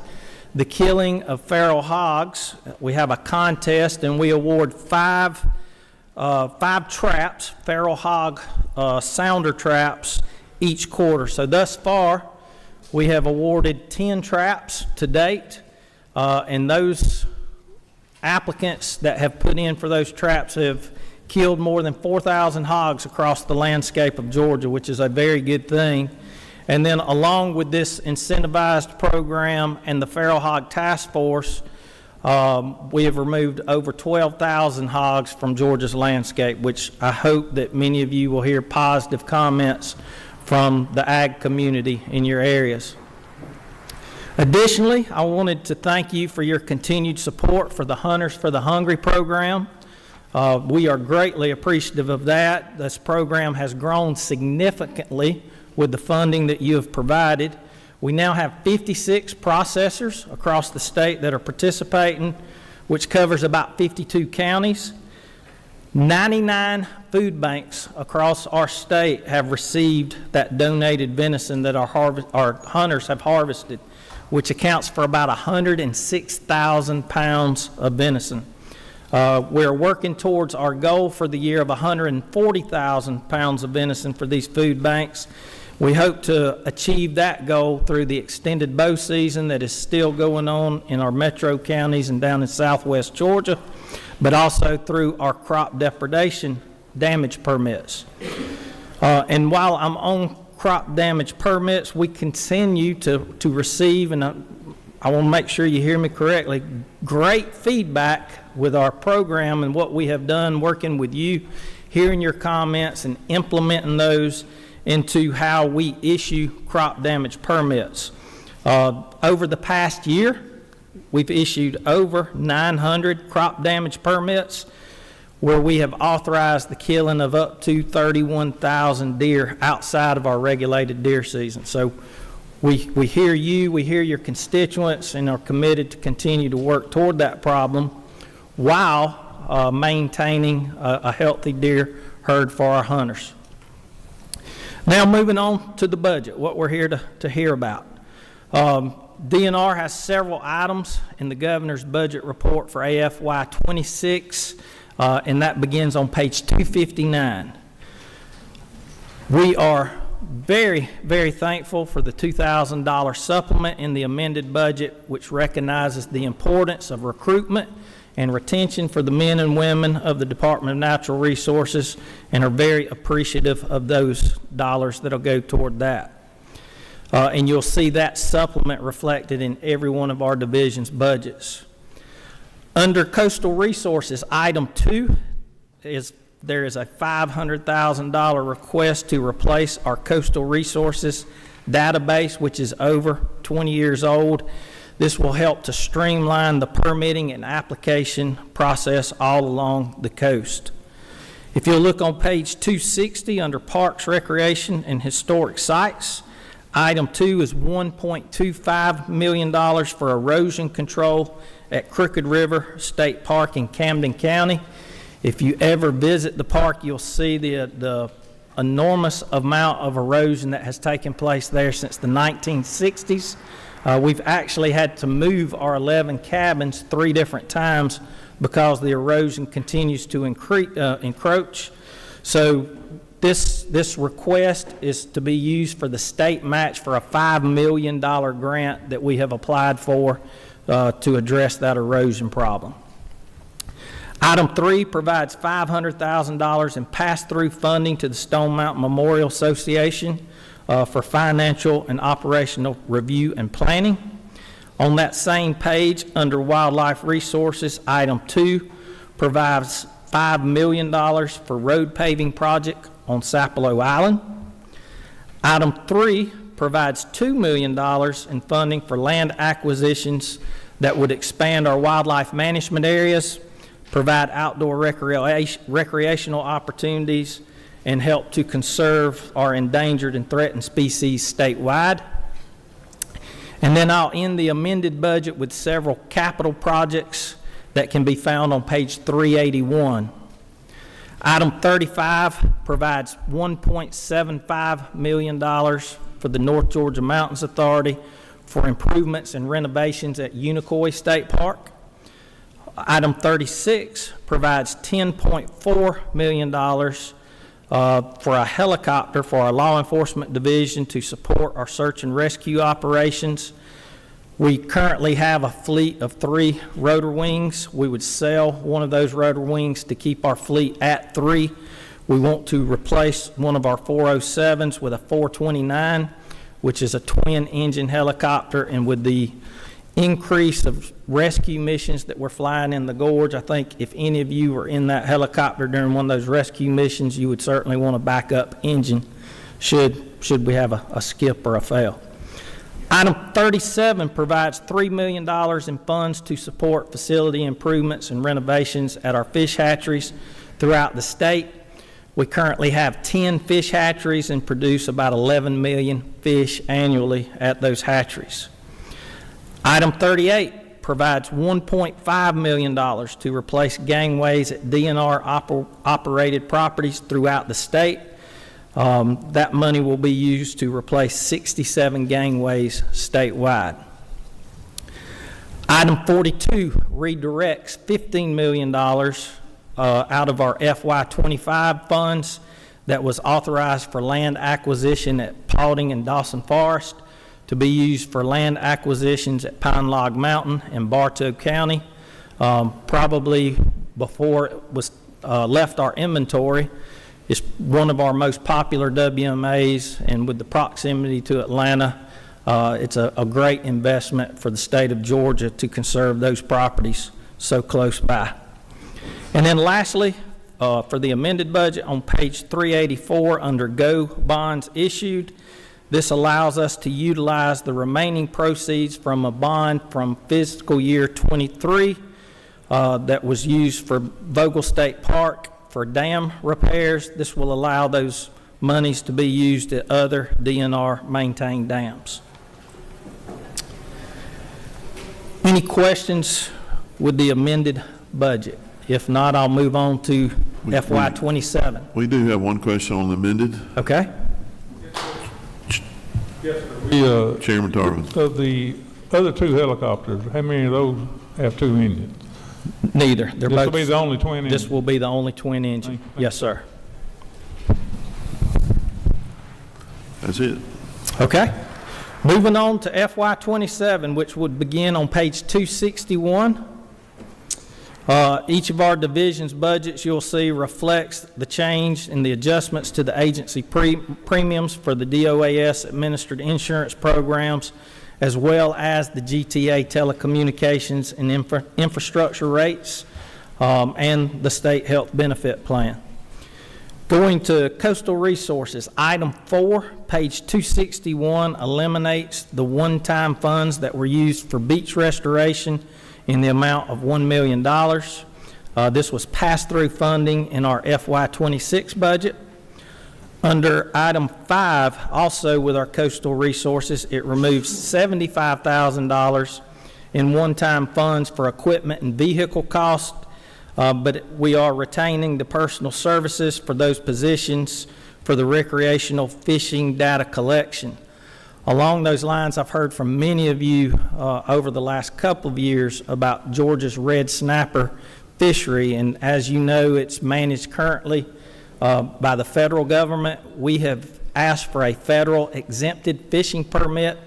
the killing of feral hogs. We have a contest and we award five traps, feral hog sounder traps, each quarter. So thus far, we have awarded 10 traps to date, and those applicants that have put in for those traps have killed more than 4,000 hogs across the landscape of Georgia, which is a very good thing. And then along with this incentivized program and the Feral Hog Task Force, we have removed over 12,000 hogs from Georgia's landscape, which I hope that many of you will hear positive comments from the ag community in your areas. Additionally, I wanted to thank you for your continued support for the Hunters for the Hungry program. We are greatly appreciative of that. This program has grown significantly with the funding that you have provided. We now have 56 processors across the state that are participating, which covers about 52 counties. 99 food banks across our state have received that donated venison that our hunters have harvested, which accounts for about 106,000 pounds of venison. We're working towards our goal for the year of 140,000 pounds of venison for these food banks. We hope to achieve that goal through the extended bow season that is still going on in our metro counties and down in southwest Georgia, but also through our crop depredation damage permits. And while I'm on crop damage permits, we continue to receive, and I want to make sure you hear me correctly, great feedback with our program and what we have done working with you, hearing your comments and implementing those into how we issue crop damage permits. Over the past year, we've issued over 900 crop damage permits where we have authorized the killing of up to 31,000 deer outside of our regulated deer season. So we hear you, we hear your constituents, and are committed to continue to work toward that problem while maintaining a healthy deer herd for our hunters. Now moving on to the budget, what we're here to hear about. DNR has several items in the governor's budget report for AFY 26, and that begins on page 259. We are very, very thankful for the $2,000 supplement in the amended budget, which recognizes the importance of recruitment and retention for the men and women of the Department of Natural Resources, and are very appreciative of those dollars that'll go toward that. And you'll see that supplement reflected in every one of our division's budgets. Under Coastal Resources, item 2 there is a $500,000 request to replace our Coastal Resources database, which is over 20 years old. This will help to streamline the permitting and application process all along the coast. If you'll look on page 260 under Parks, Recreation, and Historic Sites, item 2 is $1.25 million for erosion control at Crooked River State Park in Camden County. If you ever visit the park, you'll see the enormous amount of erosion that has taken place there since the 1960s. We've actually had to move our 11 cabins 3 different times because the erosion continues to encroach. So this request is to be used for the state match for a $5 million grant that we have applied for to address that erosion problem. Item 3 provides $500,000 in pass-through funding to the Stone Mountain Memorial Association for financial and operational review and planning. On that same page, under Wildlife Resources, item 2 provides $5 million for road paving project on Sapelo Island. Item 3 provides $2 million in funding for land acquisitions that would expand our wildlife management areas, provide outdoor recreational opportunities, and help to conserve our endangered and threatened species statewide. And then I'll end the amended budget with several capital projects that can be found on page 381. Item 35 provides $1.75 million for the North Georgia Mountains Authority for improvements and renovations at Unicoi State Park. Item 36 provides $10.4 million for a helicopter for our law enforcement division to support our search and rescue operations. We currently have a fleet of 3 rotor wings. We would sell one of those rotor wings to keep our fleet at 3. We want to replace one of our 407s with a 429, which is a twin-engine helicopter, and with the increase of rescue missions that we're flying in the gorge, I think if any of you were in that helicopter during one of those rescue missions, you would certainly want a backup engine should we have a skip or a fail. Item 37 provides $3 million in funds to support facility improvements and renovations at our fish hatcheries throughout the state. We currently have 10 fish hatcheries and produce about 11 million fish annually at those hatcheries. Item 38 provides $1.5 million to replace gangways at DNR operated properties throughout the state. That money will be used to replace 67 gangways statewide. Item 42 redirects $15 million out of our FY25 funds that was authorized for land acquisition at Paulding and Dawson Forest to be used for land acquisitions at Pine Log Mountain and Bartow County. Probably before it was left our inventory, it's one of our most popular WMAs, and with the proximity to Atlanta, it's a great investment for the state of Georgia to conserve those properties so close by. And then lastly, for the amended budget on page 384 under Go Bonds Issued, this allows us to utilize the remaining proceeds from a bond from fiscal year 23 that was used for Vogel State Park for dam repairs. This will allow those monies to be used at other DNR maintained dams. Any questions with the amended budget? If not, I'll move on to FY27. We do have one question on the amended. Okay. Yes, sir. Chairman Tarvin. Of the other 2 helicopters, how many of those have 2 engines? Neither. They're This both, will be the only twin engine? This will be the only twin engine. Yes, sir. That's it. Okay. Moving on to FY27, which would begin on page 261. Each of our divisions' budgets, you'll see, reflects the change in the adjustments to the agency premiums for the DOAS-administered insurance programs, as well as the GTA telecommunications and infrastructure rates, and the state health benefit plan. Going to coastal resources, item 4, page 261, eliminates the one-time funds that were used for beach restoration in the amount of $1 million. This was pass-through funding in our FY26 budget. Under item 5, also with our coastal resources, it removes $75,000 in one-time funds for equipment and vehicle costs, but we are retaining the personal services for those positions for the recreational fishing data collection. Along those lines, I've heard from many of you over the last couple of years about Georgia's red snapper fishery, and as you know, it's managed currently by the federal government. We have asked for a federal exempted fishing permit,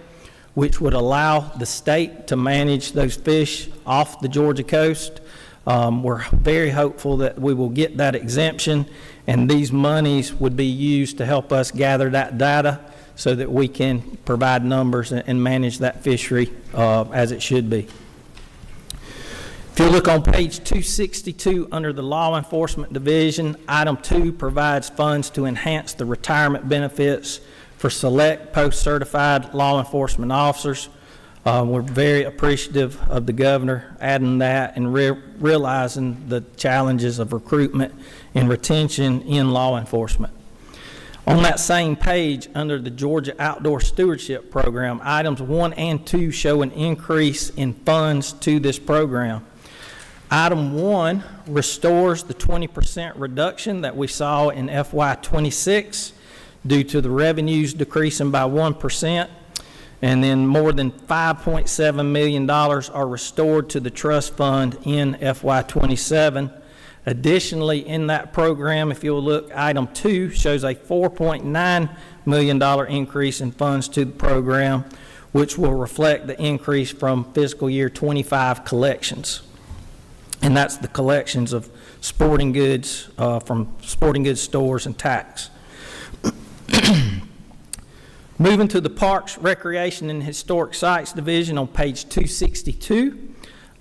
which would allow the state to manage those fish off the Georgia coast. We're very hopeful that we will get that exemption, and these monies would be used to help us gather that data so that we can provide numbers and manage that fishery as it should be. If you look on page 262 under the Law Enforcement Division, item 2 provides funds to enhance the retirement benefits for select post-certified law enforcement officers. We're very appreciative of the governor adding that and realizing the challenges of recruitment and retention in law enforcement. On that same page, under the Georgia Outdoor Stewardship Program, items 1 and 2 show an increase in funds to this program. Item 1 restores the 20% reduction that we saw in FY26 due to the revenues decreasing by 1%, and then more than $5.7 million are restored to the trust fund in FY27. Additionally, in that program, if you'll look, item 2 shows a $4.9 million increase in funds to the program, which will reflect the increase from fiscal year 25 collections. And that's the collections of sporting goods from sporting goods stores and tax. Moving to the Parks, Recreation, and Historic Sites Division on page 262.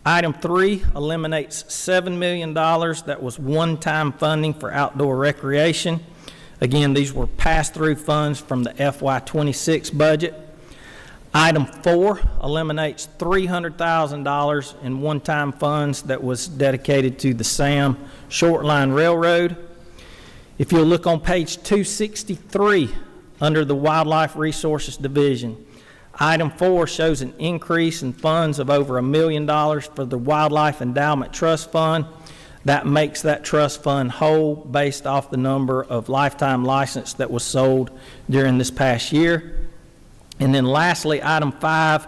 Item 3 eliminates $7 million that was one-time funding for outdoor recreation. Again, these were pass-through funds from the FY26 budget. Item 4 eliminates $300,000 in one-time funds that was dedicated to the Sam Shortline Railroad. If you'll look on page 263 under the Wildlife Resources Division, item 4 shows an increase in funds of over $1 million for the Wildlife Endowment Trust Fund. That makes that trust fund whole based off the number of lifetime license that was sold during this past year. And then lastly, item 5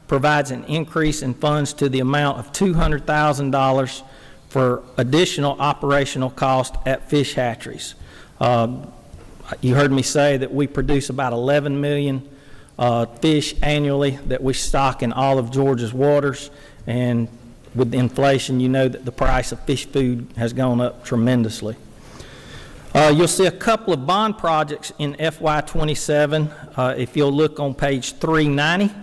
provides an increase in funds to the amount of $200,000 for additional operational cost at fish hatcheries. You heard me say that we produce about 11 million fish annually that we stock in all of Georgia's waters, and with inflation, you know that the price of fish food has gone up tremendously. You'll see a couple of bond projects in FY27 if you'll look on page 390.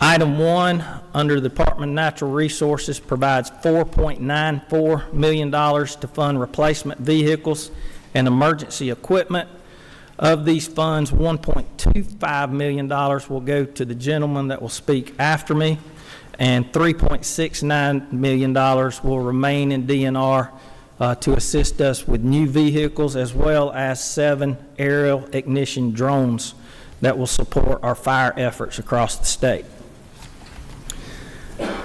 Item 1 under the Department of Natural Resources provides $4.94 million to fund replacement vehicles and emergency equipment. Of these funds, $1.25 million will go to the gentleman that will speak after me, and $3.69 million will remain in DNR to assist us with new vehicles, as well as 7 aerial ignition drones that will support our fire efforts across the state.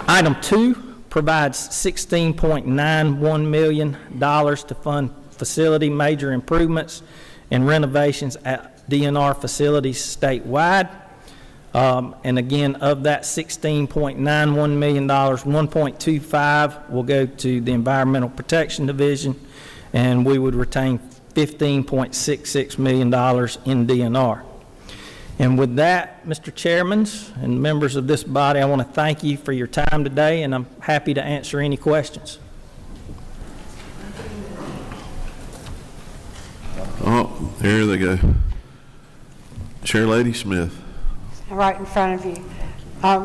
Item 2 provides $16.91 million to fund facility major improvements and renovations at DNR facilities statewide. And again, of that $16.91 million, $1.25 will go to the Environmental Protection Division, and we would retain $15.66 million in DNR. And with that, Mr. Chairman and members of this body, I want to thank you for your time today, and I'm happy to answer any questions. Oh, there they go. Chair Lady Smith. Right in front of you.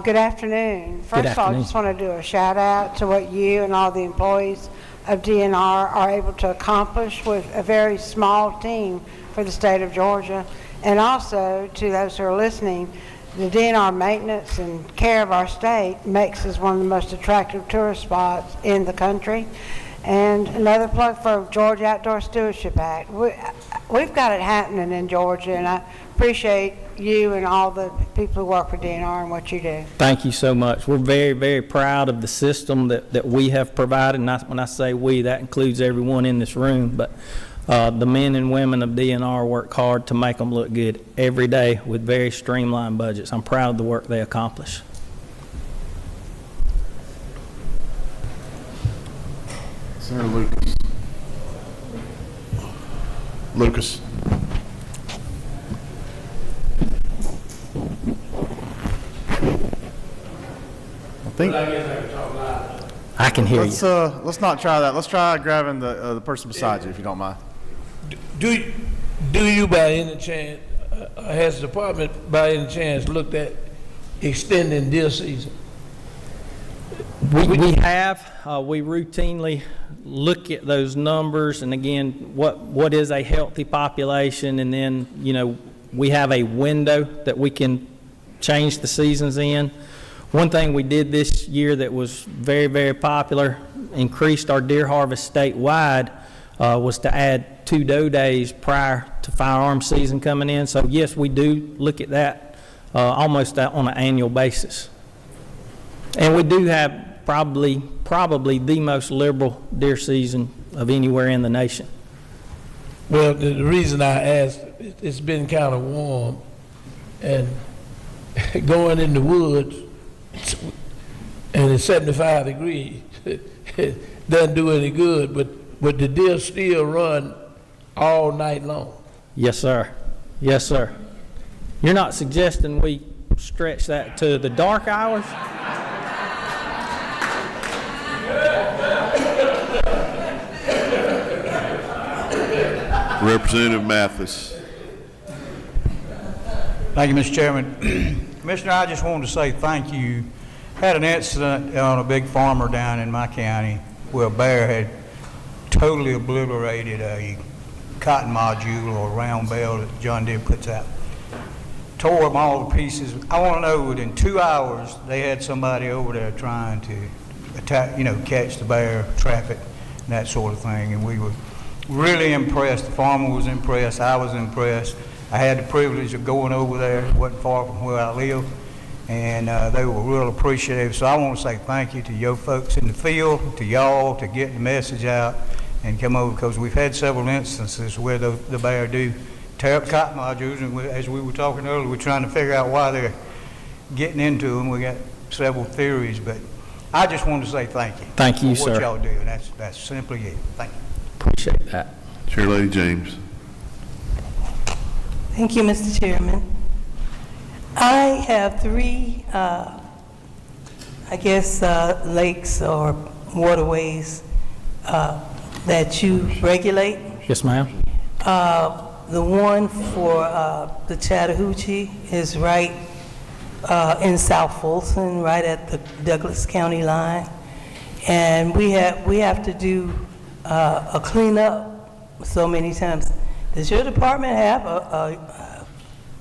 Good afternoon. First of all, I just want to do a shout out to what you and all the employees of DNR are able to accomplish with a very small team for the state of Georgia. And also to those who are listening, the DNR maintenance and care of our state makes us one of the most attractive tourist spots in the country. And another plug for Georgia Outdoor Stewardship Act. We've got it happening in Georgia, and I appreciate you and all the people who work for DNR and what you do. Thank you so much. We're very, very proud of the system that we have provided. And when I say we, that includes everyone in this room. But the men and women of DNR work hard to make them look good every day with very streamlined budgets. I'm proud of the work they accomplish. Senator Lucas. Lucas. I can hear you. Let's not try that. Let's try grabbing the person beside you, if you don't mind. Do you by any chance, has the department by any chance looked at extending deer season? We have. We routinely look at those numbers, and again, what is a healthy population, and then, you know, we have a window that we can change the seasons in. One thing we did this year that was very, very popular, increased our deer harvest statewide, was to add 2 doe days prior to firearm season coming in. So yes, we do look at that almost on an annual basis. And we do have probably the most liberal deer season of anywhere in the nation. Well, the reason I asked, it's been kind of warm, and going in the woods, and it's 75 degrees, it doesn't do any good, but the deer still run all night long. Yes, sir. Yes, sir. You're not suggesting we stretch that to the dark hours? Representative Mathis. Thank you, Mr. Chairman. Commissioner, I just wanted to say thank you. Had an incident on a big farmer down in my county where a bear had totally obliterated a cotton module or round bale that John Deere puts out. Tore them all to pieces. I want to know, within 2 hours, they had somebody over there trying to attack, catch the bear, trap it, and that sort of thing. And we were really impressed. The farmer was impressed. I was impressed. I had the privilege of going over there. It wasn't far from where I live. And they were real appreciative. So I want to say thank you to your folks in the field, to y'all, to get the message out and come over, because we've had several instances where the bear do tear up cotton modules, and as we were talking earlier, we're trying to figure out why they're getting into them. We got several theories, but I just wanted to say thank you. Thank you, for what sir. y'all do, and that's simply it. Thank you. Appreciate that. Chair Lady James. Thank you, Mr. Chairman. I have 3, lakes or waterways that you regulate. Yes, ma'am. The one for the Chattahoochee is right in South Fulton, right at the Douglas County line. And we have to do a cleanup so many times. Does your department have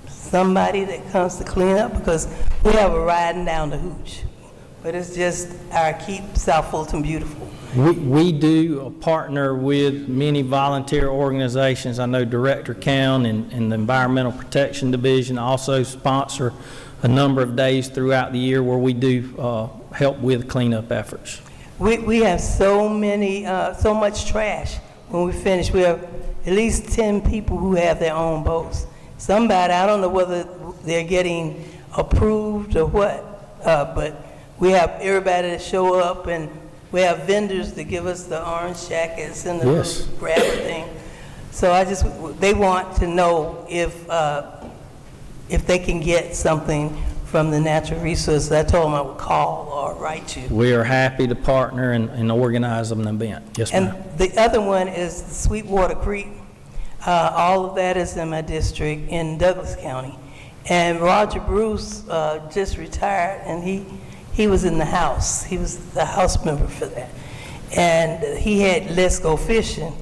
somebody that comes to clean up? Because we have a riding down the hooch, but it's just our keep South Fulton beautiful. We do partner with many volunteer organizations. I know Director Cowan and the Environmental Protection Division also sponsor a number of days throughout the year where we do help with cleanup efforts. We have so much trash. When we finish, we have at least 10 people who have their own boats. Somebody, I don't know whether they're getting approved or what, but we have everybody that show up, and we have vendors that give us the orange jackets and the little grabber thing. So they want to know if they can get something from the natural resources. I told them I would call or write you. We are happy to partner and organize an event. Yes, ma'am. And the other one is Sweetwater Creek. All of that is in my district in Douglas County. And Roger Bruce just retired, and he was in the House. He was the House member for that. And he had Let's Go Fishing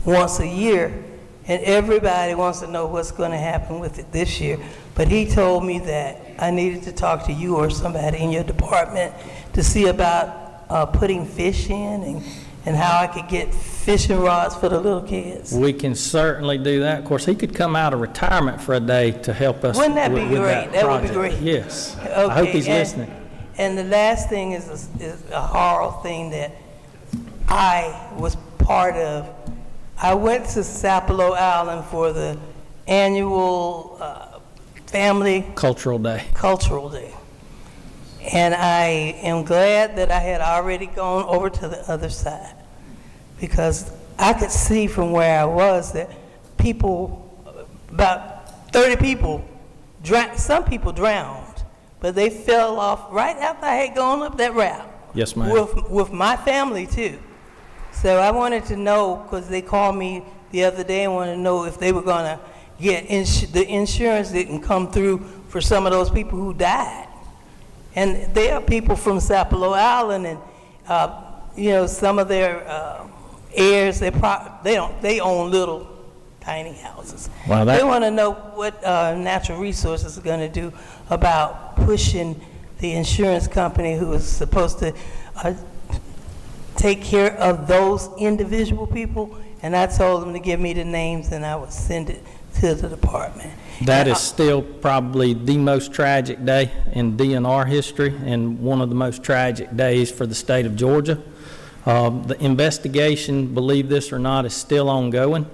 once a year, and everybody wants to know what's going to happen with it this year. But he told me that I needed to talk to you or somebody in your department to see about putting fish in and how I could get fishing rods for the little kids. We can certainly do that. Of course, he could come out of retirement for a day to help us. Wouldn't that be with great? That would be project. great. Yes. Okay, I hope he's listening. And the last thing is a horrible thing that I was part of. I went to Sapelo Island for the annual family Cultural Day. And I am glad that I had already gone over to the other side, because I could see from where I was that about 30 people, some people drowned, but they fell off right after I had gone up that route. Yes, ma'am. With my family too. So I wanted to know, because they called me the other day and wanted to know if they were going to get the insurance didn't come through for some of those people who died. And there are people from Sapelo Island, and some of their heirs, they own little tiny houses. Wow, they want to know what natural resources are going to do about pushing the insurance company who is supposed to take care of those individual people. And I told them to give me the names and I would send it to the department. That is still probably the most tragic day in DNR history and one of the most tragic days for the state of Georgia. The investigation, believe this or not, is still ongoing.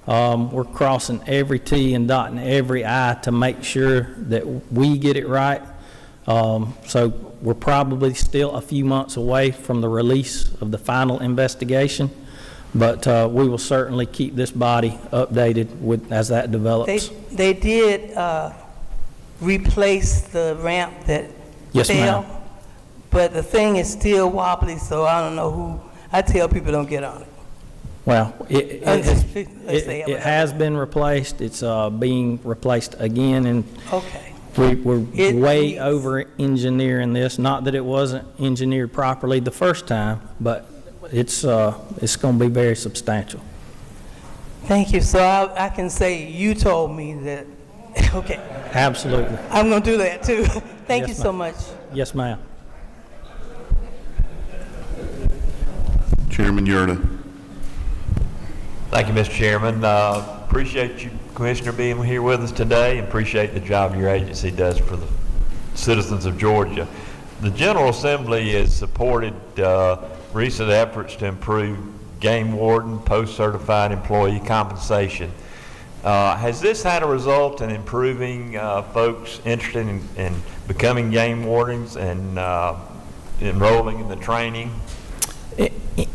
We're crossing every T and dotting every I to make sure that we get it right. So we're probably still a few months away from the release of the final investigation, but we will certainly keep this body updated as that develops. They did replace the ramp that Yes, fell, ma'am. but the thing is still wobbly, so I don't know who. I tell people don't get on it. Well, it has been replaced. It's being replaced again, and okay. we're way over engineering this. Not that it wasn't engineered properly the first time, but it's going to be very substantial. Thank you. So I can say you told me that. Okay. Absolutely. I'm going to do that too. Thank Yes, you so ma'am. much. Yes, ma'am. Chairman Yurda. Thank you, Mr. Chairman. Appreciate you, Commissioner, being here with us today, and appreciate the job your agency does for the citizens of Georgia. The General Assembly has supported recent efforts to improve game warden, post-certified employee compensation. Has this had a result in improving folks interested in becoming game wardens and enrolling in the training?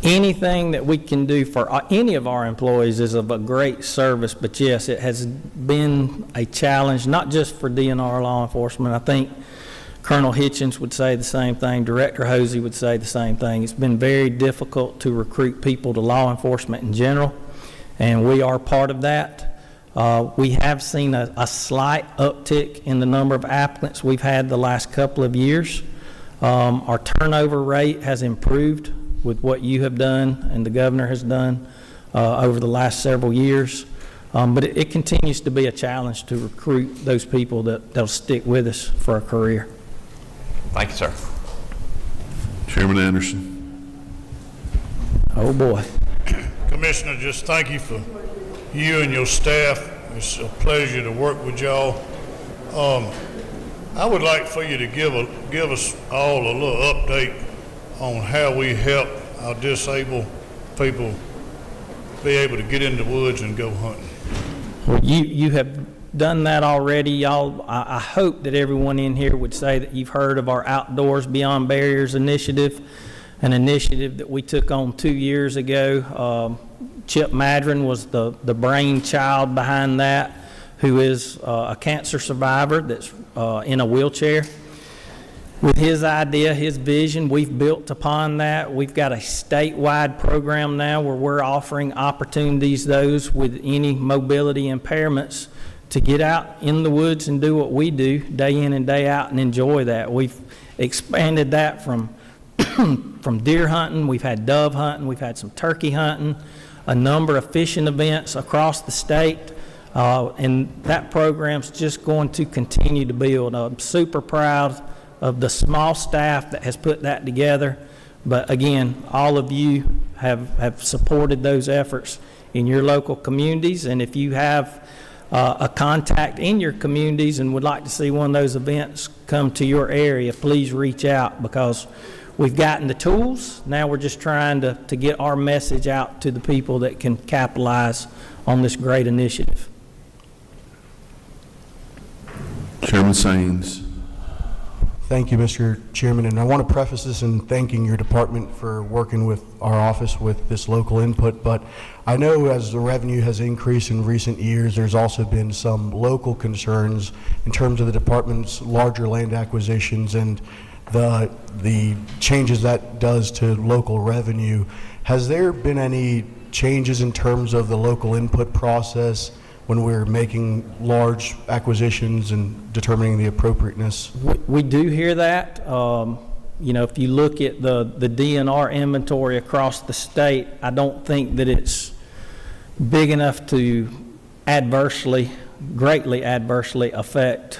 Anything that we can do for any of our employees is of a great service, but yes, it has been a challenge, not just for DNR law enforcement. I think Colonel Hitchens would say the same thing, Director Hosey would say the same thing. It's been very difficult to recruit people to law enforcement in general, and we are part of that. We have seen a slight uptick in the number of applicants we've had the last couple of years. Our turnover rate has improved with what you have done and the governor has done over the last several years. But it continues to be a challenge to recruit those people that'll stick with us for a career. Thank you, sir. Chairman Anderson. Oh, boy. Commissioner, just thank you for you and your staff. It's a pleasure to work with y'all. I would like for you to give us all a little update on how we help our disabled people be able to get in the woods and go hunting. Well, you have done that already, y'all. I hope that everyone in here would say that you've heard of our Outdoors Beyond Barriers initiative, an initiative that we took on 2 years ago Chip Madron was the brainchild behind that, who is a cancer survivor that's in a wheelchair. With his idea, his vision, we've built upon that. We've got a statewide program now where we're offering opportunities, those with any mobility impairments, to get out in the woods and do what we do day in and day out and enjoy that. We've expanded that from from deer hunting, we've had dove hunting, we've had some turkey hunting, a number of fishing events across the state, and that program's just going to continue to build. I'm super proud of the small staff that has put that together. But again, all of you have supported those efforts in your local communities. And if you have a contact in your communities and would like to see one of those events come to your area, please reach out, because we've gotten the tools. Now we're just trying to get our message out to the people that can capitalize on this great initiative. Chairman Saines. Thank you, Mr. Chairman, and I want to preface this in thanking your department for working with our office with this local input, but I know as the revenue has increased in recent years, there's also been some local concerns in terms of the department's larger land acquisitions and the changes that does to local revenue. Has there been any changes in terms of the local input process when we're making large acquisitions and determining the appropriateness? We do hear that. You know, if you look at the DNR inventory across the state, I don't think that it's big enough to greatly adversely affect,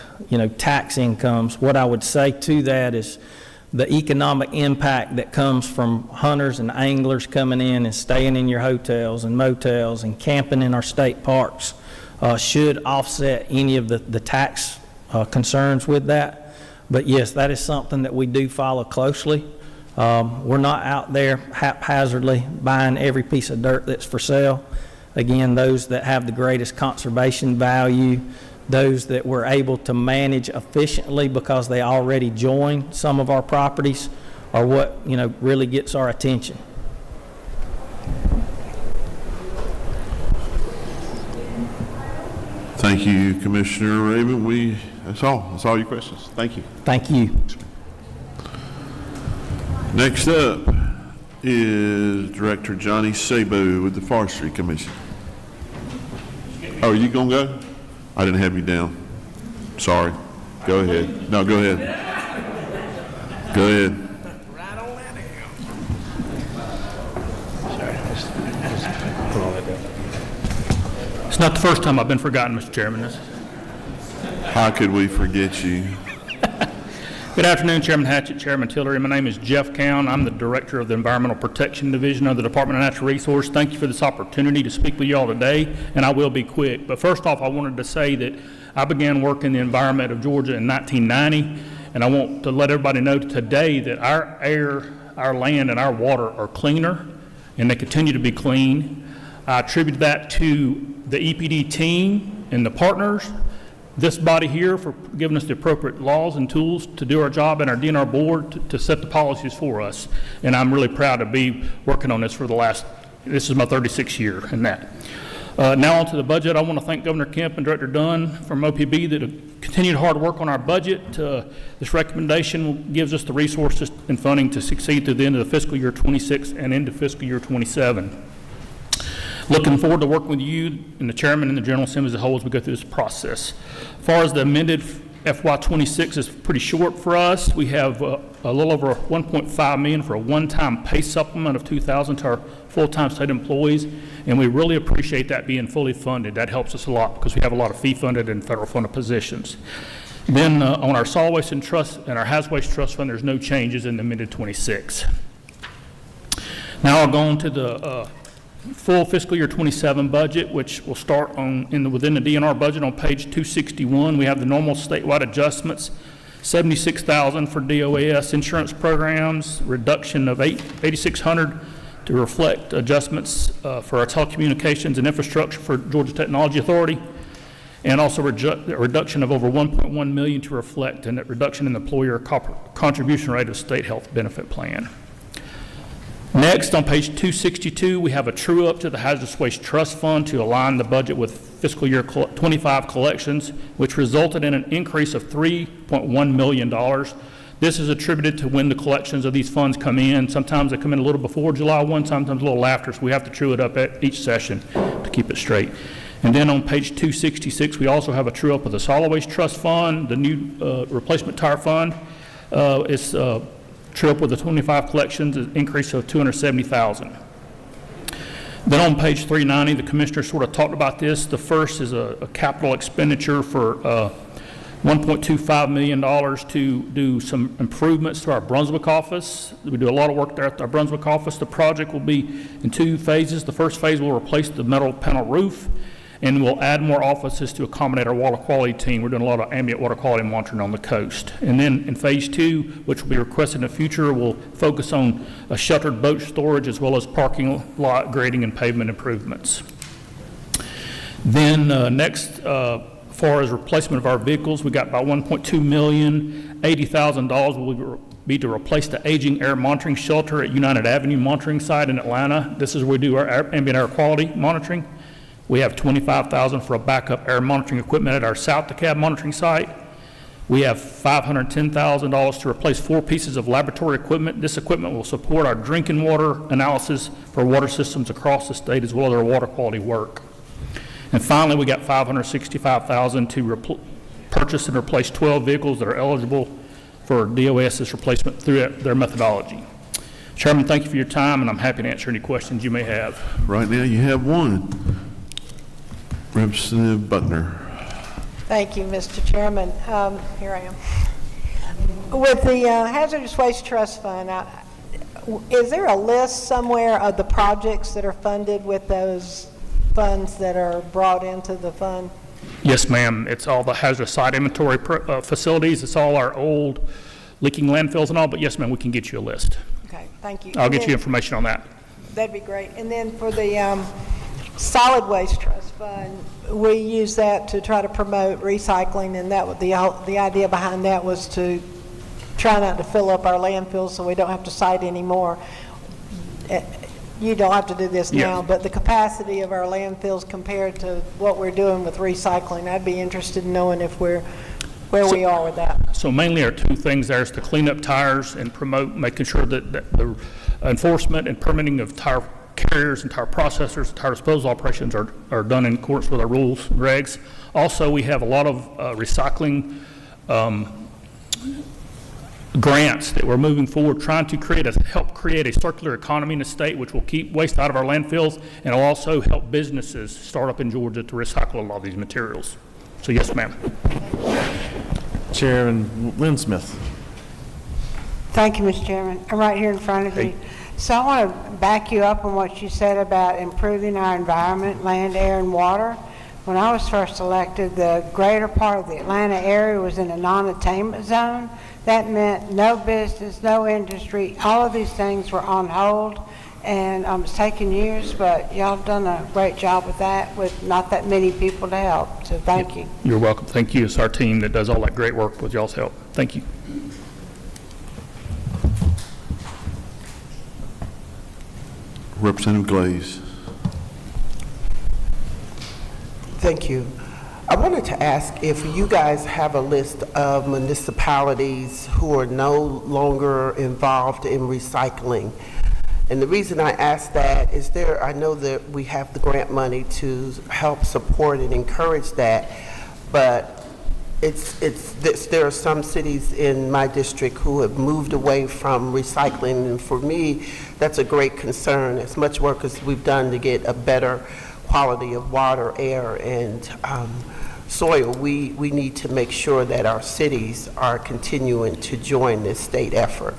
tax incomes. What I would say to that is the economic impact that comes from hunters and anglers coming in and staying in your hotels and motels and camping in our state parks should offset any of the tax concerns with that. But yes, that is something that we do follow closely. We're not out there haphazardly buying every piece of dirt that's for sale. Again, those that have the greatest conservation value, those that we're able to manage efficiently because they already join some of our properties, are what really gets our attention. Thank you, Commissioner Raven. That's all your questions. Thank you. Thank you. Next up is Director Johnny Sabo with the Forestry Commission. Oh, are you gonna go? I didn't have you down. Sorry. Go ahead. No, go ahead. Go ahead. It's not the first time I've been forgotten, Mr. Chairman. How could we forget you? Good afternoon, Chairman Hatchett, Chairman Tillery. My name is Jeff Cowan. I'm the Director of the Environmental Protection Division of the Department of Natural Resources. Thank you for this opportunity to speak with you all today, and I will be quick. But first off, I wanted to say that I began work in the environment of Georgia in 1990, and I want to let everybody know today that our air, our land, and our water are cleaner, and they continue to be clean. I attribute that to the EPD team and the partners, this body here for giving us the appropriate laws and tools to do our job, and our DNR board to set the policies for us. And I'm really proud to be working on this for this is my 36th year in that. Now on to the budget. I want to thank Governor Kemp and Director Dunn from OPB that have continued hard work on our budget. This recommendation gives us the resources and funding to succeed through the end of the fiscal year 26 and into fiscal year 27. Looking forward to working with you and the chairman and the General Assembly as a whole as we go through this process. As far as the amended FY26 is pretty short for us. We have a little over $1.5 million for a one-time pay supplement of $2,000 to our full-time state employees, and we really appreciate that being fully funded. That helps us a lot because we have a lot of fee-funded and federal-funded positions. Then on our solid waste and trust and our hazardous waste trust fund, there's no changes in the amended 26. Now I'll go on to the full fiscal year 27 budget, which will start within the DNR budget on page 261. We have the normal statewide adjustments, $76,000 for DOAS insurance programs, reduction of $8,600 to reflect adjustments for our telecommunications and infrastructure for Georgia Technology Authority, and also a reduction of over $1.1 million to reflect a reduction in the employer contribution rate of state health benefit plan. Next, on page 262, we have a true-up to the Hazardous Waste Trust Fund to align the budget with fiscal year 25 collections, which resulted in an increase of $3.1 million. This is attributed to when the collections of these funds come in. Sometimes they come in a little before July 1, sometimes a little after, so we have to true it up at each session to keep it straight. And then on page 266, we also have a true-up of the Solid Waste Trust Fund, the new replacement tire fund. It's true up with the 25 collections, an increase of $270,000. Then on page 390, the commissioner sort of talked about this. The first is a capital expenditure for $1.25 million to do some improvements to our Brunswick office. We do a lot of work there at our Brunswick office. The project will be in 2 phases. The first phase will replace the metal panel roof, and we'll add more offices to accommodate our water quality team. We're doing a lot of ambient water quality monitoring on the coast. And then in phase 2, which will be requested in the future, we'll focus on a sheltered boat storage as well as parking lot grading and pavement improvements. Then next, as far as replacement of our vehicles, we got about $1.2 million. $80,000 will be to replace the aging air monitoring shelter at United Avenue monitoring site in Atlanta. This is where we do our ambient air quality monitoring. We have $25,000 for a backup air monitoring equipment at our South DeKalb monitoring site. We have $510,000 to replace 4 pieces of laboratory equipment. This equipment will support our drinking water analysis for water systems across the state as well as our water quality work. And finally, we got $565,000 to purchase and replace 12 vehicles that are eligible for DOS's replacement through their methodology. Chairman, thank you for your time, and I'm happy to answer any questions you may have. Right now, you have one. Representative Butner. Thank you, Mr. Chairman. Here I am. With the Hazardous Waste Trust Fund, is there a list somewhere of the projects that are funded with those funds that are brought into the fund? Yes, ma'am. It's all the hazardous site inventory facilities. It's all our old leaking landfills and all, but yes, ma'am, we can get you a list. Okay, thank you. I'll get you information on that. That'd be great. And then for the Solid Waste Trust Fund, we use that to try to promote recycling, and that was the idea behind that was to try not to fill up our landfills so we don't have to site anymore. You don't have to do this now, but the capacity of our landfills compared to what we're doing with recycling, I'd be interested in knowing if where we are with that. So mainly our 2 things there is to clean up tires and promote making sure that the enforcement and permitting of tire carriers and tire processors, tire disposal operations are done in accordance with our rules and regs. Also, we have a lot of recycling grants that we're moving forward, trying to help create a circular economy in the state, which will keep waste out of our landfills, and will also help businesses start up in Georgia to recycle a lot of these materials. So yes, ma'am. Chairman Lynn Smith. Thank you, Mr. Chairman. I'm right here in front of you. So I want to back you up on what you said about improving our environment, land, air, and water. When I was first elected, the greater part of the Atlanta area was in a non-attainment zone. That meant no business, no industry. All of these things were on hold, and it's taken years, but y'all have done a great job with that, with not that many people to help. So thank you. You're welcome. Thank you. It's our team that does all that great work with y'all's help. Thank you. Representative Glaze. Thank you. I wanted to ask if you guys have a list of municipalities who are no longer involved in recycling. And the reason I ask that is I know that we have the grant money to help support and encourage that, but there are some cities in my district who have moved away from recycling, and for me, that's a great concern. As much work as we've done to get a better quality of water, air, and soil, we need to make sure that our cities are continuing to join this state effort.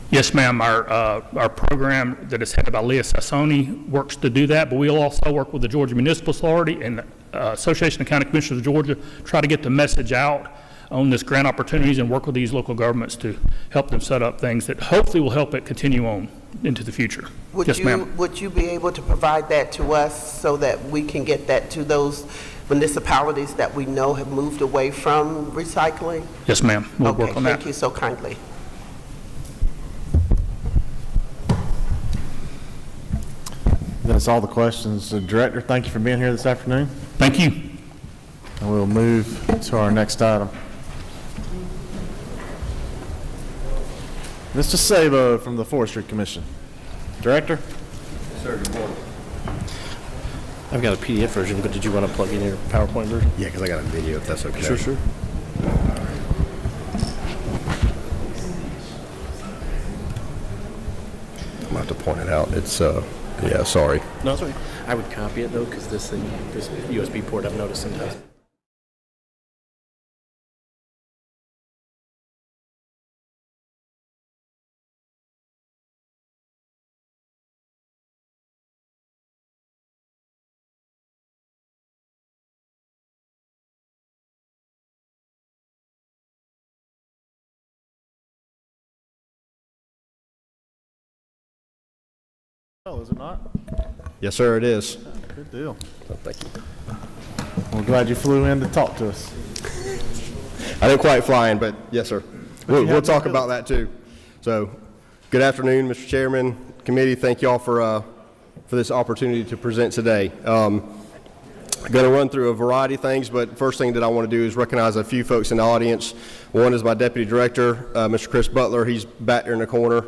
Yes, ma'am. Our program that is headed by Leah Sassoni works to do that, but we'll also work with the Georgia Municipal Authority and the Association of County Commissioners of Georgia, try to get the message out on this grant opportunities and work with these local governments to help them set up things that hopefully will help it continue on into the future. Yes, ma'am. Would you be able to provide that to us so that we can get that to those municipalities that we know have moved away from recycling? Yes, ma'am. We'll work on that. Thank you so kindly. That's all the questions. Director, thank you for being here this afternoon. Thank you. And we'll move to our next item. Mr. Sabo from the Forestry Commission. Director? Sir, good morning. I've got a PDF version, but did you want to plug in your PowerPoint version? Yeah, because I got a video, if that's okay. Sure. I'm going to have to point it out. It's, yeah, sorry. No, it's okay. I would copy it, though, because this USB port, I've noticed sometimes. Oh, is it not? Yes, sir, it is. Good deal. Oh, thank you. We're glad you flew in to talk to us. I didn't quite fly in, but yes, sir. We'll talk about that too. So, good afternoon, Mr. Chairman, committee. Thank you all for this opportunity to present today. I'm going to run through a variety of things, but first thing that I want to do is recognize a few folks in the audience. One is my Deputy Director, Mr. Chris Butler. He's back there in the corner.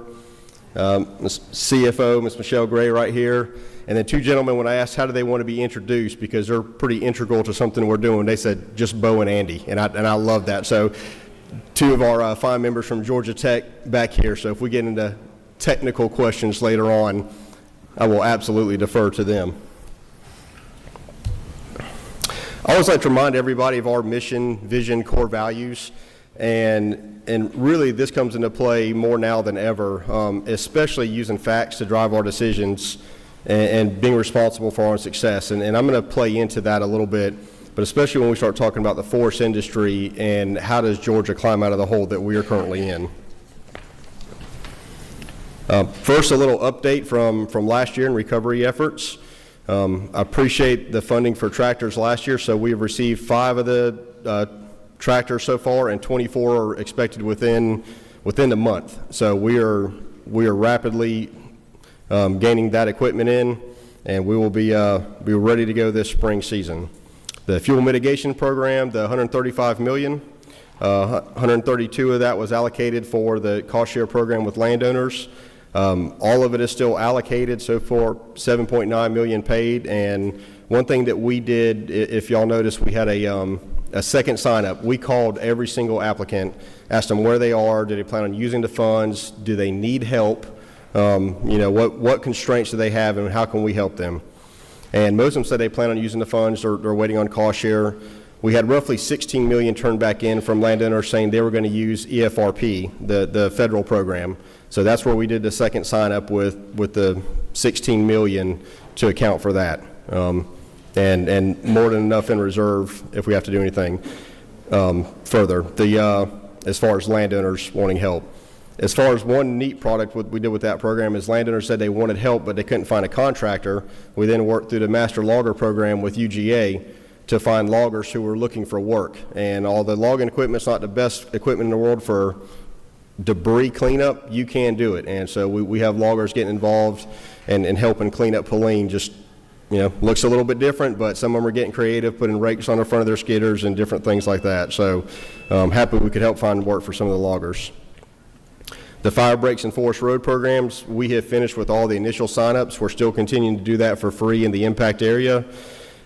CFO, Ms. Michelle Gray right here, and then two gentlemen, when I asked how do they want to be introduced, because they're pretty integral to something we're doing, they said just Bo and Andy, and I love that. So two of our fine members from Georgia Tech back here, so if we get into technical questions later on, I will absolutely defer to them. I always like to remind everybody of our mission, vision, core values. And really this comes into play more now than ever, especially using facts to drive our decisions and being responsible for our success. And I'm going to play into that a little bit, but especially when we start talking about the forest industry and how does Georgia climb out of the hole that we are currently in. First, a little update from last year in recovery efforts. I appreciate the funding for tractors last year, so we have received 5 of the tractors so far, and 24 are expected within the month. So we are rapidly gaining that equipment in, and we will be ready to go this spring season. The fuel mitigation program, the $135 million, 132 of that was allocated for the cost share program with landowners. All of it is still allocated, so far $7.9 million paid. And one thing that we did, if y'all noticed, we had a second sign up. We called every single applicant, asked them where they are, do they plan on using the funds, do they need help, what constraints do they have, and how can we help them. And most of them said they plan on using the funds or they're waiting on cost share. We had roughly 16 million turned back in from landowners saying they were going to use EFRP, the federal program. So that's where we did the second sign up with the 16 million to account for that. And more than enough in reserve if we have to do anything further. As far as landowners wanting help. As far as one neat product what we did with that program is landowners said they wanted help but they couldn't find a contractor. We then worked through the master logger program with UGA to find loggers who were looking for work. And all the logging equipment's not the best equipment in the world for debris cleanup. You can do it. And so we have loggers getting involved and helping clean up Helene. Just looks a little bit different, but some of them are getting creative, putting rakes on the front of their skidders and different things like that. So happy we could help find work for some of the loggers. The fire breaks and forest road programs, we have finished with all the initial signups. We're still continuing to do that for free in the impact area.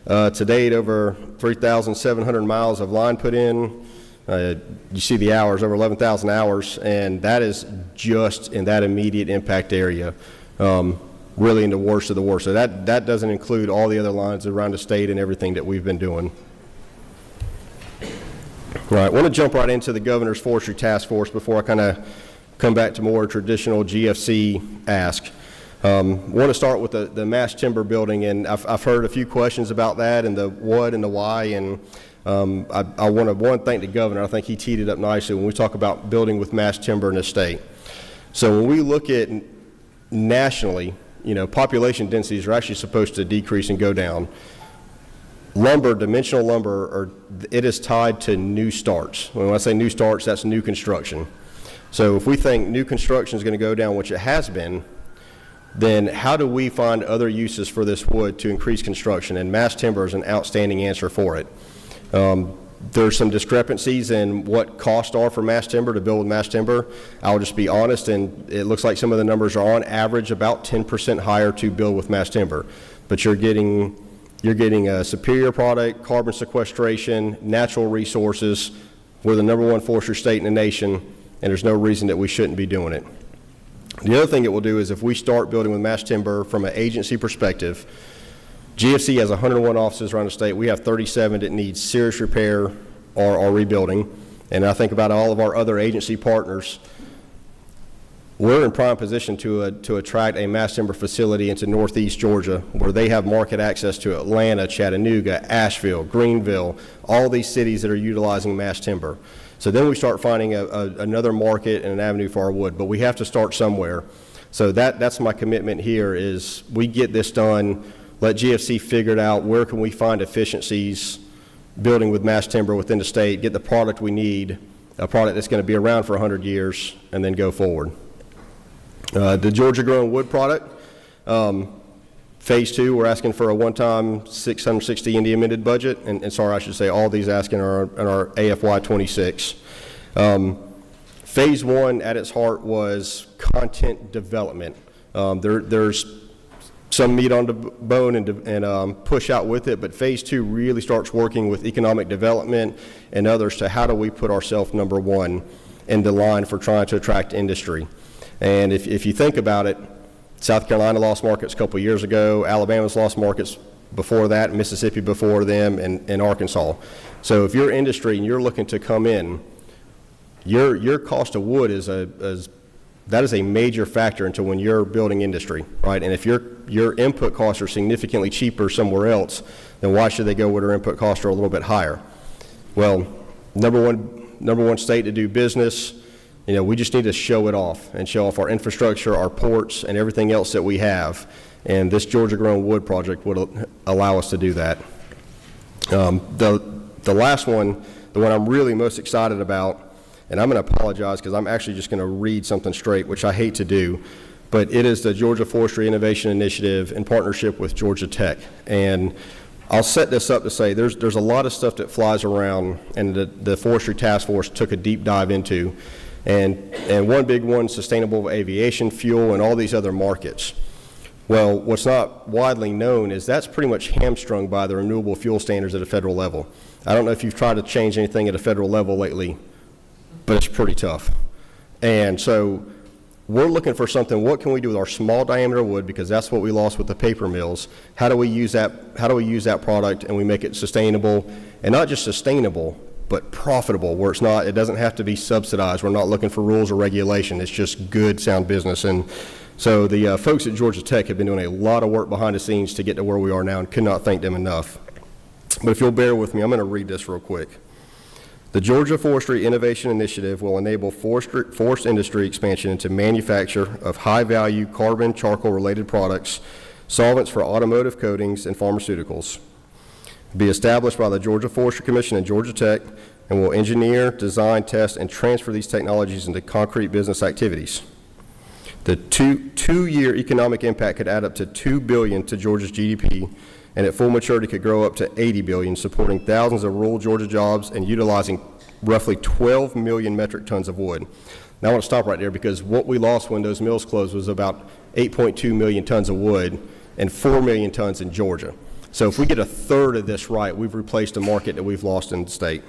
To date, over 3,700 miles of line put in. You see the hours, over 11,000 hours, and that is just in that immediate impact area. Really in the worst of the worst. So that doesn't include all the other lines around the state and everything that we've been doing. All right, I want to jump right into the Governor's Forestry Task Force before I kind of come back to more traditional GFC ask. I want to start with the mass timber building, and I've heard a few questions about that and the what and the why, and I want to thank the Governor. I think he teed it up nicely when we talk about building with mass timber in the state. So when we look at nationally, population densities are actually supposed to decrease and go down. Lumber, dimensional lumber, it is tied to new starts. When I say new starts, that's new construction. So if we think new construction is going to go down, which it has been, then how do we find other uses for this wood to increase construction? And mass timber is an outstanding answer for it. There's some discrepancies in what costs are for mass timber to build with mass timber. I'll just be honest, and it looks like some of the numbers are on average about 10% higher to build with mass timber. But you're getting a superior product, carbon sequestration, natural resources. We're the #1 forestry state in the nation, and there's no reason that we shouldn't be doing it. The other thing it will do is if we start building with mass timber from an agency perspective, GFC has 101 offices around the state. We have 37 that need serious repair or rebuilding. And I think about all of our other agency partners. We're in prime position to attract a mass timber facility into Northeast Georgia, where they have market access to Atlanta, Chattanooga, Asheville, Greenville, all these cities that are utilizing mass timber. So then we start finding another market and an avenue for our wood, but we have to start somewhere. So that's my commitment here is we get this done, let GFC figure it out, where can we find efficiencies building with mass timber within the state, get the product we need, a product that's going to be around for 100 years, and then go forward. The Georgia grown wood product, phase 2, we're asking for a one-time $660 in the amended budget, and sorry, I should say all these asking are in our AFY 26. Phase 1 at its heart was content development. There's some meat on the bone and push out with it, but phase 2 really starts working with economic development and others to how do we put ourselves #1 in the line for trying to attract industry. And if you think about it, South Carolina lost markets a couple years ago, Alabama's lost markets before that, Mississippi before them, and Arkansas. So if you're industry and you're looking to come in, your cost of wood that is a major factor into when you're building industry, right? And if your input costs are significantly cheaper somewhere else, then why should they go where their input costs are a little bit higher? Well, number one state to do business. We just need to show it off and show off our infrastructure, our ports, and everything else that we have. And this Georgia Grown Wood project would allow us to do that. The last one, the one I'm really most excited about, and I'm going to apologize because I'm actually just going to read something straight, which I hate to do, but it is the Georgia Forestry Innovation Initiative in partnership with Georgia Tech. And I'll set this up to say there's a lot of stuff that flies around, and the Forestry Task Force took a deep dive into. And one big one, sustainable aviation fuel and all these other markets. Well, what's not widely known is that's pretty much hamstrung by the renewable fuel standards at a federal level. I don't know if you've tried to change anything at a federal level lately, but it's pretty tough. And so we're looking for something, what can we do with our small diameter wood, because that's what we lost with the paper mills. How do we use that product and we make it sustainable, and not just sustainable, but profitable, where it doesn't have to be subsidized. We're not looking for rules or regulation. It's just good, sound business. And so the folks at Georgia Tech have been doing a lot of work behind the scenes to get to where we are now, and could not thank them enough. But if you'll bear with me, I'm going to read this real quick. The Georgia Forestry Innovation Initiative will enable forest industry expansion into manufacture of high-value carbon charcoal-related products, solvents for automotive coatings, and pharmaceuticals. Be established by the Georgia Forestry Commission and Georgia Tech, and will engineer, design, test, and transfer these technologies into concrete business activities. The two-year economic impact could add up to $2 billion to Georgia's GDP, and at full maturity could grow up to $80 billion, supporting thousands of rural Georgia jobs and utilizing roughly 12 million metric tons of wood. Now I want to stop right there, because what we lost when those mills closed was about 8.2 million tons of wood and 4 million tons in Georgia. So if we get a third of this right, we've replaced a market that we've lost in the state.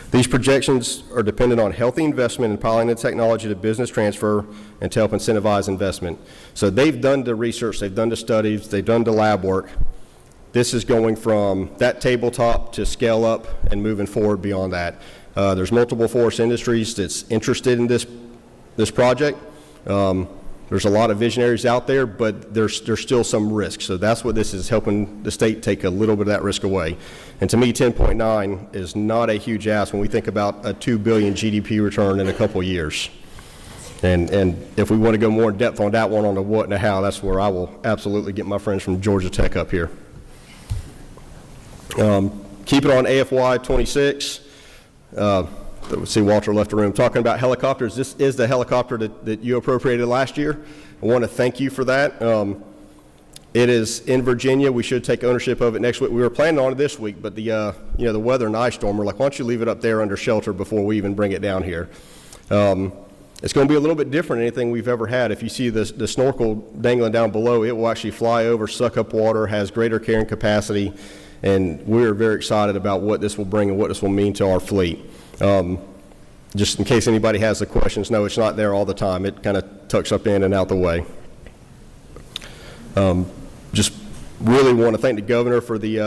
These projections are dependent on healthy investment in piloting the technology to business transfer and to help incentivize investment. So they've done the research, they've done the studies, they've done the lab work. This is going from that tabletop to scale up and moving forward beyond that. There's multiple forest industries that's interested in this project. There's a lot of visionaries out there, but there's still some risk. So that's what this is, helping the state take a little bit of that risk away. And to me, 10.9 is not a huge ask when we think about a $2 billion GDP return in a couple years. And if we want to go more in depth on that one, on the what and the how, that's where I will absolutely get my friends from Georgia Tech up here. Keep it on AFY 26. see Walter left the room, talking about helicopters. This is the helicopter that you appropriated last year. I want to thank you for that. It is in Virginia. We should take ownership of it next week. We were planning on it this week, but the weather and ice storm, we're like, why don't you leave it up there under shelter before we even bring it down here? It's going to be a little bit different than anything we've ever had. If you see the snorkel dangling down below, it will actually fly over, suck up water, has greater carrying capacity, and we're very excited about what this will bring and what this will mean to our fleet. Just in case anybody has the questions, no, it's not there all the time. It kind of tucks up in and out the way. Just really want to thank the governor for the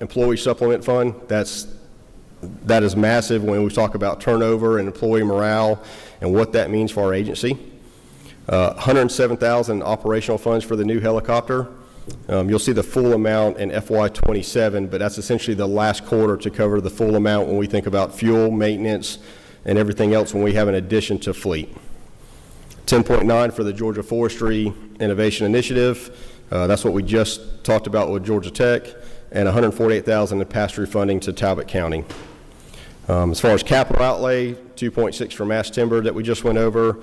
employee supplement fund. That is massive when we talk about turnover and employee morale and what that means for our agency. $107,000 operational funds for the new helicopter. You'll see the full amount in FY27, but that's essentially the last quarter to cover the full amount when we think about fuel, maintenance, and everything else when we have an addition to fleet. 10.9 for the Georgia Forestry Innovation Initiative. That's what we just talked about with Georgia Tech, and $148,000 in pass-through funding to Talbot County. As far as capital outlay, 2.6 for mass timber that we just went over,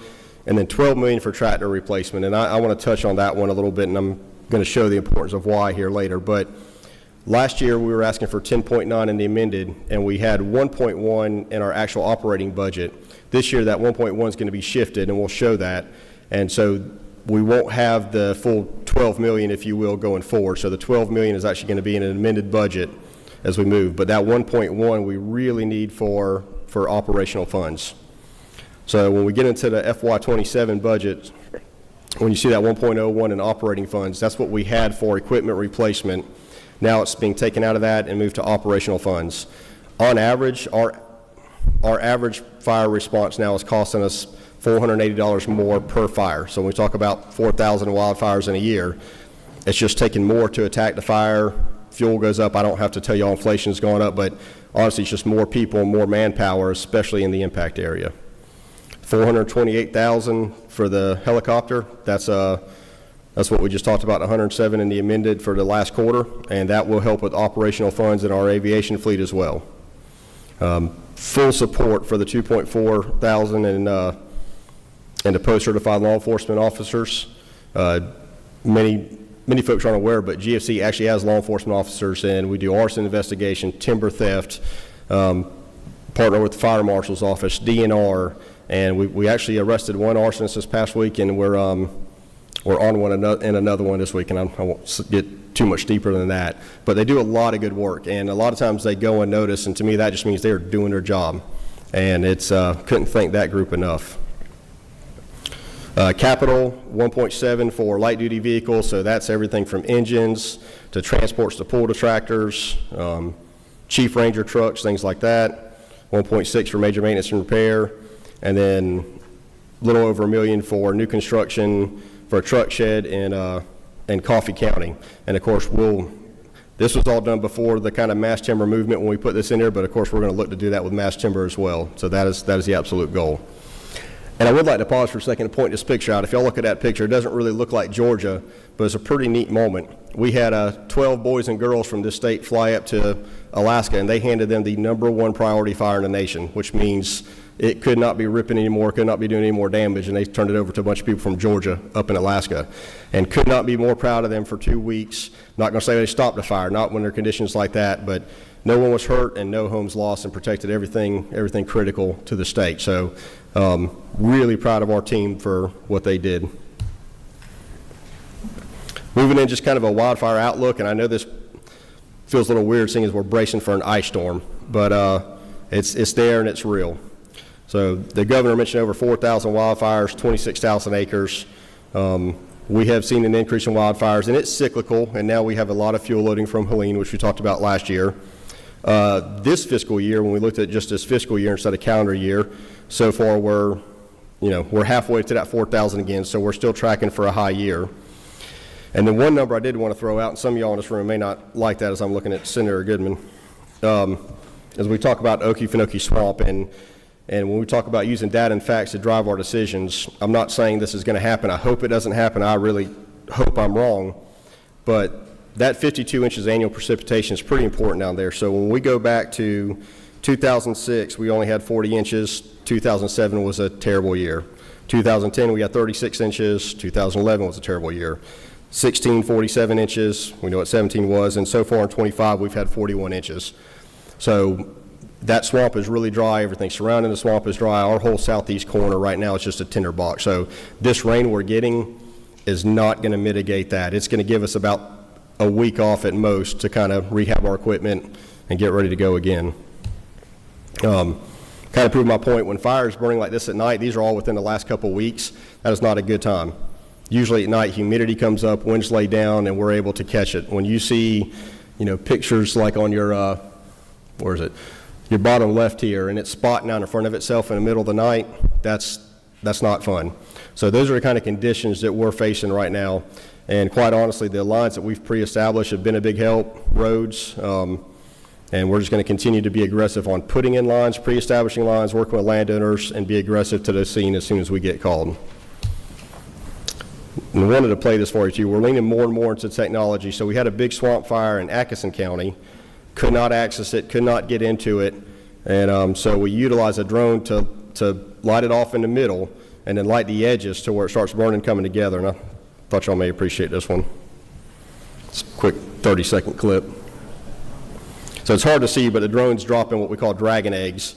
and then $12 million for tractor replacement. And I want to touch on that one a little bit, and I'm going to show the importance of why here later. But last year we were asking for 10.9 in the amended, and we had 1.1 in our actual operating budget. This year that 1.1 is going to be shifted, and we'll show that. And so we won't have the full 12 million, if you will, going forward. So the 12 million is actually going to be in an amended budget as we move. But that 1.1 we really need for operational funds. So when we get into the FY27 budget, when you see that 1.01 in operating funds, that's what we had for equipment replacement. Now it's being taken out of that and moved to operational funds. On average, our average fire response now is costing us $480 more per fire. So when we talk about 4,000 wildfires in a year, it's just taking more to attack the fire. Fuel goes up. I don't have to tell you all inflation's gone up, but honestly, it's just more people, more manpower, especially in the impact area. $428,000 for the helicopter. That's what we just talked about, 107 in the amended for the last quarter, and that will help with operational funds in our aviation fleet as well. Full support for the 2.4 thousand and the post-certified law enforcement officers. Many folks aren't aware, but GFC actually has law enforcement officers, and we do arson investigation, timber theft, partner with the fire marshal's office, DNR, and we actually arrested one arsonist this past week, and we're on one another one this week, and I won't get too much deeper than that. But they do a lot of good work, and a lot of times they go unnoticed, and to me that just means they're doing their job, and it's couldn't thank that group enough. Capital, 1.7 for light-duty vehicles, so that's everything from engines to transports to pull to tractors, Chief Ranger trucks, things like that. 1.6 for major maintenance and repair, and then a little over $1 million for new construction for a truck shed in Coffee County. And of course, this was all done before the kind of mass timber movement when we put this in there, but of course we're going to look to do that with mass timber as well. So that is the absolute goal. And I would like to pause for a second to point this picture out. If y'all look at that picture, it doesn't really look like Georgia, but it's a pretty neat moment. We had 12 boys and girls from this state fly up to Alaska, and they handed them the #1 priority fire in the nation, which means it could not be ripping anymore, could not be doing any more damage, and they turned it over to a bunch of people from Georgia up in Alaska. And could not be more proud of them for 2 weeks. Not going to say they stopped the fire, not when there are conditions like that, but no one was hurt and no homes lost, and protected everything critical to the state. So really proud of our team for what they did. Moving in just kind of a wildfire outlook, and I know this feels a little weird seeing as we're bracing for an ice storm, but it's there and it's real. So the governor mentioned over 4,000 wildfires, 26,000 acres. We have seen an increase in wildfires, and it's cyclical, and now we have a lot of fuel loading from Helene, which we talked about last year. This fiscal year, when we looked at just this fiscal year instead of calendar year, so far we're halfway to that 4,000 again, so we're still tracking for a high year. And then one number I did want to throw out, and some of y'all in this room may not like that as I'm looking at Senator Goodman, as we talk about Okefenokee Swamp, and when we talk about using data and facts to drive our decisions, I'm not saying this is going to happen. I hope it doesn't happen. I really hope I'm wrong. But that 52 inches annual precipitation is pretty important down there. So when we go back to 2006, we only had 40 inches. 2007 was a terrible year. 2010, we had 36 inches. 2011 was a terrible year. 16, 47 inches. We know what 17 was. And so far in 25, we've had 41 inches. So that swamp is really dry. Everything surrounding the swamp is dry. Our whole southeast corner right now is just a tinder box. So this rain we're getting is not going to mitigate that. It's going to give us about a week off at most to kind of rehab our equipment and get ready to go again. Kind of prove my point, when fire is burning like this at night, these are all within the last couple weeks, that is not a good time. Usually at night, humidity comes up, winds lay down, and we're able to catch it. When you see, pictures like on your, where is it? Your bottom left here, and it's spotting out in front of itself in the middle of the night, that's not fun. So those are the kind of conditions that we're facing right now. And quite honestly, the lines that we've pre-established have been a big help, roads, and we're just going to continue to be aggressive on putting in lines, pre-establishing lines, working with landowners, and be aggressive to the scene as soon as we get called. And I wanted to play this for you too. We're leaning more and more into technology. So we had a big swamp fire in Atkinson County, could not access it, could not get into it, and so we utilized a drone to light it off in the middle and then light the edges to where it starts burning, coming together. And I thought y'all may appreciate this one. It's a quick 30-second clip. So it's hard to see, but the drone's dropping what we call dragon eggs,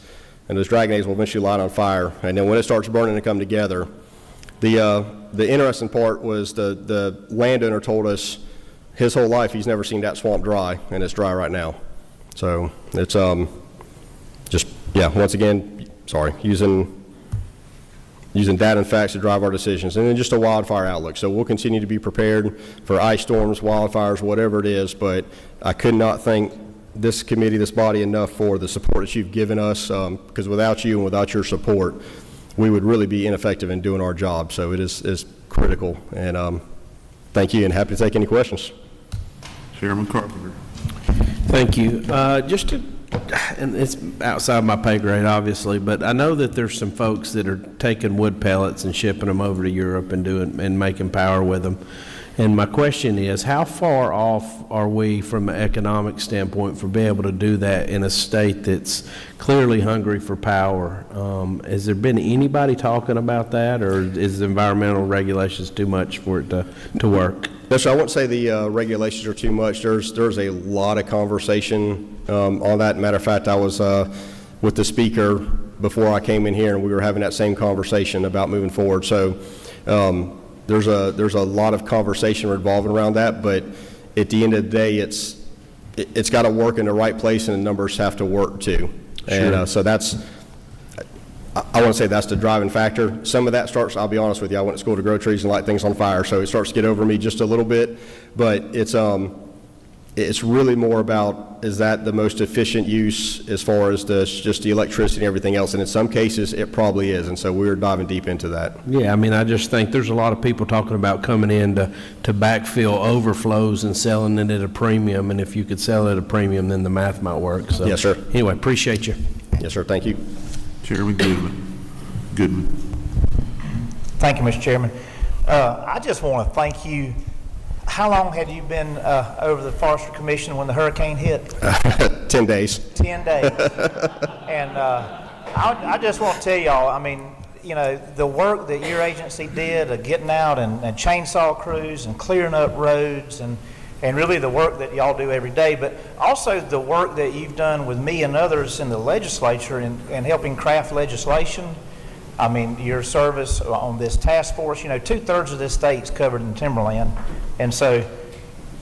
and those dragon eggs will eventually light on fire. And then when it starts burning and come together, the interesting part was the landowner told us his whole life he's never seen that swamp dry, and it's dry right now. So it's once again, using data and facts to drive our decisions, and then just a wildfire outlook. So we'll continue to be prepared for ice storms, wildfires, whatever it is, but I could not thank this committee, this body enough for the support that you've given us, because without you and without your support, we would really be ineffective in doing our job. So it is critical, and thank you, and happy to take any questions. Chairman Carpenter. Thank you. And it's outside my pay grade, obviously, but I know that there's some folks that are taking wood pellets and shipping them over to Europe and making power with them. And my question is, how far off are we from an economic standpoint for being able to do that in a state that's clearly hungry for power? Has there been anybody talking about that, or is the environmental regulations too much for it to work? Yes, I won't say the regulations are too much. There's a lot of conversation on that. Matter of fact, I was with the speaker before I came in here, and we were having that same conversation about moving forward. So there's a lot of conversation revolving around that, but at the end of the day, it's got to work in the right place, and the numbers have to work too. Sure. And so I want to say that's the driving factor. Some of that starts, I'll be honest with you, I went to school to grow trees and light things on fire, so it starts to get over me just a little bit, but it's really more about, is that the most efficient use as far as just the electricity and everything else, and in some cases it probably is, and so we're diving deep into that. Yeah, I mean, I just think there's a lot of people talking about coming in to backfill overflows and selling it at a premium, and if you could sell it at a premium, then the math might work. So, yes, sir. Anyway, appreciate you. Yes, sir. Thank you. Chairman Goodman. Thank you, Mr. Chairman. I just want to thank you. How long had you been over the Forestry Commission when the hurricane hit? 10 days. 10 days. And I just want to tell y'all, I mean, the work that your agency did of getting out and chainsaw crews and clearing up roads and really the work that y'all do every day, but also the work that you've done with me and others in the legislature in helping craft legislation. I mean, your service on this task force, 2/3 of this state's covered in timberland. And so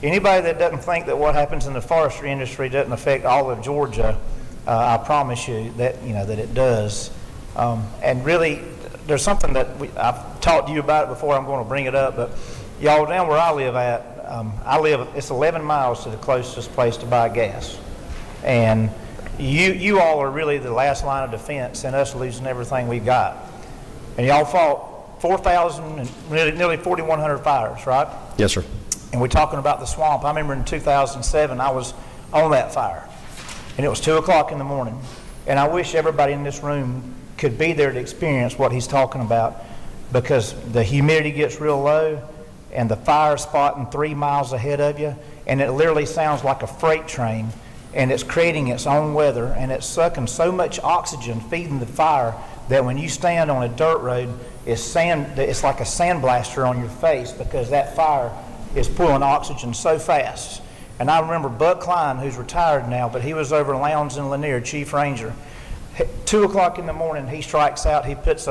anybody that doesn't think that what happens in the forestry industry doesn't affect all of Georgia, I promise you that, that it does. And really, there's something that I've talked to you about it before, I'm going to bring it up, but y'all, down where I live at, it's 11 miles to the closest place to buy gas. And you all are really the last line of defense in us losing everything we've got. And y'all fought 4,000 and nearly 4,100 fires, right? Yes, sir. And we're talking about the swamp. I remember in 2007, I was on that fire. And it was 2 o'clock in the morning. And I wish everybody in this room could be there to experience what he's talking about, because the humidity gets real low and the fire spotting 3 miles ahead of you, and it literally sounds like a freight train. and it's creating its own weather, and it's sucking so much oxygen, feeding the fire, that when you stand on a dirt road, it's like a sandblaster on your face, because that fire is pulling oxygen so fast. And I remember Buck Klein, who's retired now, but he was over in Lowndes and Lanier, Chief Ranger. 2 o'clock in the morning, he strikes out. He puts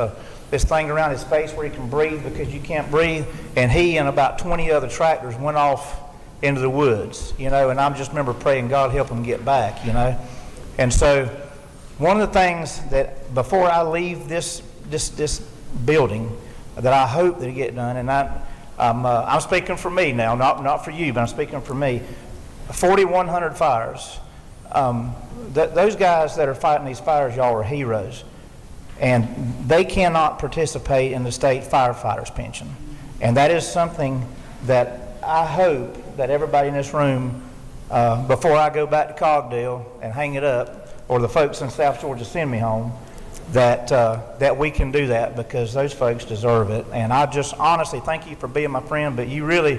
this thing around his face where he can breathe, because you can't breathe. And he and about 20 other tractors went off into the woods, and I just remember praying, God help them get back, And so one of the things that before I leave this building that I hope that it get done, and I'm speaking for me now, not for you, but I'm speaking for me. 4,100 fires. Those guys that are fighting these fires, y'all are heroes, and they cannot participate in the state firefighters pension, and that is something that I hope that everybody in this room, before I go back to Cogdale and hang it up, or the folks in South Georgia send me home, that we can do that, because those folks deserve it. And I just honestly thank you for being my friend, but you really,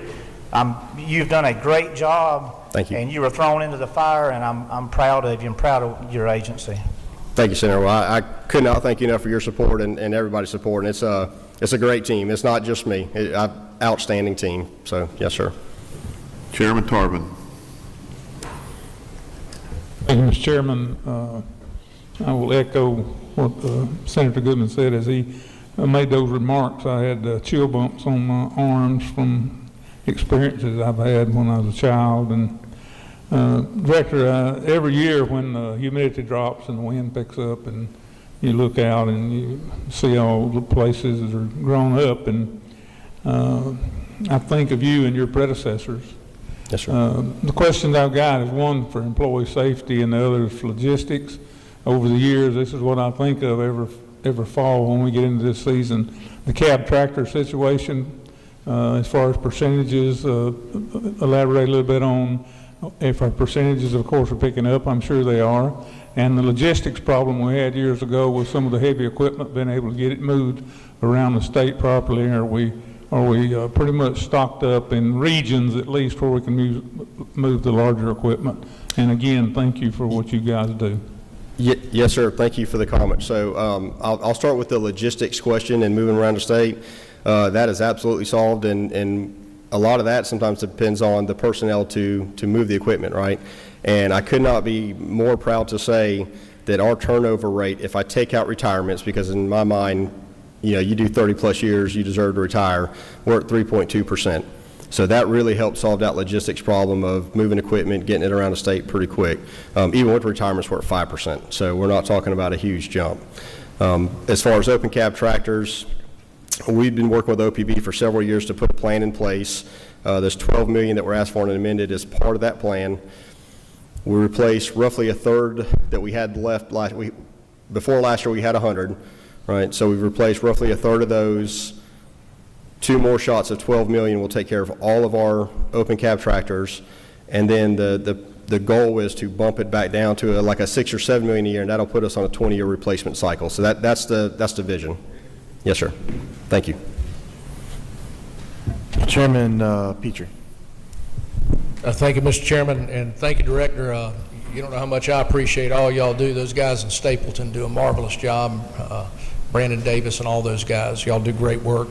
you've done a great job. Thank you. And you were thrown into the fire, and I'm proud of you and proud of your agency. Thank you, Senator. Well, I could not thank you enough for your support and everybody's support. And it's a great team. It's not just me. Outstanding team. So, yes, sir. Chairman Tarbin. Thank you, Mr. Chairman. I will echo what Senator Goodman said as he made those remarks. I had chill bumps on my arms from experiences I've had when I was a child. And Director, every year when the humidity drops and the wind picks up and you look out and you see all the places that are grown up, and I think of you and your predecessors. Yes, sir. The questions I've got is one for employee safety and the other is logistics. Over the years, this is what I think of every fall when we get into this season. The cab tractor situation, as far as percentages, elaborate a little bit on if our percentages, of course, are picking up. I'm sure they are. And the logistics problem we had years ago with some of the heavy equipment, being able to get it moved around the state properly. Are we pretty much stocked up in regions at least where we can move the larger equipment? And again, thank you for what you guys do. Yes, sir. Thank you for the comment. So I'll start with the logistics question and moving around the state. That is absolutely solved, and a lot of that sometimes depends on the personnel to move the equipment, right? And I could not be more proud to say that our turnover rate, if I take out retirements, because in my mind, you do 30 plus years, you deserve to retire, we're at 3.2%. So that really helped solve that logistics problem of moving equipment, getting it around the state pretty quick. Even with retirements, we're at 5%. So we're not talking about a huge jump. As far as open cab tractors, we've been working with OPB for several years to put a plan in place. This $12 million that we're asked for and amended is part of that plan. We replaced roughly a third that we had left. Before last year, we had 100, right? So we've replaced roughly a third of those. 2 more shots of $12 million will take care of all of our open cab tractors, and then the goal is to bump it back down to like a $6 or $7 million a year, and that'll put us on a 20-year replacement cycle. So that's the vision. Yes, sir. Thank you. Chairman Petrie. Thank you, Mr. Chairman, and thank you, Director. You don't know how much I appreciate all y'all do. Those guys in Stapleton do a marvelous job. Brandon Davis and all those guys, y'all do great work.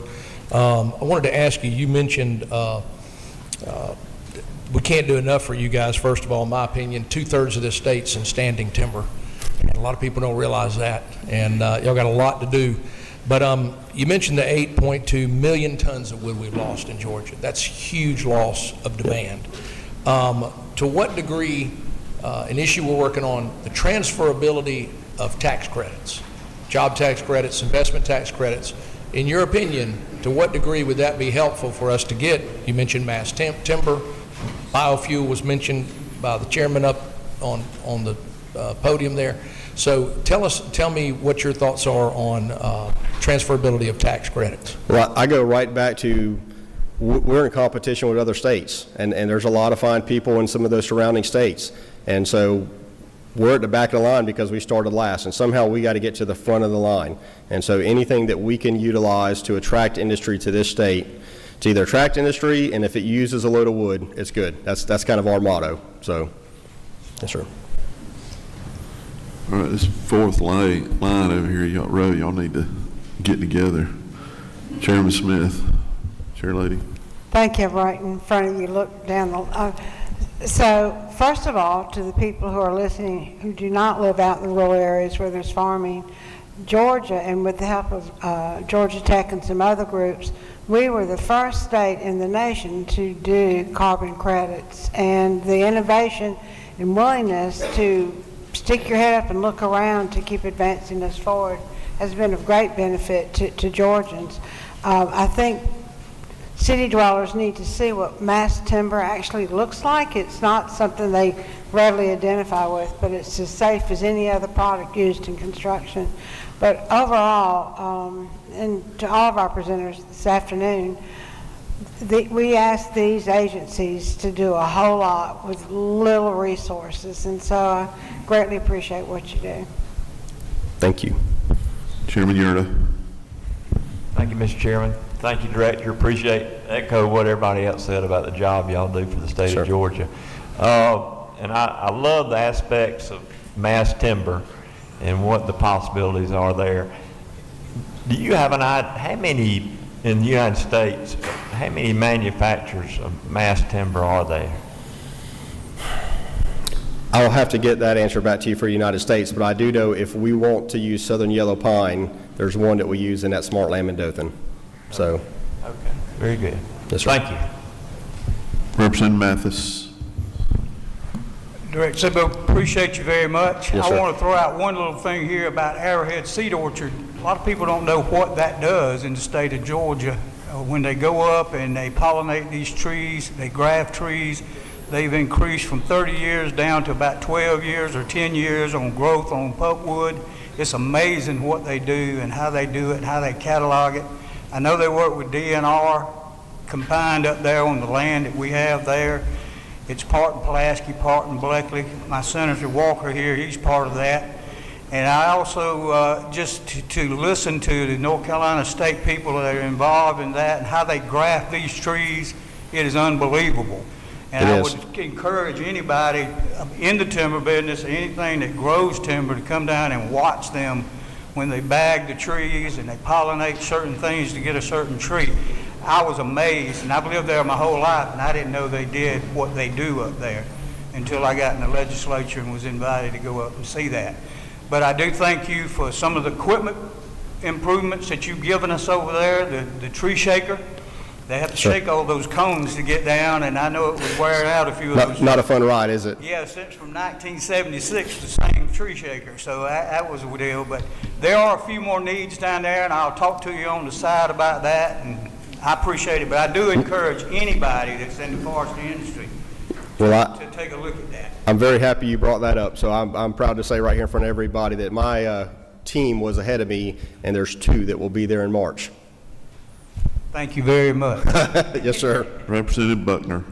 I wanted to ask you, you mentioned we can't do enough for you guys. First of all, in my opinion, 2/3 of this state's in standing timber, and a lot of people don't realize that, and y'all got a lot to do. But you mentioned the 8.2 million tons of wood we've lost in Georgia. That's huge loss of demand. To what degree, an issue we're working on, the transferability of tax credits, job tax credits, investment tax credits, in your opinion, to what degree would that be helpful for us to get? You mentioned mass timber, biofuel was mentioned by the chairman up on the podium there. So tell me what your thoughts are on transferability of tax credits. Well, I go right back to we're in competition with other states, and there's a lot of fine people in some of those surrounding states, and so we're at the back of the line because we started last, and somehow we got to get to the front of the line. And so anything that we can utilize to attract industry to this state, to either attract industry, and if it uses a load of wood, it's good. That's kind of our motto. So Yes, sir. All right, this fourth line over here, y'all need to get together. Chairman Smith, Chair Lady. Thank you. Right in front of you, look down the, so first of all, to the people who are listening who do not live out in the rural areas where there's farming, Georgia, and with the help of Georgia Tech and some other groups, we were the first state in the nation to do carbon credits, and the innovation and willingness to stick your head up and look around to keep advancing us forward has been of great benefit to Georgians. I think city dwellers need to see what mass timber actually looks like. It's not something they readily identify with, but it's as safe as any other product used in construction. But overall, and to all of our presenters this afternoon, we asked these agencies to do a whole lot with little resources, and so I greatly appreciate what you do. Thank you. Chairman Yurda. Thank you, Mr. Chairman. Thank you, Director. Echo what everybody else said about the job y'all do for the state of Georgia. And I love the aspects of mass timber and what the possibilities are there. Do you have an idea, how many in the United States, how many manufacturers of mass timber are there? I'll have to get that answer back to you for the United States, but I do know if we want to use southern yellow pine, there's one that we use, and that's Smartland in Dothan. So. Okay, very good. Yes, sir. Thank you. Representative Mathis. Director Sibley, appreciate you very much. Yes, I sir. want to throw out one little thing here about Arrowhead Seed Orchard. A lot of people don't know what that does in the state of Georgia. When they go up and they pollinate these trees, they graft trees, they've increased from 30 years down to about 12 years or 10 years on growth on pulpwood. It's amazing what they do and how they do it and how they catalog it. I know they work with DNR combined up there on the land that we have there. It's part in Pulaski, part in Bleckley. My Senator Walker here, he's part of that. And I also, just to listen to the North Carolina state people that are involved in that and how they graft these trees, it is unbelievable. And I would encourage anybody in the timber business, anything that grows timber, to come down and watch them when they bag the trees and they pollinate certain things to get a certain tree. I was amazed, and I've lived there my whole life, and I didn't know they did what they do up there until I got in the legislature and was invited to go up and see that. But I do thank you for some of the equipment improvements that you've given us over there, the tree shaker. They have to shake all those cones to get down, and I know it was wearing out a few of those. Not a fun ride, is it? Yeah, since from 1976, the same tree shaker, so that was a deal. But there are a few more needs down there, and I'll talk to you on the side about that, and I appreciate it. But I do encourage anybody that's in the forestry industry to take a look at that. I'm very happy you brought that up. So I'm proud to say right here in front of everybody that my team was ahead of me, and there's 2 that will be there in March. Thank you very much. Yes, sir. Representative Buckner.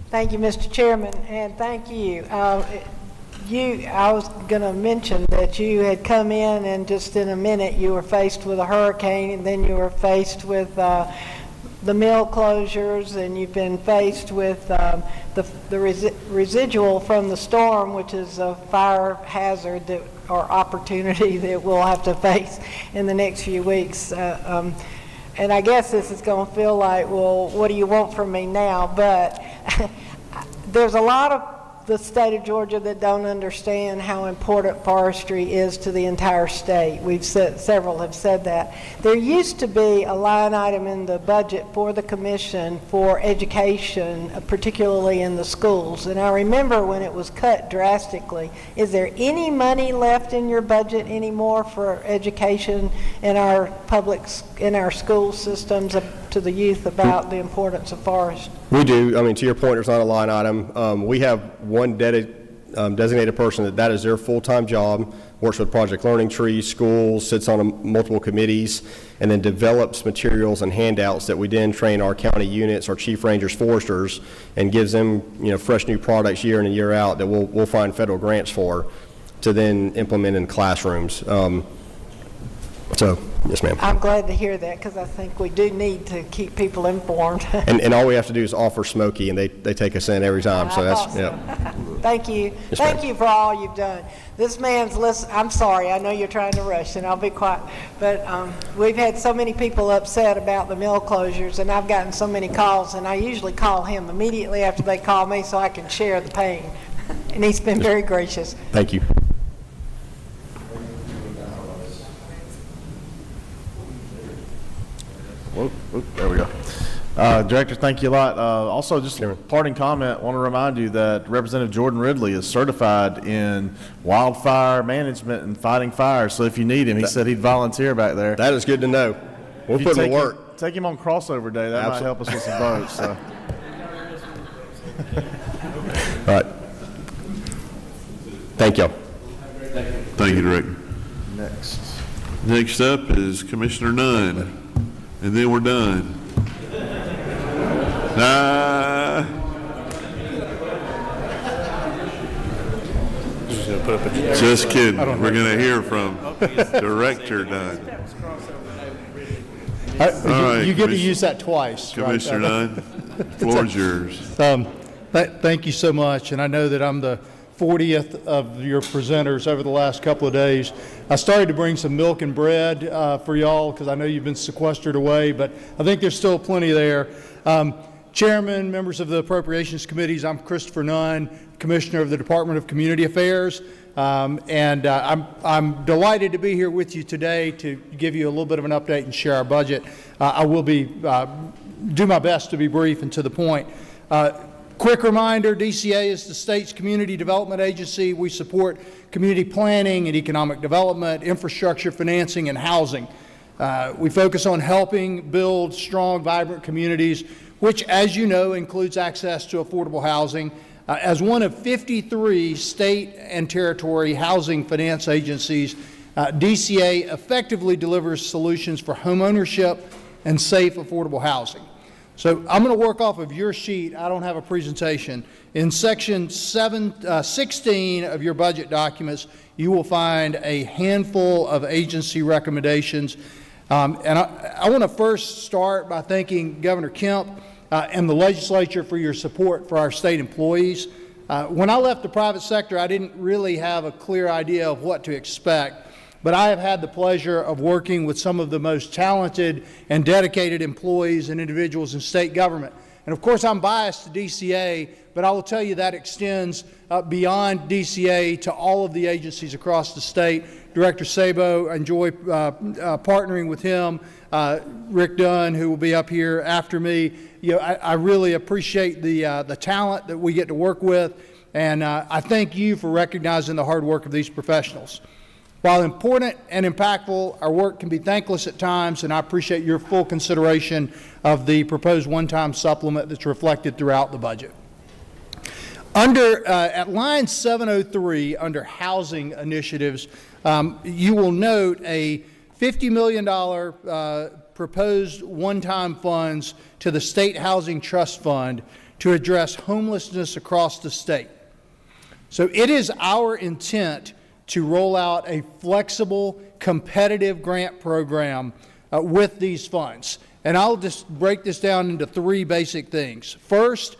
Thank you, Mr. Chairman, and thank you. I was going to mention that you had come in and just in a minute you were faced with a hurricane, and then you were faced with the mill closures, and you've been faced with the residual from the storm, which is a fire hazard or opportunity that we'll have to face in the next few weeks. And I guess this is going to feel like, well, what do you want from me now? But there's a lot of the state of Georgia that don't understand how important forestry is to the entire state. Several have said that. There used to be a line item in the budget for the commission for education, particularly in the schools. And I remember when it was cut drastically. Is there any money left in your budget anymore for education in our in our school systems to the youth about the importance of forest? We do. I mean, to your point, there's not a line item. We have one designated person that is their full-time job, works with Project Learning Trees, schools, sits on multiple committees, and then develops materials and handouts that we then train our county units, our chief rangers, foresters, and gives them, fresh new products year in and year out that we'll find federal grants for to then implement in classrooms. So Yes, ma'am. I'm glad to hear that because I think we do need to keep people informed. And all we have to do is offer Smoky, and they take us in every time. So that's, Thank you. Yes, Thank ma'am. you for all you've done. This man's listen. I'm sorry. I know you're trying to rush, and I'll be quiet. But we've had so many people upset about the mill closures, and I've gotten so many calls, and I usually call him immediately after they call me so I can share the pain. And he's been very gracious. Thank you. There we go. Director, thank you a lot. Also, just a parting comment, want to remind you that Representative Jordan Ridley is certified in wildfire management and fighting fires. So if you need him, he said he'd volunteer back there. That is good to know. We'll put him to work. Take him on crossover day. That might help us with some votes. So. All right. Thank you. Thank you, Director. Next. Next up is Commissioner Nunn. And then we're done. Just kidding. We're going to hear from Director Nunn. All right, you get to use that twice. Commissioner Nunn, floor is yours. Thank you so much, and I know that I'm the 40th of your presenters over the last couple of days. I started to bring some milk and bread for y'all because I know you've been sequestered away, but I think there's still plenty there. Chairman, members of the Appropriations Committees, I'm Christopher Nunn, Commissioner of the Department of Community Affairs, and I'm delighted to be here with you today to give you a little bit of an update and share our budget. I will do my best to be brief and to the point. Quick reminder, DCA is the state's community development agency. We support community planning and economic development, infrastructure, financing, and housing. We focus on helping build strong, vibrant communities, which, as you know, includes access to affordable housing. As one of 53 state and territory housing finance agencies, DCA effectively delivers solutions for home ownership and safe, affordable housing. So I'm going to work off of your sheet. I don't have a presentation. In section 16 of your budget documents, you will find a handful of agency recommendations. And I want to first start by thanking Governor Kemp and the legislature for your support for our state employees. When I left the private sector, I didn't really have a clear idea of what to expect. But I have had the pleasure of working with some of the most talented and dedicated employees and individuals in state government. And of course, I'm biased to DCA, but I will tell you that extends beyond DCA to all of the agencies across the state. Director Sabo, I enjoy partnering with him. Rick Dunn, who will be up here after me. I really appreciate the talent that we get to work with, and I thank you for recognizing the hard work of these professionals. While important and impactful, our work can be thankless at times, and I appreciate your full consideration of the proposed one-time supplement that's reflected throughout the budget. At line 703, under housing initiatives, you will note a $50 million proposed one-time funds to the State Housing Trust Fund to address homelessness across the state. So it is our intent to roll out a flexible, competitive grant program with these funds. And I'll just break this down into three basic things. First,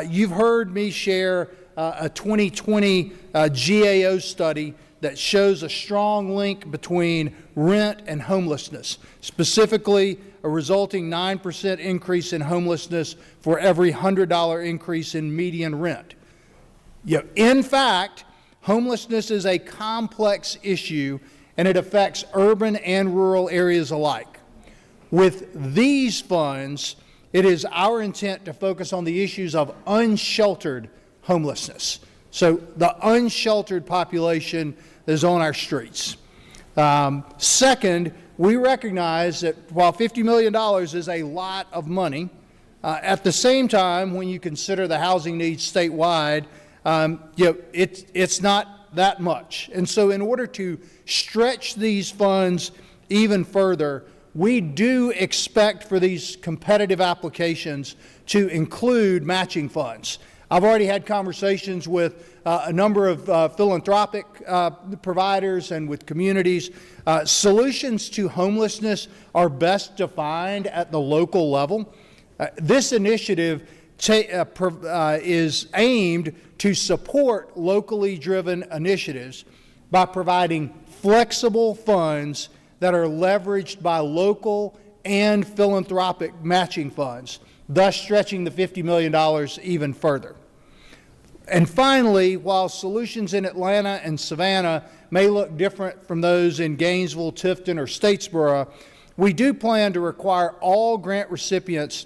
you've heard me share a 2020 GAO study that shows a strong link between rent and homelessness, specifically a resulting 9% increase in homelessness for every $100 increase in median rent. In fact, homelessness is a complex issue, and it affects urban and rural areas alike. With these funds, it is our intent to focus on the issues of unsheltered homelessness. So the unsheltered population is on our streets. Second, we recognize that while $50 million is a lot of money, at the same time, when you consider the housing needs statewide, it's not that much. And so in order to stretch these funds even further, we do expect for these competitive applications to include matching funds. I've already had conversations with a number of philanthropic providers and with communities. Solutions to homelessness are best defined at the local level. This initiative is aimed to support locally driven initiatives by providing flexible funds that are leveraged by local and philanthropic matching funds, thus stretching the $50 million even further. And finally, while solutions in Atlanta and Savannah may look different from those in Gainesville, Tifton, or Statesboro, we do plan to require all grant recipients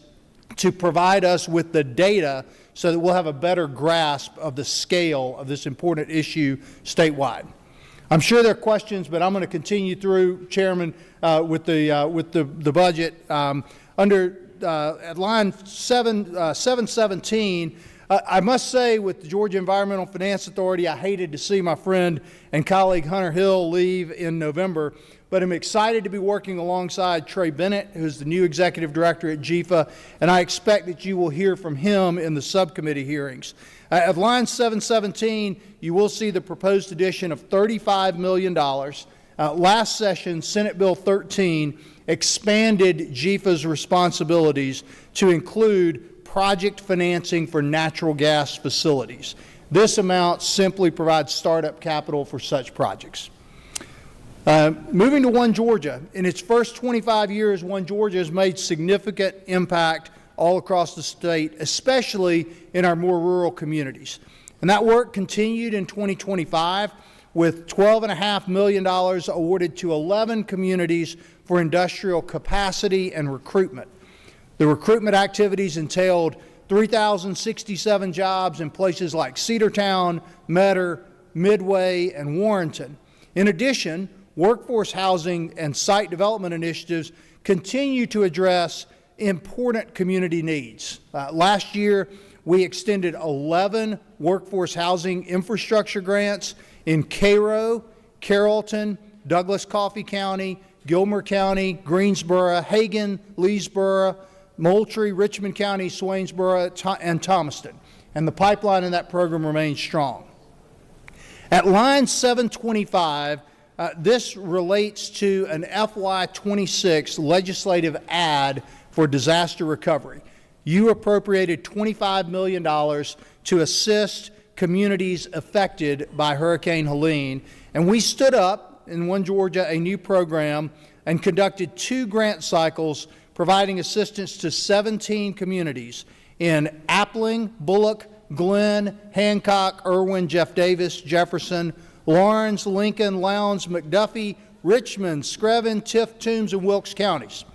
to provide us with the data so that we'll have a better grasp of the scale of this important issue statewide. I'm sure there are questions, but I'm going to continue through, Chairman, with the budget. At line 717, I must say with the Georgia Environmental Finance Authority, I hated to see my friend and colleague Hunter Hill leave in November, but I'm excited to be working alongside Trey Bennett, who's the new Executive Director at GFA, and I expect that you will hear from him in the subcommittee hearings. At line 717, you will see the proposed addition of $35 million. Last session, Senate Bill 13 expanded GFA's responsibilities to include project financing for natural gas facilities. This amount simply provides startup capital for such projects. Moving to One Georgia. In its first 25 years, One Georgia has made significant impact all across the state, especially in our more rural communities. And that work continued in 2025 with $12.5 million awarded to 11 communities for industrial capacity and recruitment. The recruitment activities entailed 3,067 jobs in places like Cedartown, Metter, Midway, and Warrenton. In addition, workforce housing and site development initiatives continue to address important community needs. Last year, we extended 11 workforce housing infrastructure grants in Cairo, Carrollton, Douglas-Coffee County, Gilmer County, Greensboro, Hagan, Leesboro, Moultrie, Richmond County, Swainsboro, and Thomaston. And the pipeline in that program remains strong. At line 725, this relates to an FY26 legislative add for disaster recovery. You appropriated $25 million to assist communities affected by Hurricane Helene, and we stood up in One Georgia a new program and conducted 2 grant cycles providing assistance to 17 communities in Appling, Bullock, Glenn, Hancock, Irwin, Jeff Davis, Jefferson, Lawrence, Lincoln, Lowndes, McDuffie, Richmond, Screven, Tift, Toombs, and Wilkes counties.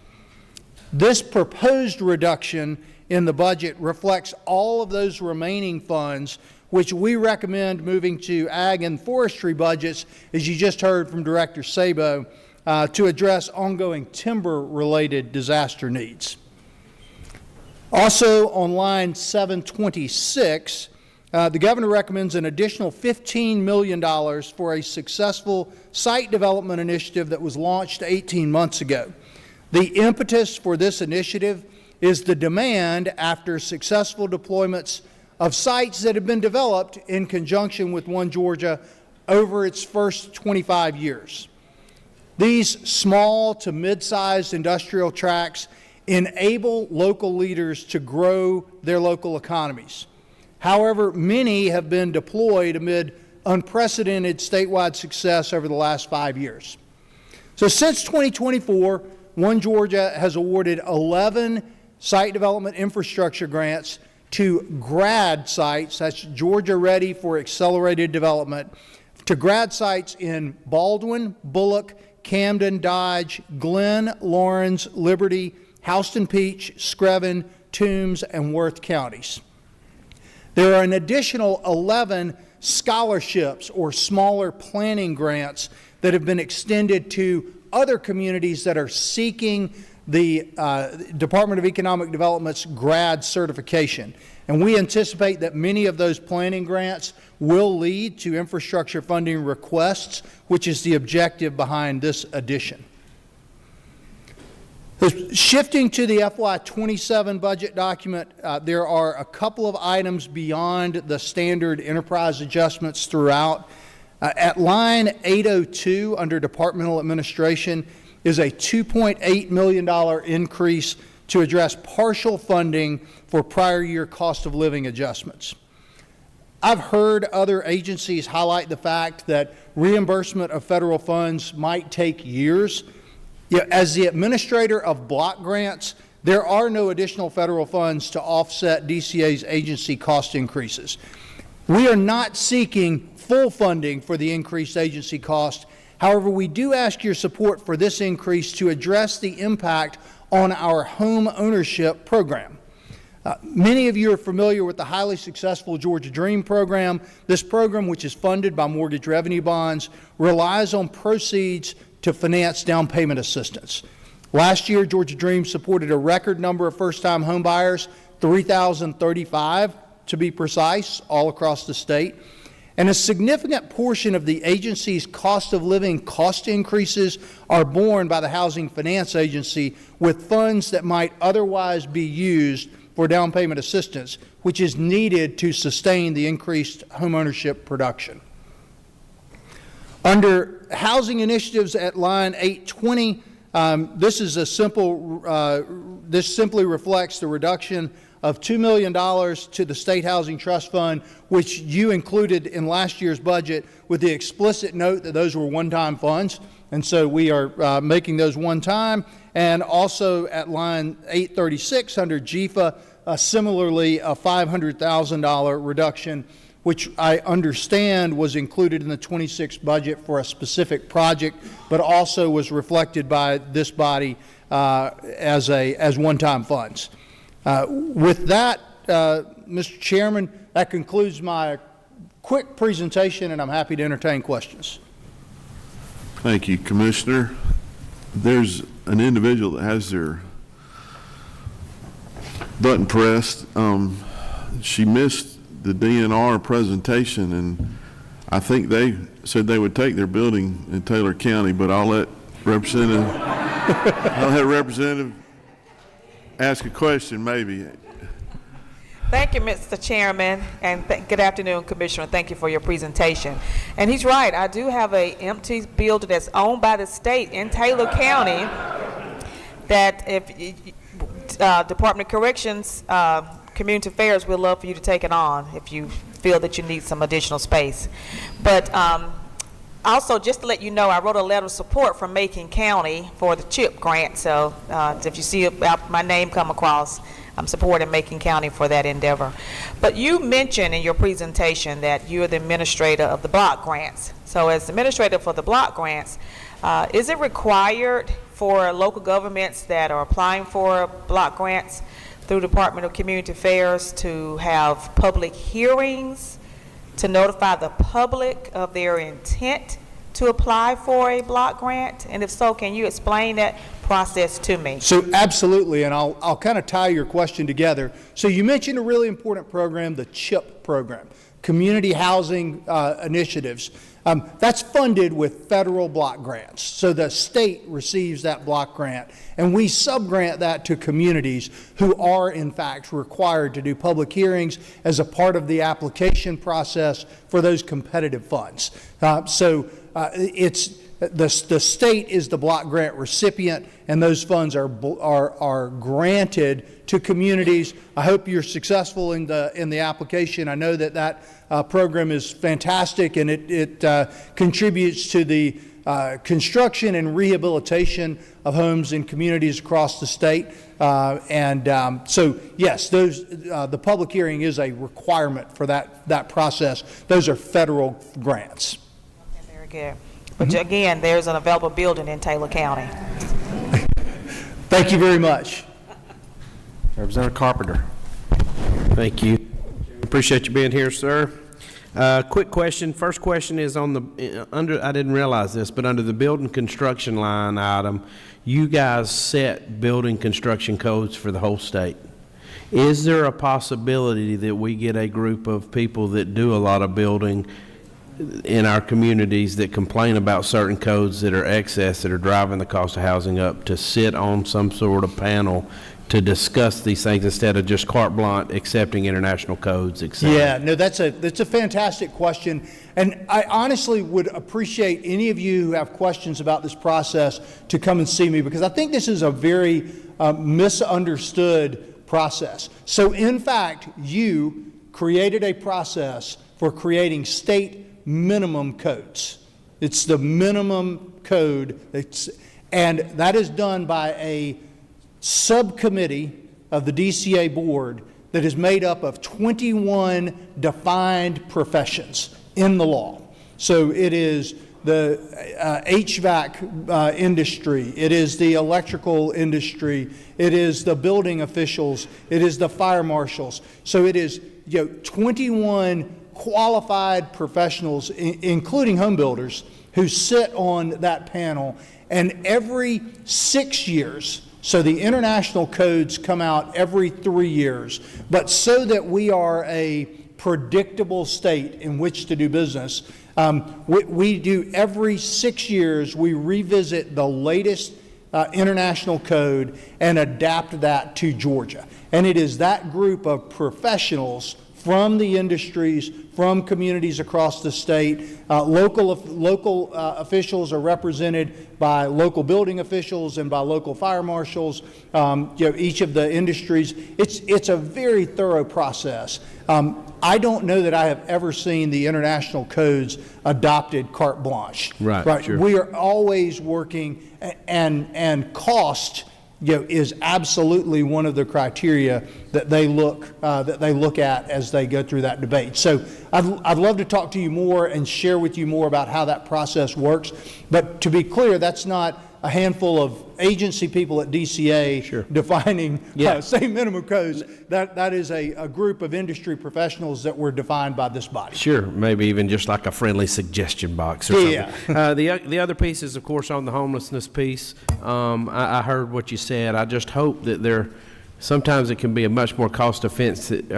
This proposed reduction in the budget reflects all of those remaining funds, which we recommend moving to ag and forestry budgets, as you just heard from Director Sabo, to address ongoing timber-related disaster needs. Also on line 726, the governor recommends an additional $15 million for a successful site development initiative that was launched 18 months ago. The impetus for this initiative is the demand after successful deployments of sites that have been developed in conjunction with One Georgia over its first 25 years. These small to mid-sized industrial tracts enable local leaders to grow their local economies. However, many have been deployed amid unprecedented statewide success over the last 5 years. So since 2024, One Georgia has awarded 11 site development infrastructure grants to grad sites, that's Georgia Ready for Accelerated Development, to grad sites in Baldwin, Bullock, Camden, Dodge, Glenn, Lawrence, Liberty, Houston Peach, Screven, Toombs, and Worth counties. There are an additional 11 scholarships or smaller planning grants that have been extended to other communities that are seeking the Department of Economic Development's grad certification. And we anticipate that many of those planning grants will lead to infrastructure funding requests, which is the objective behind this addition. Shifting to the FY27 budget document, there are a couple of items beyond the standard enterprise adjustments throughout. At line 802 under Departmental Administration is a $2.8 million increase to address partial funding for prior year cost of living adjustments. I've heard other agencies highlight the fact that reimbursement of federal funds might take years. As the administrator of block grants, there are no additional federal funds to offset DCA's agency cost increases. We are not seeking full funding for the increased agency cost. However, we do ask your support for this increase to address the impact on our home ownership program. Many of you are familiar with the highly successful Georgia Dream program. This program, which is funded by mortgage revenue bonds, relies on proceeds to finance down payment assistance. Last year, Georgia Dream supported a record number of first-time home buyers, 3,035 to be precise, all across the state. And a significant portion of the agency's cost of living cost increases are borne by the Housing Finance Agency with funds that might otherwise be used for down payment assistance, which is needed to sustain the increased homeownership production. Under housing initiatives at line 820, this simply reflects the reduction of $2 million to the State Housing Trust Fund, which you included in last year's budget with the explicit note that those were one-time funds. And so we are making those one-time. And also at line 836 under GFA, similarly a $500,000 reduction, which I understand was included in the 26 budget for a specific project, but also was reflected by this body as one-time funds. With that, Mr. Chairman, that concludes my quick presentation, and I'm happy to entertain questions. Thank you, Commissioner. There's an individual that has their button pressed. She missed the DNR presentation, and I think they said they would take their building in Taylor County, but I'll let Representative ask a question, maybe. Thank you, Mr. Chairman, and good afternoon, Commissioner. Thank you for your presentation. And he's right. I do have an empty building that's owned by the state in Taylor County that if Department of Corrections, Community Affairs, we'd love for you to take it on if you feel that you need some additional space. But also, just to let you know, I wrote a letter of support from Macon County for the CHIP grant. So if you see my name come across, I'm supporting Macon County for that endeavor. But you mentioned in your presentation that you're the administrator of the block grants. So as administrator for the block grants, is it required for local governments that are applying for block grants through Department of Community Affairs to have public hearings to notify the public of their intent to apply for a block grant? And if so, can you explain that process to me? So absolutely, and I'll kind of tie your question together. So you mentioned a really important program, the CHIP program, Community Housing Initiatives. That's funded with federal block grants. So the state receives that block grant, and we subgrant that to communities who are, in fact, required to do public hearings as a part of the application process for those competitive funds. The state is the block grant recipient, and those funds are granted to communities. I hope you're successful in the application. I know that program is fantastic, and it contributes to the construction and rehabilitation of homes in communities across the state. So yes, the public hearing is a requirement for that process. Those are federal grants. Okay, very good. But again, there's an available building in Taylor County. Thank you very much. Representative Carpenter. Thank you. Appreciate you being here, sir. Quick question. First question is on the I didn't realize this, but under the building construction line item, you guys set building construction codes for the whole state. Is there a possibility that we get a group of people that do a lot of building in our communities that complain about certain codes that are excess, that are driving the cost of housing up, to sit on some sort of panel to discuss these things instead of just carte blanche accepting international codes, et cetera? Yeah, no, that's a fantastic question. And I honestly would appreciate any of you who have questions about this process to come and see me, because I think this is a very misunderstood process. So in fact, you created a process for creating state minimum codes. It's the minimum code, and that is done by a subcommittee of the DCA board that is made up of 21 defined professions in the law. So it is the HVAC industry, it is the electrical industry, it is the building officials, it is the fire marshals. So it is 21 qualified professionals, including home builders, who sit on that panel. And every 6 years, so the international codes come out every 3 years, but so that we are a predictable state in which to do business, we do every 6 years, we revisit the latest international code and adapt that to Georgia. And it is that group of professionals from the industries, from communities across the state. Local officials are represented by local building officials and by local fire marshals, each of the industries. It's a very thorough process. I don't know that I have ever seen the international codes adopted carte blanche. Right, sure. We are always working, and cost is absolutely one of the criteria that they look at as they go through that debate. So I'd love to talk to you more and share with you more about how that process works. But to be clear, that's not a handful of agency people at DCA defining state minimum codes. That is a group of industry professionals that were defined by this body. Sure, maybe even just like a friendly suggestion box or something. The other piece is, of course, on the homelessness piece. I heard what you said. I just hope that sometimes it can be a much more cost efficient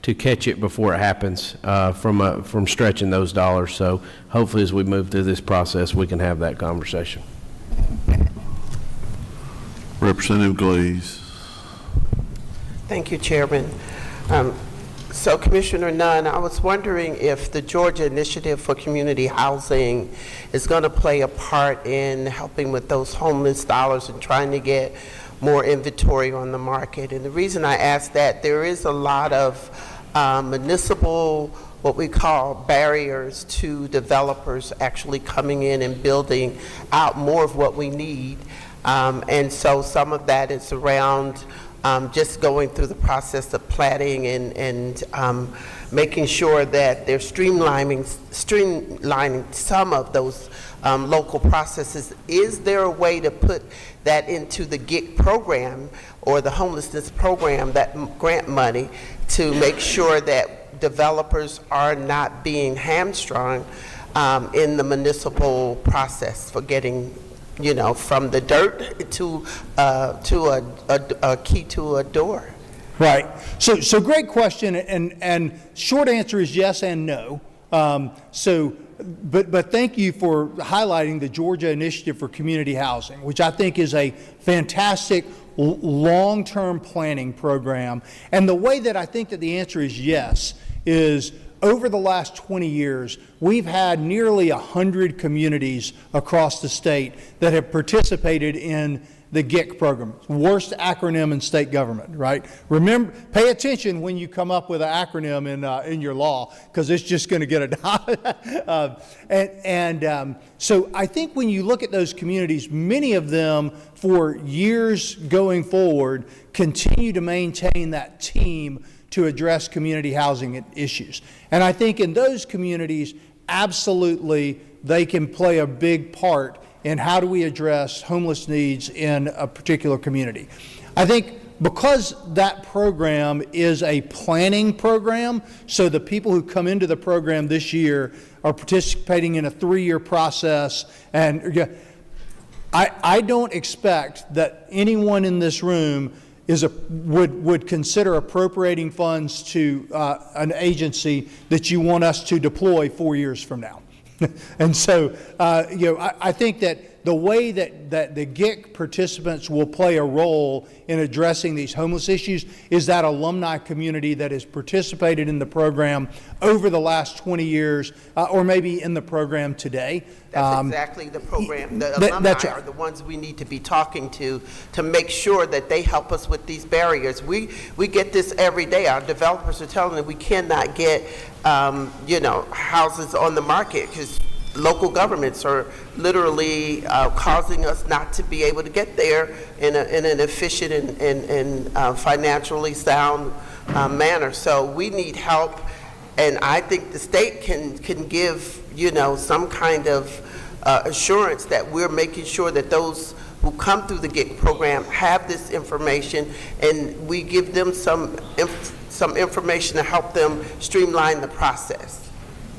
to catch it before it happens from stretching those dollars. So hopefully as we move through this process, we can have that conversation. Representative Glaze. Thank you, Chairman. So Commissioner Nunn, I was wondering if the Georgia Initiative for Community Housing is going to play a part in helping with those homeless dollars and trying to get more inventory on the market. And the reason I ask that, there is a lot of municipal, what we call barriers to developers actually coming in and building out more of what we need. And so some of that is around just going through the process of platting and making sure that they're streamlining some of those local processes. Is there a way to put that into the GIC program or the homelessness program, that grant money, to make sure that developers are not being hamstrung in the municipal process for getting, from the dirt to a key to a door? Right. So great question, and short answer is yes and no. But thank you for highlighting the Georgia Initiative for Community Housing, which I think is a fantastic long-term planning program. And the way that I think that the answer is yes is, over the last 20 years, we've had nearly 100 communities across the state that have participated in the GIC program, worst acronym in state government, right? Remember, pay attention when you come up with an acronym in your law, because it's just going to get adopted. So I think when you look at those communities, many of them, for years going forward, continue to maintain that team to address community housing issues. And I think in those communities, absolutely, they can play a big part in how do we address homeless needs in a particular community. I think because that program is a planning program, so the people who come into the program this year are participating in a 3-year process, and I don't expect that anyone in this room would consider appropriating funds to an agency that you want us to deploy 4 years from now. And so, I think that the way that the GIC participants will play a role in addressing these homeless issues is that alumni community that has participated in the program over the last 20 years, or maybe in the program today. That's exactly the program. The alumni are the ones we need to be talking to make sure that they help us with these barriers. We get this every day. Our developers are telling us we cannot get, houses on the market because local governments are literally causing us not to be able to get there in an efficient and financially sound manner. So we need help, and I think the state can give some kind of assurance that we're making sure that those who come through the GIC program have this information, and we give them some information to help them streamline the process.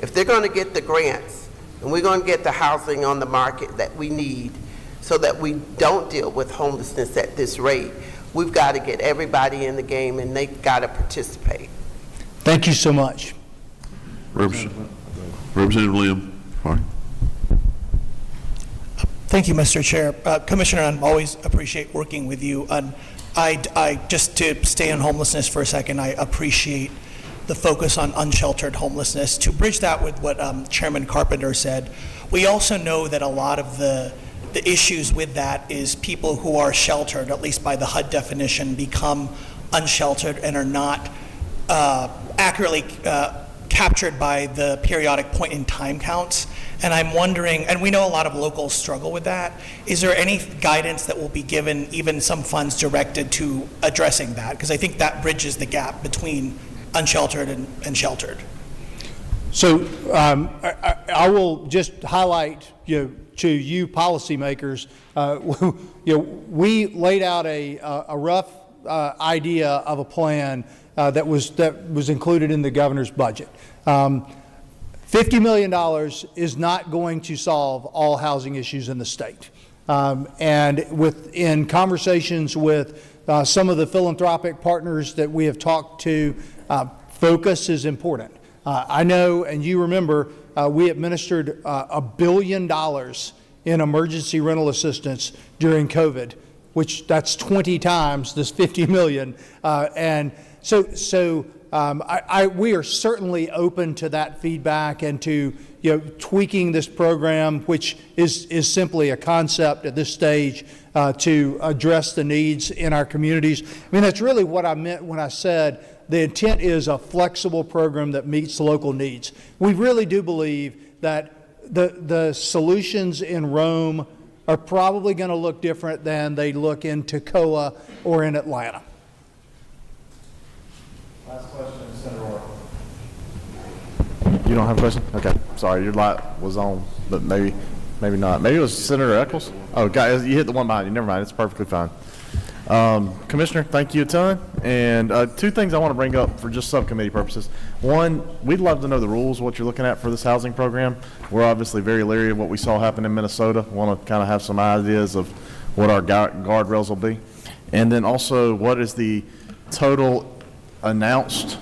If they're going to get the grants, and we're going to get the housing on the market that we need so that we don't deal with homelessness at this rate, we've got to get everybody in the game, and they've got to participate. Thank you so much. Representative Lim. Sorry. Thank you, Mr. Chair. Commissioner, I always appreciate working with you. I just to stay on homelessness for a second, I appreciate the focus on unsheltered homelessness. To bridge that with what Chairman Carpenter said, we also know that a lot of the issues with that is people who are sheltered, at least by the HUD definition, become unsheltered and are not accurately captured by the periodic point in time counts. And I'm wondering, and we know a lot of locals struggle with that, is there any guidance that will be given, even some funds directed to addressing that? Because I think that bridges the gap between unsheltered and sheltered. So I will just highlight, to you policymakers, we laid out a rough idea of a plan that was included in the governor's budget. $50 million is not going to solve all housing issues in the state. And in conversations with some of the philanthropic partners that we have talked to, focus is important. I know, and you remember, we administered $1 billion in emergency rental assistance during COVID, which that's 20 times this $50 million. And so we are certainly open to that feedback and to tweaking this program, which is simply a concept at this stage to address the needs in our communities. I mean, that's really what I meant when I said the intent is a flexible program that meets local needs. We really do believe that the solutions in Rome are probably going to look different than they look in Toccoa or in Atlanta. Last question, Senator Orr. You don't have a question? Okay, sorry, your light was on, but maybe not. Maybe it was Senator Eccles? Oh, guys, you hit the one behind you. Never mind, it's perfectly fine. Commissioner, thank you a ton. And two things I want to bring up for just subcommittee purposes. One, we'd love to know the rules, what you're looking at for this housing program. We're obviously very leery of what we saw happen in Minnesota. Want to kind of have some ideas of what our guardrails will be. And then also, what is the total announced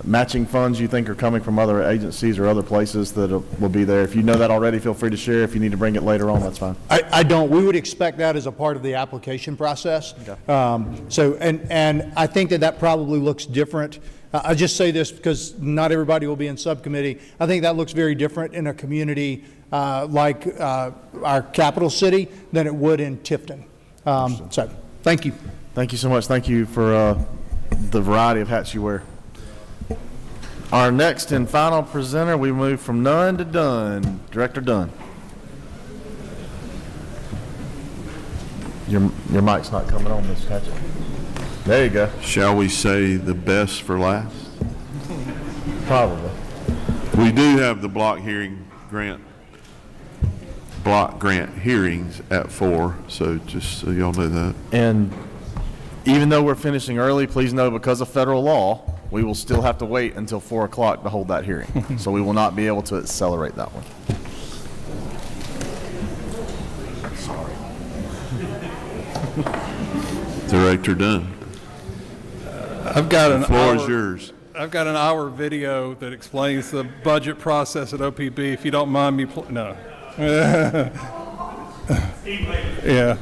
matching funds you think are coming from other agencies or other places that will be there? If you know that already, feel free to share. If you need to bring it later on, that's fine. I don't. We would expect that as a part of the application process. Okay. And I think that probably looks different. I just say this because not everybody will be in subcommittee. I think that looks very different in a community like our capital city than it would in Tifton. So thank you. Thank you so much. Thank you for the variety of hats you wear. Our next and final presenter, we move from none to done. Director Dunn. Your mic's not coming on, Mr. Hatchett. There you go. Shall we say the best for last? Probably. We do have the block grant hearings at 4, so just so y'all know that. And even though we're finishing early, please know because of federal law, we will still have to wait until 4 o'clock to hold that hearing. So we will not be able to accelerate that one. Director Dunn. I've got The floor is yours. I've got an hour video that explains the budget process at OPB. If you don't mind me, no. Yeah.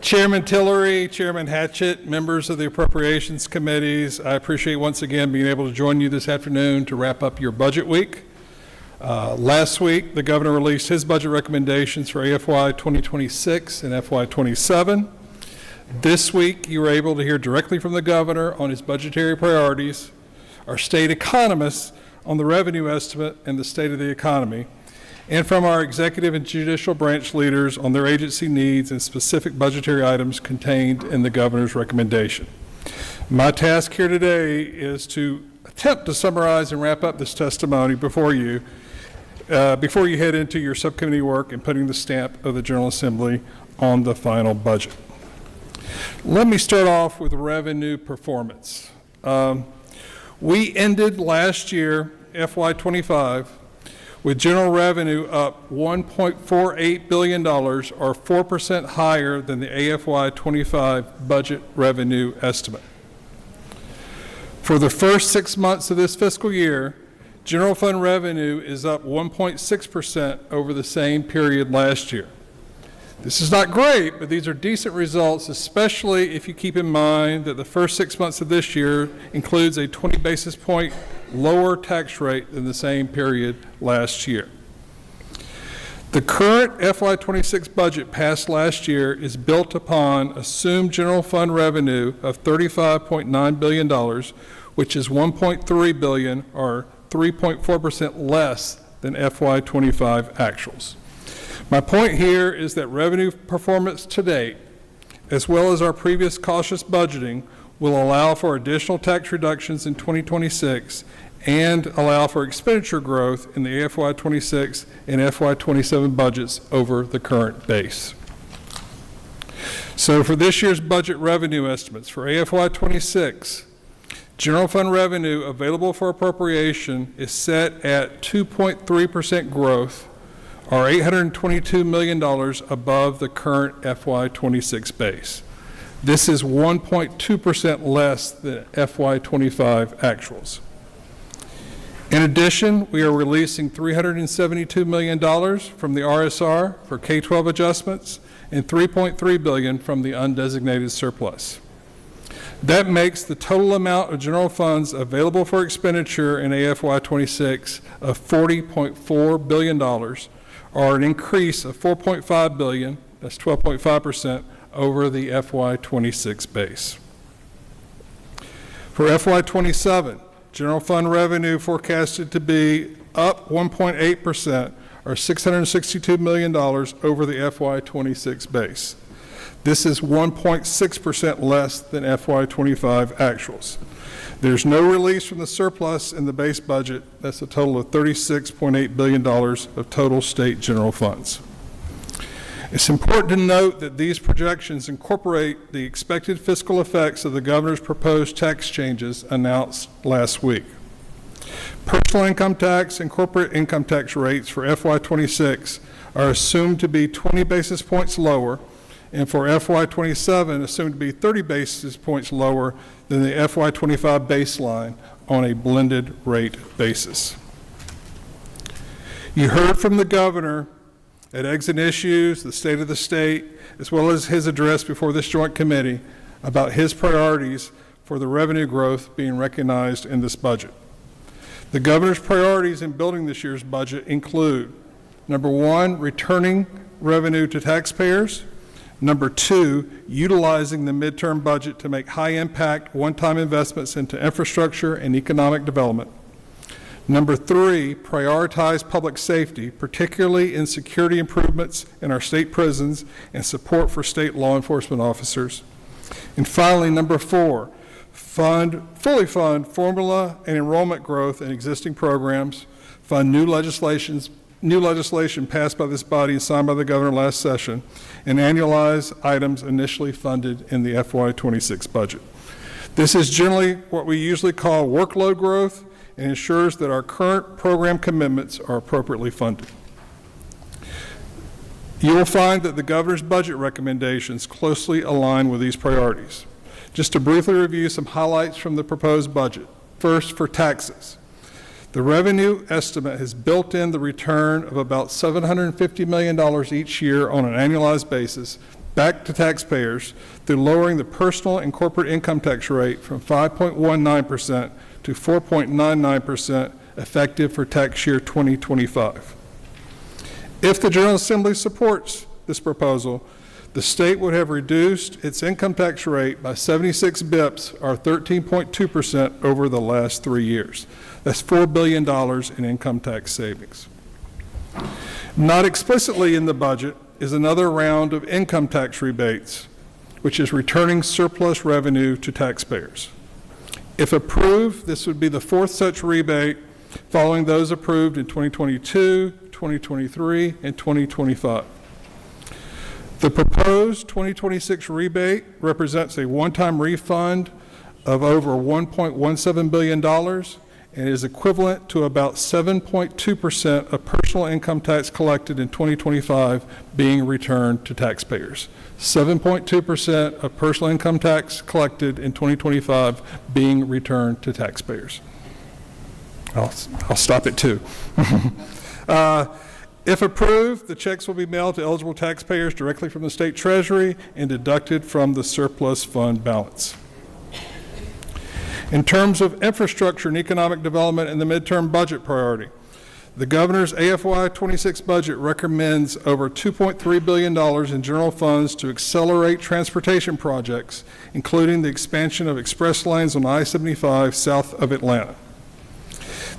Chairman Tillery, Chairman Hatchett, members of the Appropriations Committees, I appreciate once again being able to join you this afternoon to wrap up your budget week. Last week, the governor released his budget recommendations for AFY 2026 and FY 27. This week, you were able to hear directly from the governor on his budgetary priorities, our state economists on the revenue estimate and the state of the economy, and from our executive and judicial branch leaders on their agency needs and specific budgetary items contained in the governor's recommendation. My task here today is to attempt to summarize and wrap up this testimony before you head into your subcommittee work and putting the stamp of the General Assembly on the final budget. Let me start off with revenue performance. We ended last year, FY 25, with general revenue up $1.48 billion, or 4% higher than the AFY 25 budget revenue estimate. For the first 6 months of this fiscal year, general fund revenue is up 1.6% over the same period last year. This is not great, but these are decent results, especially if you keep in mind that the first 6 months of this year includes a 20 basis point lower tax rate than the same period last year. The current FY 26 budget passed last year is built upon assumed general fund revenue of $35.9 billion, which is $1.3 billion, or 3.4% less than FY 25 actuals. My point here is that revenue performance to date, as well as our previous cautious budgeting, will allow for additional tax reductions in 2026 and allow for expenditure growth in the FY 26 and FY 27 budgets over the current base. So for this year's budget revenue estimates for AFY 26, general fund revenue available for appropriation is set at 2.3% growth, or $822 million above the current FY 26 base. This is 1.2% less than FY 25 actuals. In addition, we are releasing $372 million from the RSR for K-12 adjustments and $3.3 billion from the undesignated surplus. That makes the total amount of general funds available for expenditure in AFY 26 of $40.4 billion, or an increase of $4.5 billion, that's 12.5%, over the FY 26 base. For FY 27, general fund revenue forecasted to be up 1.8%, or $662 million over the FY 26 base. This is 1.6% less than FY 25 actuals. There's no release from the surplus in the base budget. That's a total of $36.8 billion of total state general funds. It's important to note that these projections incorporate the expected fiscal effects of the governor's proposed tax changes announced last week. Personal income tax and corporate income tax rates for FY 26 are assumed to be 20 basis points lower, and for FY 27 assumed to be 30 basis points lower than the FY 25 baseline on a blended rate basis. You heard from the governor at Exit Issues, the State of the State, as well as his address before this joint committee about his priorities for the revenue growth being recognized in this budget. The governor's priorities in building this year's budget include, number one, returning revenue to taxpayers. Number two, utilizing the midterm budget to make high-impact, one-time investments into infrastructure and economic development. Number three, prioritize public safety, particularly in security improvements in our state prisons and support for state law enforcement officers. And finally, number four, fully fund formula and enrollment growth in existing programs, fund new legislation passed by this body and signed by the governor last session, and annualize items initially funded in the FY 26 budget. This is generally what we usually call workload growth and ensures that our current program commitments are appropriately funded. You will find that the governor's budget recommendations closely align with these priorities. Just to briefly review some highlights from the proposed budget. First, for taxes. The revenue estimate has built in the return of about $750 million each year on an annualized basis back to taxpayers through lowering the personal and corporate income tax rate from 5.19% to 4.99% effective for tax year 2025. If the General Assembly supports this proposal, the state would have reduced its income tax rate by 76 bips, or 13.2% over the last 3 years. That's $4 billion in income tax savings. Not explicitly in the budget is another round of income tax rebates, which is returning surplus revenue to taxpayers. If approved, this would be the fourth such rebate following those approved in 2022, 2023, and 2025. The proposed 2026 rebate represents a one-time refund of over $1.17 billion and is equivalent to about 7.2% of personal income tax collected in 2025 being returned to taxpayers. 7.2% of personal income tax collected in 2025 being returned to taxpayers. I'll stop at 2. If approved, the checks will be mailed to eligible taxpayers directly from the state treasury and deducted from the surplus fund balance. In terms of infrastructure and economic development and the midterm budget priority, the governor's AFY 26 budget recommends over $2.3 billion in general funds to accelerate transportation projects, including the expansion of express lanes on I-75 south of Atlanta.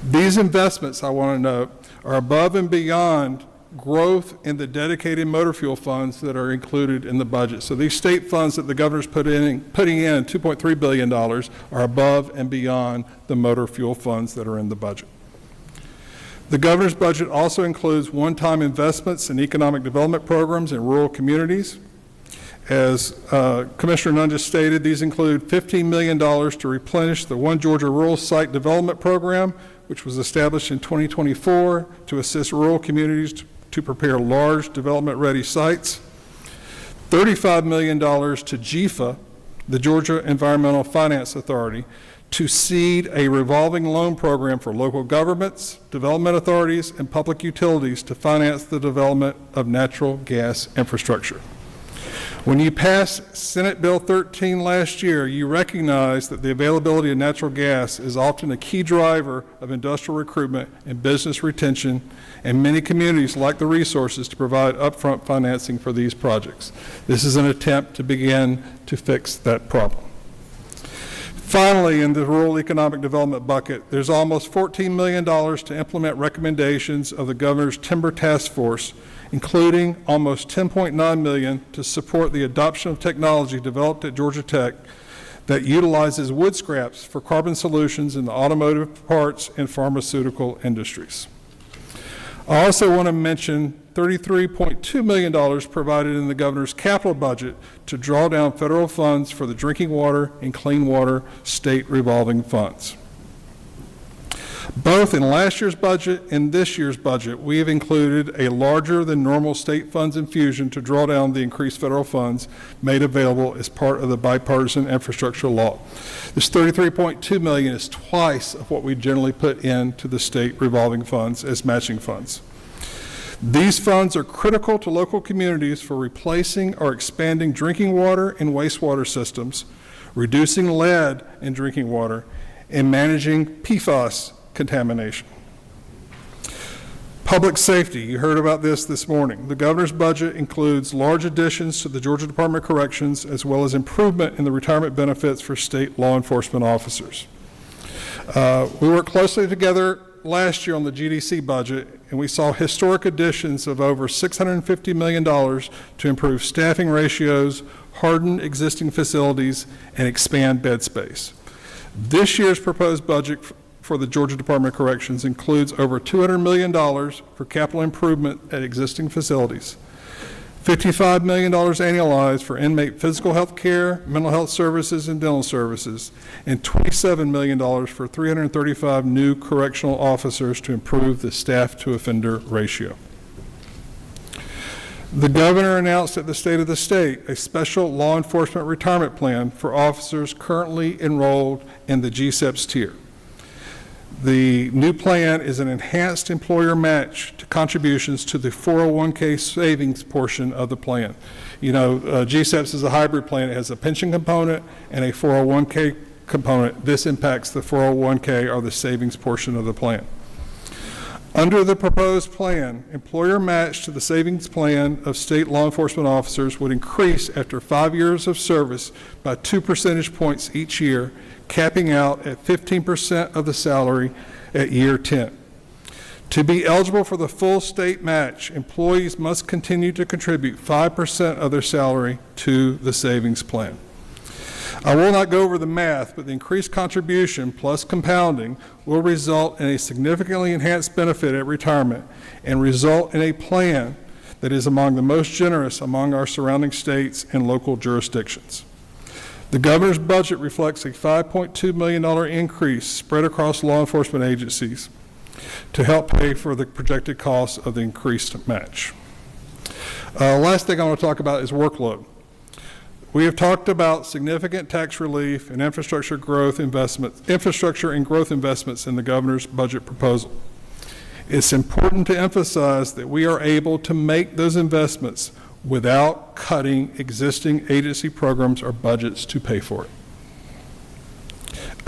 These investments, I want to note, are above and beyond growth in the dedicated motor fuel funds that are included in the budget. So these state funds that the governor's putting in $2.3 billion are above and beyond the motor fuel funds that are in the budget. The governor's budget also includes one-time investments in economic development programs in rural communities. As Commissioner Nunn just stated, these include $15 million to replenish the One Georgia Rural Site Development Program, which was established in 2024 to assist rural communities to prepare large development-ready sites. $35 million to GEFA, the Georgia Environmental Finance Authority, to seed a revolving loan program for local governments, development authorities, and public utilities to finance the development of natural gas infrastructure. When you passed Senate Bill 13 last year, you recognized that the availability of natural gas is often a key driver of industrial recruitment and business retention, and many communities lack the resources to provide upfront financing for these projects. This is an attempt to begin to fix that problem. Finally, in the rural economic development bucket, there's almost $14 million to implement recommendations of the governor's Timber Task Force, including almost $10.9 million to support the adoption of technology developed at Georgia Tech that utilizes wood scraps for carbon solutions in the automotive parts and pharmaceutical industries. I also want to mention $33.2 million provided in the governor's capital budget to draw down federal funds for the drinking water and clean water state revolving funds. Both in last year's budget and this year's budget, we have included a larger than normal state funds infusion to draw down the increased federal funds made available as part of the bipartisan infrastructure law. This $33.2 million is twice of what we generally put into the state revolving funds as matching funds. These funds are critical to local communities for replacing or expanding drinking water and wastewater systems, reducing lead in drinking water, and managing PFAS contamination. Public safety, you heard about this morning. The governor's budget includes large additions to the Georgia Department of Corrections, as well as improvement in the retirement benefits for state law enforcement officers. We worked closely together last year on the GDC budget, and we saw historic additions of over $650 million to improve staffing ratios, harden existing facilities, and expand bed space. This year's proposed budget for the Georgia Department of Corrections includes over $200 million for capital improvement at existing facilities, $55 million annualized for inmate physical health care, mental health services, and dental services, and $27 million for 335 new correctional officers to improve the staff-to-offender ratio. The governor announced at the State of the State a special law enforcement retirement plan for officers currently enrolled in the GSEPS tier. The new plan is an enhanced employer match to contributions to the 401k savings portion of the plan. You know, GSEPS is a hybrid plan. It has a pension component and a 401k component. This impacts the 401k or the savings portion of the plan. Under the proposed plan, employer match to the savings plan of state law enforcement officers would increase after 5 years of service by 2 percentage points each year, capping out at 15% of the salary at year 10. To be eligible for the full state match, employees must continue to contribute 5% of their salary to the savings plan. I will not go over the math, but the increased contribution plus compounding will result in a significantly enhanced benefit at retirement and result in a plan that is among the most generous among our surrounding states and local jurisdictions. The governor's budget reflects a $5.2 million increase spread across law enforcement agencies to help pay for the projected costs of the increased match. Last thing I want to talk about is workload. We have talked about significant tax relief and infrastructure and growth investments in the governor's budget proposal. It's important to emphasize that we are able to make those investments without cutting existing agency programs or budgets to pay for it.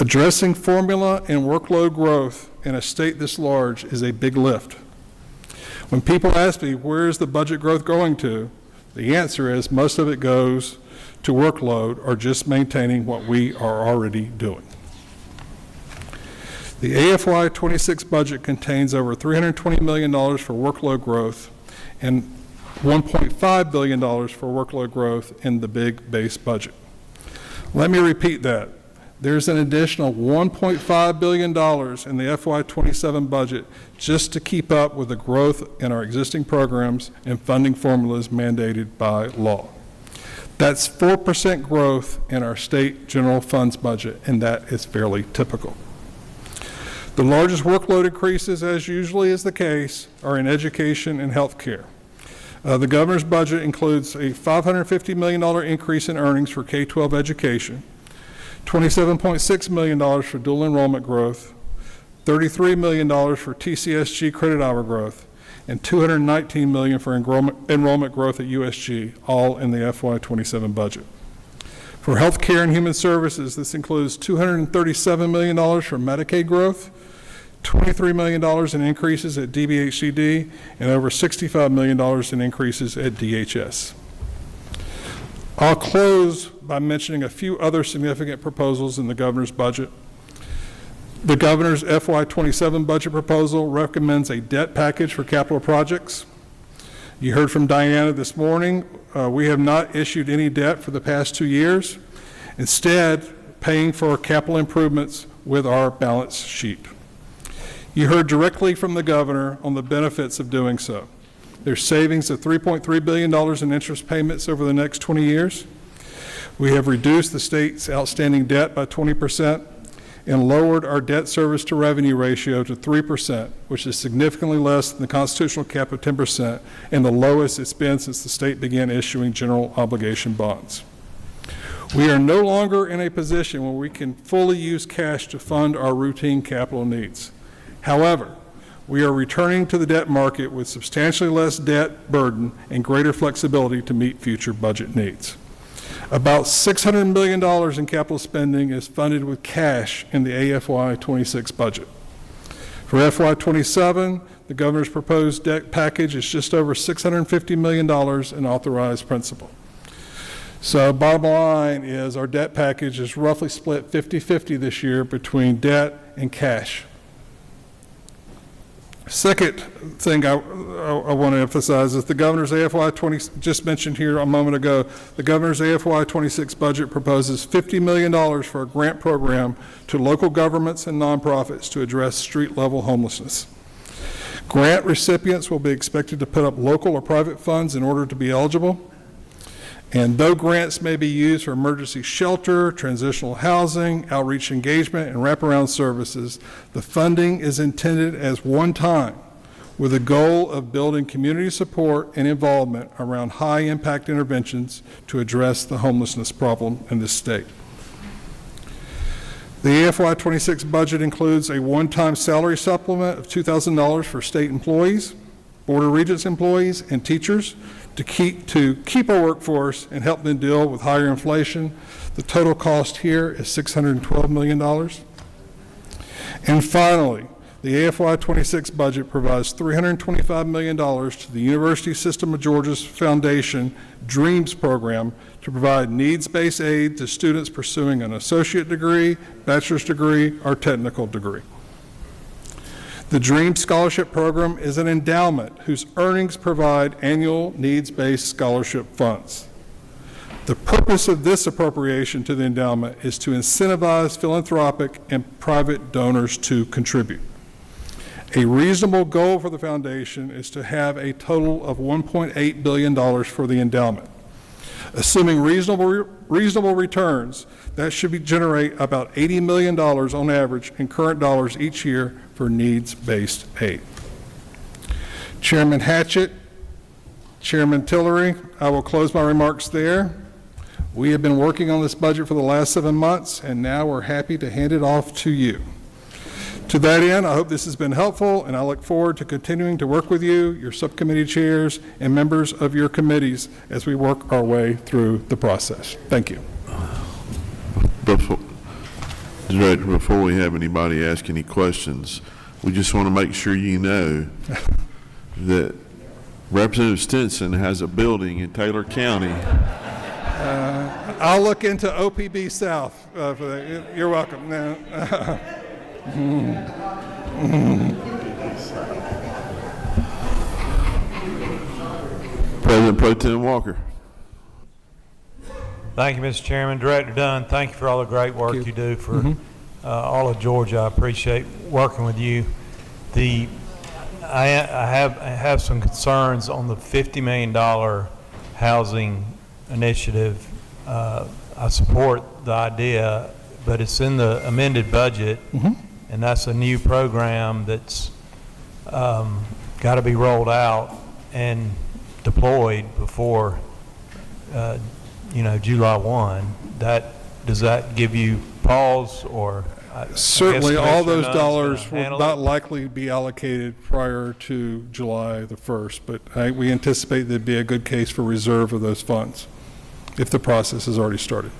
Addressing formula and workload growth in a state this large is a big lift. When people ask me, where is the budget growth going to? The answer is most of it goes to workload or just maintaining what we are already doing. The AFY 26 budget contains over $320 million for workload growth and $1.5 billion for workload growth in the big base budget. Let me repeat that. There's an additional $1.5 billion in the FY 27 budget just to keep up with the growth in our existing programs and funding formulas mandated by law. That's 4% growth in our state general funds budget, and that is fairly typical. The largest workload increases, as usually is the case, are in education and health care. The governor's budget includes a $550 million increase in earnings for K-12 education, $27.6 million for dual enrollment growth, $33 million for TCSG credit hour growth, and $219 million for enrollment growth at USG, all in the FY 27 budget. For health care and human services, this includes $237 million for Medicaid growth, $23 million in increases at DBHCD, and over $65 million in increases at DHS. I'll close by mentioning a few other significant proposals in the governor's budget. The governor's FY 27 budget proposal recommends a debt package for capital projects. You heard from Diana this morning. We have not issued any debt for the past 2 years, instead paying for capital improvements with our balance sheet. You heard directly from the governor on the benefits of doing so. There's savings of $3.3 billion in interest payments over the next 20 years. We have reduced the state's outstanding debt by 20% and lowered our debt service to revenue ratio to 3%, which is significantly less than the constitutional cap of 10% and the lowest it's been since the state began issuing general obligation bonds. We are no longer in a position where we can fully use cash to fund our routine capital needs. However, we are returning to the debt market with substantially less debt burden and greater flexibility to meet future budget needs. About $600 million in capital spending is funded with cash in the AFY 26 budget. For FY 27, the governor's proposed debt package is just over $650 million in authorized principal. So bottom line is our debt package is roughly split 50-50 this year between debt and cash. Second thing I want to emphasize is the governor's AFY 20, just mentioned here a moment ago, the governor's AFY 26 budget proposes $50 million for a grant program to local governments and nonprofits to address street-level homelessness. Grant recipients will be expected to put up local or private funds in order to be eligible. And though grants may be used for emergency shelter, transitional housing, outreach engagement, and wraparound services, the funding is intended as one-time with the goal of building community support and involvement around high-impact interventions to address the homelessness problem in this state. The FY26 budget includes a one-time salary supplement of $2,000 for state employees, Board of Regents employees, and teachers to keep our workforce and help them deal with higher inflation. The total cost here is $612 million. And finally, the AFY26 budget provides $325 million to the University System of Georgia's Foundation DREAMS program to provide needs-based aid to students pursuing an associate degree, bachelor's degree, or technical degree. The DREAMS Scholarship Program is an endowment whose earnings provide annual needs-based scholarship funds. The purpose of this appropriation to the endowment is to incentivize philanthropic and private donors to contribute. A reasonable goal for the foundation is to have a total of $1.8 billion for the endowment. Assuming reasonable returns, that should generate about $80 million on average in current dollars each year for needs-based aid. Chairman Hatchett, Chairman Tillery, I will close my remarks there. We have been working on this budget for the last 7 months, and now we're happy to hand it off to you. To that end, I hope this has been helpful, and I look forward to continuing to work with you, your subcommittee chairs, and members of your committees as we work our way through the process. Thank you. Director, before we have anybody ask any questions, we just want to make sure you know that Representative Stinson has a building in Taylor County. I'll look into OPB South for that. You're welcome. President Pro Tem Walker. Thank you, Mr. Chairman. Director Dunn, thank you for all the great work you do for all of Georgia. I appreciate working with you. I have some concerns on the $50 million housing initiative. I support the idea, but it's in the amended budget, and that's a new program that's got to be rolled out and deployed before July 1. Does that give you pause, or? Certainly, all those dollars will not likely be allocated prior to July the 1st, but we anticipate there'd be a good case for reserve of those funds if the process has already started.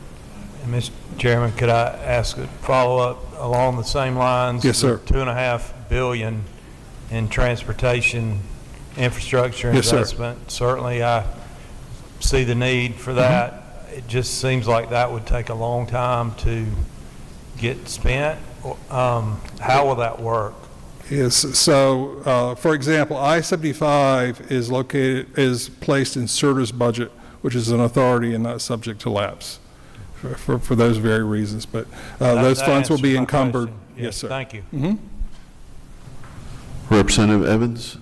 And Mr. Chairman, could I ask a follow-up along the same lines? Yes, sir. $2.5 billion in transportation infrastructure investment. Yes, sir. Certainly, I see the need for that. It just seems like that would take a long time to get spent. How will that work? Yes. So, for example, I-75 is placed in CERTA's budget, which is an authority and not subject to lapse for those very reasons. But those funds will be encumbered. Yes, sir. Thank you. Representative Evans.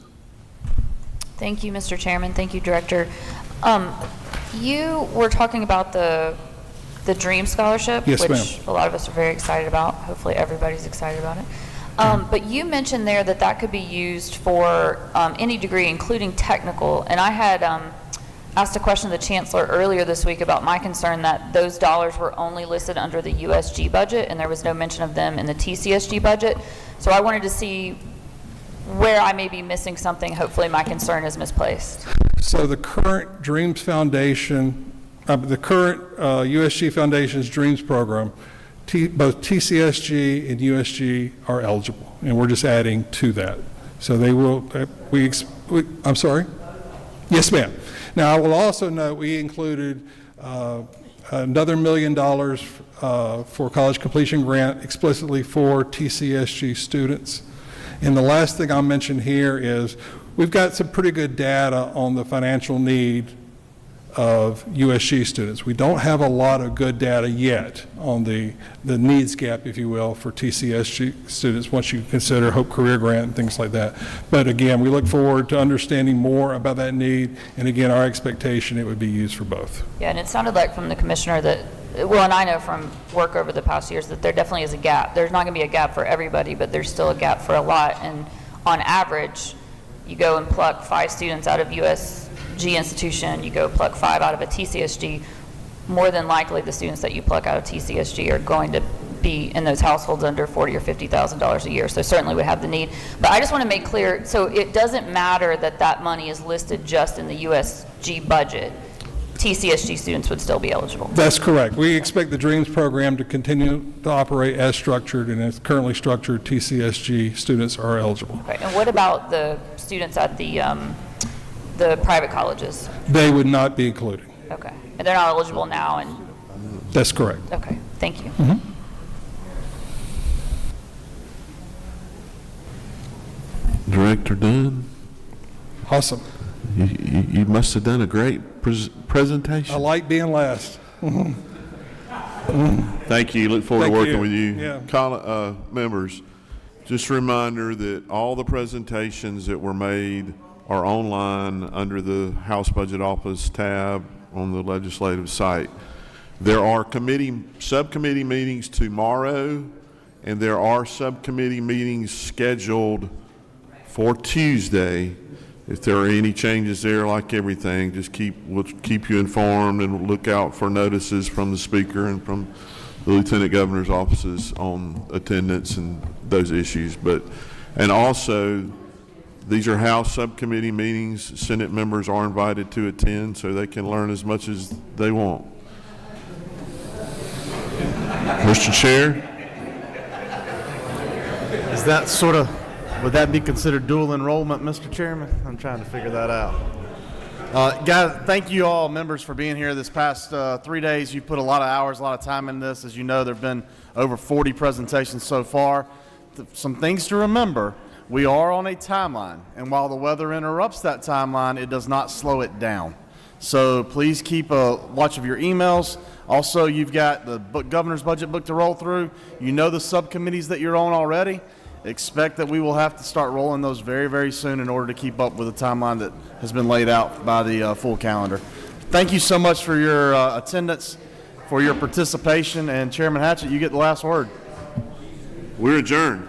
Thank you, Mr. Chairman. Thank you, Director. You were talking about the DREAM Scholarship, yes, which a lot of us are very excited about. Hopefully everybody's excited about it. But you mentioned there that could be used for any degree, including technical. And I had asked a question of the Chancellor earlier this week about my concern that those dollars were only listed under the USG budget and there was no mention of them in the TCSG budget. So I wanted to see where I may be missing something. Hopefully my concern is misplaced. So the current DREAMS Foundation, the current USG Foundation's DREAMS program, both TCSG and USG are eligible, and we're just adding to that. So they will, I'm sorry? Yes, ma'am. Now, I will also note we included another $1 million for college completion grant explicitly for TCSG students. And the last thing I'll mention here is we've got some pretty good data on the financial need of USG students. We don't have a lot of good data yet on the needs gap, if you will, for TCSG students once you consider Hope Career Grant and things like that. But again, we look forward to understanding more about that need, and again, our expectation it would be used for both. Yeah, and it sounded like from the Commissioner that, well, and I know from work over the past years that there definitely is a gap. There's not going to be a gap for everybody, but there's still a gap for a lot, and on average, you go and pluck 5 students out of USG institution, you go pluck 5 out of a TCSG, more than likely the students that you pluck out of TCSG are going to be in those households under $40,000 or $50,000 a year, so certainly would have the need. But I just want to make clear, so it doesn't matter that that money is listed just in the USG budget. TCSG students would still be eligible. That's correct. We expect the DREAMS program to continue to operate as structured, and as currently structured, TCSG students are eligible. Okay, and what about the students at the private colleges? They would not be included. Okay, and they're not eligible now, and, That's correct. okay, thank you. Director Dunn, Awesome. you must have done a great presentation. I like being last. Thank you. Look forward to Thank working you. with you. Yeah. Members, just a reminder that all the presentations that were made are online under the House Budget Office tab on the legislative site. There are subcommittee meetings tomorrow, and there are subcommittee meetings scheduled for Tuesday. If there are any changes there, like everything, we'll keep you informed, and look out for notices from the speaker and from the Lieutenant Governor's offices on attendance and those issues. And also, these are House subcommittee meetings. Senate members are invited to attend so they can learn as much as they want. Mr. Chair? Is that would that be considered dual enrollment, Mr. Chairman? I'm trying to figure that out. Guys, thank you all, members, for being here this past 3 days. You put a lot of hours, a lot of time in this. As you know, there have been over 40 presentations so far. Some things to remember. We are on a timeline, and while the weather interrupts that timeline, it does not slow it down. So please keep a watch of your emails. Also, you've got the governor's budget book to roll through. You know the subcommittees that you're on already. Expect that we will have to start rolling those very, very soon in order to keep up with the timeline that has been laid out by the full calendar. Thank you so much for your attendance, for your participation, and Chairman Hatchett, you get the last word. We're adjourned.